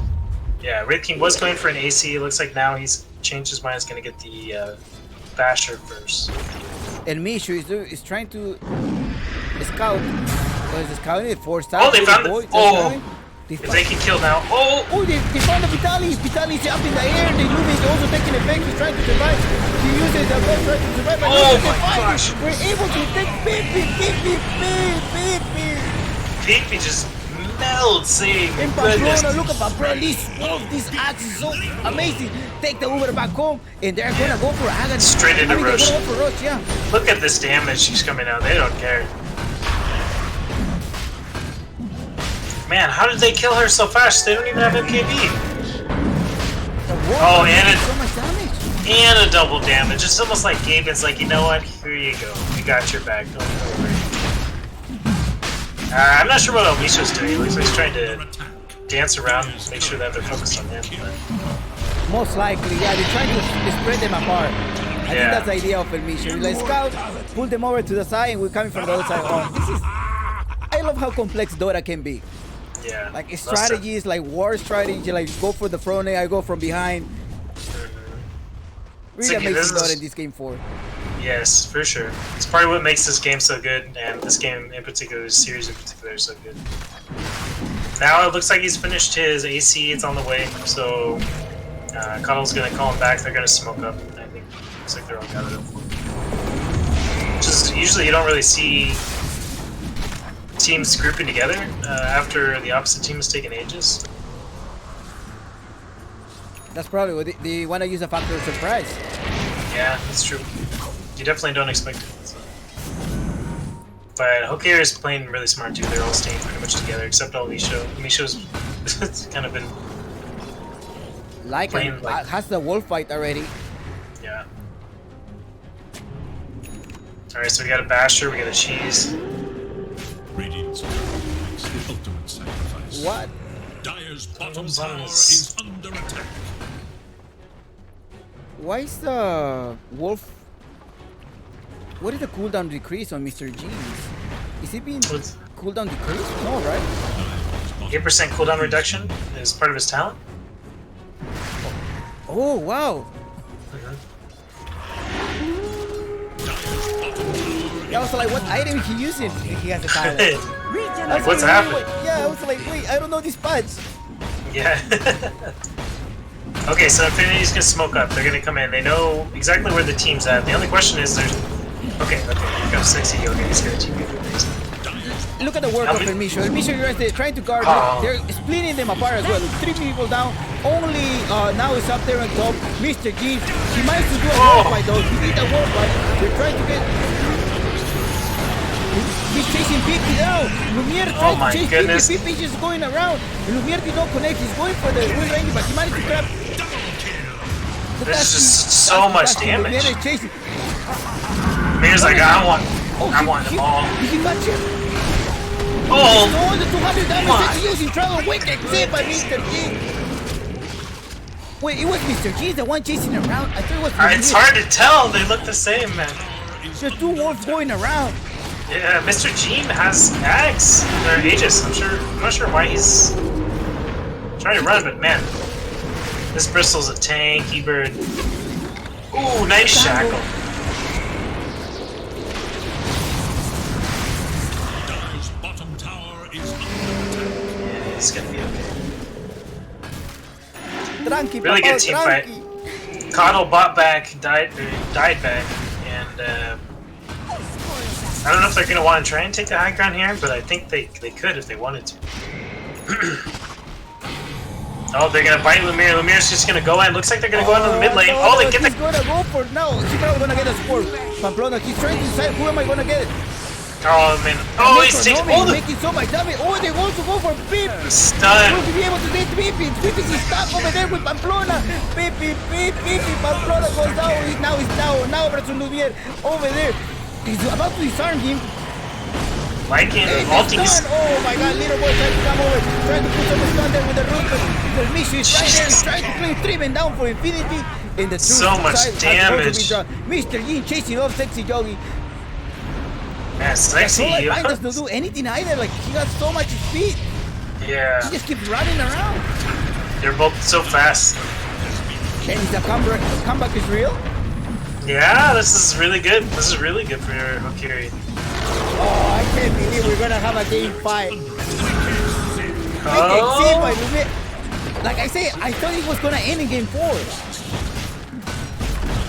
Yeah, Wraith King was going for an AC. It looks like now he's changed his mind. He's going to get the Basher first. And Mishu is trying to scout. Was the scouting it? 4-star. Oh, they found it. Oh, if they can kill now. Oh, they found the Vitaly. Vitaly's up in the air. The Lumi's also taking effect. He's trying to survive. He uses the best trying to survive. Oh my gosh. We're able to take Pipi. Pipi just melts, saying, in Barcelona, look at Barcelona. This axe is so amazing. Take the Uber back home, and they're gonna go for Agan. Straight into Rush. Go for Rush, yeah. Look at this damage she's coming out. They don't care. Man, how did they kill her so fast? They don't even have MKB. Oh, and a double damage. It's almost like Gaben's like, you know what? Here you go. We got your back. Don't worry. I'm not sure what Alisha's doing. He looks like he's trying to dance around and make sure that they're focused on him. But... most likely, yeah. They're trying to spread them apart. I think that's the idea of Elmisha. Let's scout, pull them over to the side, and we're coming from the other side. Oh, I love how complex Dota can be. Yeah. Like strategies, like war strategy, like go for the front end, I go from behind. Really amazing Dota in this game 4. Yes, for sure. It's probably what makes this game so good, and this game in particular, this series in particular, is so good. Now it looks like he's finished his AC. It's on the way. So Cuddle's gonna call him back. They're gonna smoke up. I think looks like they're all gathered up. Just usually you don't really see teams grouping together after the opposite team has taken ages. That's probably what they want to use a factor of surprise. Yeah, that's true. You definitely don't expect it. So. But Hokori is playing really smart too. They're all staying pretty much together, except Misho. Misho's kind of been playing like has the wolf fight already. Yeah. Alright, so we got a Basher, we got a Cheese. Radiance makes the ultimate sacrifice. What? Dire's bottom tower is under attack. Why is the wolf? What is the cooldown decrease on Mr. G's? Is it being cooldown decreased? No, right? 8% cooldown reduction is part of his talent. Oh wow! Yeah, I was like, what item is he using? He has a talent. Like, what's happening? Yeah, I was like, wait, I don't know this patch. Yeah. Okay, so Infinity's gonna smoke up. They're gonna come in. They know exactly where the team's at. The only question is, there's. Okay, here comes Sexy Yogi. He's gonna team you. Look at the work of Misho. Misho, they're trying to guard. They're splitting them apart as well. 3 people down. Only now is up there on top. Mr. G. He managed to do a wall fight though. He did a wall fight. They're trying to get. He's chasing Pipi down. Lumiere trying to chase goodness. Pipi. Pipi just going around. Lumiere did not connect. He's going for the win range, but he managed to grab. There's just so much damage. Lumiere is chasing. Lumiere's like, I want them all. He got you. Oh! No, the 200 damage he's using travel wicked saved by Mr. G. Wait, it was Mr. G, the one chasing around. I thought it was. It's hard to tell. They look the same, man. There's 2 wolves going around. Yeah, Mr. Jean has Axe or Aegis. I'm not sure why he's trying to run, but man, this Bristol's a tanky bird. Ooh, nice shackle. Dire's bottom tower is under attack. Yeah, he's gonna be okay. Tranqui, really good team fight. Coddle bought back, died back, and I don't know if they're gonna want to try and take the high ground here, but I think they could if they wanted to. Oh, they're gonna bite Lumiere. Lumiere's just gonna go in. Looks like they're gonna go into the mid lane. Oh, they get the. He's gonna go for no. He's probably gonna get a score. Pamplona, he's trying to decide who am I gonna get. Oh man. Oh, he's taking. Oh, making so much damage. Oh, they want to go for Pip. Stun. To be able to get Pipi. Pipi is stuck over there with Pamplona. Pipi. Pamplona goes down. Now he's down. Now versus Lumiere over there. He's about to disarm him. Viking ulting his... Oh my god, little boy trying to come over. Trying to put some stun there with the root, but the Mishu is right there. Trying to play 3-man down for Infinity. In the so much damage. Mr. Yin chasing off Sexy Yogi. Yeah, Sexy Yogi doesn't do anything either. Like, he got so much speed. Yeah. He just keeps running around. They're both so fast. And the comeback is real? Yeah, this is really good. This is really good for Hokori. Oh, I can't believe we're gonna have a game 5. Like I say, I thought it was gonna end in game 4.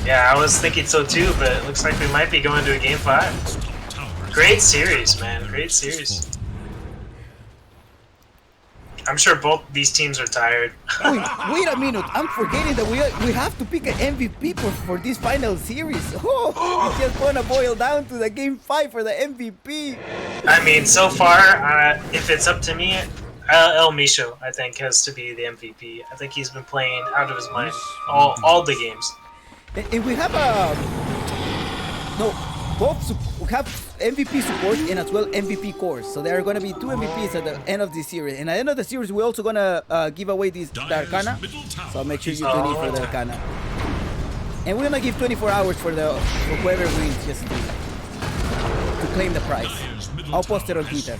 Yeah, I was thinking so too, but it looks like we might be going to a game 5. Great series, man. Great series. I'm sure both these teams are tired. Wait a minute. I'm forgetting that we have to pick an MVP for this final series. Oh, it's just gonna boil down to the game 5 for the MVP. I mean, so far, if it's up to me, El Misho, I think, has to be the MVP. I think he's been playing out of his mind all the games. And we have both have MVP support and as well MVP cores. So there are going to be 2 MVPs at the end of this series. And at the end of the series, we're also going to give away the Arcana. So make sure you tune in for the Arcana. And we're going to give 24 hours for whoever wins just to claim the prize. I'll post it on Twitter.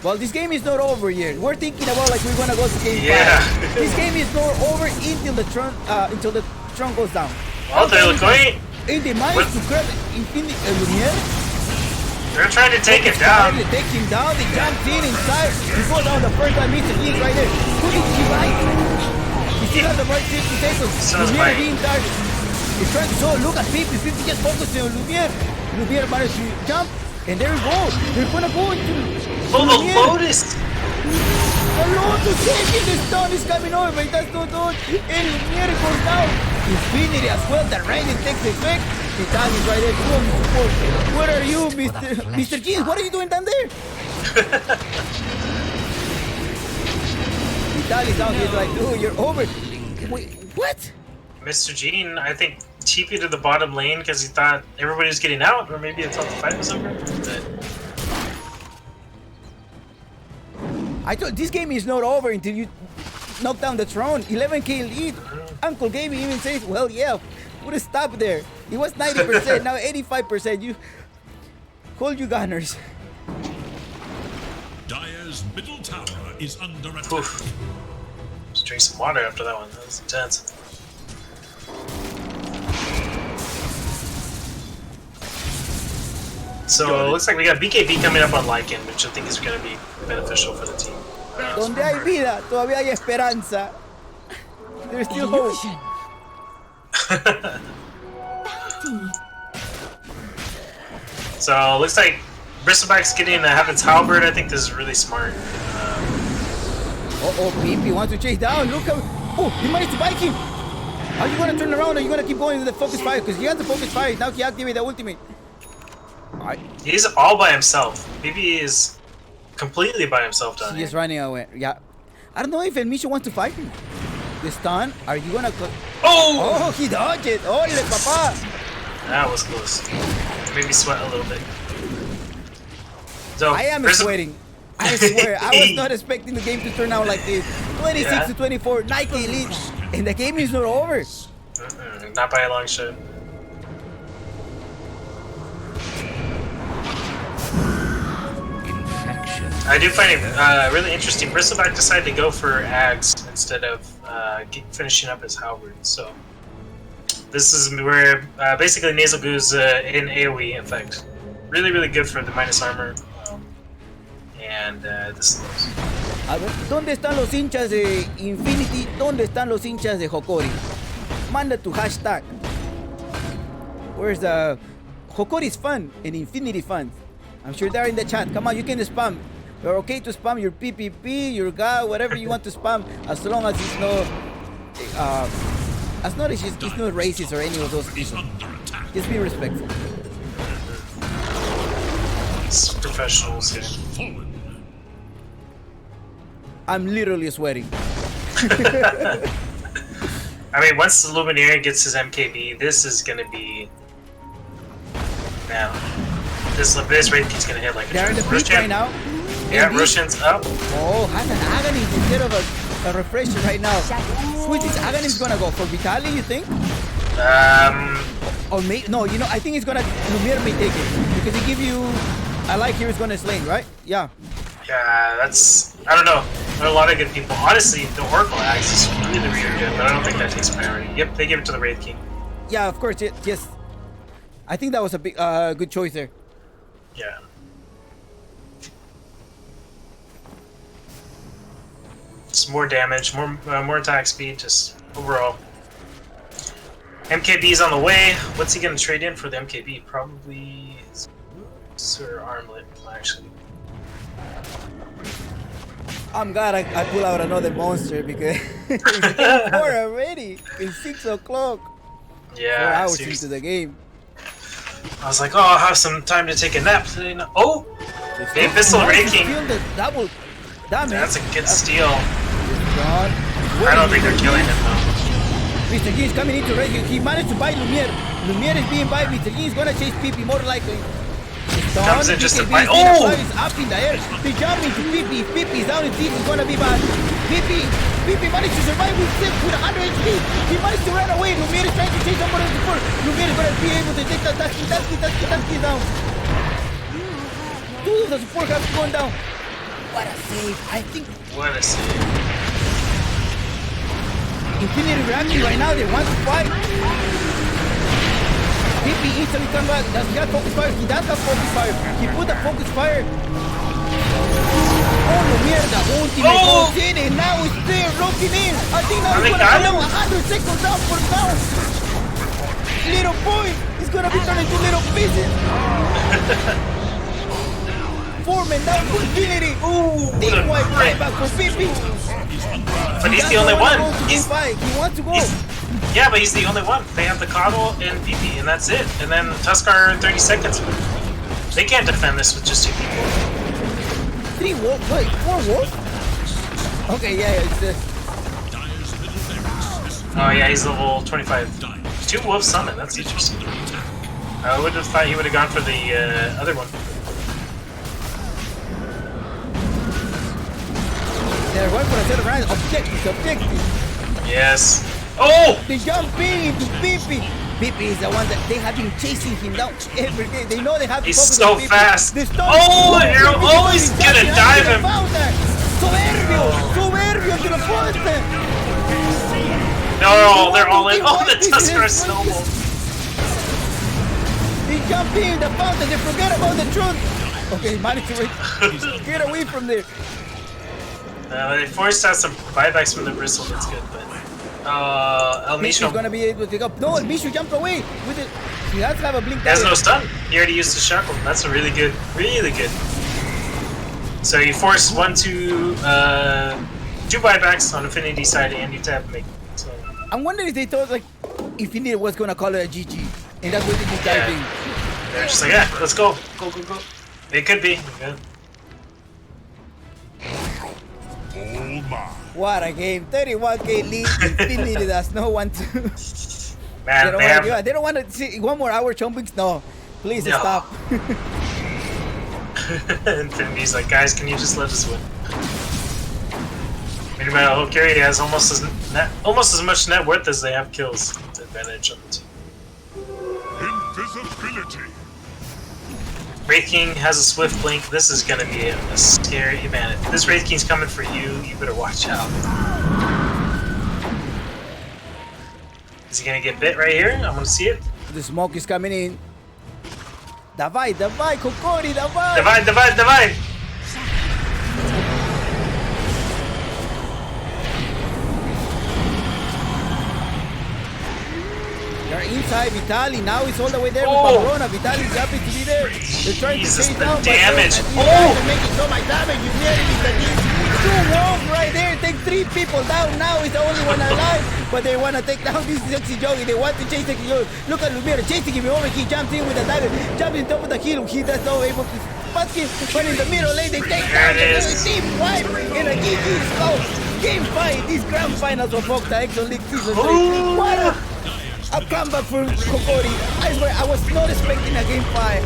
Well, this game is not over yet. We're thinking about like we're going to go to game 5. This game is not over until the Tron goes down. Oh, they're going... And they managed to grab Infinity Lumiere. They're trying to take it down. They take him down. They jump in inside. He goes down the first time. Mr. G's right there. Who did he bite? He still has the right 50 seconds. Lumiere being targeted. He's trying to show. Look at Pipi. Pipi just focusing on Lumiere. Lumiere managed to jump. And there we go. They're gonna go into the Lotus. The Lotus taking the stun is coming over, but that's not done. And Lumiere goes down. Infinity as well. The rating takes effect. Vitalis right there. Two on the support. Where are you, Mr. Jeans? What are you doing down there? Vitalis down here like, dude, you're over. Wait, what? Mr. Gene, I think, TP to the bottom lane because he thought everybody was getting out, or maybe it's thought the fight was over. But I thought this game is not over until you knock down the throne. 11k lead. Uncle Gaby even says, well, yeah, would have stopped there. It was 90%, now 85%. You hold you gunners. Dire's middle tower is under attack. Oof. Just drink some water after that one. That was intense. So it looks like we got BKB coming up on Lycan, which I think is going to be beneficial for the team. Donde hay vida, todavía hay esperanza. There's still hope. So it looks like Bristleback's getting Heaven's Halberd. I think this is really smart. PP wants to chase down. Look how. Oh, he managed to bike him. Are you going to turn around or are you going to keep going with the focus fire? Because he has the focus fire. Now he activates the ultimate. He's all by himself. PP is completely by himself down here. He's running away. Yeah. I don't know if El Micho wants to fight him. The stun. Are you going to. Oh, he dodged it. Ole, papa. That was close. Made me sweat a little bit. So, I am sweating. I swear, I was not expecting the game to turn out like this. 26 to 24, Nike lead, and the game is not over. Not by a long shot. I do find it really interesting. Bristleback decided to go for Ags instead of finishing up his Halberd. So this is where basically Nasal Goo's in AoE effect. Really, really good for the minus armor. And this is A ver, ¿dónde están los hinchas de Infinity? ¿Dónde están los hinchas de Hokori? Manda tu hashtag. Where's the Hokori's fun and Infinity fun? I'm sure they're in the chat. Come on, you can spam. You're okay to spam your PPP, your guy, whatever you want to spam, as long as it's not, it's not racist or any of those reasons. Just be respectful. It's professionals here. I'm literally sweating. I mean, once the Luminaire gets his MKB, this is gonna be. Man, this raid key's gonna hit like a They're in the peak right now. Yeah, Roshan's up. Oh, has an Aghanim instead of a refresher right now. Which is Aghanim's gonna go for Vitali, you think? Or maybe no, you know, I think it's gonna Lumiere may take it because he give you. I like here is gonna slay, right? Yeah. Yeah, that's. I don't know. There are a lot of good people. Honestly, the Oracle Axe is really, really good, but I don't think that takes priority. Yep, they give it to the Wraith King. Yeah, of course. Yes. I think that was a big, good choice there. Yeah. Just more damage, more attack speed, just overall. MKB's on the way. What's he gonna trade in for the MKB? Probably his boots or armlet, actually. I'm glad I pull out another monster because it's game 4 already. It's 6 o'clock. Yeah. 4 hours seriously. into the game. I was like, oh, I'll have some time to take a nap today. Oh! Big Pistol Wraith King. The double damage. That's a good steal. God. I don't think they're killing him though. Mr. G is coming into Red. He managed to buy Lumiere. Lumiere is being bought. Mr. G is gonna chase PP more likely. Comes in just to fight. Oh! Is up in the air. They jump into PP. If PP is down in deep, it's gonna be bad. PP managed to survive with 100 HP. He managed to run away. Lumiere is trying to chase somebody else before. Lumiere is gonna be able to take that Tasky down. Two of the support have gone down. What a save. I think. What a save. Infinity reacting right now. They want to fight. PP PP instantly come back. Does he have focus fire? He does have focus fire. He put the focus fire. Oh, no, mierda. Ultimate goes in and now it's there locking in. I think now he's gonna go 100 seconds down for now. Little boy is gonna be turned into little pieces. 4 men down for Infinity. Ooh, team wipe right back for PP. But he's the only one. He wants to go. Yeah, but he's the only one. They have the Coddle and PP, and that's it. And then Tuskar 30 seconds. They can't defend this with just 2 people. 3 wolves? Wait, 4 wolves? Okay, yeah, it's this. Oh yeah, he's level 25. 2 wolves summon, that's interesting. I would have thought he would have gone for the other one. They're going for a set of rounds. Objective. Yes. Oh! They jump in to Pippi. Pippi is the one that they have been chasing him down every day. They know they have to He's focus so on Pippi. fast. Oh, you're always gonna dive him. Soberbio to the point. No, they're all in. Oh, the Tuskar snowball. They jump in the fountain. They forget about the truth. Okay, managed to get away from there. They forced out some buybacks from the bristle. That's good, but El Mishu is gonna be able to take up. No, El Mishu jumped away with it. He has to have a blink. He has no stun. He already used the shackle. That's a really good. So you force 2 buybacks on Infinity side, and you tap make. So. I'm wondering if they thought like Infinity was gonna call it a GG, and that's what they just diving. They're just like, yeah, let's go. Go. It could be. Yeah. What a game! 31k lead. Infinity does no one to. Man, they don't want to see 1 more hour chompings. No, please stop. Infinity's like, guys, can you just let us win? Meanwhile, Hokori has almost as much net worth as they have kills. Advantage on the team. Invisibility. Wraith King has a swift blink. This is gonna be a scary man. If this Wraith King's coming for you, you better watch out. Is he gonna get bit right here? I wanna see it. The smoke is coming in. Давай, Hokori, давай! Давай! They're inside Vitali. Now it's all the way there with Pabrona. Vitali's happy to be there. They're trying to chase down. Damage. They're making so much damage. You hear it. 2 wolves right there. Take 3 people down. Now it's the only one alive. But they want to take down this sexy Jogi. They want to chase Sexy Jogi. Look at Lumira chasing him over. He jumps in with a dagger. Jumps in top of the hill. He does not able to spot him. But in the middle lane, they take down the team wipe in a GG slow. Game 5. These grand finals of Octaexon League Season 3. What a comeback for Hokori. I swear, I was not expecting a Game 5.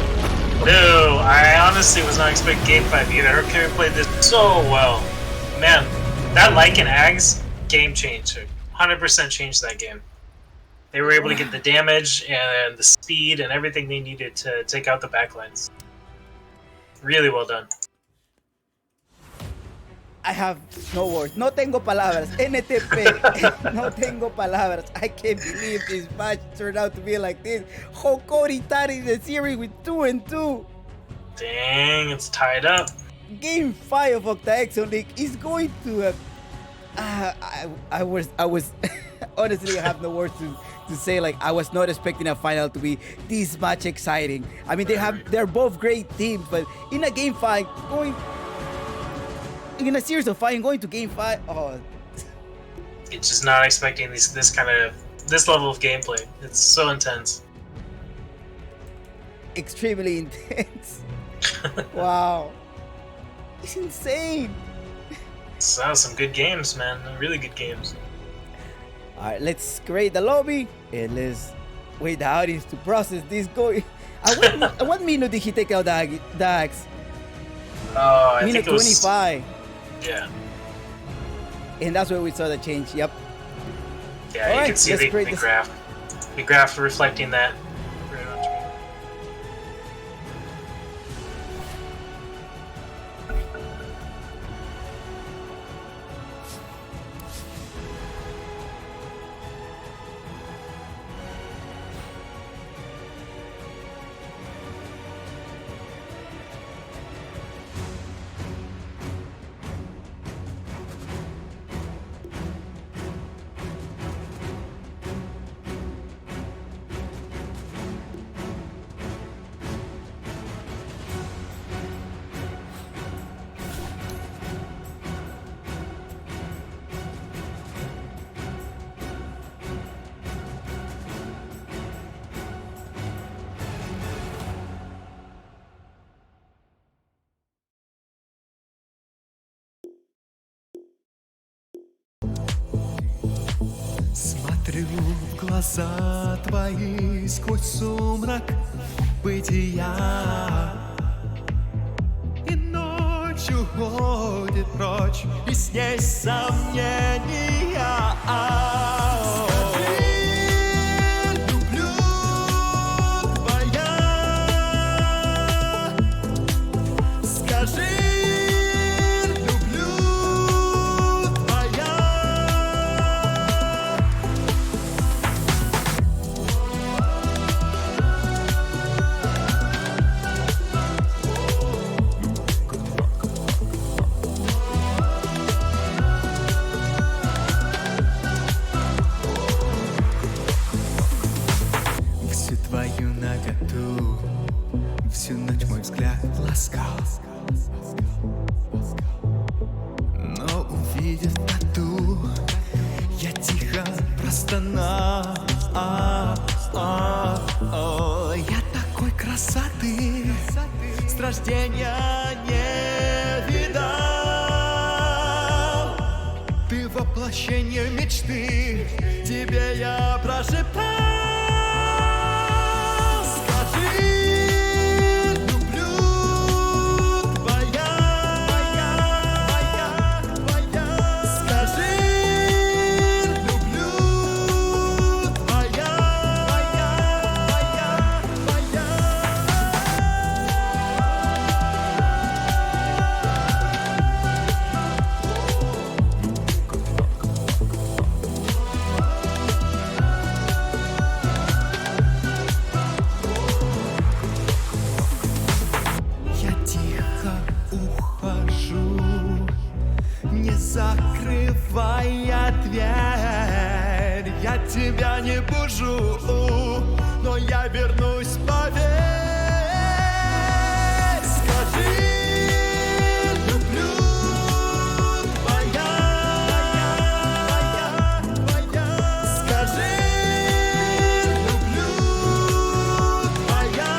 No, I honestly was not expecting Game 5 either. Hokori played this so well. Man, that Lycan Ags, game changer. 100% changed that game. They were able to get the damage and the speed and everything they needed to take out the backlines. Really well done. I have no words. No tengo palabras. NTP. No tengo palabras. I can't believe this match turned out to be like this. Hokori tied the series with 2-2. Dang, it's tied up. Game 5 of Octaexon League is going to. I was honestly, I have no words to say. Like, I was not expecting a final to be this much exciting. I mean, they're both great teams, but in a Game 5, in a series of 5, going to Game 5, It's just not expecting this level of gameplay. It's so intense. Extremely intense. Wow. It's insane. So, some good games, man. Really good games. Alright, let's create the lobby and let's wait the audience to process this going. What minute did he take out the axe? I minute think it was 25. Yeah. And that's where we saw the change. Yep. Yeah, All you right, can see the graph. The graph reflecting that. Смотрю в глаза твои сквозь сумрак бытия, и ночь уходит прочь, и с ней сомнения. Скажи, люблю твоя. Скажи, люблю твоя. Всю твою наготу, всю ночь мой взгляд ласкал. Но увидев тату, я тихо простонал. Я такой красоты с рождения не видал. Ты воплощение мечты, тебе я прошептал. Скажи, люблю твоя. Скажи, люблю твоя. Я тихо ухожу, не закрывая дверь. Я тебя не бужу, но я вернусь, поверь. Скажи, люблю твоя. Скажи, люблю твоя.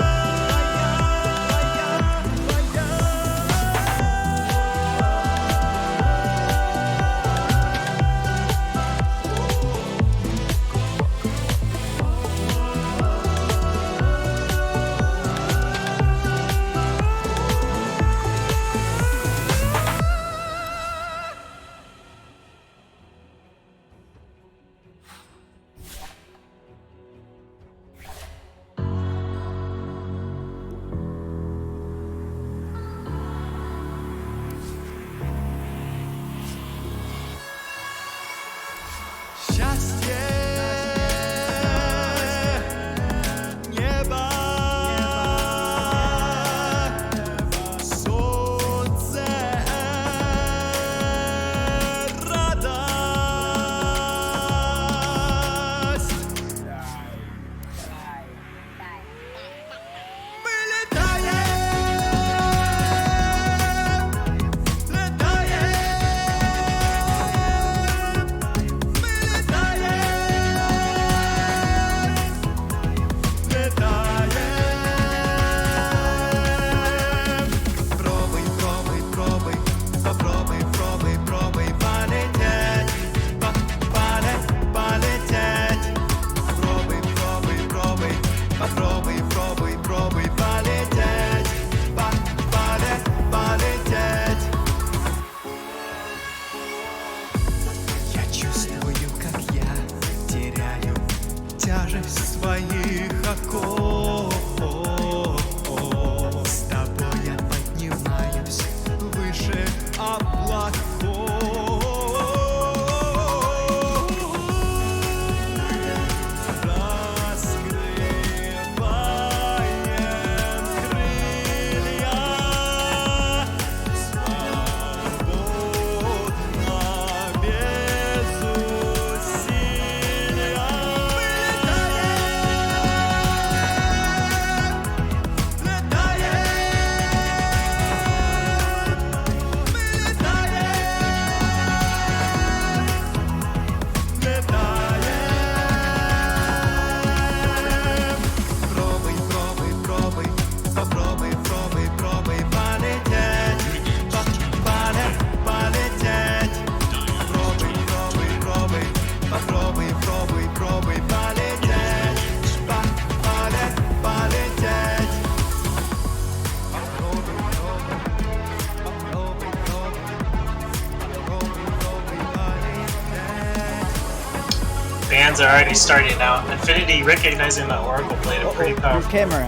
builds are already starting now. Infinity recognizing that Oracle played a pretty Your powerful. camera.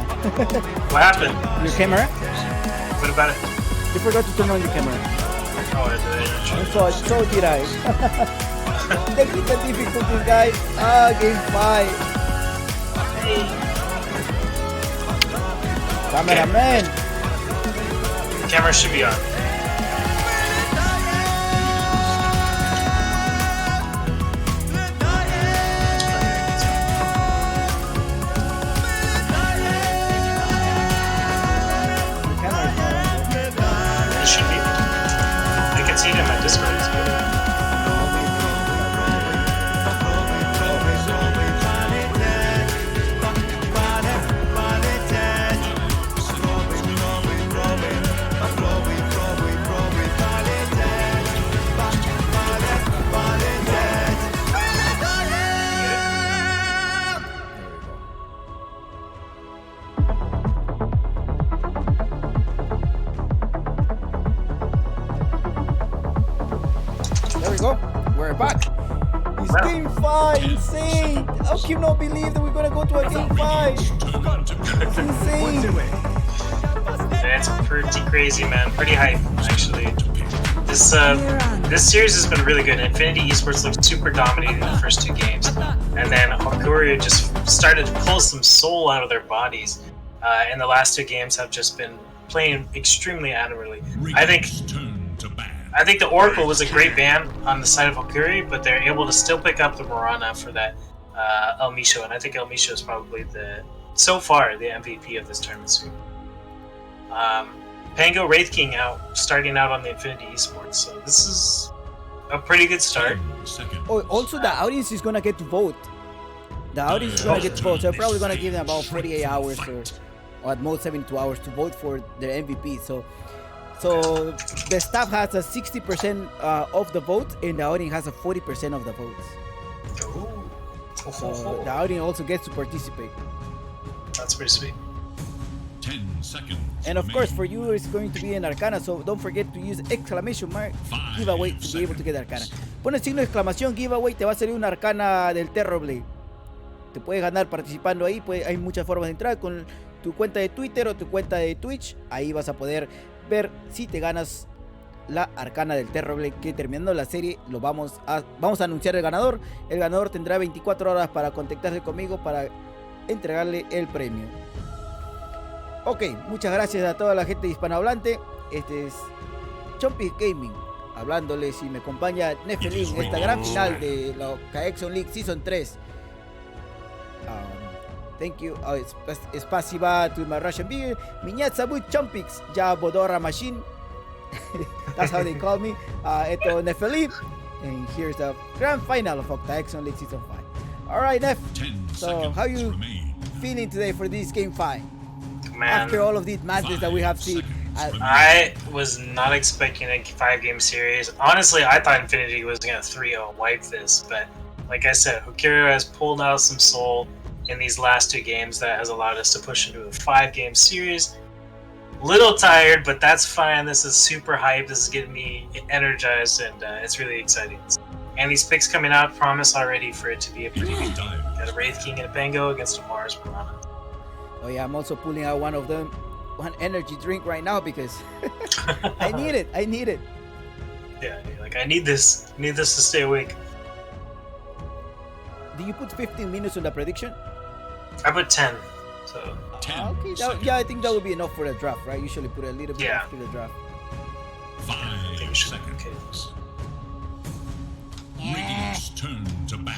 What happened? Your camera? What about it? You forgot to turn on your camera. Oh, I did. So did I. Technical difficulties, guys. Game 5. Cameraman. Camera should be on. It should be. I can see it in my Discord. It's good. There we go. We're back. It's game 5. Insane. How can you not believe that we're gonna go to a game 5? It's insane. That's pretty crazy, man. Pretty hype, actually. This series has been really good. Infinity Esports looked super dominating in the first 2 games, and then Hokori just started to pull some soul out of their bodies. And the last 2 games have just been playing extremely admirably. I think the Oracle was a great ban on the side of Hokori, but they're able to still pick up the Morana for that El Misho, and I think El Misho is probably so far the MVP of this tournament sweep. Pango Wraith King starting out on the Infinity Esports, so this is a pretty good start. Oh, also the audience is gonna get to vote. The audience is gonna get to vote. So they're probably gonna give them about 48 hours or at most 72 hours to vote for their MVP. So the staff has a 60% of the votes, and the audience has a 40% of the votes. So the audience also gets to participate. That's pretty sweet. 10 seconds. And of course, for you, it's going to be an Arcana, so don't forget to use exclamation mark giveaway to be able to get Arcana. Pon el signo de exclamación giveaway, te va a salir una Arcana del Terrorblade. Te puedes ganar participando ahí, hay muchas formas de entrar con tu cuenta de Twitter o tu cuenta de Twitch. Ahí vas a poder ver si te ganas la Arcana del Terrorblade, que terminando la serie vamos a anunciar el ganador. El ganador tendrá 24 horas para contactarse conmigo para entregarle el premio. Ok, muchas gracias a toda la gente hispanohablante. Este es Chompy Gaming hablándoles, y me acompaña Nefelin en esta gran final de la Octaexon League Season 3. Thank you. Spasiba to my Russian beer. Minyat Sabut Chompix, Ja Bodora Machine. That's how they call me. Eto Nefelin. And here's the grand final of Octaexon League Season 5. Alright, Nef. So, how you feeling today for this Game 5? Man, after all of these matches that we have seen. I was not expecting a 5-game series. Honestly, I thought Infinity was going to 3-0 wipe this, but like I said, Hokori has pulled out some soul in these last 2 games that has allowed us to push into a 5-game series. Little tired, but that's fine. This is super hype. This is getting me energized, and it's really exciting. And these picks coming out promise already for it to be a pretty good game. Got a Wraith King and a Pango against a Mars Morana. Oh yeah, I'm also pulling out one energy drink right now because I need it. Yeah, like I need this to stay awake. Do you put 15 minutes on the prediction? I put 10. So 10 okay, I think that would be enough for the draft, right? Usually put a little bit after the draft. 5 seconds. Radiant's turn to ban.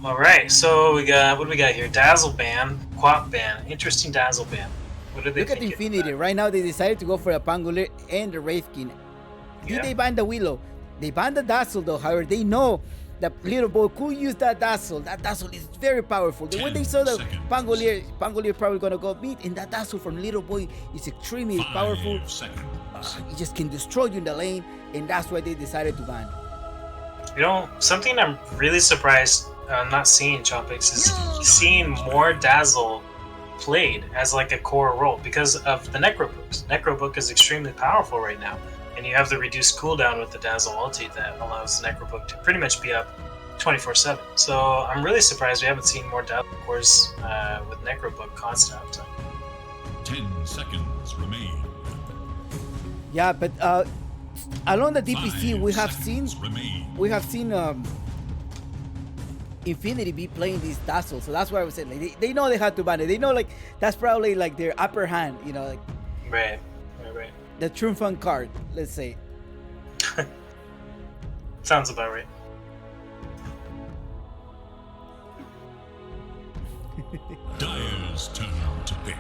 Alright, so what do we got here? Dazzle ban, Quap ban. Interesting Dazzle ban. What do they Look at Infinity. Right now they decided to go for a Pangolier and the Wraith King. Did they ban the Willow? They banned the Dazzle though. However, they know that little boy could use that Dazzle. That Dazzle is very powerful. When they saw the Pangolier probably gonna go beat, and that Dazzle from little boy is extremely powerful. It just can destroy you in the lane, and that's why they decided to ban. You know, something I'm really surprised not seeing, Chompix, is seeing more Dazzle played as like a core role because of the Necrobooks. Necrobook is extremely powerful right now, and you have the reduced cooldown with the Dazzle ulti that allows Necrobook to pretty much be up 24/7. So I'm really surprised we haven't seen more dialogue cores with Necrobug constant uptime. 10 seconds remain. Yeah, but along the DPC 5 we have seconds remain. seen Infinity be playing these Dazzle, so that's why I was saying like, they know they have to ban it. They know like that's probably like their upper hand, you know, like Right. the triumphant card, let's say. Sounds about right. Dire's turn to pick.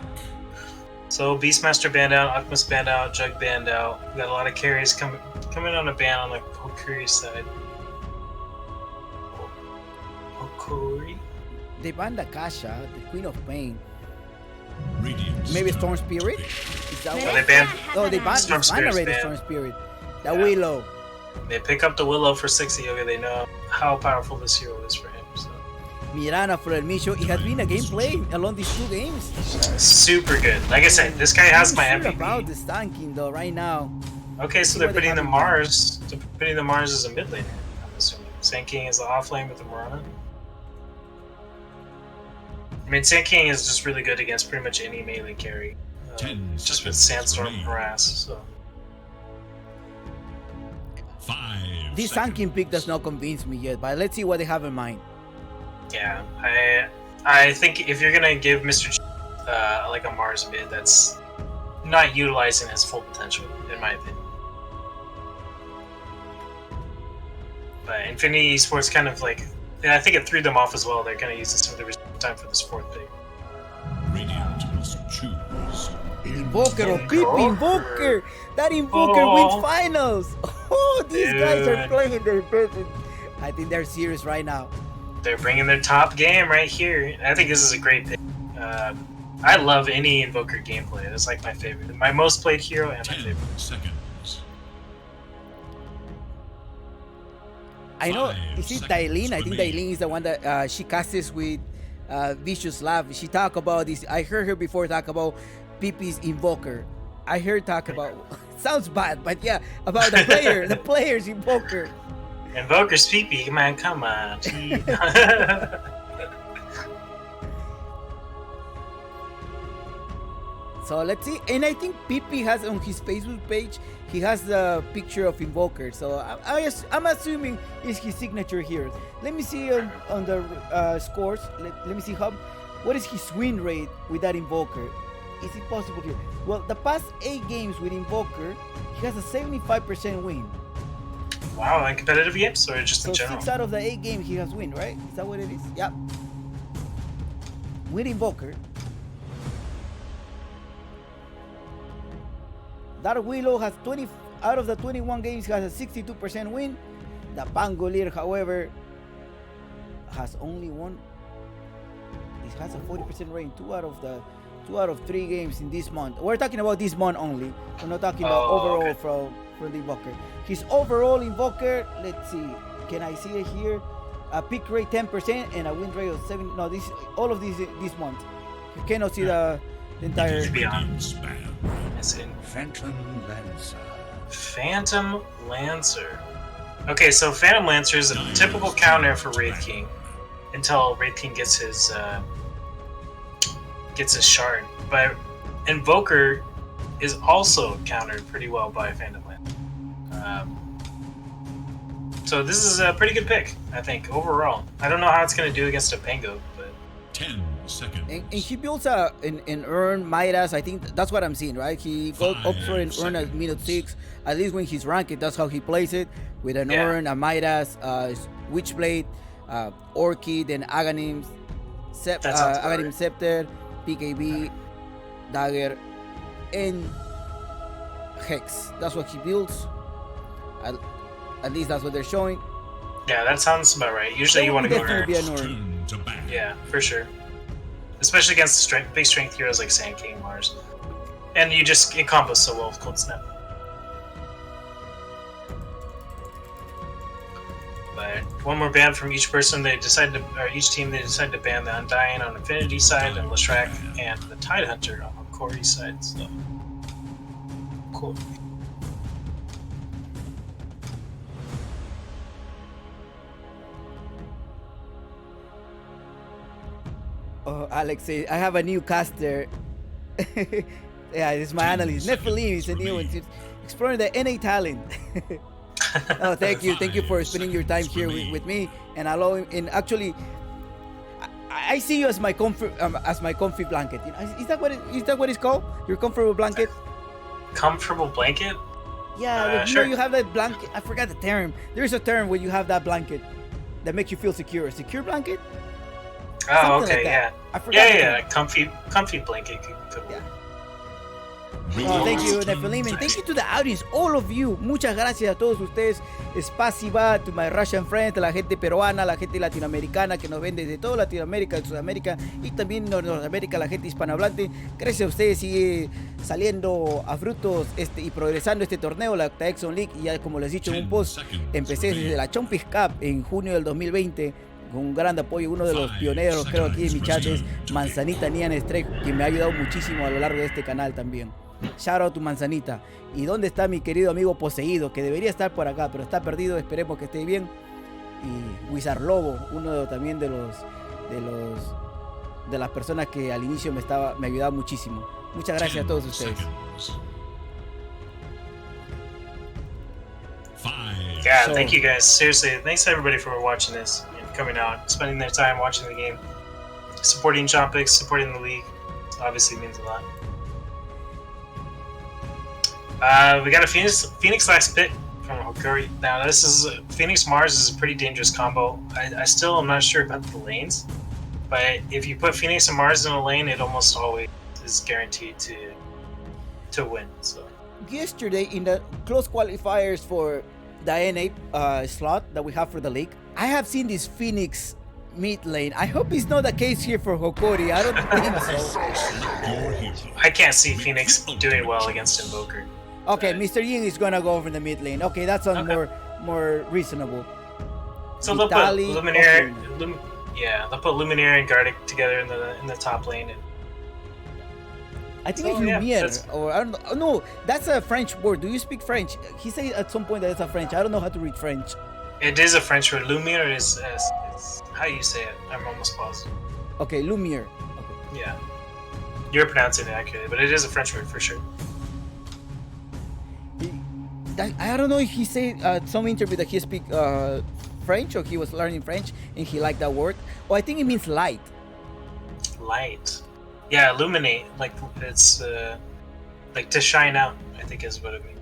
So Beastmaster banned out, Alchemist banned out, Jug banned out. We got a lot of carries coming on a ban on the Hokori side. Hokori? They banned Akasha, the Queen of Pain. Radiant's Maybe turn Storm to Spirit? pick. Is that Well, what? they banned. Oh, they banned Storm Spirit's already banned. Storm Spirit. The Yeah. Willow. They pick up the Willow for 60. Okay, they know how powerful this hero is for him. So Mirana for El Micho. It has been a gameplay along these 2 games. super good. Like I said, this guy has my I'm not sure MVP. about the stanking though right now. Okay, so See they're what they putting the have in Mars. They're putting the Mars as a mid laner. I'm assuming Sand King is the off lane with the Morana. I mean, Sand King is just really good against pretty much any melee carry. 10 Just with seconds Sandstorm remain. harass. So 5 This Sankin pick does not convince me yet, but let's see what they have in mind. yeah, I think if you're gonna give Mr. G, like a Mars mid, that's not utilizing his full potential, in my opinion. But Infinity Esports kind of like, and I think it threw them off as well. They're kind of using some of the time for this 4th pick. Radiant must choose. Invoker or Creepy Invoker! That Invoker wins finals! Oh, these guys are Dude. playing their best. I think they're serious right now. They're bringing their top game right here. I think this is a great pick. I love any Invoker gameplay. That's like my favorite. My most played hero and my 10 favorite. seconds. I know, 5 is it seconds Dailin? I think remain. Dailin is the one that she casts with Vicious Love. She talked about this. I heard her before talk about Pipi's Invoker. I heard talk about, sounds bad, but yeah, about the player, the player's Invoker. Invoker's PP, man, come on. Gee. So let's see, and I think Pipi has on his Facebook page, he has the picture of Invoker. So I'm assuming it's his signature here. Let me see on the scores. Let me see what is his win rate with that Invoker. Is it possible here? Well, the past 8 games with Invoker, he has a 75% win. Wow, in competitive games or just So in general? 6 out of the 8 games he has win, right? Is that what it is? Yep. With Invoker. That Willow has 20 out of the 21 games, has a 62% win. The Pangolier, however, has only one. It has a 40% rating. 2 out of 3 games in this month. We're talking about this month only. We're not talking about overall okay. from the Invoker. His overall Invoker, let's see. Can I see it here? A pick rate 10% and a win rate of 7. No, this all of these this month. You cannot see the entire. Beyond. Spam. It's in Phantom Lancer. Phantom Lancer. Okay, so Phantom Lancer is a typical counter for Wraith King until Wraith King gets his shard. But Invoker is also countered pretty well by Phantom Lancer. So this is a pretty good pick, I think, overall. I don't know how it's going to do against a Pango, but 10 seconds. And he builds an Urn Midas. I think that's what I'm seeing, right? He goes up for an Urn at minute 6. At least when he's ranked, that's how he plays it. With an Urn, a Midas, Witchblade, Orchid, then Aghanim, Aghanim Scepter, PKB, Dagger, and Hex. That's what he builds. At least that's what they're showing. yeah, that sounds about right. Usually you want to go Definitely Urn. be an Urn. Turn to back. Yeah, for sure. Especially against big strength heroes like Sand King, Mars. And it combos so well with Cold Snap. But one more ban from each person. Each team they decide to ban the Undying on Infinity side and Leshrac and the Tidehunter on Hokori side. So cool. Oh, Alex says, I have a new caster. Yeah, it's my analyst. Nephilim is a new one. Exploring the NA talent. Oh, thank you. Thank you for spending your time here with me. And actually, I see you as my comfy blanket. You know, is that what it's called? Your comfortable blanket? Comfortable blanket? Yeah, sure. You have that blanket. I forgot the term. There's a term when you have that blanket that makes you feel secure. A secure blanket? Oh, Something okay, like yeah. I forgot. Yeah. Comfy blanket. Yeah. Thank you, Nephilim, and thank you to the audience, all of you. Muchas gracias a todos ustedes. Spasiba, to my Russian friends, la gente peruana, la gente latinoamericana que nos ven desde toda Latinoamérica, Sudamérica y también Norteamérica, la gente hispanohablante. Gracias a ustedes sigue saliendo a frutos y progresando este torneo, la Octaexon League. Y ya como les he dicho en un post, empecé desde la Chompis Cup en junio del 2020. Con un gran apoyo, uno de los pioneros, creo, aquí en mi chat es Manzanita Nian Strike, que me ha ayudado muchísimo a lo largo de este canal también. Shout out to Manzanita. ¿Y dónde está mi querido amigo Poseído? Que debería estar por acá, pero está perdido, esperemos que esté bien. Y Wizard Lobo, uno también de las personas que al inicio me ayudaba muchísimo. Muchas gracias a todos ustedes. Yeah, thank you guys. Seriously, thanks everybody for watching this and coming out, spending their time watching the game, supporting Chompix, supporting the league. Obviously means a lot. We got a Phoenix last pick from Hokori. Now this is Phoenix Mars is a pretty dangerous combo. I still am not sure about the lanes, but if you put Phoenix and Mars in a lane, it almost always is guaranteed to win. So yesterday in the close qualifiers for the NA slot that we have for the league, I have seen this Phoenix mid lane. I hope it's not the case here for Hokori. I don't think so. I can't see Phoenix doing well against Invoker. Okay, Mr. Yin is gonna go over in the mid lane. Okay, that's more reasonable. So they'll put Luminaire, they'll put Luminaire and Gardic together in the top lane. And I think it's Lumiere, or I don't know. No, that's a French word. Do you speak French? He said at some point that it's a French. I don't know how to read French. It is a French word. Lumiere is how do you say it? I'm almost positive. Okay, Lumiere. Okay. Yeah, you're pronouncing it accurately, but it is a French word for sure. I don't know if he said at some interview that he speak French or he was learning French and he liked that word. Oh, I think it means light. Light. Yeah, illuminate. Like it's like to shine out, I think is what it means.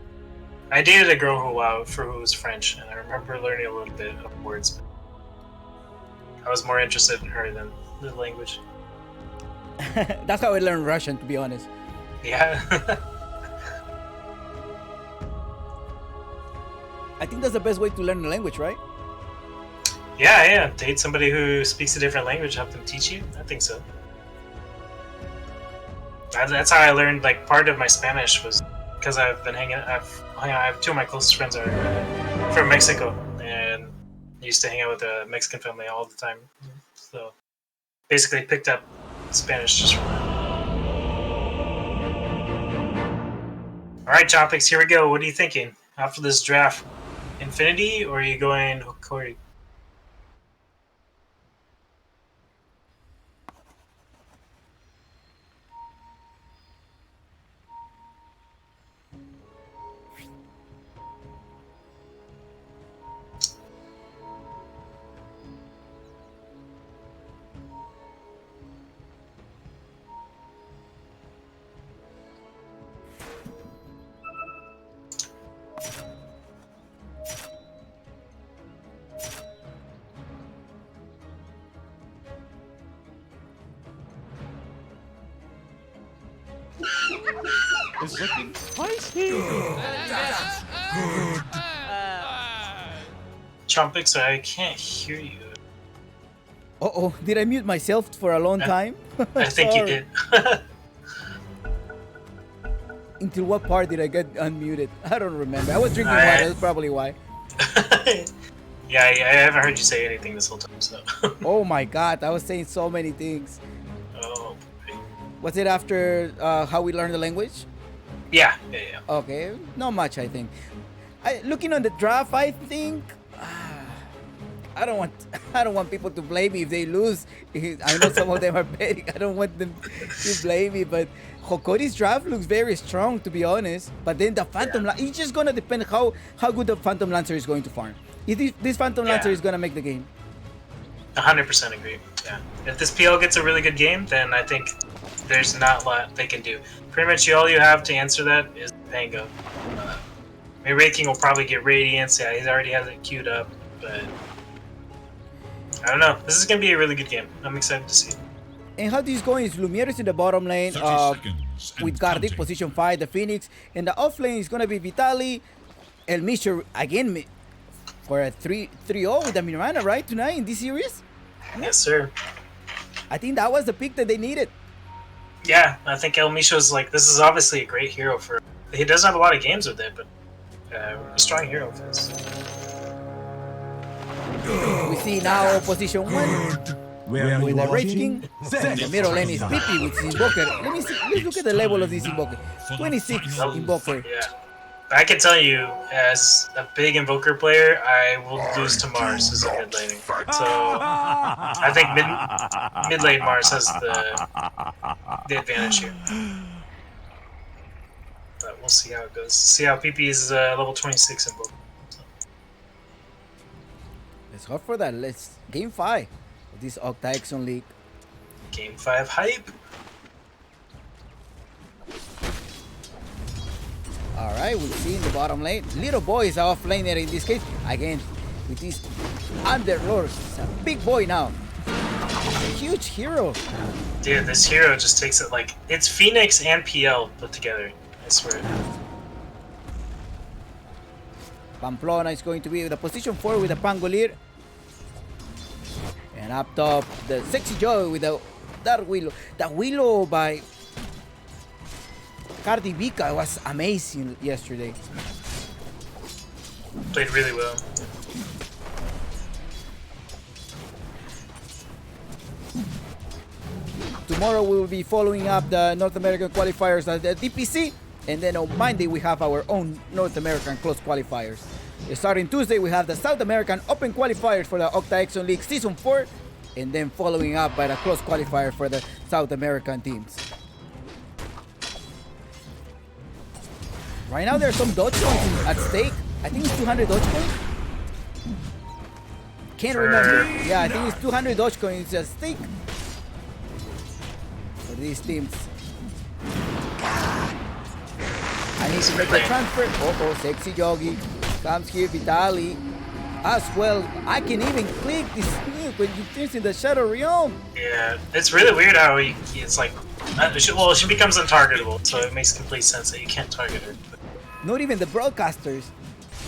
I dated a girl who was French, and I remember learning a little bit of words. I was more interested in her than the language. That's how I learned Russian, to be honest. Yeah. I think that's the best way to learn the language, right? Yeah. Date somebody who speaks a different language, help them teach you. I think so. That's how I learned. Like part of my Spanish was because I have two of my closest friends are from Mexico, and I used to hang out with a Mexican family all the time. So basically, picked up Spanish just from that. All right, Chompix, here we go. What are you thinking after this draft? Infinity, or are you going Hokori? It's looking spicy. Chompix, I can't hear you. Uh-oh, did I mute myself for a long time? I think you did. Until what part did I get unmuted? I don't remember. I was drinking water, that's probably why. Yeah, I haven't heard you say anything this whole time, so. Oh my god, I was saying so many things. Oh. Was it after how we learned the language? Yeah. Okay, not much, I think. Looking on the draft, I think I don't want people to blame me if they lose. I know some of them are betting. I don't want them to blame me, but Hokori's draft looks very strong, to be honest. But then the Phantom, it's just gonna depend how good the Phantom Lancer is going to farm. If this Phantom Lancer is gonna make the game. 100% agree. Yeah. If this PL gets a really good game, then I think there's not a lot they can do. Pretty much all you have to answer that is Pango. I mean, Raid King will probably get Radiance. Yeah, he already has it queued up, but I don't know. This is gonna be a really good game. I'm excited to see it. And how this is going is Lumiere is in the bottom lane with Gardic position 5, the Phoenix, and the off lane is gonna be Vitaly, El Misher again for a 3-0 with the Mirana, right, tonight in this series? Yes, sir. I think that was the pick that they needed. Yeah, I think El Misho's like, this is obviously a great hero for. He doesn't have a lot of games with it, but a strong hero for this. We see now position 1 with the Rage King. The middle lane is Pippi with his Invoker. Let's look at the level of this Invoker. 26 Invoker. Yeah. I can tell you, as a big Invoker player, I will lose to Mars as a mid laning. So I think mid lane Mars has the advantage here. But we'll see how it goes. See how PP is level 26 Invoker. Let's hope for that. Let's game 5 of this Octaexon League. Game 5 hype. Alright, we'll see in the bottom lane. Little boy is off laner in this case. Again, with this Underlord. He's a big boy now. He's a huge hero. Dude, this hero just takes it like... It's Phoenix and PL put together. I swear. Pamplona is going to be in the position 4 with the Pangolier. And up top, the Sexy Joy with the Dark Willow. The Willow by Cardi Vika was amazing yesterday. Played really well. Tomorrow we will be following up the North American qualifiers at the DPC. And then on Monday we have our own North American close qualifiers. Starting Tuesday we have the South American Open qualifiers for the Octaexon League Season 4. And then following up by the close qualifier for the South American teams. Right now there's some Doge coins at stake. I think it's 200 Doge coins. Can't remember. Yeah, I think it's 200 Doge coins at stake for these teams. I need to make a transfer. Oh, Sexy Yogi comes here. Vitaly as well. I can even click this sneak when you turn in the Shadow Realm. Yeah, it's really weird how it's like, she becomes untargetable, so it makes complete sense that you can't target her. Not even the broadcasters.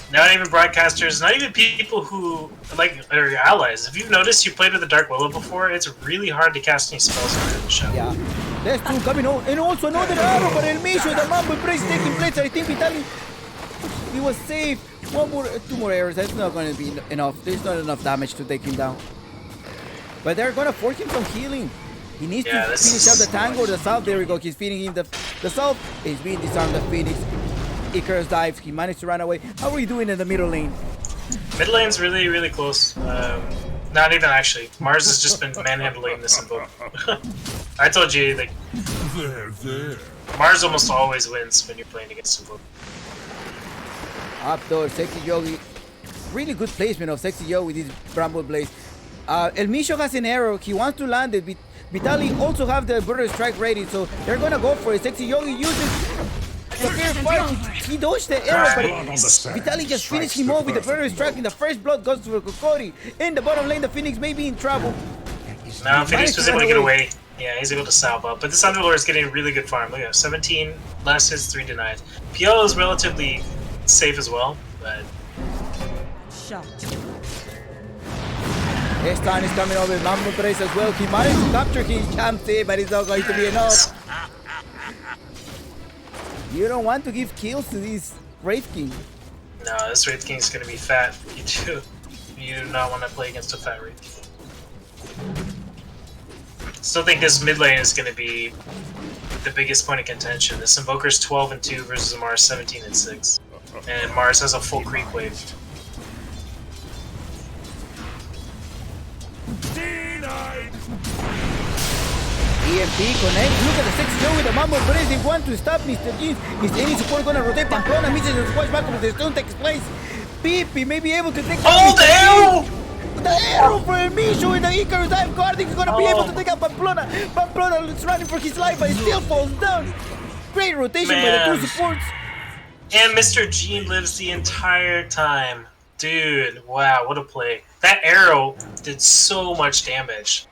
Not even broadcasters, not even people who, like, are your allies. If you've noticed, you played with the Dark Willow before, it's really hard to cast any spells on her in the Shadow. Yeah. There's two coming out, and also another arrow for El Misho. The Mambo Praise taking place. I think Vitaly, he was safe. Two more arrows. That's not going to be enough. There's not enough damage to take him down. But they're going to force him some healing. He needs to finish up the tango. The South, there we go. He's feeding him the South. He's being disarmed. The Phoenix. Icarus dives. He managed to run away. How are we doing in the middle lane? Mid lane's really, really close. Not even actually. Mars has just been manhandling this invoke. I told you, like, Mars almost always wins when you're playing against invoke. Up though, Sexy Yogi. Really good placement of Sexy Yogi with his Bramble Blaze. El Misho has an arrow. He wants to land it. Vitaly also have the Burner Strike ready, so they're gonna go for it. Sexy Yogi uses the fair fight. He dodged the arrow, but Vitaly just finished him off with the Burner Strike, and the first blood goes to Hokori. In the bottom lane, the Phoenix may be in trouble. No, Phoenix was able to get away. Yeah, he's able to salve up. But this Underlord is getting really good farm. Look at 17 last hits, 3 denied. PL is relatively safe as well, but... Shot. Estan is coming over with Mambo Praise as well. He managed to capture his Champ, but it's not going to be enough. You don't want to give kills to this Wraith King. No, this Wraith King is going to be fat. You do not want to play against a fat Wraith King. Still think this mid lane is going to be the biggest point of contention. This Invoker's 12-2 versus Mars 17-6. And Mars has a full creep wave. EMP connect. Look at the sexy Joe with the mambo brace. They want to stop Mr. Jeans. Mr. Any support gonna rotate. Pamplona misses the squash back when the stone takes place. Pipi may be able to take Oh, the arrow! The arrow for El Misho in the Icarus dive guarding is gonna be able to take out Pamplona. Pamplona is running for his life, but he still falls down. Great rotation by the two supports. And Mr. Gene lives the entire time. Dude, wow, what a play. That arrow did so much damage.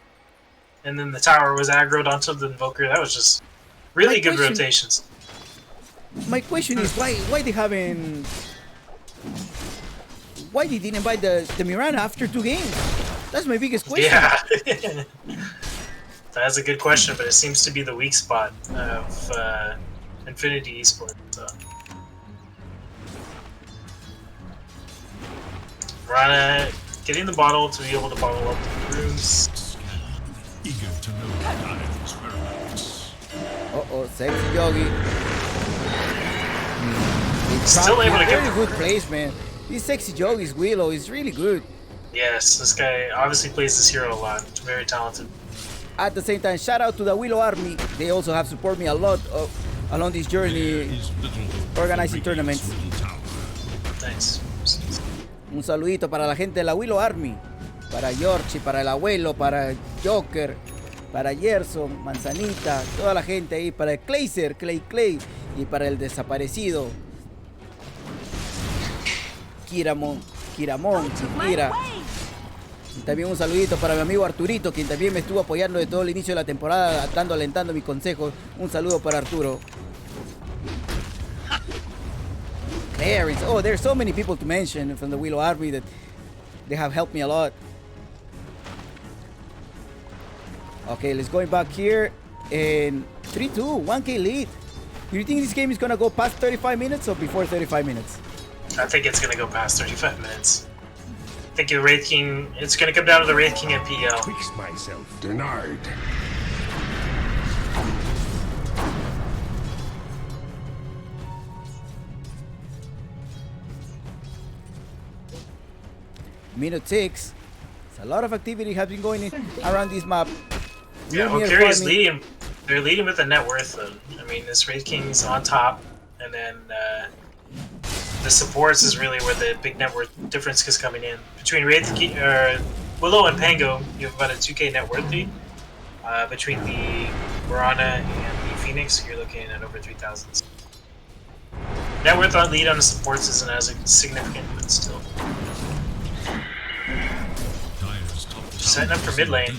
And then the tower was aggroed onto the Invoker. That was just really good rotations. My question is why they haven't... Why they didn't buy the Mirana after 2 games? That's my biggest question. Yeah. That's a good question, but it seems to be the weak spot of Infinity Esports. So. Rana getting the bottle to be able to bottle up the rooms. Eager to know Dire's whereabouts. Uh-oh, sexy Yogi. Still able to get very good plays, man. This sexy Yogi's Willow is really good. Yes, this guy obviously plays this hero a lot. Very talented. At the same time, shout out to the Willow Army. They also have supported me a lot along this journey, organizing tournaments. Thanks. Un saludito para la gente de la Willow Army. Para Yorchi, para el abuelo, para Joker, para Gerson, Manzanita, toda la gente ahí, para el Clayser, Clay, y para el desaparecido Kiramon, Kira. Y también un saludito para mi amigo Arturito, quien también me estuvo apoyando de todo el inicio de la temporada, alentando mis consejos. Un saludo para Arturo. Clarence, oh, there's so many people to mention from the Willow Army that they have helped me a lot. Okay, let's go back here and 3-2, 1K lead. Do you think this game is gonna go past 35 minutes or before 35 minutes? I think it's gonna go past 35 minutes. I think your Wraith King, it's gonna come down to the Wraith King and PL. Fix myself. Denied. Minute 6. A lot of activity has been going in around this map. Yeah, Hokori is leading. They're leading with the net worth, though. I mean, this Wraith King's on top, and then the supports is really where the big net worth difference is coming in. Between Willow and Pango, you have about a 2K net worth lead. Between the Mirana and the Phoenix, you're looking at over 3,000. Net worth on lead on the supports isn't as significant, but still. Setting up for mid lane.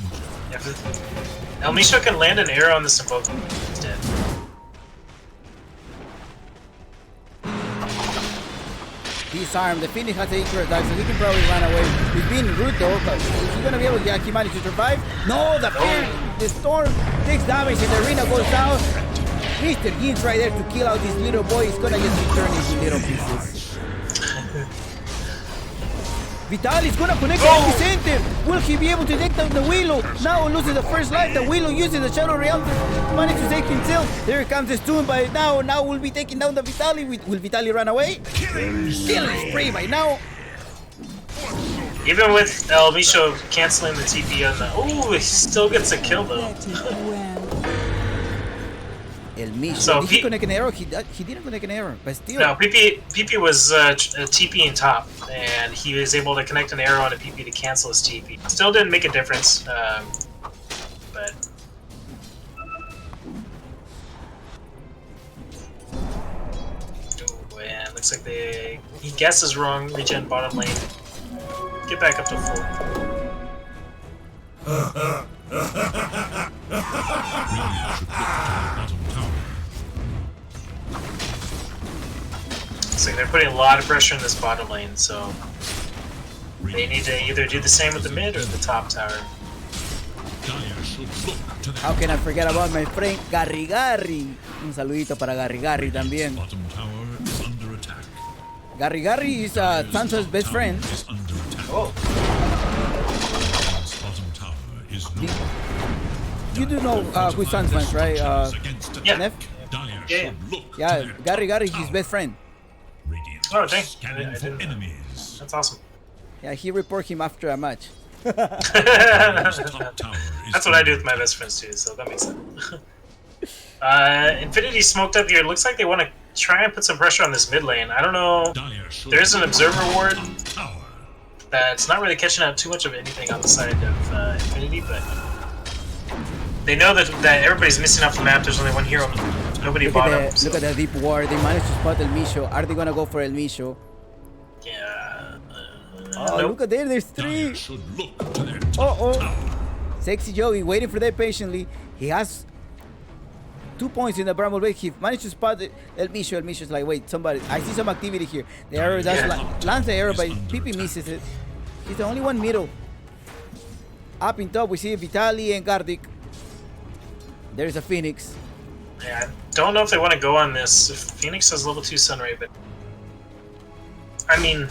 El Misho can land an arrow on the Invoker. He's dead. Disarm. The Phoenix has an Icarus dive, so he can probably run away. He's being rude though, but is he gonna be able to actually manage to survive? No, the storm takes damage and the arena goes down. Mr. Gins right there to kill out this little boy. He's gonna just be turned into little pieces. Vitaly's gonna connect to the center. Will he be able to take down the Willow? Now loses the first life. The Willow uses the Shadow Realm to manage to take himself. There comes the stun by now. Now we'll be taking down the Vitaly. Will Vitaly run away? Killing spray by now. Even with El Misho canceling the TP on the... Oh, he still gets a kill though. El Misho. So did he connect an arrow? He didn't connect an arrow, but still. No, PP was TP in top, and he was able to connect an arrow on a PP to cancel his TP. Still didn't make a difference, but... Oh, and looks like he guesses wrong, regen bottom lane. Get back up to full. So they're putting a lot of pressure in this bottom lane, so they need to either do the same with the mid or the top tower. How can I forget about my friend Garry? Un saludito para Garry también. Garry is Sancho's best friend. Oh. You do know who's Sancho's right? Yeah. Neff? Yeah, Garry is his best friend. Oh, thanks. That's awesome. Yeah, he reported him after a match. That's what I do with my best friends too, so that makes sense. Infinity smoked up here. Looks like they want to try and put some pressure on this mid lane. I don't know. There's an observer ward that's not really catching out too much of anything on the side of Infinity, but they know that everybody's missing off the map. There's only one hero. Nobody bottom. Look at the deep ward. They managed to spot El Misho. Are they gonna go for El Misho? Yeah. Oh, nope. look at there. There's 3. Oh. Sexy Joey waiting for that patiently. He has 2 points in the Bramble Break. He managed to spot El Misho. El Misho's like, wait, somebody. I see some activity here. The arrow lands the arrow, but PP misses it. He's the only one middle. Up in top, we see Vitaly and Gardik. There's a Phoenix. Yeah, I don't know if they want to go on this. Phoenix has level 2 Sunray, but I mean,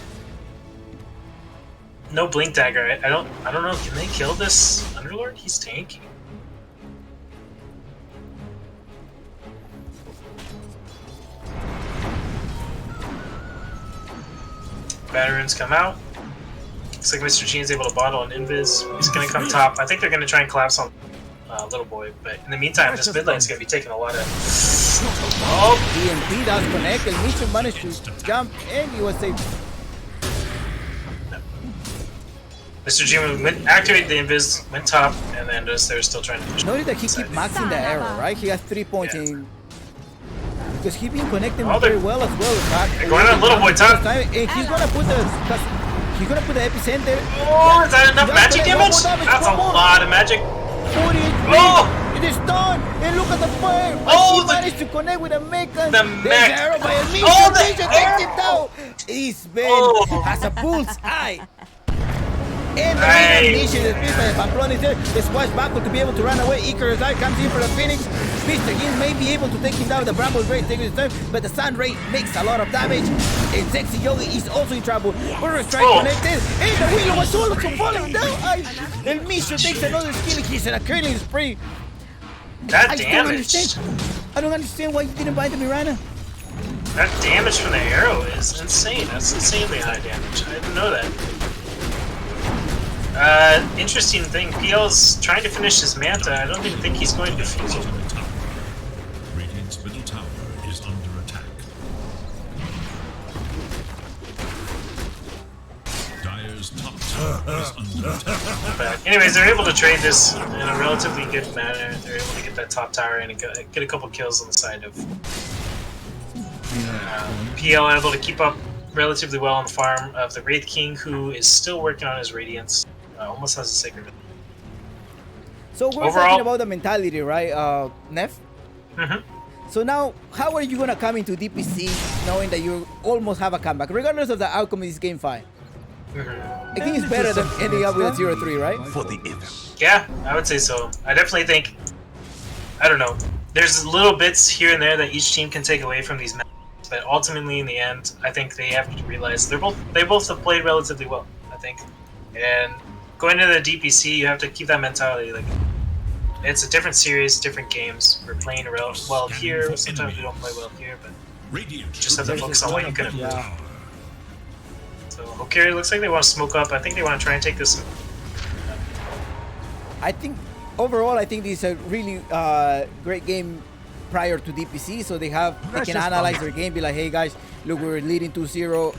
no Blink Dagger. I don't know. Can they kill this Underlord? He's tanky. Veterans come out. Looks like Mr. Gene's able to bottle an Invis. He's gonna come top. I think they're gonna try and collapse on Little Boy, but in the meantime, this mid lane's gonna be taking a lot of. Oh! DMP does connect. El Misho managed to jump and he was safe. Mr. Gene activated the Invis, went top, and then they're still trying to push. Notice that he keeps maxing the arrow, right? He has 3 points in. Because he's been connecting very well as well. They're going on Little Boy top. And he's gonna put the epicenter. Oh, is that enough magic damage? That's a lot of magic. Oh! It is done! And look at the fire! Oh, he managed to connect with a mech. The mech! Arrow by El Misho. Oh, the Misho takes him down! This man has a bull's eye. And the Misho, the piece by Pamplona is there. The squash backward to be able to run away. Icarus Eye comes in for the Phoenix. Mr. Gin may be able to take him down with the Bramble Ray, taking his turn, but the Sun Ray makes a lot of damage. And Sexy Yogi is also in trouble. Burrow Strike connected. And the Willow was also falling down. El Misho takes another skill. He's in a curling spree. That damage. I don't understand why you didn't buy the Mirana. That damage from the arrow is insane. That's insanely high damage. I didn't know that. Interesting thing, PL's trying to finish his Manta. I don't even think he's going to defuse it. Radiant's middle tower is under attack. Dire's top tower is under attack. But anyways, they're able to trade this in a relatively good manner. They're able to get that top tower and get a couple kills on the side of PL, able to keep up relatively well on the farm of the Wraith King, who is still working on his Radiance. Almost has a Sacred. So we're talking about the mentality, right, Neff? So now, how are you gonna come into DPC knowing that you almost have a comeback, regardless of the outcome of this game 5? I think it's better than ending up with a 0-3, right? For the Yeah, I would say so. I definitely think, I don't know, there's little bits here and there that each team can take away from these matches, but ultimately in the end, I think they have to realize they both have played relatively well, I think. And going into the DPC, you have to keep that mentality. Like, it's a different series, different games. We're playing well here. Sometimes we don't play well here, but just have to focus on what you can improve. So Hokori looks like they want to smoke up. I think they want to try and take this. I think overall, I think this is a really great game prior to DPC. So they can analyze their game, be like, hey guys, look, we're leading 2-0.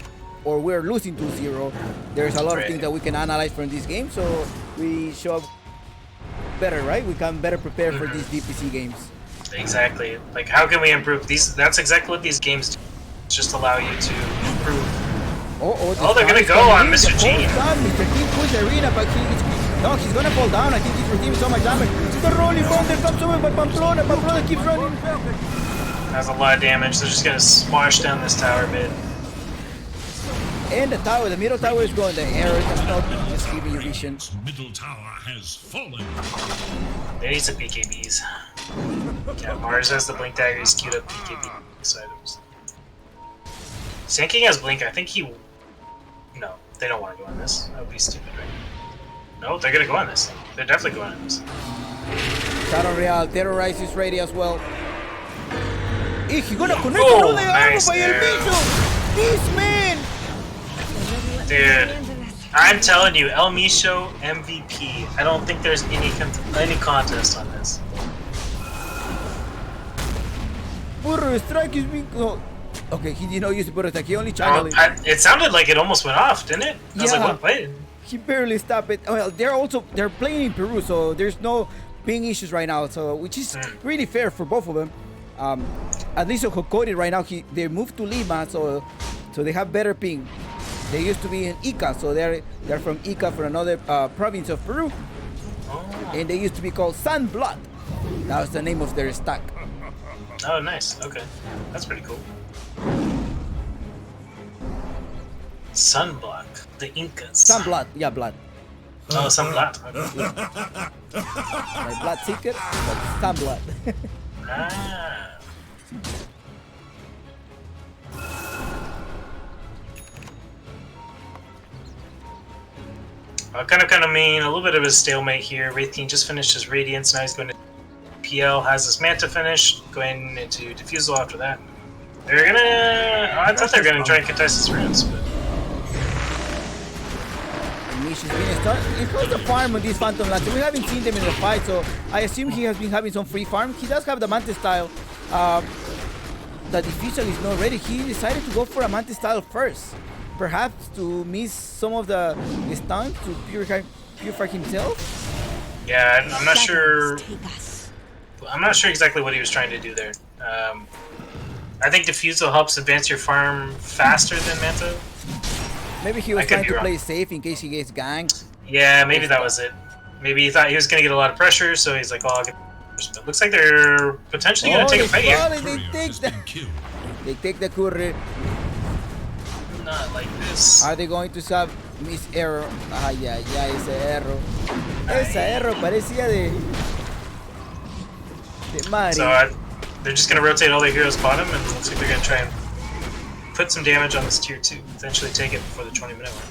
Or we're losing 2-0. There's a lot of things that we can analyze from this game, so we show up better, right? We can better prepare for these DPC games. Exactly. Like, how can we improve these? That's exactly what these games do. Just allow you to improve. They're gonna go on Mr. Gene. Mr. Gene pushed the arena, but he's gonna fall down. I think he's receiving so much damage. The rolling thunder comes over, but Pamplona keeps running. Has a lot of damage. They're just gonna smash down this tower mid. And the tower, the middle tower is going. The arrow is not just giving you vision. Middle tower has fallen. They need some BKBs. Yeah, Mars has the Blink Dagger. He's queued up BKB items. Sand King has Blink. I think he. No, they don't want to go on this. That would be stupid, right? No, they're gonna go on this. They're definitely going on this. Shadow Real terrorizes Rady as well. He's gonna connect another arrow by El Misho. This man. Dude, I'm telling you, El Micho MVP. I don't think there's any contest on this. Burro strike is being. Oh. Okay, he did not use the burro strike. He only channeled it. It sounded like it almost went off, didn't it? I was like, what? Wait. He barely stopped it. Well, they're playing in Peru, so there's no ping issues right now. So which is really fair for both of them. At least Hokori right now, they moved to Lima, so they have better ping. They used to be in Ica, so they're from Ica, from another province of Peru, and they used to be called Sunblood. That was the name of their stack. Oh, nice. Okay, that's pretty cool. Sunblock, the Incas. Sunblood, yeah, blood. Oh, Sunblock. Okay. Like blood ticket, but Sunblood. Ah. Kind of mean a little bit of a stalemate here. Wraithking just finished his Radiance, now he's going to PL, has his Manta finish, going into Diffusal after that. They're gonna... Oh, I thought they were gonna try and contest his runes, but... Misha's been starting close to farm with these Phantom Lances. We haven't seen them in the fight, so I assume he has been having some free farm. He does have the Mantis style. The Diffusal is not ready. He decided to go for a Mantis style first. Perhaps to miss some of the stuns to purify himself? Yeah, I'm not sure... I'm not sure exactly what he was trying to do there. I think Diffusal helps advance your farm faster than Manta. Maybe he was trying to play safe in case he gets ganked. Yeah, maybe that was it. Maybe he thought he was going to get a lot of pressure, so he's like, oh, I'll get... But looks like they're potentially going to take a fight here. They take the courier. Not like this. Are they going to sub Miss Arrow? Ay, ay, ay, ese Arrow. Esa Arrow parecía de Mario. So they're just going to rotate all their heroes bottom, and looks like they're going to try and put some damage on this tier 2. Potentially take it before the 20-minute mark.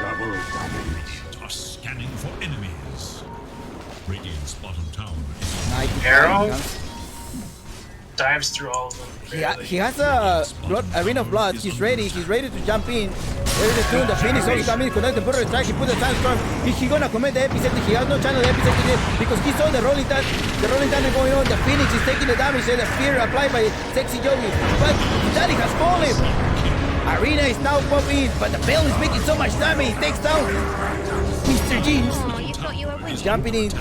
Double damage. Toss scanning for enemies. Radiant's bottom tower is Arrow dives through all of them. He has a Arena of Blood. He's ready to jump in. Ready to do the finish. So he come in, connect the burrow strike. He put the sandstorm. Is he gonna commit the epicenter? He has no chance of the epicenter yet because he saw the rolling thunder going on. The Phoenix is taking the damage and the fear applied by Sexy Yogi. But Daddy has fallen. Arena is now popping, but the Bell is making so much damage. He takes down Mr. Jeans. He's jumping in.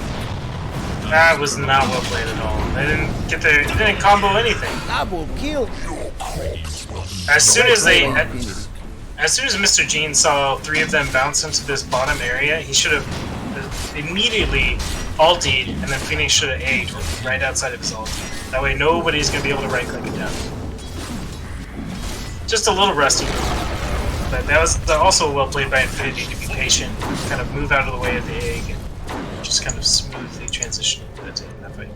That was not well played at all. They didn't combo anything. Double kill. As soon as Mr. Jean saw 3 of them bounce into this bottom area, he should have immediately ultied, and then Phoenix should have A'd right outside of his ult. That way nobody's going to be able to right click it down. Just a little rusty. But that was also well played by Infinity to be patient, kind of move out of the way of the egg, and just kind of smoothly transition into that fight.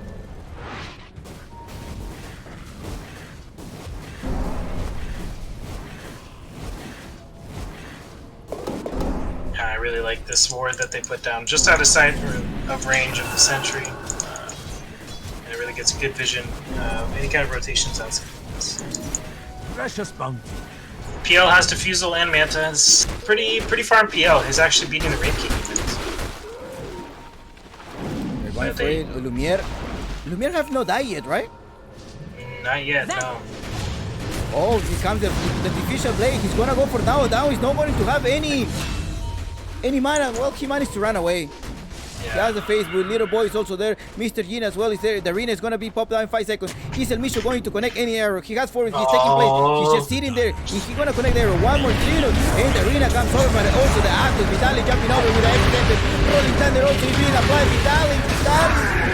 I really like this ward that they put down just out of sight of range of the sentry. And it really gets good vision. Any kind of rotations outside of this. Precious bounty. PL has Diffusal and Manta. It's pretty farm PL. He's actually beating the Raid King defense. They're going for it. Lumiere. Lumiere have not died yet, right? Not yet, no. Oh, here comes the Diffusal Blade. He's gonna go for Dao. Dao is not going to have any mana. Well, he managed to run away. Yeah. He has the Facebook. Little boy is also there. Mr. Jin as well is there. The arena is gonna be popped down in 5 seconds. Is El Micho going to connect any arrow? He has 4. He's taking place. He's just sitting there. Is he gonna connect the arrow? 1 more trio. And the arena comes over, but also the Actus. Vitali jumping over with the epicenter. Rolling thunder also is being applied. Vitali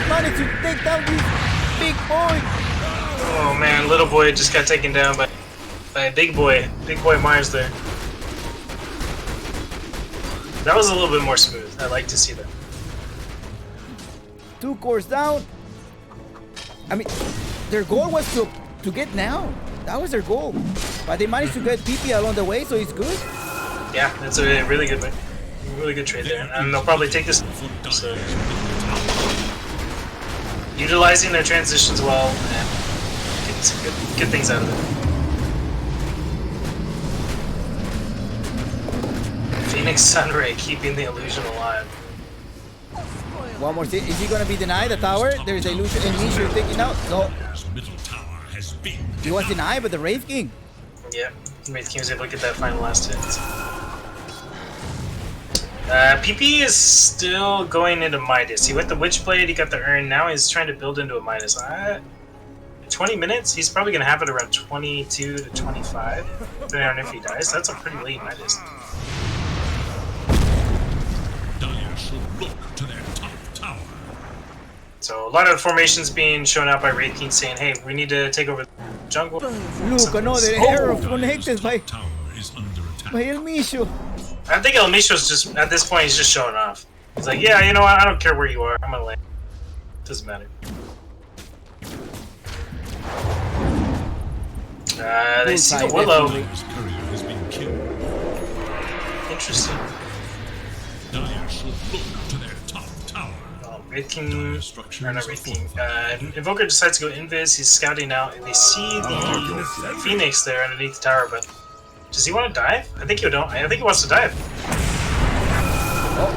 managed to take down this big boy. Oh man, little boy just got taken down by big boy Mars there. That was a little bit more smooth. I like to see that. 2 cores down. I mean, their goal was to get now. That was their goal. But they managed to get PP along the way, so it's good. Yeah, that's a really good trade there. And they'll probably take this. So, utilizing their transitions well and getting some good things out of it. Phoenix Sunray keeping the illusion alive. One more thing. Is he gonna be denied the tower? There's illusion and Mishu taking out. No. Middle tower has been. He was denied, but the Wraith King. Yeah, Wraith King was able to get that final last hit. PP is still going into Midas. He went the Witchblade, he got the Urn, now he's trying to build into a Midas. 20 minutes? He's probably going to have it around 22 to 25, depending on if he dies. That's a pretty late Midas. Dire should look to their top tower. So a lot of formations being shown out by Wraith King saying, hey, we need to take over the jungle. Look, another arrow connected by Tower is under attack. El Mishu. I think El Misho's just, at this point, he's just showing off. He's like, yeah, you know what, I don't care where you are, I'm gonna land. Doesn't matter. They see the Willow. Dire's courier has been killed. Interesting. Dire should look to their top tower. Wraith King, or not Wraith King, Invoker decides to go Invis, he's scouting out, and they see the Phoenix there underneath the tower, but does he want to dive? I think he don't. I think he wants to dive.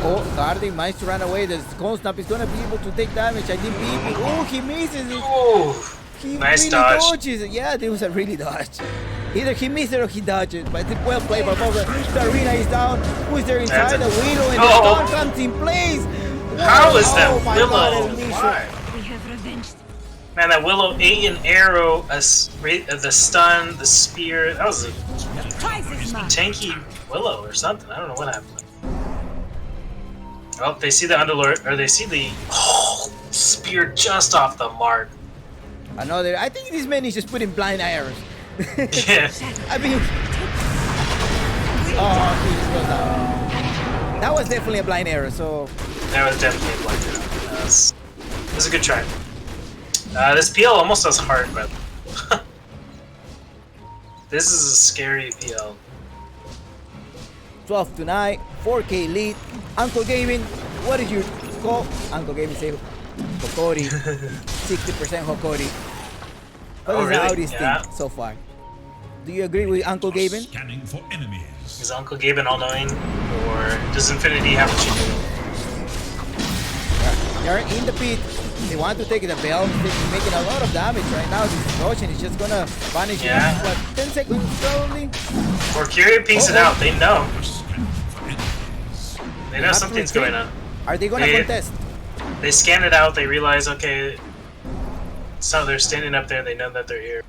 Oh, Guardian managed to run away. The Cold Snap is gonna be able to take damage. I think PP. Oh, he misses it. Oh, He nice really dodge. dodges it. Yeah, there was a really dodge. Either he missed it or he dodged it. But it's well played by both. The arena is down. Who's there inside? The Willow and the Storm comes in place. How is that my Willow? God, El Mishu. Why? We have revenged. Man, that Willow ate an arrow, the stun, the spear. That was a tanky Willow or something. I don't know what happened. Oh, they see the Underlord, or they see the spear just off the mark. Another. I think this man is just putting blind arrows. Yeah. I mean, he just goes down. That was definitely a blind arrow. So That was definitely a blind arrow. That was a good try. This PL almost does hard, but this is a scary PL. 12 to 9, 4K lead. Uncle Gaming, what did you call? Uncle Gaming say Hokori, 60% Hokori. What is the audience think so far? Do you agree with Uncle Gaben? Scanning for enemies. Is Uncle Gaben all-knowing, or does Infinity have what you do? They're in the pit. They want to take the bell. They're making a lot of damage right now. This Roshan is just gonna vanish in what, 10 seconds probably? Or Kyria pings it out. They know. They know have to something's retreat. going on. Are they gonna contest? They scan it out. They realize, okay, so they're standing up there. They know that they're here.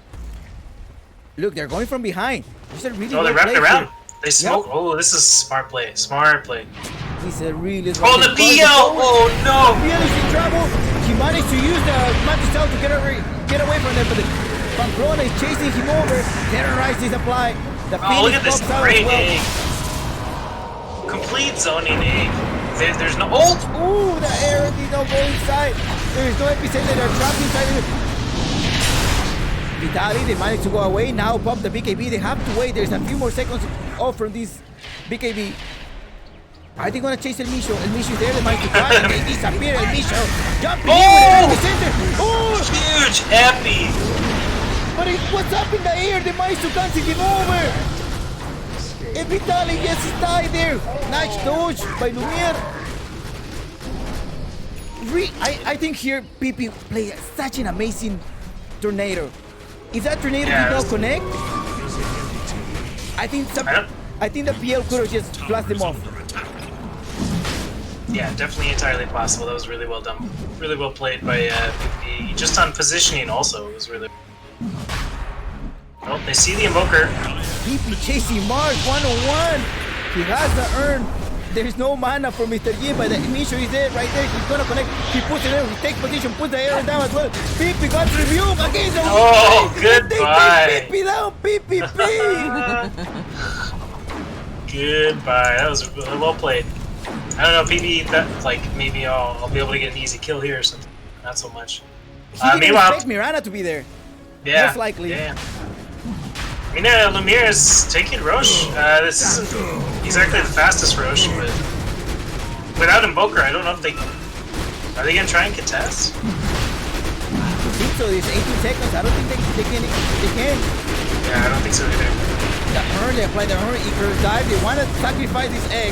Look, they're going from behind. This is a really Oh, they well wrapped played around. here. They smoke. Yep. Oh, this is smart play. Smart play. This is a really. Oh, the PL! Oh no! The PL is in trouble. He managed to use the Mantis Cell to get away from them, but the Pamplona is chasing him over. Terrorize is applied. The look at this great egg. Well. Complete zoning egg. There's no ult. Ooh, the arrow did not go inside. There is no epicenter. They're trapped inside of it. Vitali, they managed to go away. Now pop the BKB. They have to wait. There's a few more seconds off from this BKB. Are they gonna chase El Misho? El Misho is there. They managed to try and they disappear. El Misho jumping in with the epicenter. Oh, huge epi. But what's up in the air? They managed to cancel him over. And Vitali, yes, he died there. Nice dodge by Lumiere. I think here PP played such an amazing tornado. If that tornado did not connect, I think the PL could have just blasted them off. Yeah, definitely entirely possible. That was really well done. Really well played by PP. Just on positioning also, it was really... Oh, they see the Invoker. PP chasing Mars 1-on-1. He has the urn. There's no mana for Mr. Yi, but the Misho is there, right there. He's gonna connect. He puts it in. He takes position, puts the arrow down as well. PP got review against the... Oh, goodbye. PP down, PPP. Goodbye. That was really well played. I don't know, PP, that, like, maybe I'll be able to get an easy kill here or something. Not so much. He didn't expect Mirana to be there. Yeah. Most likely. Yeah. I mean, Lumiere is taking Roche. This isn't exactly the fastest Roche, but without Invoker, I don't know if they... Are they gonna try and contest? I think so. There's 18 seconds. I don't think they can. Yeah, I don't think so either. The urn They apply the armor, Icarus dive. They want to sacrifice this egg.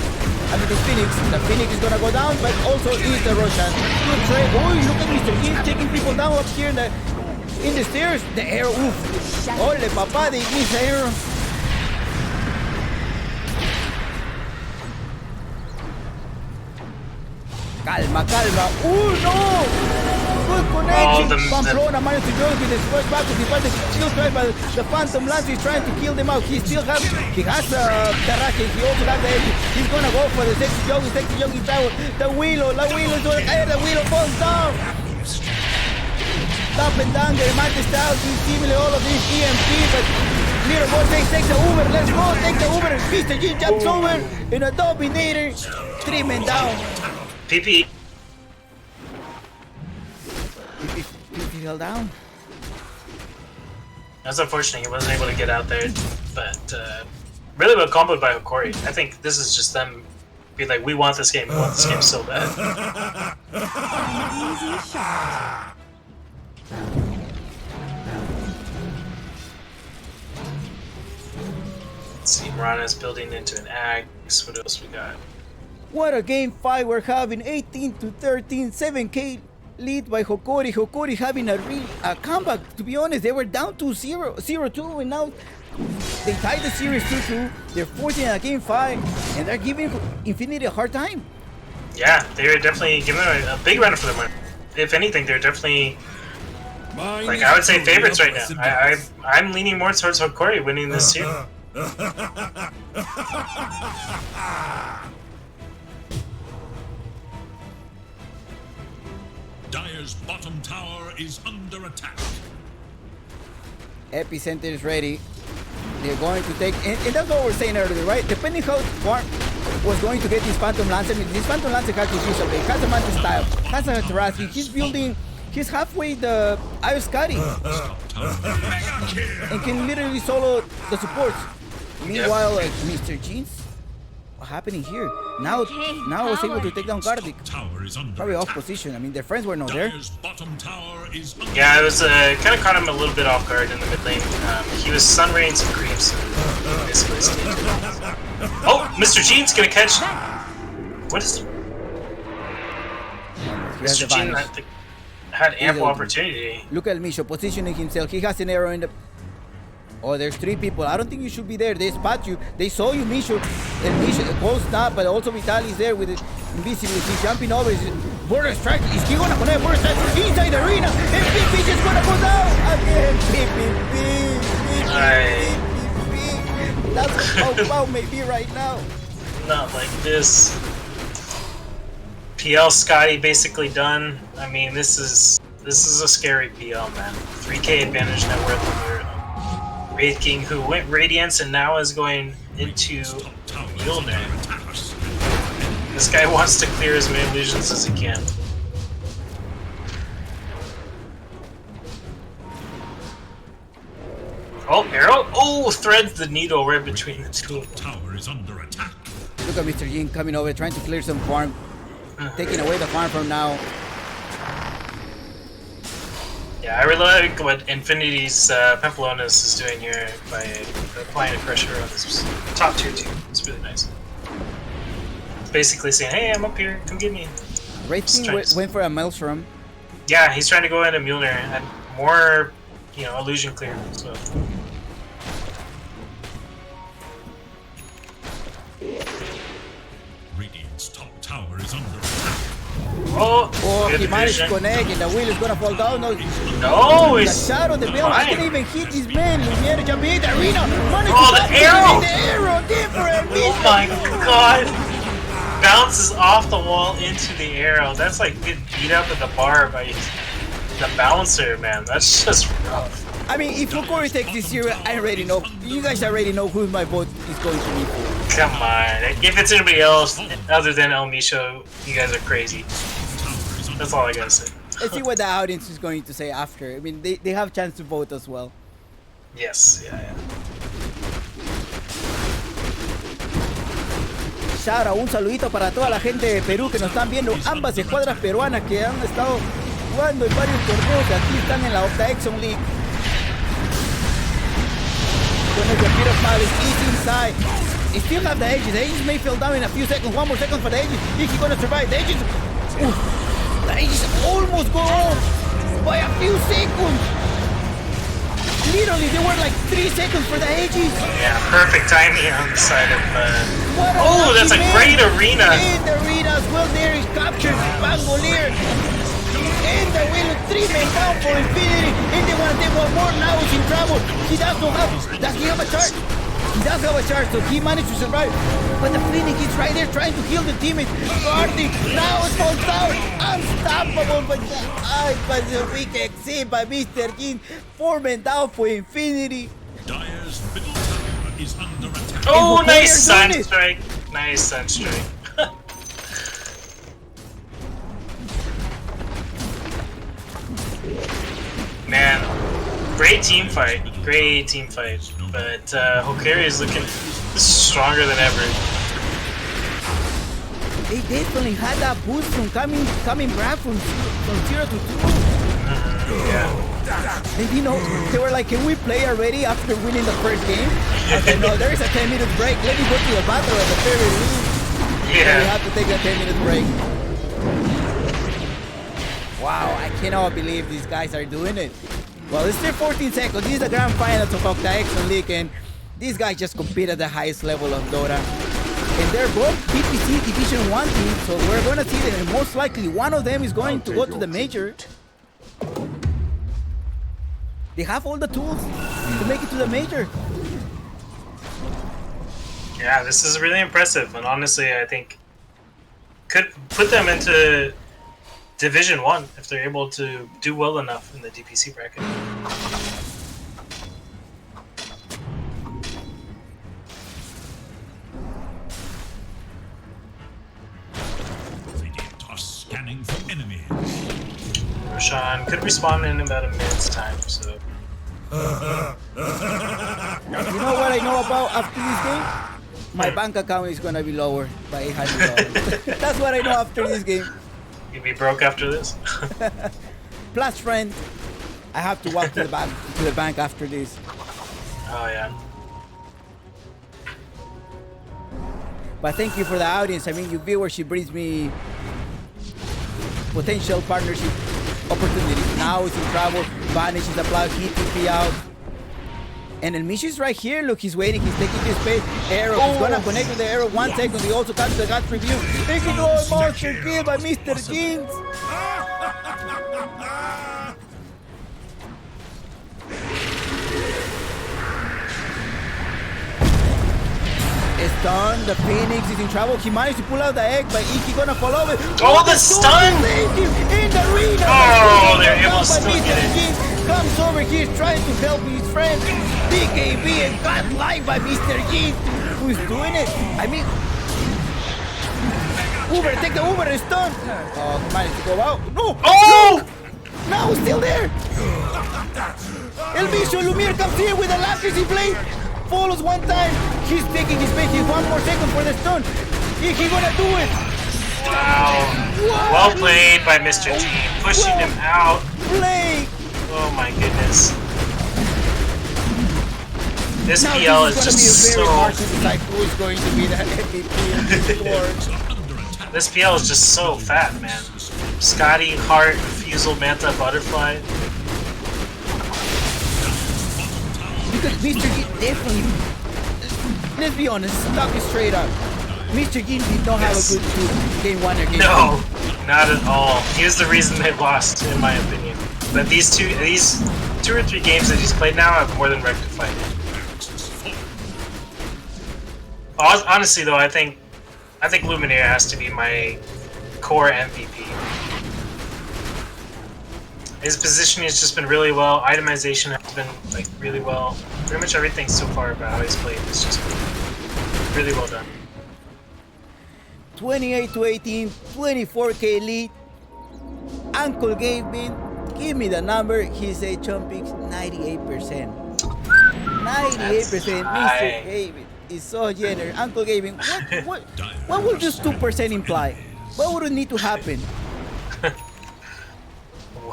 I mean, the Phoenix. The Phoenix is gonna go down, but also is the Roshan. Good trade. Oh, look at Mr. King taking people down up here in the stairs. The arrow. Oof. Ole, papá, they miss the arrow. Calma, calma. No! Good connection. Pamplona managed to join with his first back. He fights the shield strike, but the Phantom Lance is trying to kill them out. He still has the racket. He also has the edge. He's gonna go for the sexy yogi tower. The Willow is gonna the Willow falls down. Up and down, the Mate Styles is similar all of this EMP, but Little Boy takes the Uber. Let's go, take the Uber. Mr. G jumps over in a Dominator. 3 men down. PP. PP fell down. That's unfortunate. He wasn't able to get out there, but really well comboed by Hokori. I think this is just them be like, we want this game. We want this game so bad. Easy shot. Let's see, Mirana's building into an axe. What else we got? What a game 5 we're having. 18-13, 7k lead by Hokori. Hokori having a comeback. To be honest, they were down to 0-2, and now they tied the series 2-2. They're forcing a game 5, and they're giving Infinity a hard time. Yeah, they're definitely giving them a big run for their money. If anything, they're definitely, like, I would say, favorites right now. I'm leaning more towards Hokori winning this series. Dire's bottom tower is under attack. Epicenter is ready. They're going to take, and that's what we're saying earlier, right? Depending how Farm was going to get this Phantom Lance, I mean, this Phantom Lance has to use a has a Manta style, has a Terraski, he's building, he's halfway the Ayoscari, and can literally solo the supports. Meanwhile, Mr. Jeans, what's happening here? Now I was able to take down Gardic. Probably off position. I mean, their friends were not there. Yeah, it was kind of caught him a little bit off guard in the mid lane. He was sun rains and creeps. Oh, Mr. Jean's gonna catch. What is? Mr. Jean had ample opportunity. Look at Misho positioning himself. He has an arrow in the. Oh, there's 3 people. I don't think you should be there. They spot you. They saw you, Misho. And Misho close up, but also Vitaly's there with invisibility. He's jumping over. Border strike. Is he gonna connect border strike inside the arena? And PP is gonna go down again. PP. That's how Pau may be right now. Not like this. PL Scotty basically done. I mean, this is a scary PL, man. 3k advantage net worth over Wraith King, who went Radiance and now is going into Mjolnir. This guy wants to clear as many illusions as he can. Oh, arrow! Oh, threads the needle right between the two. Tower is under attack. Look at Mr. Jin coming over, trying to clear some farm, taking away the farm from now. Yeah, I really like what Infinity's Pamplonas is doing here by applying pressure on this top tier team. It's really nice. It's basically saying, hey, I'm up here, come get me. Wraith King went for a Maelstrom. Yeah, he's trying to go into Mjolnir and more, illusion clear. So. Radiant's top tower is under attack. Oh, he managed to connect and the wheel is gonna fall down. No, the shadow, the bell, I didn't even hit this man. Lumiere jumping in the arena. The arrow! The arrow, different. Oh my god! Bounces off the wall into the arrow. That's like getting beat up at the bar by the bouncer, man. That's just rough. I mean, if Hokori takes this series, I already know. You guys already know who my vote is going to be for. Come on. If it's anybody else other than El Misho, you guys are crazy. That's all I gotta say. Let's see what the audience is going to say after. I mean, they have a chance to vote as well. Yes, yeah. Shara, un saludito para toda la gente de Perú que nos están viendo. Ambas escuadras peruanas que han estado jugando en varios torneos que aquí están en la Octaexon League. goodness, the bit of malice is inside. He still have the Aegis. The Aegis may fall down in a few seconds. One more second for the Aegis. Is he gonna survive? The Aegis... Oof. The Aegis almost go off by a few seconds. Literally, they were like 3 seconds for the Aegis. Yeah, perfect timing on the side of... Oh, that's a great arena. In the arena as well, there is captured Pangolier. And the wheel 3-man down for Infinity. And they want to take one more. Now he's in trouble. He does not have... Does he have a charge? He does have a charge, so he managed to survive. But the Phoenix is right there trying to heal the teammates. Guarding. Now it falls down. Unstoppable. But the weak exit by Mr. King. 4-man down for Infinity. Dire's middle tower is under attack. Oh, nice Sunstrike. Nice Sunstrike. Man, great team fight. Great team fight. But Hokori is looking stronger than ever. They definitely had that boost from coming back from 0 to 2. Yeah. And you know, they were like, can we play already after winning the first game? I said, no, there is a 10-minute break. Let me go to the battle at the very least. Yeah. We have to take a 10-minute break. Wow, I cannot believe these guys are doing it. Well, it's still 14 seconds. This is the grand finals of Octaexon League, and these guys just compete at the highest level of Dota. And they're both PPC Division 1 teams, so we're going to see them. And most likely, one of them is going to go to the major. They have all the tools to make it to the major. Yeah, this is really impressive, and honestly, I think could put them into Division 1 if they're able to do well enough in the DPC bracket. Scanning for enemies. Roshan could respawn in about a minute's time, so... You know what I know about after this game? My bank account is gonna be lower by $800. That's what I know after this game. You'll be broke after this? Plus, friend, I have to walk to the bank after this. Oh, yeah. But thank you for the audience. I mean, your viewership brings me potential partnership opportunities. Now he's in trouble. Vanish is applied. He TP out. And El Mish is right here. Look, he's waiting. He's taking his space. Arrow. He's gonna connect with the arrow. 1 second. He also comes to the gut review. He can go monster kill by Mr. Jeans. Stun, the Phoenix is in trouble. He managed to pull out the egg, but Iki gonna follow it. Oh, the stun! In the arena! Oh, they're able to still get it. Comes over here trying to help his friend DKB and got live by Mr. G, who's doing it. I mean, Uber, take the Uber and stun. Oh, he managed to go out. No! Oh! Look! Now he's still there. El Bicho Lumiere comes here with a electricity blade. Follows 1 time. He's taking his space. He's 1 more second for the stun. Is he gonna do it? Wow. What? Well played by Mr. G. Pushing him out. Play. Oh my goodness. This Now PL is this just is gonna be a very so... hard to decide who's going to be the MVP of this sport. This PL is just so fat, man. Scotty, Heart, Fusel, Manta, Butterfly. Because Mr. G definitely, let's be honest, talk it straight up. Mr. G did not have a good game 1 or game 2. No, not at all. He was the reason they lost, in my opinion. But these 2 or 3 games that he's played now have more than rectified it. Honestly, though, I think Luminaire has to be my core MVP. His positioning has just been really well. Itemization has been like really well. Pretty much everything so far about how he's played is just really well done. 28-18, 24k lead. Uncle Gavin, give me the number. He said Chompix 98%. 98%. Mr. Gavin is so generous. Uncle Gavin, what would this 2% imply? What would it need to happen?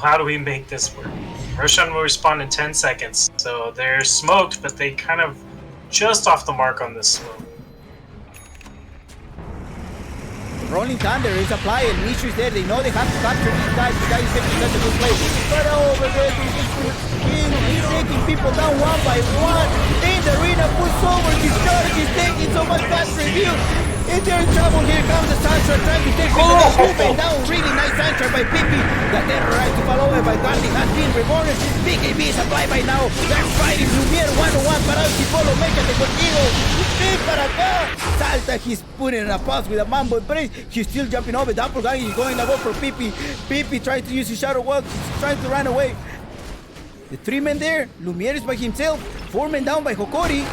How do we make this work? Roshan will respawn in 10 seconds, so they're smoked, but they kind of just off the mark on this slow. Rolling Thunder is applying. Mishu is there. They know they have to capture these guys. The guy is taking such a good play. But over there, he's taking people down one by one. In the arena, puts over his charge. He's taking so much fast review. If they're in trouble, here comes the Sancho trying to take people down. Really nice Sancho by Pipi. The terrorized to follow by Gardi has been reborn. BKB is applied by now. They're fighting Lumiere 1-on-1. Para el Chipolo, méchate contigo. Ven para acá. Salta, he's putting in a pass with a mambo brace. He's still jumping over. Doppelganger, he's going to go for Pipi. Pipi trying to use his shadow walk. He's trying to run away. The 3 men there. Lumiere is by himself. 4 men down by Hokori.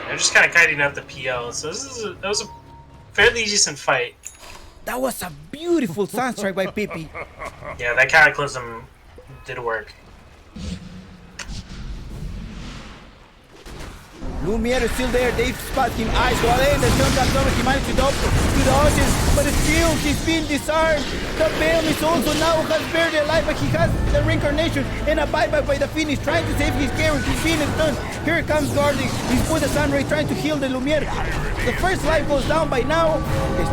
They're just kind of kiting out the PL, so that was a fairly decent fight. That was a beautiful sun strike by Pipi. Yeah, that Cataclysm did work. Lumiere is still there. They spot him. Ice while in the turn comes over. He managed to dodge but still he's being disarmed. The Bale is also now has barely alive, but he has the reincarnation and a buyback by the finish, trying to save his character. He's being stunned. Here comes Guardian. He's put the Sunray trying to heal the Lumiere. The first life goes down by now.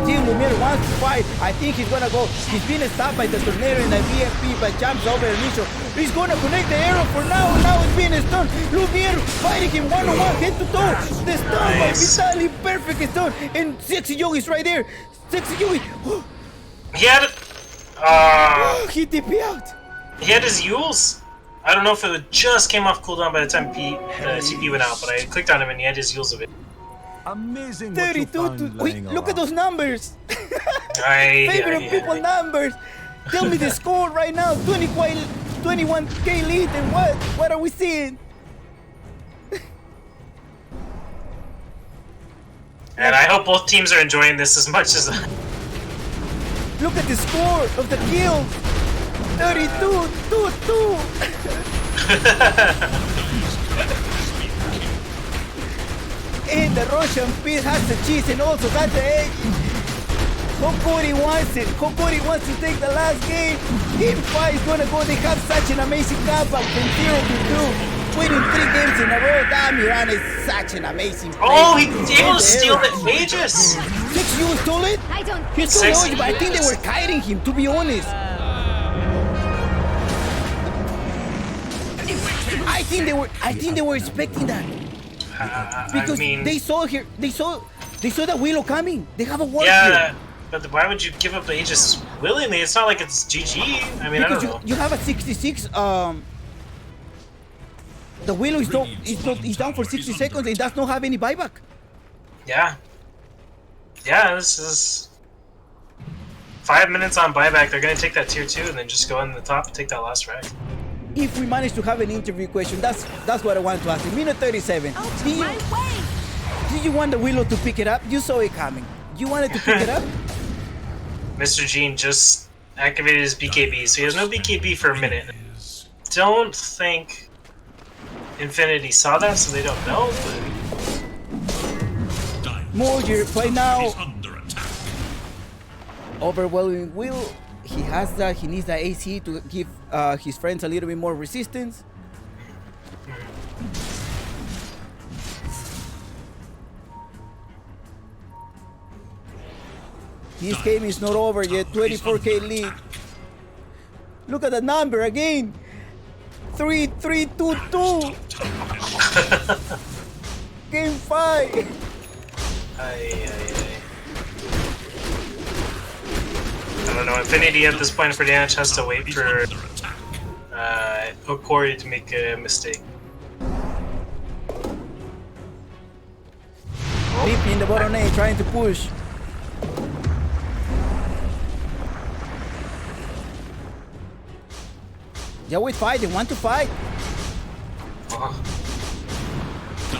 Still Lumiere wants to fight. I think he's gonna go. He's being stopped by the Tornado and the VFP, but jumps over Initial. He's gonna connect the arrow for now. Now he's being stunned. Lumiere fighting him one-on-one, head to toe. The stun by Vitali, perfect stun. And Sexy Yogi's right there. Sexy Yogi. He had he TP out. He had his Yules. I don't know if it just came off cooldown by the time CP went out, but I clicked on him and he had his Yules of it. Amazing. 32 to... Wait, look at those numbers. Favorite people numbers. Tell me the score right now. 21k lead and what? What are we seeing? And I hope both teams are enjoying this as much as... Look at the score of the kill. 32-2-2. And the Russian Pete has the cheese and also got the egg. Hokori wants it. Hokori wants to take the last game. Game 5 is gonna go. They have such an amazing comeback from 0-2. Winning 3 games in a row. Damiran is such an amazing player. Oh, he was able to steal the Aegis. 6U stole it? He stole the Aegis, but I think they were kiting him, to be honest. I think they were expecting that. Because they saw the Willow coming. They have a wall here. But why would you give up the Aegis willingly? It's not like it's GG. I mean, because I don't know. You have a 66. The Willow is down for 60 seconds and does not have any buyback. Yeah. Yeah, this is 5 minutes on buyback. They're gonna take that tier 2 and then just go in the top and take that last frag. If we manage to have an interview question, that's what I want to ask you. Minute 37. Did you want the Willow to pick it up? You saw it coming. You wanted to pick it up? Mr. Gene just activated his BKB, so he has no BKB for a minute. Don't think Infinity saw that, so they don't know. Morger play now. Overwhelming Will. He has that. He needs the AC to give his friends a little bit more resistance. This game is not over yet. 24k lead. Look at the number again. 3-3-2-2. Game 5. I don't know. Infinity at this point for damage has to wait for Hokori to make a mistake. Deep in the bottom lane, trying to push. Yeah, we fight. They want to fight.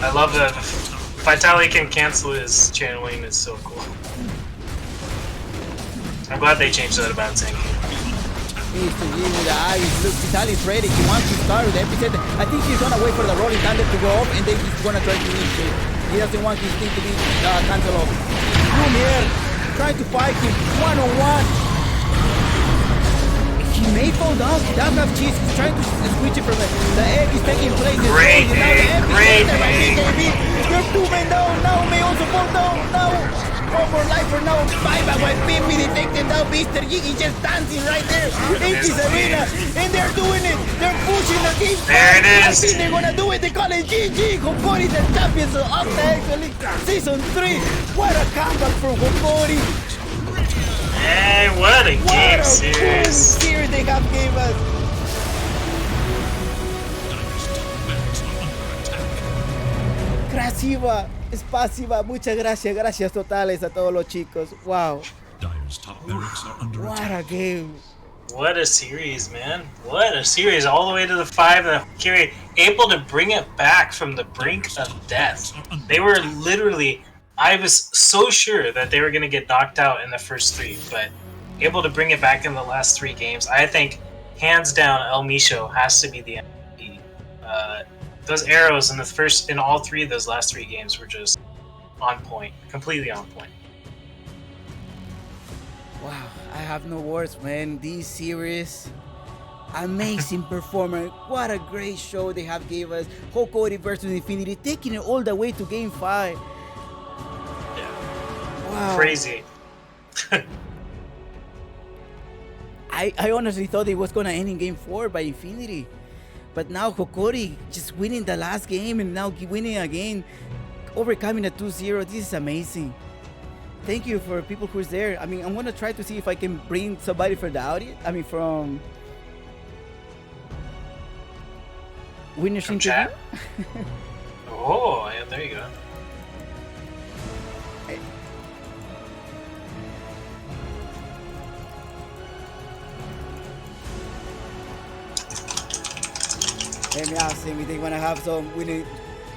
I love that Vitali can cancel his channeling. Is so cool. I'm glad they changed that about tanking. Look, Vitali's ready. He wants to start with the epicenter. I think he's gonna wait for the rolling thunder to go off, and then he's gonna try to initiate. He doesn't want his thing to be cancelled off. Lumiere trying to fight him one-on-one. He She may fall down. She doesn't have cheese. She's trying to switch it from it. The egg is taking place. Great egg, great egg. You're 2 men down. Now may also fall down. Now. One more life for now. Bye-bye. Pimmy detected now. Mr. Jiggy just dancing right there. In this arena. And they're doing it. They're pushing the game. There it I is. think they're gonna do it. They call it GG. Hokori the champions of Octaexon League Season 3. What a comeback from Hokori. Hey, what a game series. Series they have gave us. Crasiva, Spasiva, muchas gracias, gracias totales a todos los chicos. Wow. Dire's top barracks are under What attack. a game. What a series, man. What a series. All the way to the 5 and Hokori able to bring it back from the brink of death. They were literally, I was so sure that they were going to get knocked out in the first 3, but able to bring it back in the last 3 games. I think, hands down, El Micho has to be the MVP. Those arrows in all 3 of those last 3 games were just on point. Completely on point. Wow, I have no words, man. This series, amazing performance. What a great show they have gave us. Hokori versus Infinity, taking it all the way to Game 5. Yeah. Wow. Crazy. I honestly thought it was going to end in Game 4 by Infinity. But now Hokori just winning the last game and now winning again, overcoming a 2-0. This is amazing. Thank you for people who's there. I mean, I'm going to try to see if I can bring somebody for the audience. I mean, from Winners From Interview. chat? Oh, yeah, there you go. Let me ask him if they want to have some winning.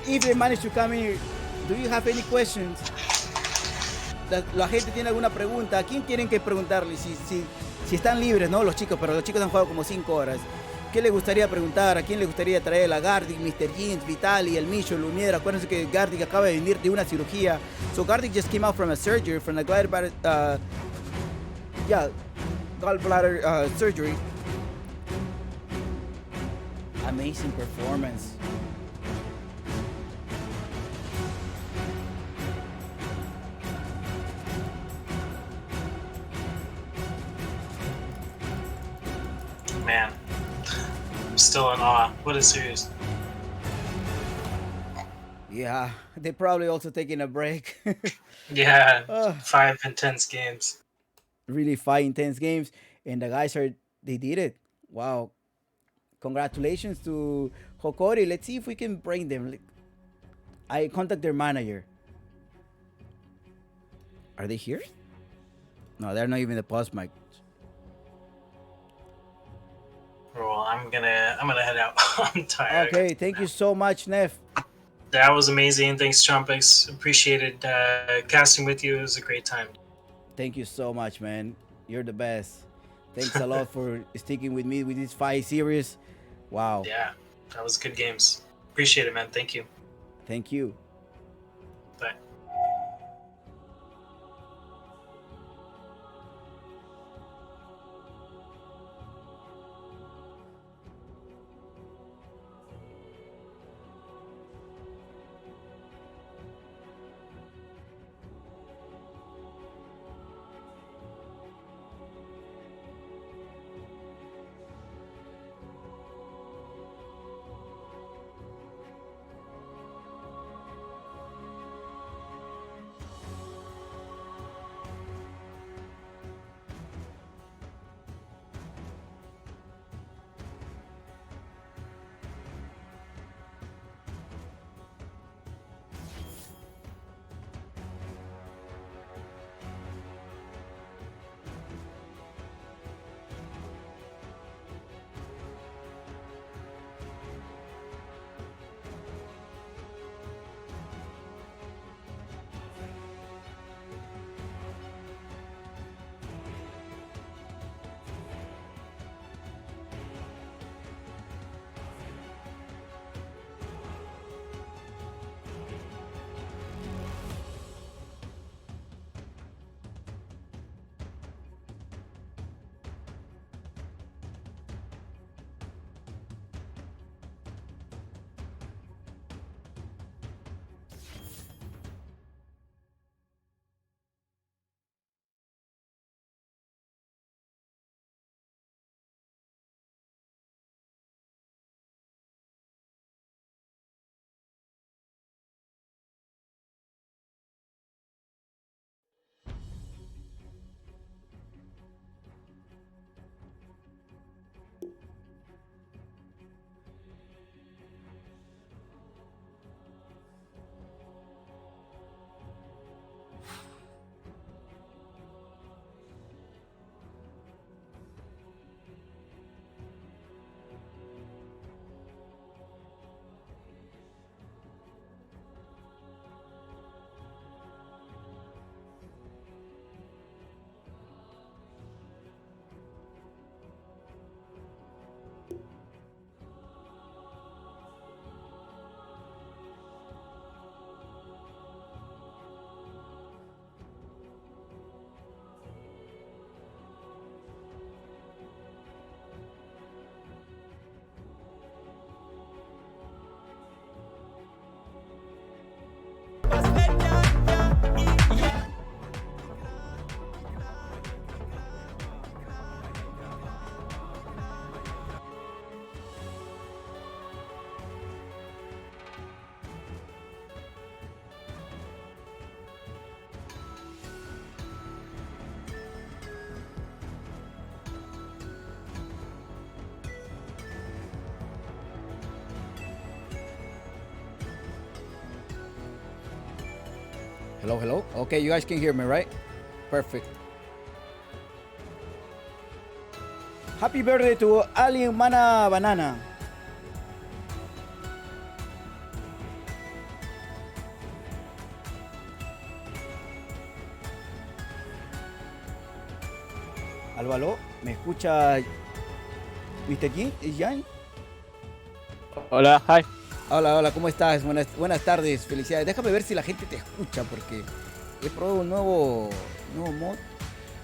If they manage to come in, do you have any questions? La gente tiene alguna pregunta. ¿A quién tienen que preguntarle? Si están libres, ¿no? Los chicos, pero los chicos han jugado como 5 horas. ¿Qué les gustaría preguntar? ¿A quién le gustaría traer? A Gardic, Mr. Jeans, Vitali, El Micho, Lumiera. Acuérdense que Gardic acaba de venir de una cirugía. So Gardic just came out from a surgery, from a gallbladder, gallbladder surgery. Amazing performance. Man, I'm still in awe. What a series. Yeah, they're probably also taking a break. Yeah, 5 intense games. Really 5 intense games, and the guys they did it. Wow. Congratulations to Hokori. Let's see if we can bring them. I contact their manager. Are they here? No, they're not even the post mic. Well, I'm gonna head out. I'm tired. Okay, thank you so much, Neff. That was amazing. Thanks, Trumpix. Appreciated casting with you. It was a great time. Thank you so much, man. You're the best. Thanks a lot for sticking with me with this 5 series. Wow. Yeah, that was good games. Appreciate it, man. Thank you. Thank you. Bye. Hello, hello. Okay, you guys can hear me, right? Perfect. Happy birthday to Alien Mana Banana. Aló, aló, ¿me escucha Mr. King? ¿Es Jan? Hola, hi. Hola, hola, ¿cómo estás? Buenas tardes, felicidades. Déjame ver si la gente te escucha porque he probado un nuevo mod.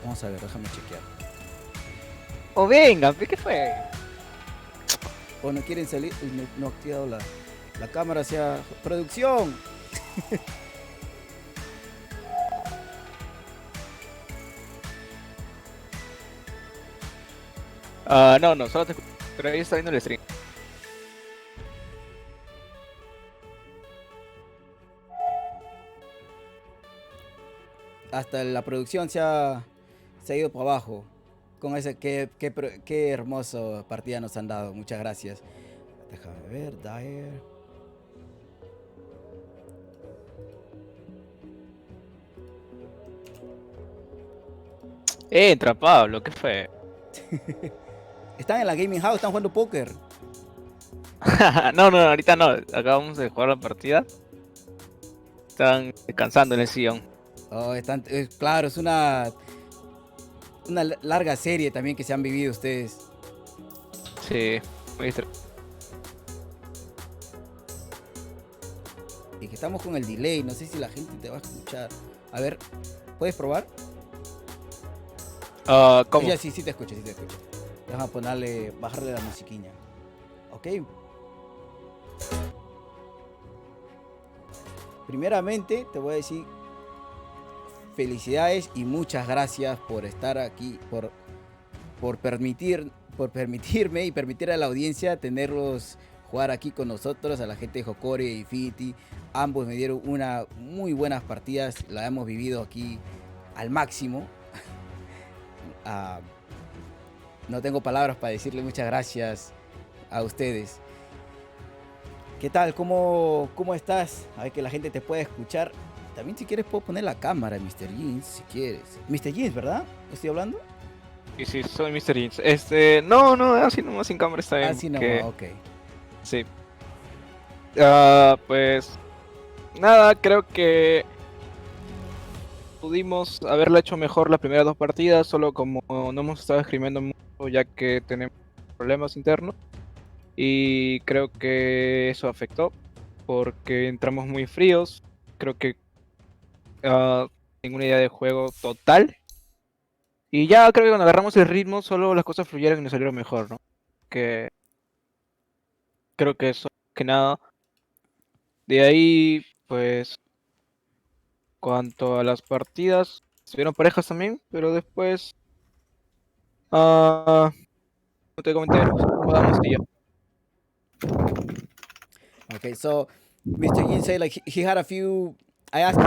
Vamos a ver, déjame chequear. Oh, venga, ¿qué fue? O no quieren salir, no he activado la cámara hacia producción. No, solo te escucho. Pero ahí está viendo el stream. Hasta la producción se ha ido para abajo. Con ese, qué hermoso partida nos han dado. Muchas gracias. Déjame ver, Dyer. Entra, Pablo, ¿qué fue? Están en la gaming house, están jugando póker. No, ahorita no. Acabamos de jugar la partida. Están descansando en el sillón. Oh, claro, es una larga serie también que se han vivido ustedes. Sí, muy Y que estamos con el delay, no sé si la gente te va a escuchar. A ver, ¿puedes probar? ¿Cómo? Ya, sí te escucho, Déjame bajarle la musiquilla. Ok. Primeramente, te voy a decir felicidades y muchas gracias por estar aquí, por permitirme y permitir a la audiencia tenerlos jugar aquí con nosotros, a la gente de Hokori y Infinity. Ambos me dieron una muy buenas partidas, la hemos vivido aquí al máximo. No tengo palabras para decirle muchas gracias a ustedes. ¿Qué tal? ¿Cómo estás? A ver que la gente te pueda escuchar. También si quieres puedo poner la cámara, Mr. Jeans, si quieres. Mr. Jeans, ¿verdad? ¿Estoy hablando? Sí, soy Mr. Jeans. No, así nomás sin cámara está bien. Así nomás, ok. Sí. Pues nada, creo que pudimos haberla hecho mejor las primeras dos partidas, solo como no hemos estado escribiendo mucho ya que tenemos problemas internos. Y creo que eso afectó porque entramos muy fríos. Creo que ninguna idea de juego total. Y ya creo que cuando agarramos el ritmo, solo las cosas fluyeron y nos salieron mejor, ¿no? Que creo que eso, que nada. De ahí, pues, cuanto a las partidas, estuvieron parejas también, pero después, no te comenté, jugamos y ya. Okay, so Mr. Yin said like he had a few. I asked him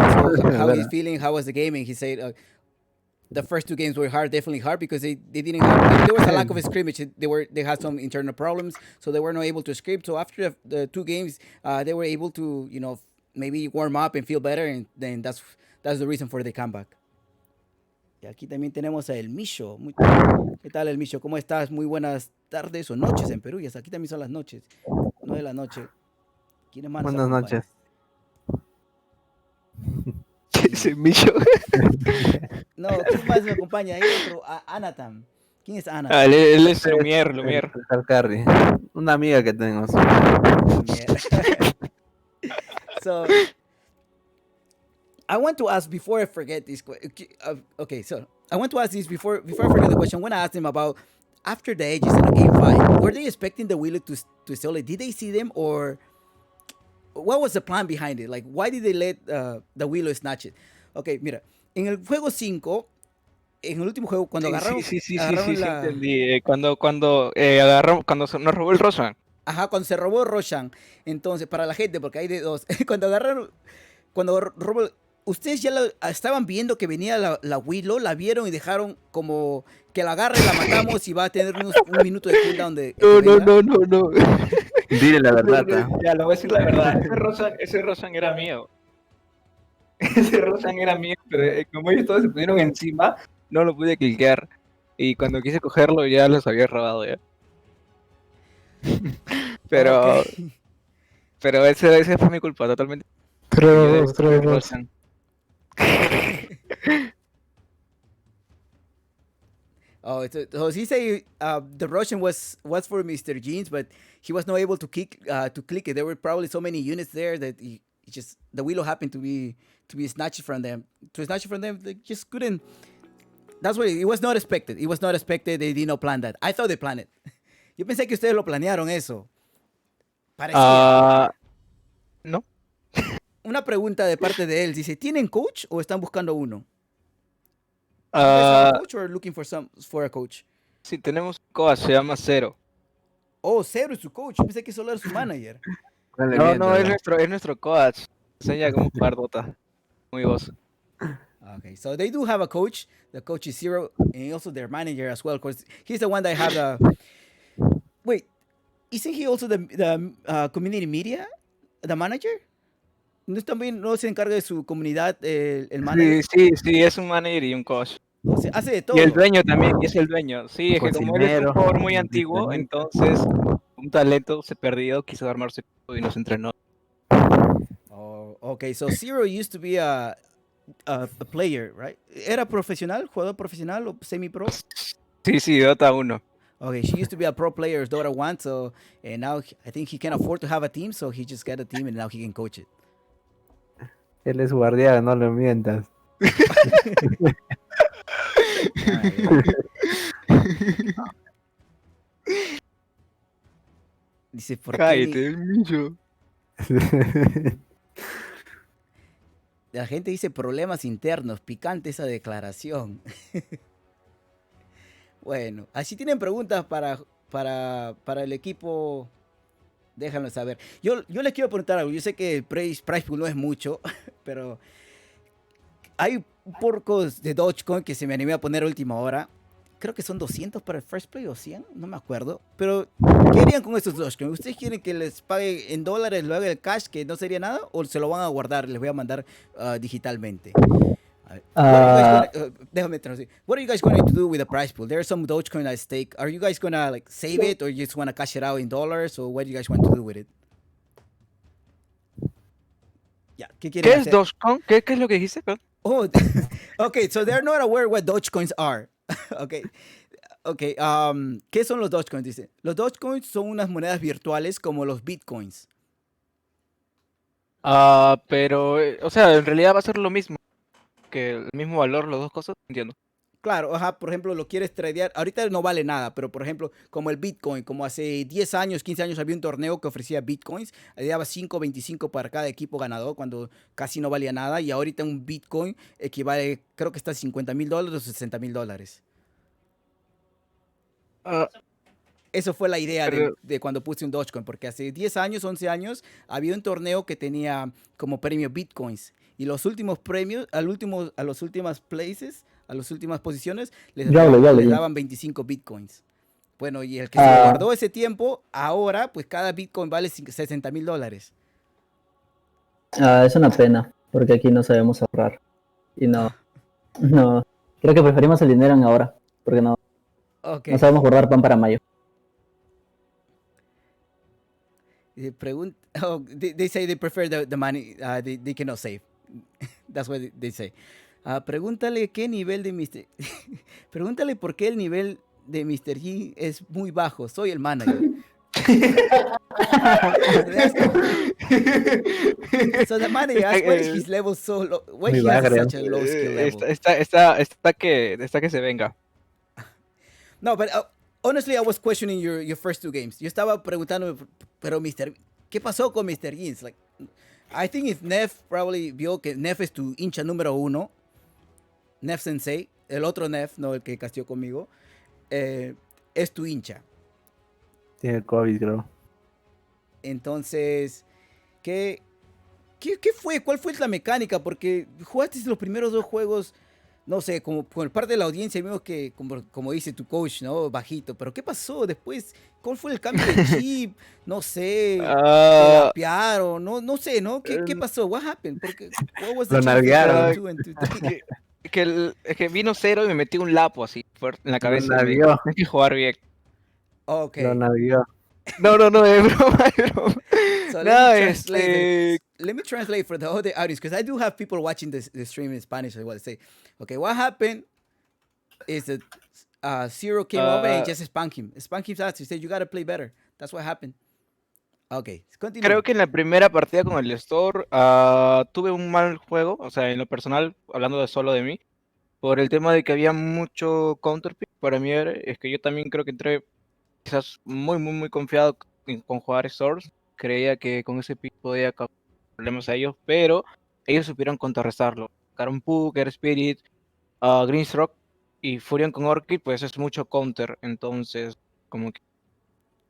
how he's feeling, how was the game, and he said the first two games were definitely hard because they didn't have, there was a lack of a scrimmage. They had some internal problems, so they were not able to script. So after the two games, they were able to maybe warm up and feel better, and then that's the reason for the comeback. Y aquí también tenemos a El Micho. ¿Qué tal, El Micho? ¿Cómo estás? Muy buenas tardes o noches en Perú. Y hasta aquí también son las noches. 9 de la noche. ¿Quiénes más? Buenas noches. ¿Ese Micho? No, ¿quién más me acompaña? Hay otro, Anatam. ¿Quién es Anatam? Él es Lumier. Halcarri. Una amiga que tenemos. So, I want to ask before I forget this. Okay, so I want to ask this before I forget the question. When I asked him about after the edges in the game 5, were they expecting the Willow to sell it? Did they see them, or what was the plan behind it? Like, why did they let the Willow snatch it? Okay, mira, en el juego 5, en el último juego, cuando agarraron... Sí, entendí. Cuando nos robó el Roshan. Ajá, cuando se robó Roshan. Entonces, para la gente, porque hay de dos, cuando robó... Ustedes ya estaban viendo que venía la Willow, la vieron y dejaron como que la agarre, la matamos y va a tener un minuto de cooldown de... No. Dile la verdad. Ya, lo voy a decir la verdad. Ese Roshan era mío. Ese Roshan era mío, pero como ellos todos se pusieron encima, no lo pude cliquear. Y cuando quise cogerlo ya los había robado ya. Pero, Ok. pero ese fue mi culpa totalmente. Yo debí coger Roshan. Oh, so he say the Russian was for Mr. Jeans, but he was not able to click it. There were probably so many units there that he just the willow happened to be snatched from them. To snatch it from them, they just couldn't. That's what it was not expected. It was not expected. They did not plan that. I thought they planned it. Yo pensé que ustedes lo planearon eso. Parecía. No. Una pregunta de parte de él. Dice, ¿tienen coach o están buscando uno? You Ah, guys have a coach or looking for a coach? sí, tenemos un coach, se llama Zero. Oh, Zero es su coach. Yo pensé que solo era su manager. No, es nuestro coach. Enseña cómo jugar Dota. Muy gozo. Okay, so they do have a coach. The coach is Zero, and also their manager as well. Of course, he's the one that have the. Wait, isn't he also the community media, the manager? ¿No también no se encarga de su comunidad el manager? Sí, es un manager y un coach. O sea, hace de todo. Y el dueño también, es el dueño. Sí, es que como él es un Cocinero, jugador muy antiguo, entonces un talento se perdió, quiso armarse y nos entrenó. Oh, okay. So Zero used to be a player, right? ¿Era profesional, jugador profesional o semi-pro? Sí, Dota 1. Okay, she used to be a pro player, Dota 1, so and now I think he can afford to have a team, so he just got a team and now he can coach it. Él es guardián, no lo mientas. Dice, ¿por Cállate, qué? La gente dice problemas internos, picante esa declaración. Bueno, así tienen preguntas para el equipo, déjanlo saber. Yo les quiero preguntar algo, yo sé que el price pool no es mucho, pero hay porcos de Dogecoin que se me animé a poner a última hora. Creo que son 200 para el first play o 100, no me acuerdo. Pero, ¿qué harían con estos Dogecoin? ¿Ustedes quieren que les pague en dólares, lo haga el cash, que no sería nada? ¿O se lo van a guardar? Les voy a mandar digitalmente. Déjame traducir. What are you guys going to do with the price pool? There's some Dogecoin at stake. Are you guys going to like save it or you just want to cash it out in dollars? Or what do you guys want to do with it? Yeah, ¿qué quieren ¿Qué es hacer? Dogecoin? ¿Qué es lo que dijiste? Perdón. Oh, okay, so they're not aware what Dogecoins are. Okay. ¿Qué son los Dogecoins? Dice. Los Dogecoins son unas monedas virtuales como los Bitcoins. Pero, o sea, en realidad va a ser lo mismo. Que el mismo valor, las dos cosas, entiendo. Claro, ajá, por ejemplo, lo quieres tradear. Ahorita no vale nada, pero por ejemplo, como el Bitcoin, como hace 10 años, 15 años había un torneo que ofrecía Bitcoins, le daba 5.25 para cada equipo ganador cuando casi no valía nada. Y ahorita un Bitcoin equivale, creo que está a $50,000 o $60,000. Eso fue la idea de cuando puse un Dogecoin, porque hace 10 años, 11 años, había un torneo que tenía como premio Bitcoins. Y los últimos premios, a los últimos places, a las últimas posiciones, les daban 25 Bitcoins. Bueno, y el que se guardó ese tiempo, ahora, pues cada Bitcoin vale $60,000. Es una pena, porque aquí no sabemos ahorrar. Y no, creo que preferimos el dinero en ahora, porque no sabemos guardar pan para mayo. They say they prefer the money, they cannot save. That's what they say. Pregúntale qué nivel de Mr. Pregúntale por qué el nivel de Mr. G es muy bajo. Soy el manager. So the manager asked, why is his level so low? Why he has such a low skill level? Está que se venga. No, but honestly, I was questioning your first two games. Yo estaba preguntando, pero ¿qué pasó con Mr. Jeans? Like, I think if Nef probably vio que Nef es tu hincha número 1, Nef Sensei, el otro Nef, no el que castió conmigo, es tu hincha. Tiene COVID, creo. Entonces, ¿qué fue? ¿Cuál fue la mecánica? Porque jugaste los primeros 2 juegos no sé, como por parte de la audiencia, vimos que, como dice tu coach, ¿no? Bajito, pero ¿qué pasó después? ¿Cuál fue el cambio de chip? No sé, te Ah, lapearon, no sé, ¿no? ¿Qué eh, pasó? What happened? Porque, what was the Lo change between Game nalguearon. 2 and 2? es que vino cero y me metí un lapo así fuerte en la Lo cabeza y me dijo, nalgueó. tienes que jugar bien. Lo Okay. nalgueó. No, es broma, es broma. So let me Nada, translate let me translate for the other audience because I do have people watching the stream in Spanish. I want to say, okay, what happened is that Zero came over and ah, just spanked him ass. He said, "You gotta play better." That's what happened. Okay, continue. creo que en la primera partida con el Store tuve un mal juego, o sea, en lo personal, hablando de solo de mí, por el tema de que había mucho counterpick. Para mí es que yo también creo que entré quizás muy confiado con jugar Stores. Creía que con ese pick podía causar problemas a ellos, pero ellos supieron contrarrestarlo. Sacaron Puck, Air Spirit, Greenstroke y Furion con Orchid, pues es mucho counter. Entonces, como que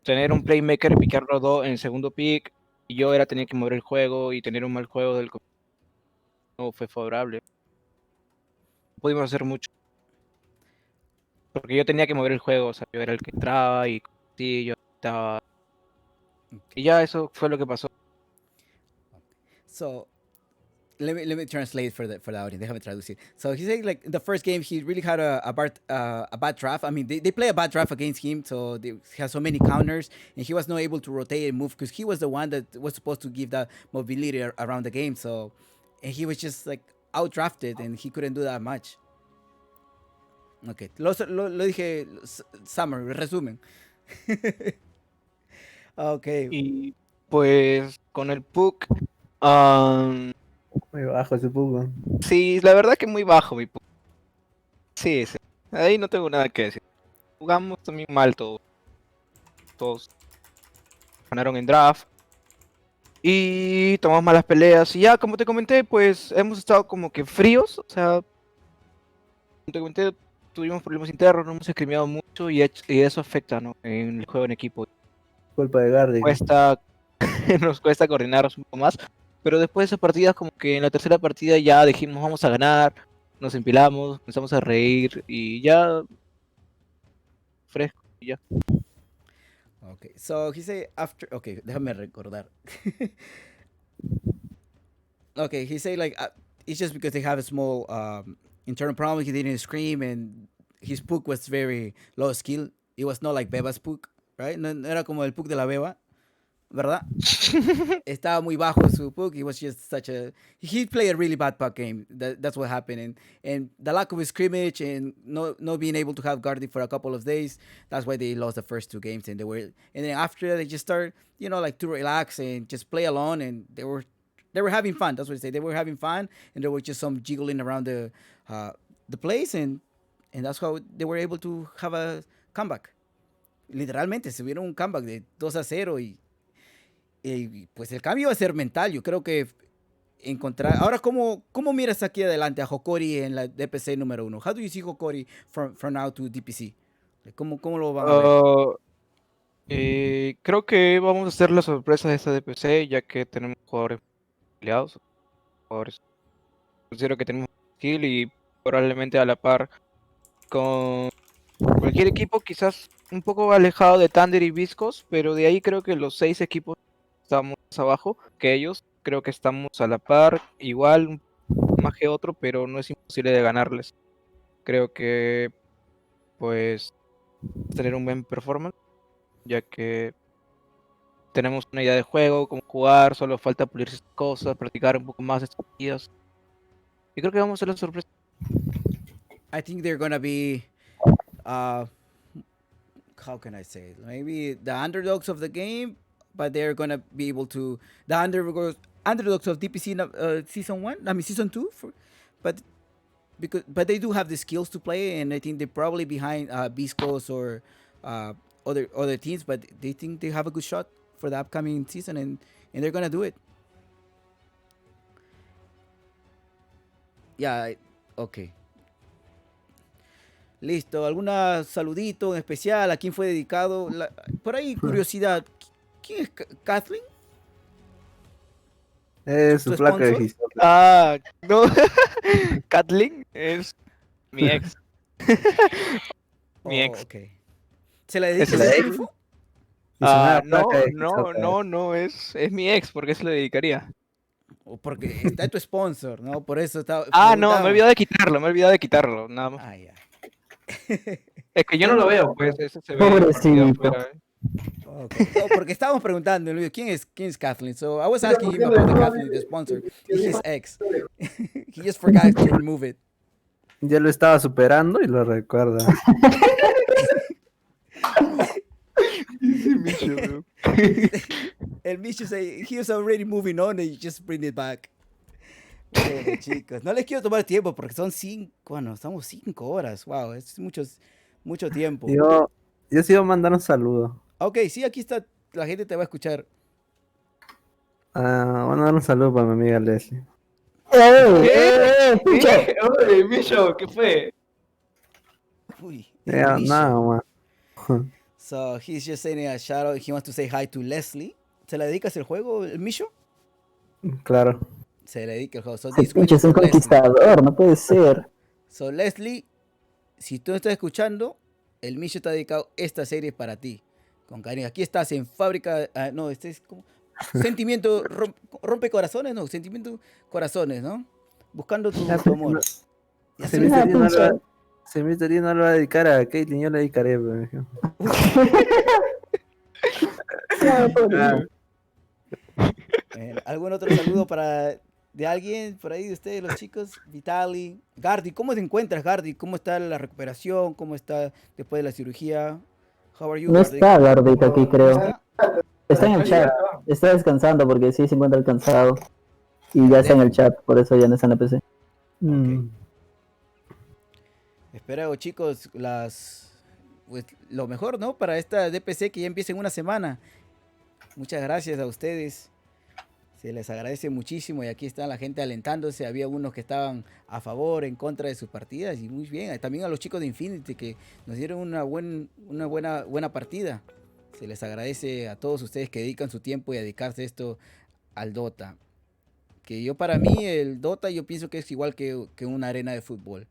tener un playmaker y picar los dos en el segundo pick, y yo era tener que mover el juego y tener un mal juego no fue favorable. No pudimos hacer mucho, porque yo tenía que mover el juego, o sea, yo era el que entraba y sí, yo estaba. Y ya eso fue lo que pasó. So let me translate for the audience. They haven't traduced. So he said like the first game he really had a bad draft. I mean they play a bad draft against him, so he has so many counters, and he was not able to rotate and move because he was the one that was supposed to give that mobility around the game. So and he was just like out drafted and he couldn't do that much. Okay, lo dije summary, resumen. Okay. Y pues con el Puck, ah, Muy bajo ese poco. sí, la verdad que muy bajo mi Puck. Sí, sí, ahí no tengo nada que decir. Jugamos también mal todos. Todos ganaron en draft. Y tomamos malas peleas. Y ya, como te comenté, pues hemos estado como que fríos. O sea, como te comenté, tuvimos problemas internos, no hemos escrimeado mucho y eso afecta, ¿no? En el juego en equipo. Culpa de Gardic. Nos cuesta coordinarnos un poco más. Pero después de esas partidas, como que en la tercera partida ya dijimos vamos a ganar. Nos empilamos, empezamos a reír y ya fresco y ya. Okay, so he said after. Okay, déjame recordar. Okay, he said like it's just because they have a small internal problem. He didn't scream, and his Puck was very low skill. It was not like Beba's Puck, right? No era como el Puck de la Beba, ¿verdad? Estaba muy bajo su Puck. He was just such a. He played a really bad puck game. That's what happened, and the lack of scrimmage and no being able to have Guardy for a couple of days. That's why they lost the first two games, and then after they just started, like to relax and just play alone, and they were having fun. That's what they say. They were having fun, and there was just some jiggling around the place, and that's how they were able to have a comeback. Literalmente, se vieron un comeback de 2-0 y pues el cambio va a ser mental. Yo creo que encontrar. Ahora, ¿cómo miras aquí adelante a Hokori en la DPC número 1? How do you see Hokori from now to DPC? ¿Cómo lo van a ver? Creo que vamos a hacer la sorpresa de esta DPC, ya que tenemos jugadores peleados. Jugadores. Considero que tenemos skill y probablemente a la par con cualquier equipo, quizás un poco alejado de Thunder y Viscos, pero de ahí creo que los 6 equipos estamos más abajo que ellos. Creo que estamos a la par, igual más que otro, pero no es imposible de ganarles. Creo que pues tener un buen performance, ya que tenemos una idea de juego, cómo jugar, solo falta pulir esas cosas, practicar un poco más estos días. Y creo que vamos a hacer la sorpresa. I think they're gonna be how can I say it? Maybe the underdogs of the game, but they're gonna be able to the underdogs of DPC season 1. I mean season 2 but they do have the skills to play, and I think they're probably behind Biscos or other teams, but they think they have a good shot for the upcoming season, and they're gonna do it. Yeah, okay. Listo. ¿Alguna saludito en especial? ¿A quién fue dedicado? Por ahí, curiosidad. ¿Quién es Kathleen? Es su placa de no. Kathleen es Mi ex. Mi ex. Ok. ¿Se la dedicas ¿Es la a ex? info? No, es mi ex, ¿por qué se le dedicaría? O porque está tu sponsor, ¿no? Por eso estaba Ah, no, me he preguntaba. olvidado de quitarlo, nada más. Ah, ya. Es que yo no lo veo, pues, eso se ve en partido Pobrecito. afuera. Okay. No, porque estábamos preguntando, Luis, ¿quién es Kathleen? So I was asking him about the Kathleen, the sponsor, his ex. He just forgot to remove it. Ya lo estaba superando y lo recuerda. El bicho say he was already moving on and you just bring it back. Bueno, chicos, no les quiero tomar tiempo porque son 5, bueno, estamos 5 horas. Wow, es mucho tiempo. Yo sí iba a mandar un saludo. Ok, sí, aquí está, la gente te va a escuchar. Voy a mandar un saludo para mi amiga Leslie. ¿Qué? Oye, Micho, ¿qué fue? Uy, Ya, nada más. So he's just saying a shout out. He wants to say hi to Leslie. ¿Se le dedicas el juego, el Misho? Claro. Se le dedica el juego. So Ese this pinche es un Leslie. conquistador, no puede ser. So Leslie, si tú estás escuchando, el Misho te ha dedicado esta serie para ti. Con cariño. Aquí estás en fábrica. No, este es como. Sentimiento rompe corazones, no. Sentimiento corazones, ¿no? Buscando tu amor. Ya Si se Mr. D no lo va a dedicar a Caitlyn, yo le dedicaré. ¿Algún otro saludo de alguien por ahí de ustedes, los chicos? Vitali, Gardi, ¿cómo te encuentras, Gardi? ¿Cómo está la recuperación? ¿Cómo está después de la cirugía? How are you, No Gardi? está Gardita aquí, creo. ¿No Está en el chat. Está descansando porque sí se encuentra cansado. Y ya está en el chat, por eso ya no está en la PC. Espero, chicos, pues, lo mejor, ¿no? Para esta DPC que ya empieza en una semana. Muchas gracias a ustedes. Se les agradece muchísimo y aquí está la gente alentándose. Había unos que estaban a favor, en contra de sus partidas y muy bien. También a los chicos de Infinity que nos dieron una buena partida. Se les agradece a todos ustedes que dedican su tiempo y a dedicarse esto al Dota. Que yo para mí el Dota yo pienso que es igual que una arena de fútbol.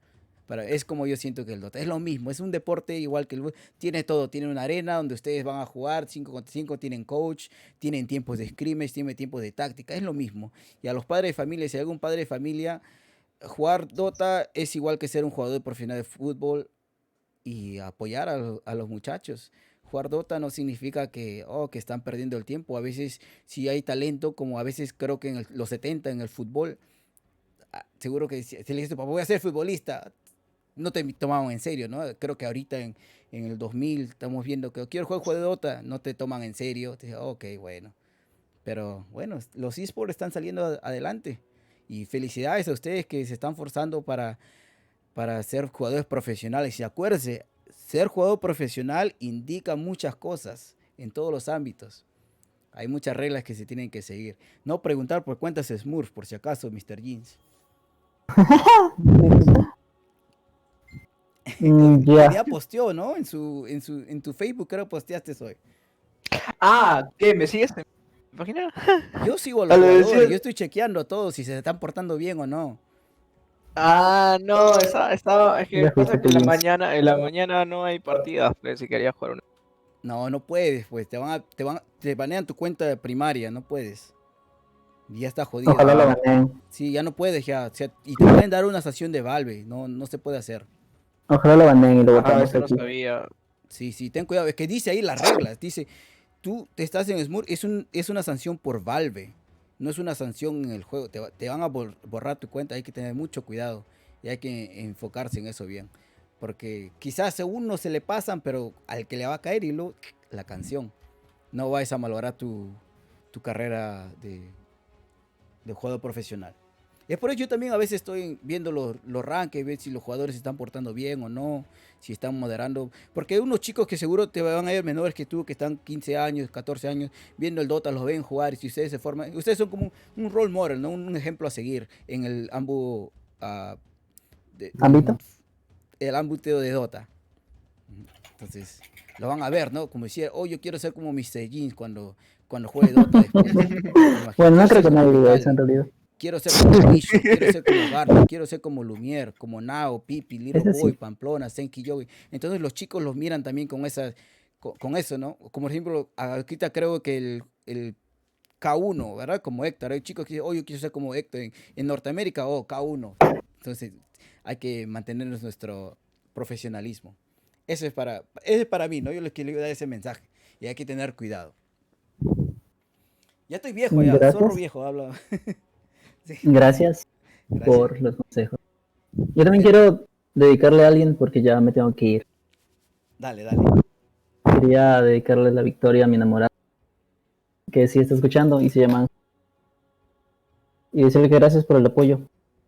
Es como yo siento que el Dota. Es lo mismo, es un deporte igual que el... Tiene todo, tiene una arena donde ustedes van a jugar 5 contra 5, tienen coach, tienen tiempos de scrimmage, tienen tiempos de táctica, es lo mismo. Y a los padres de familia, si hay algún padre de familia, jugar Dota es igual que ser un jugador profesional de fútbol y apoyar a los muchachos. Jugar Dota no significa que están perdiendo el tiempo. A veces si hay talento, como a veces creo que en los 70 en el fútbol, seguro que si le dices, papá, voy a ser futbolista, no te tomaban en serio, ¿no? Creo que ahorita en el 2000 estamos viendo que quiero jugar juego de Dota, no te toman en serio. Te dicen, ok, bueno. Pero bueno, los esports están saliendo adelante. Y felicidades a ustedes que se están forzando para ser jugadores profesionales. Y acuérdense, ser jugador profesional indica muchas cosas en todos los ámbitos. Hay muchas reglas que se tienen que seguir. No preguntar por cuentas Smurf, por si acaso, Mr. Jeans. Ya posteó, ¿no? En tu Facebook creo posteaste hoy. Ah, ¿qué? ¿Me sigues en mi página? Yo sigo a los jugadores, yo estoy chequeando a todos si se están portando bien o no. Ah, no, estaba, es que pasa que en la mañana no hay partidas, pues si quería jugar una. No puedes, pues te banean tu cuenta primaria, no puedes. Ya está jodido. Ojalá lo baneen. Sí, ya no puedes ya, y te pueden dar una sanción de Valve, no se puede hacer. Ojalá lo baneen y lo botamos eso aquí. no sabía. Sí, ten cuidado, es que dice ahí las reglas, dice, tú te estás en Smurf, es una sanción por Valve, no es una sanción en el juego, te van a borrar tu cuenta, hay que tener mucho cuidado y hay que enfocarse en eso bien, porque quizás a uno se le pasan, pero al que le va a caer y luego la canción, no vayas a malograr tu carrera de jugador profesional. Es por eso yo también a veces estoy viendo los rankings, ver si los jugadores se están portando bien o no, si están moderando. Porque hay unos chicos que seguro te van a ver menores que tú, que están 15 años, 14 años, viendo el Dota, los ven jugar y si ustedes se forman, ustedes son como un role model, ¿no? Un ejemplo a seguir en el ¿ámbito? El ámbito de Dota. Entonces, lo van a ver, ¿no? Como decir, yo quiero ser como Mr. Jeans cuando juegue Dota después. Bueno, no creo que nadie diga eso en realidad. quiero ser como Misho, quiero ser como Garta, quiero ser como Lumiere, como Nao, Pipi, Little Ese Boy, sí. Pamplona, Senki Yogi. Entonces los chicos los miran también con con eso, ¿no? Como por ejemplo, ahorita creo que el K1, ¿verdad? Como Héctor. Hay chicos que dicen, oh, yo quiero ser como Héctor. En Norteamérica, oh, K1. Entonces, hay que mantenernos nuestro profesionalismo. Eso es para mí, ¿no? Yo les quiero dar ese mensaje. Y hay que tener cuidado. Ya estoy viejo, ya. Zorro Gracias. viejo, habla. Sí. Gracias Gracias. por los consejos. Yo también quiero dedicarle a alguien porque ya me tengo que ir. Dale, dale. Quería dedicarle la victoria a mi enamorada, que sí está escuchando y se llama Ángel. Y decirle que gracias por el apoyo.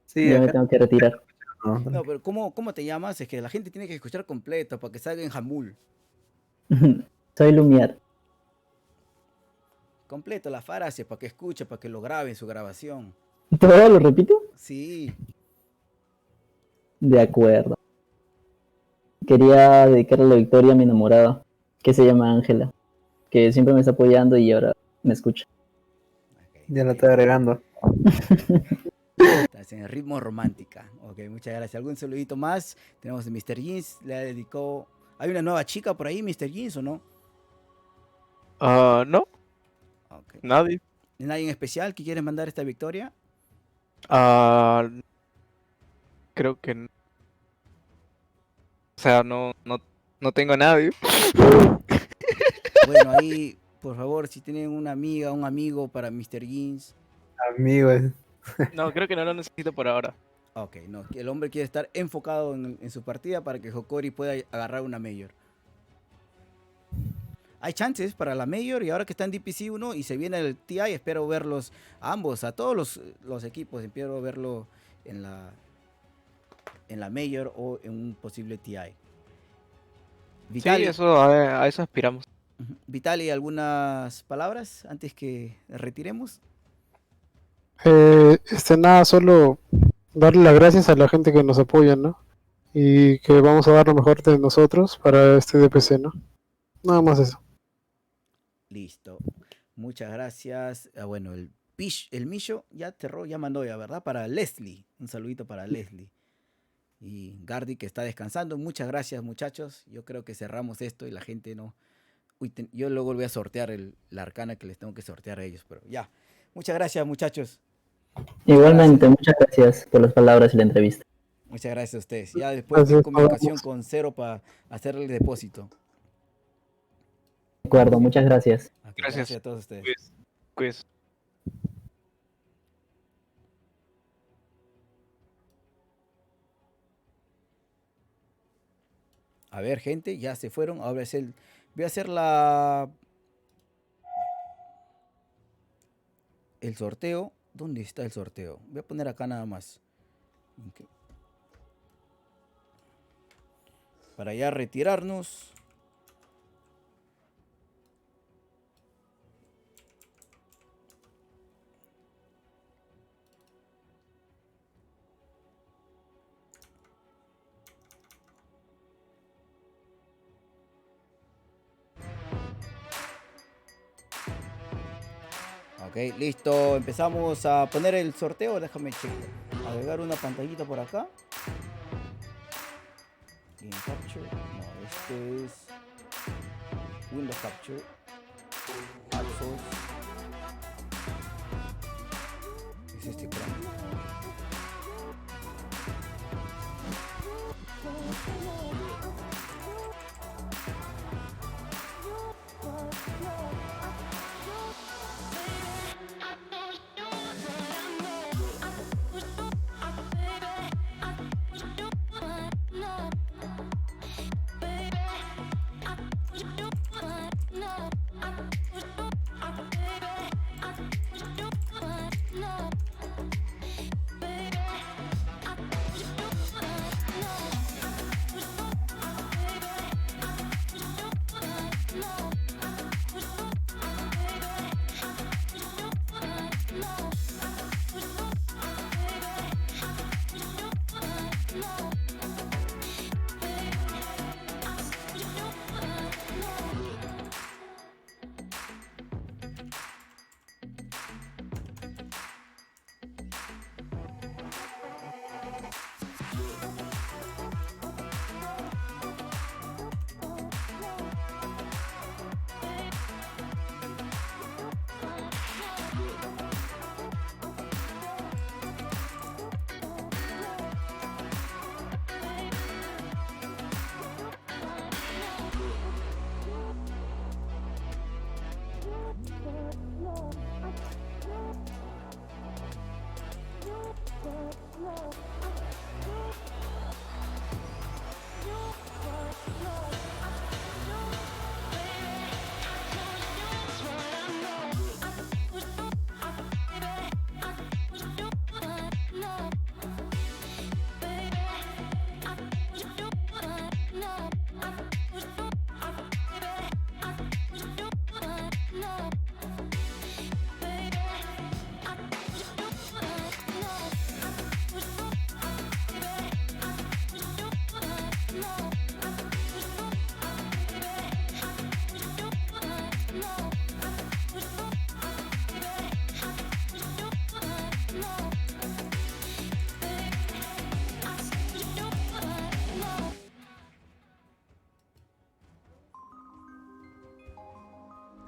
Sí, Ya me acá tengo que retirar. no. No, pero ¿cómo te llamas? Es que la gente tiene que escuchar completo para que salga en Jamul. Soy Lumiar. Completo, la frase, para que escuche, para que lo grabe en su grabación. ¿Todo lo repito? Sí. De acuerdo. Quería dedicarle la victoria a mi enamorada, que se llama Ángela, que siempre me está apoyando y ahora me escucha. Ya lo estoy agregando. Estás en el ritmo romántica. Ok, muchas gracias. ¿Algún saludito más? Tenemos a Mr. Jeans, le dedicó... ¿Hay una nueva chica por ahí, Mr. Jeans, o no? No, Okay. nadie. ¿Nadie en especial que quiere mandar esta victoria? Creo que no. O sea, no tengo a nadie. Bueno, ahí, por favor, si tienen una amiga, un amigo para Mr. Jeans. Amigos. No, creo que no lo necesito por ahora. Ok, no, que el hombre quiere estar enfocado en su partida para que Hokori pueda agarrar una Major. Hay chances para la Major y ahora que está en DPC 1 y se viene el TI, espero verlos a ambos, a todos los equipos, espero verlo en la Major o en un posible TI. Vitali, Sí, a eso aspiramos. Vitali, ¿algunas palabras antes que retiremos? Nada, solo darle las gracias a la gente que nos apoya, ¿no? Y que vamos a dar lo mejor de nosotros para este DPC, ¿no? Nada más eso. Listo. Muchas gracias. Bueno, el Misho ya cerró, ya mandó ya, ¿verdad? Para Leslie. Un saludito para Leslie. Y Gardi que está descansando. Muchas gracias, muchachos. Yo creo que cerramos esto y la gente no... Uy, yo luego voy a sortear la arcana que les tengo que sortear a ellos, pero ya. Muchas gracias, muchachos. Igualmente, muchas gracias por las palabras y la entrevista. Muchas gracias a ustedes. Ya después estoy en comunicación con Cero para hacer el depósito. De acuerdo, muchas gracias. Okay, gracias a todos ustedes. Pues. A ver, gente, ya se fueron. Ahora voy a hacer el sorteo. ¿Dónde está el sorteo? Voy a poner acá nada más. Okay. Para ya retirarnos. Ok, listo. Empezamos a poner el sorteo. Déjame checar. Agregar una pantallita por acá. Game Capture. No, este es Windows Capture. Axos. Es este plan.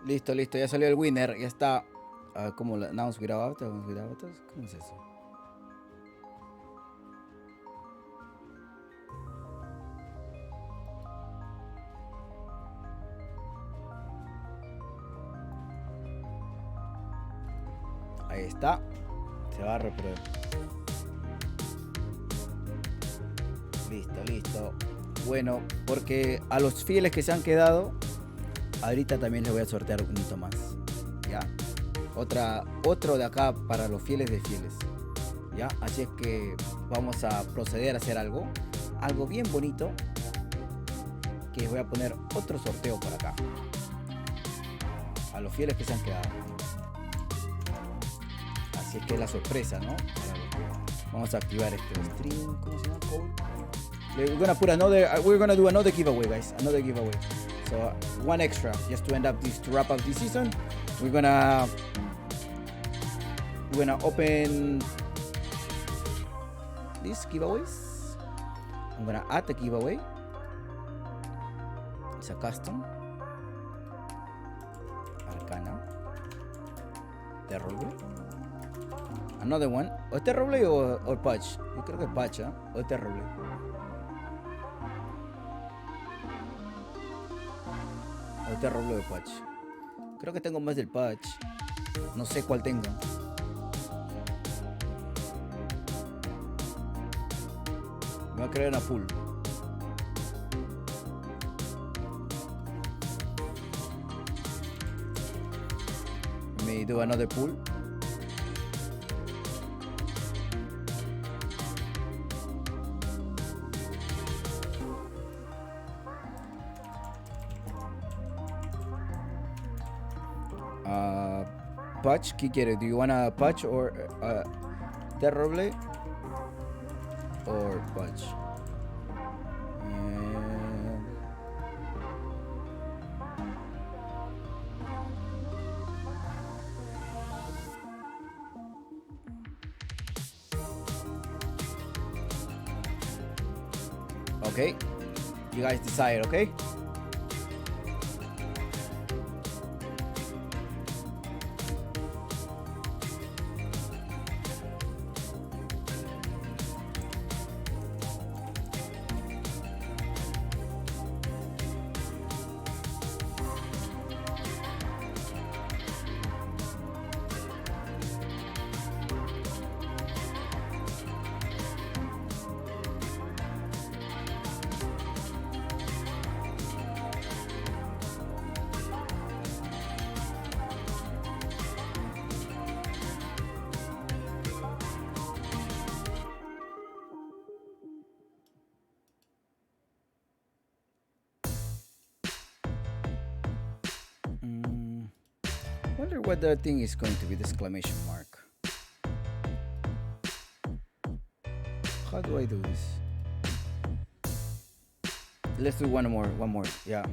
Listo, listo, ya salió el winner, ya está. ¿Cómo la announce without avatars? ¿Cómo es eso? Ahí está. Se va a reproducir. Listo, listo. Bueno, porque a los fieles que se han quedado, ahorita también les voy a sortear un hito más. ¿Ya? Otro de acá para los fieles de fieles. ¿Ya? Así es que vamos a proceder a hacer algo bien bonito, que voy a poner otro sorteo por acá a los fieles que se han quedado. Así es que es la sorpresa, ¿no? Vamos a activar este stream. ¿Cómo se llama? Code. We're gonna do another giveaway, guys. Another giveaway. So one extra, just to wrap up this season. We're gonna open these giveaways. I'm gonna add the giveaway. It's a custom. Arcana. Terrible. Another one. ¿O Terrible o Patch? Yo creo que es Patch, ¿eh? O Terrible. O Terrible o Patch. Creo que tengo más del Patch. No sé cuál tengo. Me voy a crear una pool. Me do another pool. Patch, ¿qué quieres? Do you want a patch or terrible or patch? Okay, you guys decide, okay? Wonder what the thing is going to be, the exclamation mark. How do I do this? Let's do one more, yeah.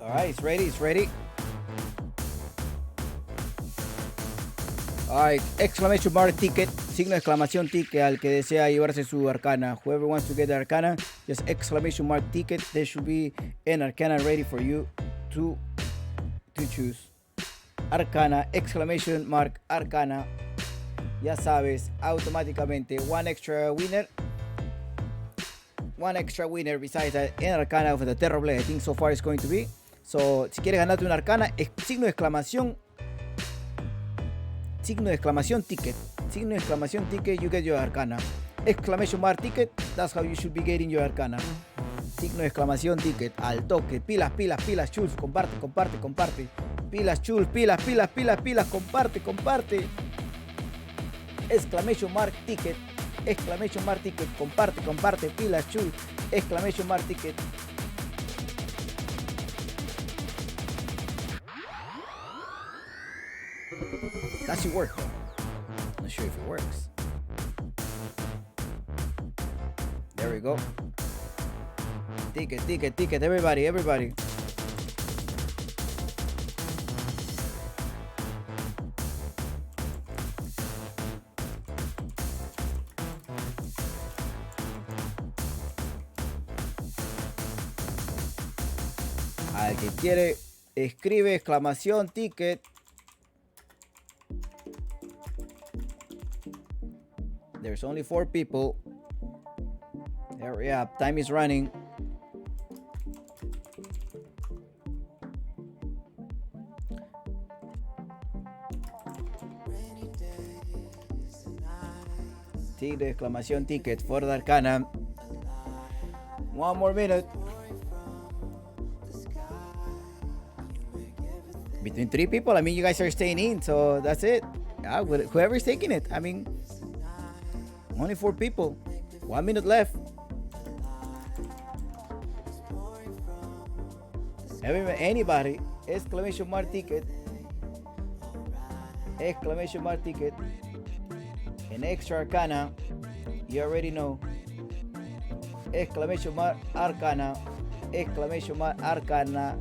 Alright, it's ready. Alright, exclamation mark ticket, signo de exclamación ticket al que desea llevarse su arcana. Whoever wants to get the arcana, just exclamation mark ticket. There should be an arcana ready for you to choose. Arcana, exclamation mark arcana. Ya sabes, automáticamente one extra winner besides an arcana of the Terrible. I think so far it's going to be. So, si quieres ganarte una arcana, signo de exclamación Signo de exclamación ticket. Signo de exclamación ticket, you get your arcana. Exclamation mark ticket, that's how you should be getting your arcana. Signo de exclamación ticket, al toque. Pilas, pilas, pilas, chuls. Comparte, comparte, comparte. Pilas, chuls, pilas, pilas, pilas, pilas. Comparte, comparte. Exclamation mark ticket. Exclamation mark ticket. Comparte, comparte. Pilas, chuls. Exclamation mark ticket. That should work though. Not sure if it works. There we go. Ticket, ticket, ticket. Everybody, everybody. Al que quiere, escribe exclamación ticket. There's only 4 people. Hurry up, time is running. Tigre, exclamación ticket for the arcana. 1 more minute. Between 3 people, I mean, you guys are staying in, so that's it. Whoever's taking it, I mean, only 4 people. 1 minute left. Anybody, exclamation mark ticket. Exclamation mark ticket. An extra arcana. You already know. Exclamation mark arcana. Exclamation mark arcana.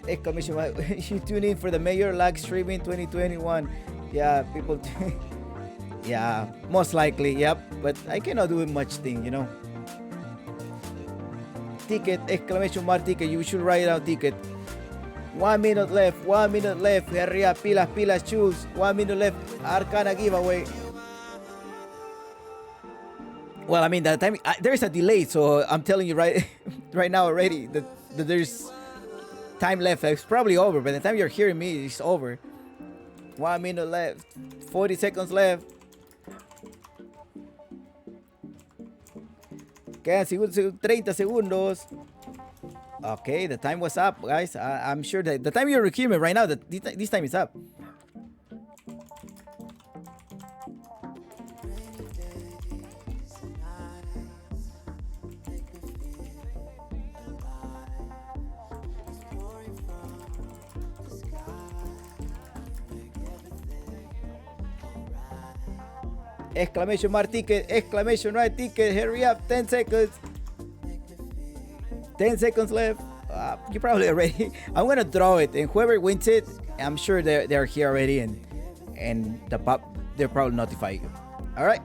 Exclamation mark. You tune in for the Mayor Lag Streaming 2021. Yeah, people. Yeah, most likely, yep. But I cannot do much thing, you know. Ticket, exclamation mark ticket. You should write out ticket. 1 minute left. 1 minute left. Hurry up, pilas, pilas, choose. 1 minute left. Arcana giveaway. Well, I mean, the time there's a delay, so I'm telling you right now already that there's time left. It's probably over. By the time you're hearing me, it's over. 1 minute left. 40 seconds left. Quedan 30 segundos. Okay, the time was up, guys. I'm sure that the time you're hearing right now, that this time is up. Exclamation mark ticket, exclamation mark ticket, hurry up, 10 seconds. 10 seconds left. You're probably already. I'm gonna draw it, and whoever wins it, I'm sure they're here already, and they'll probably notify you. All right.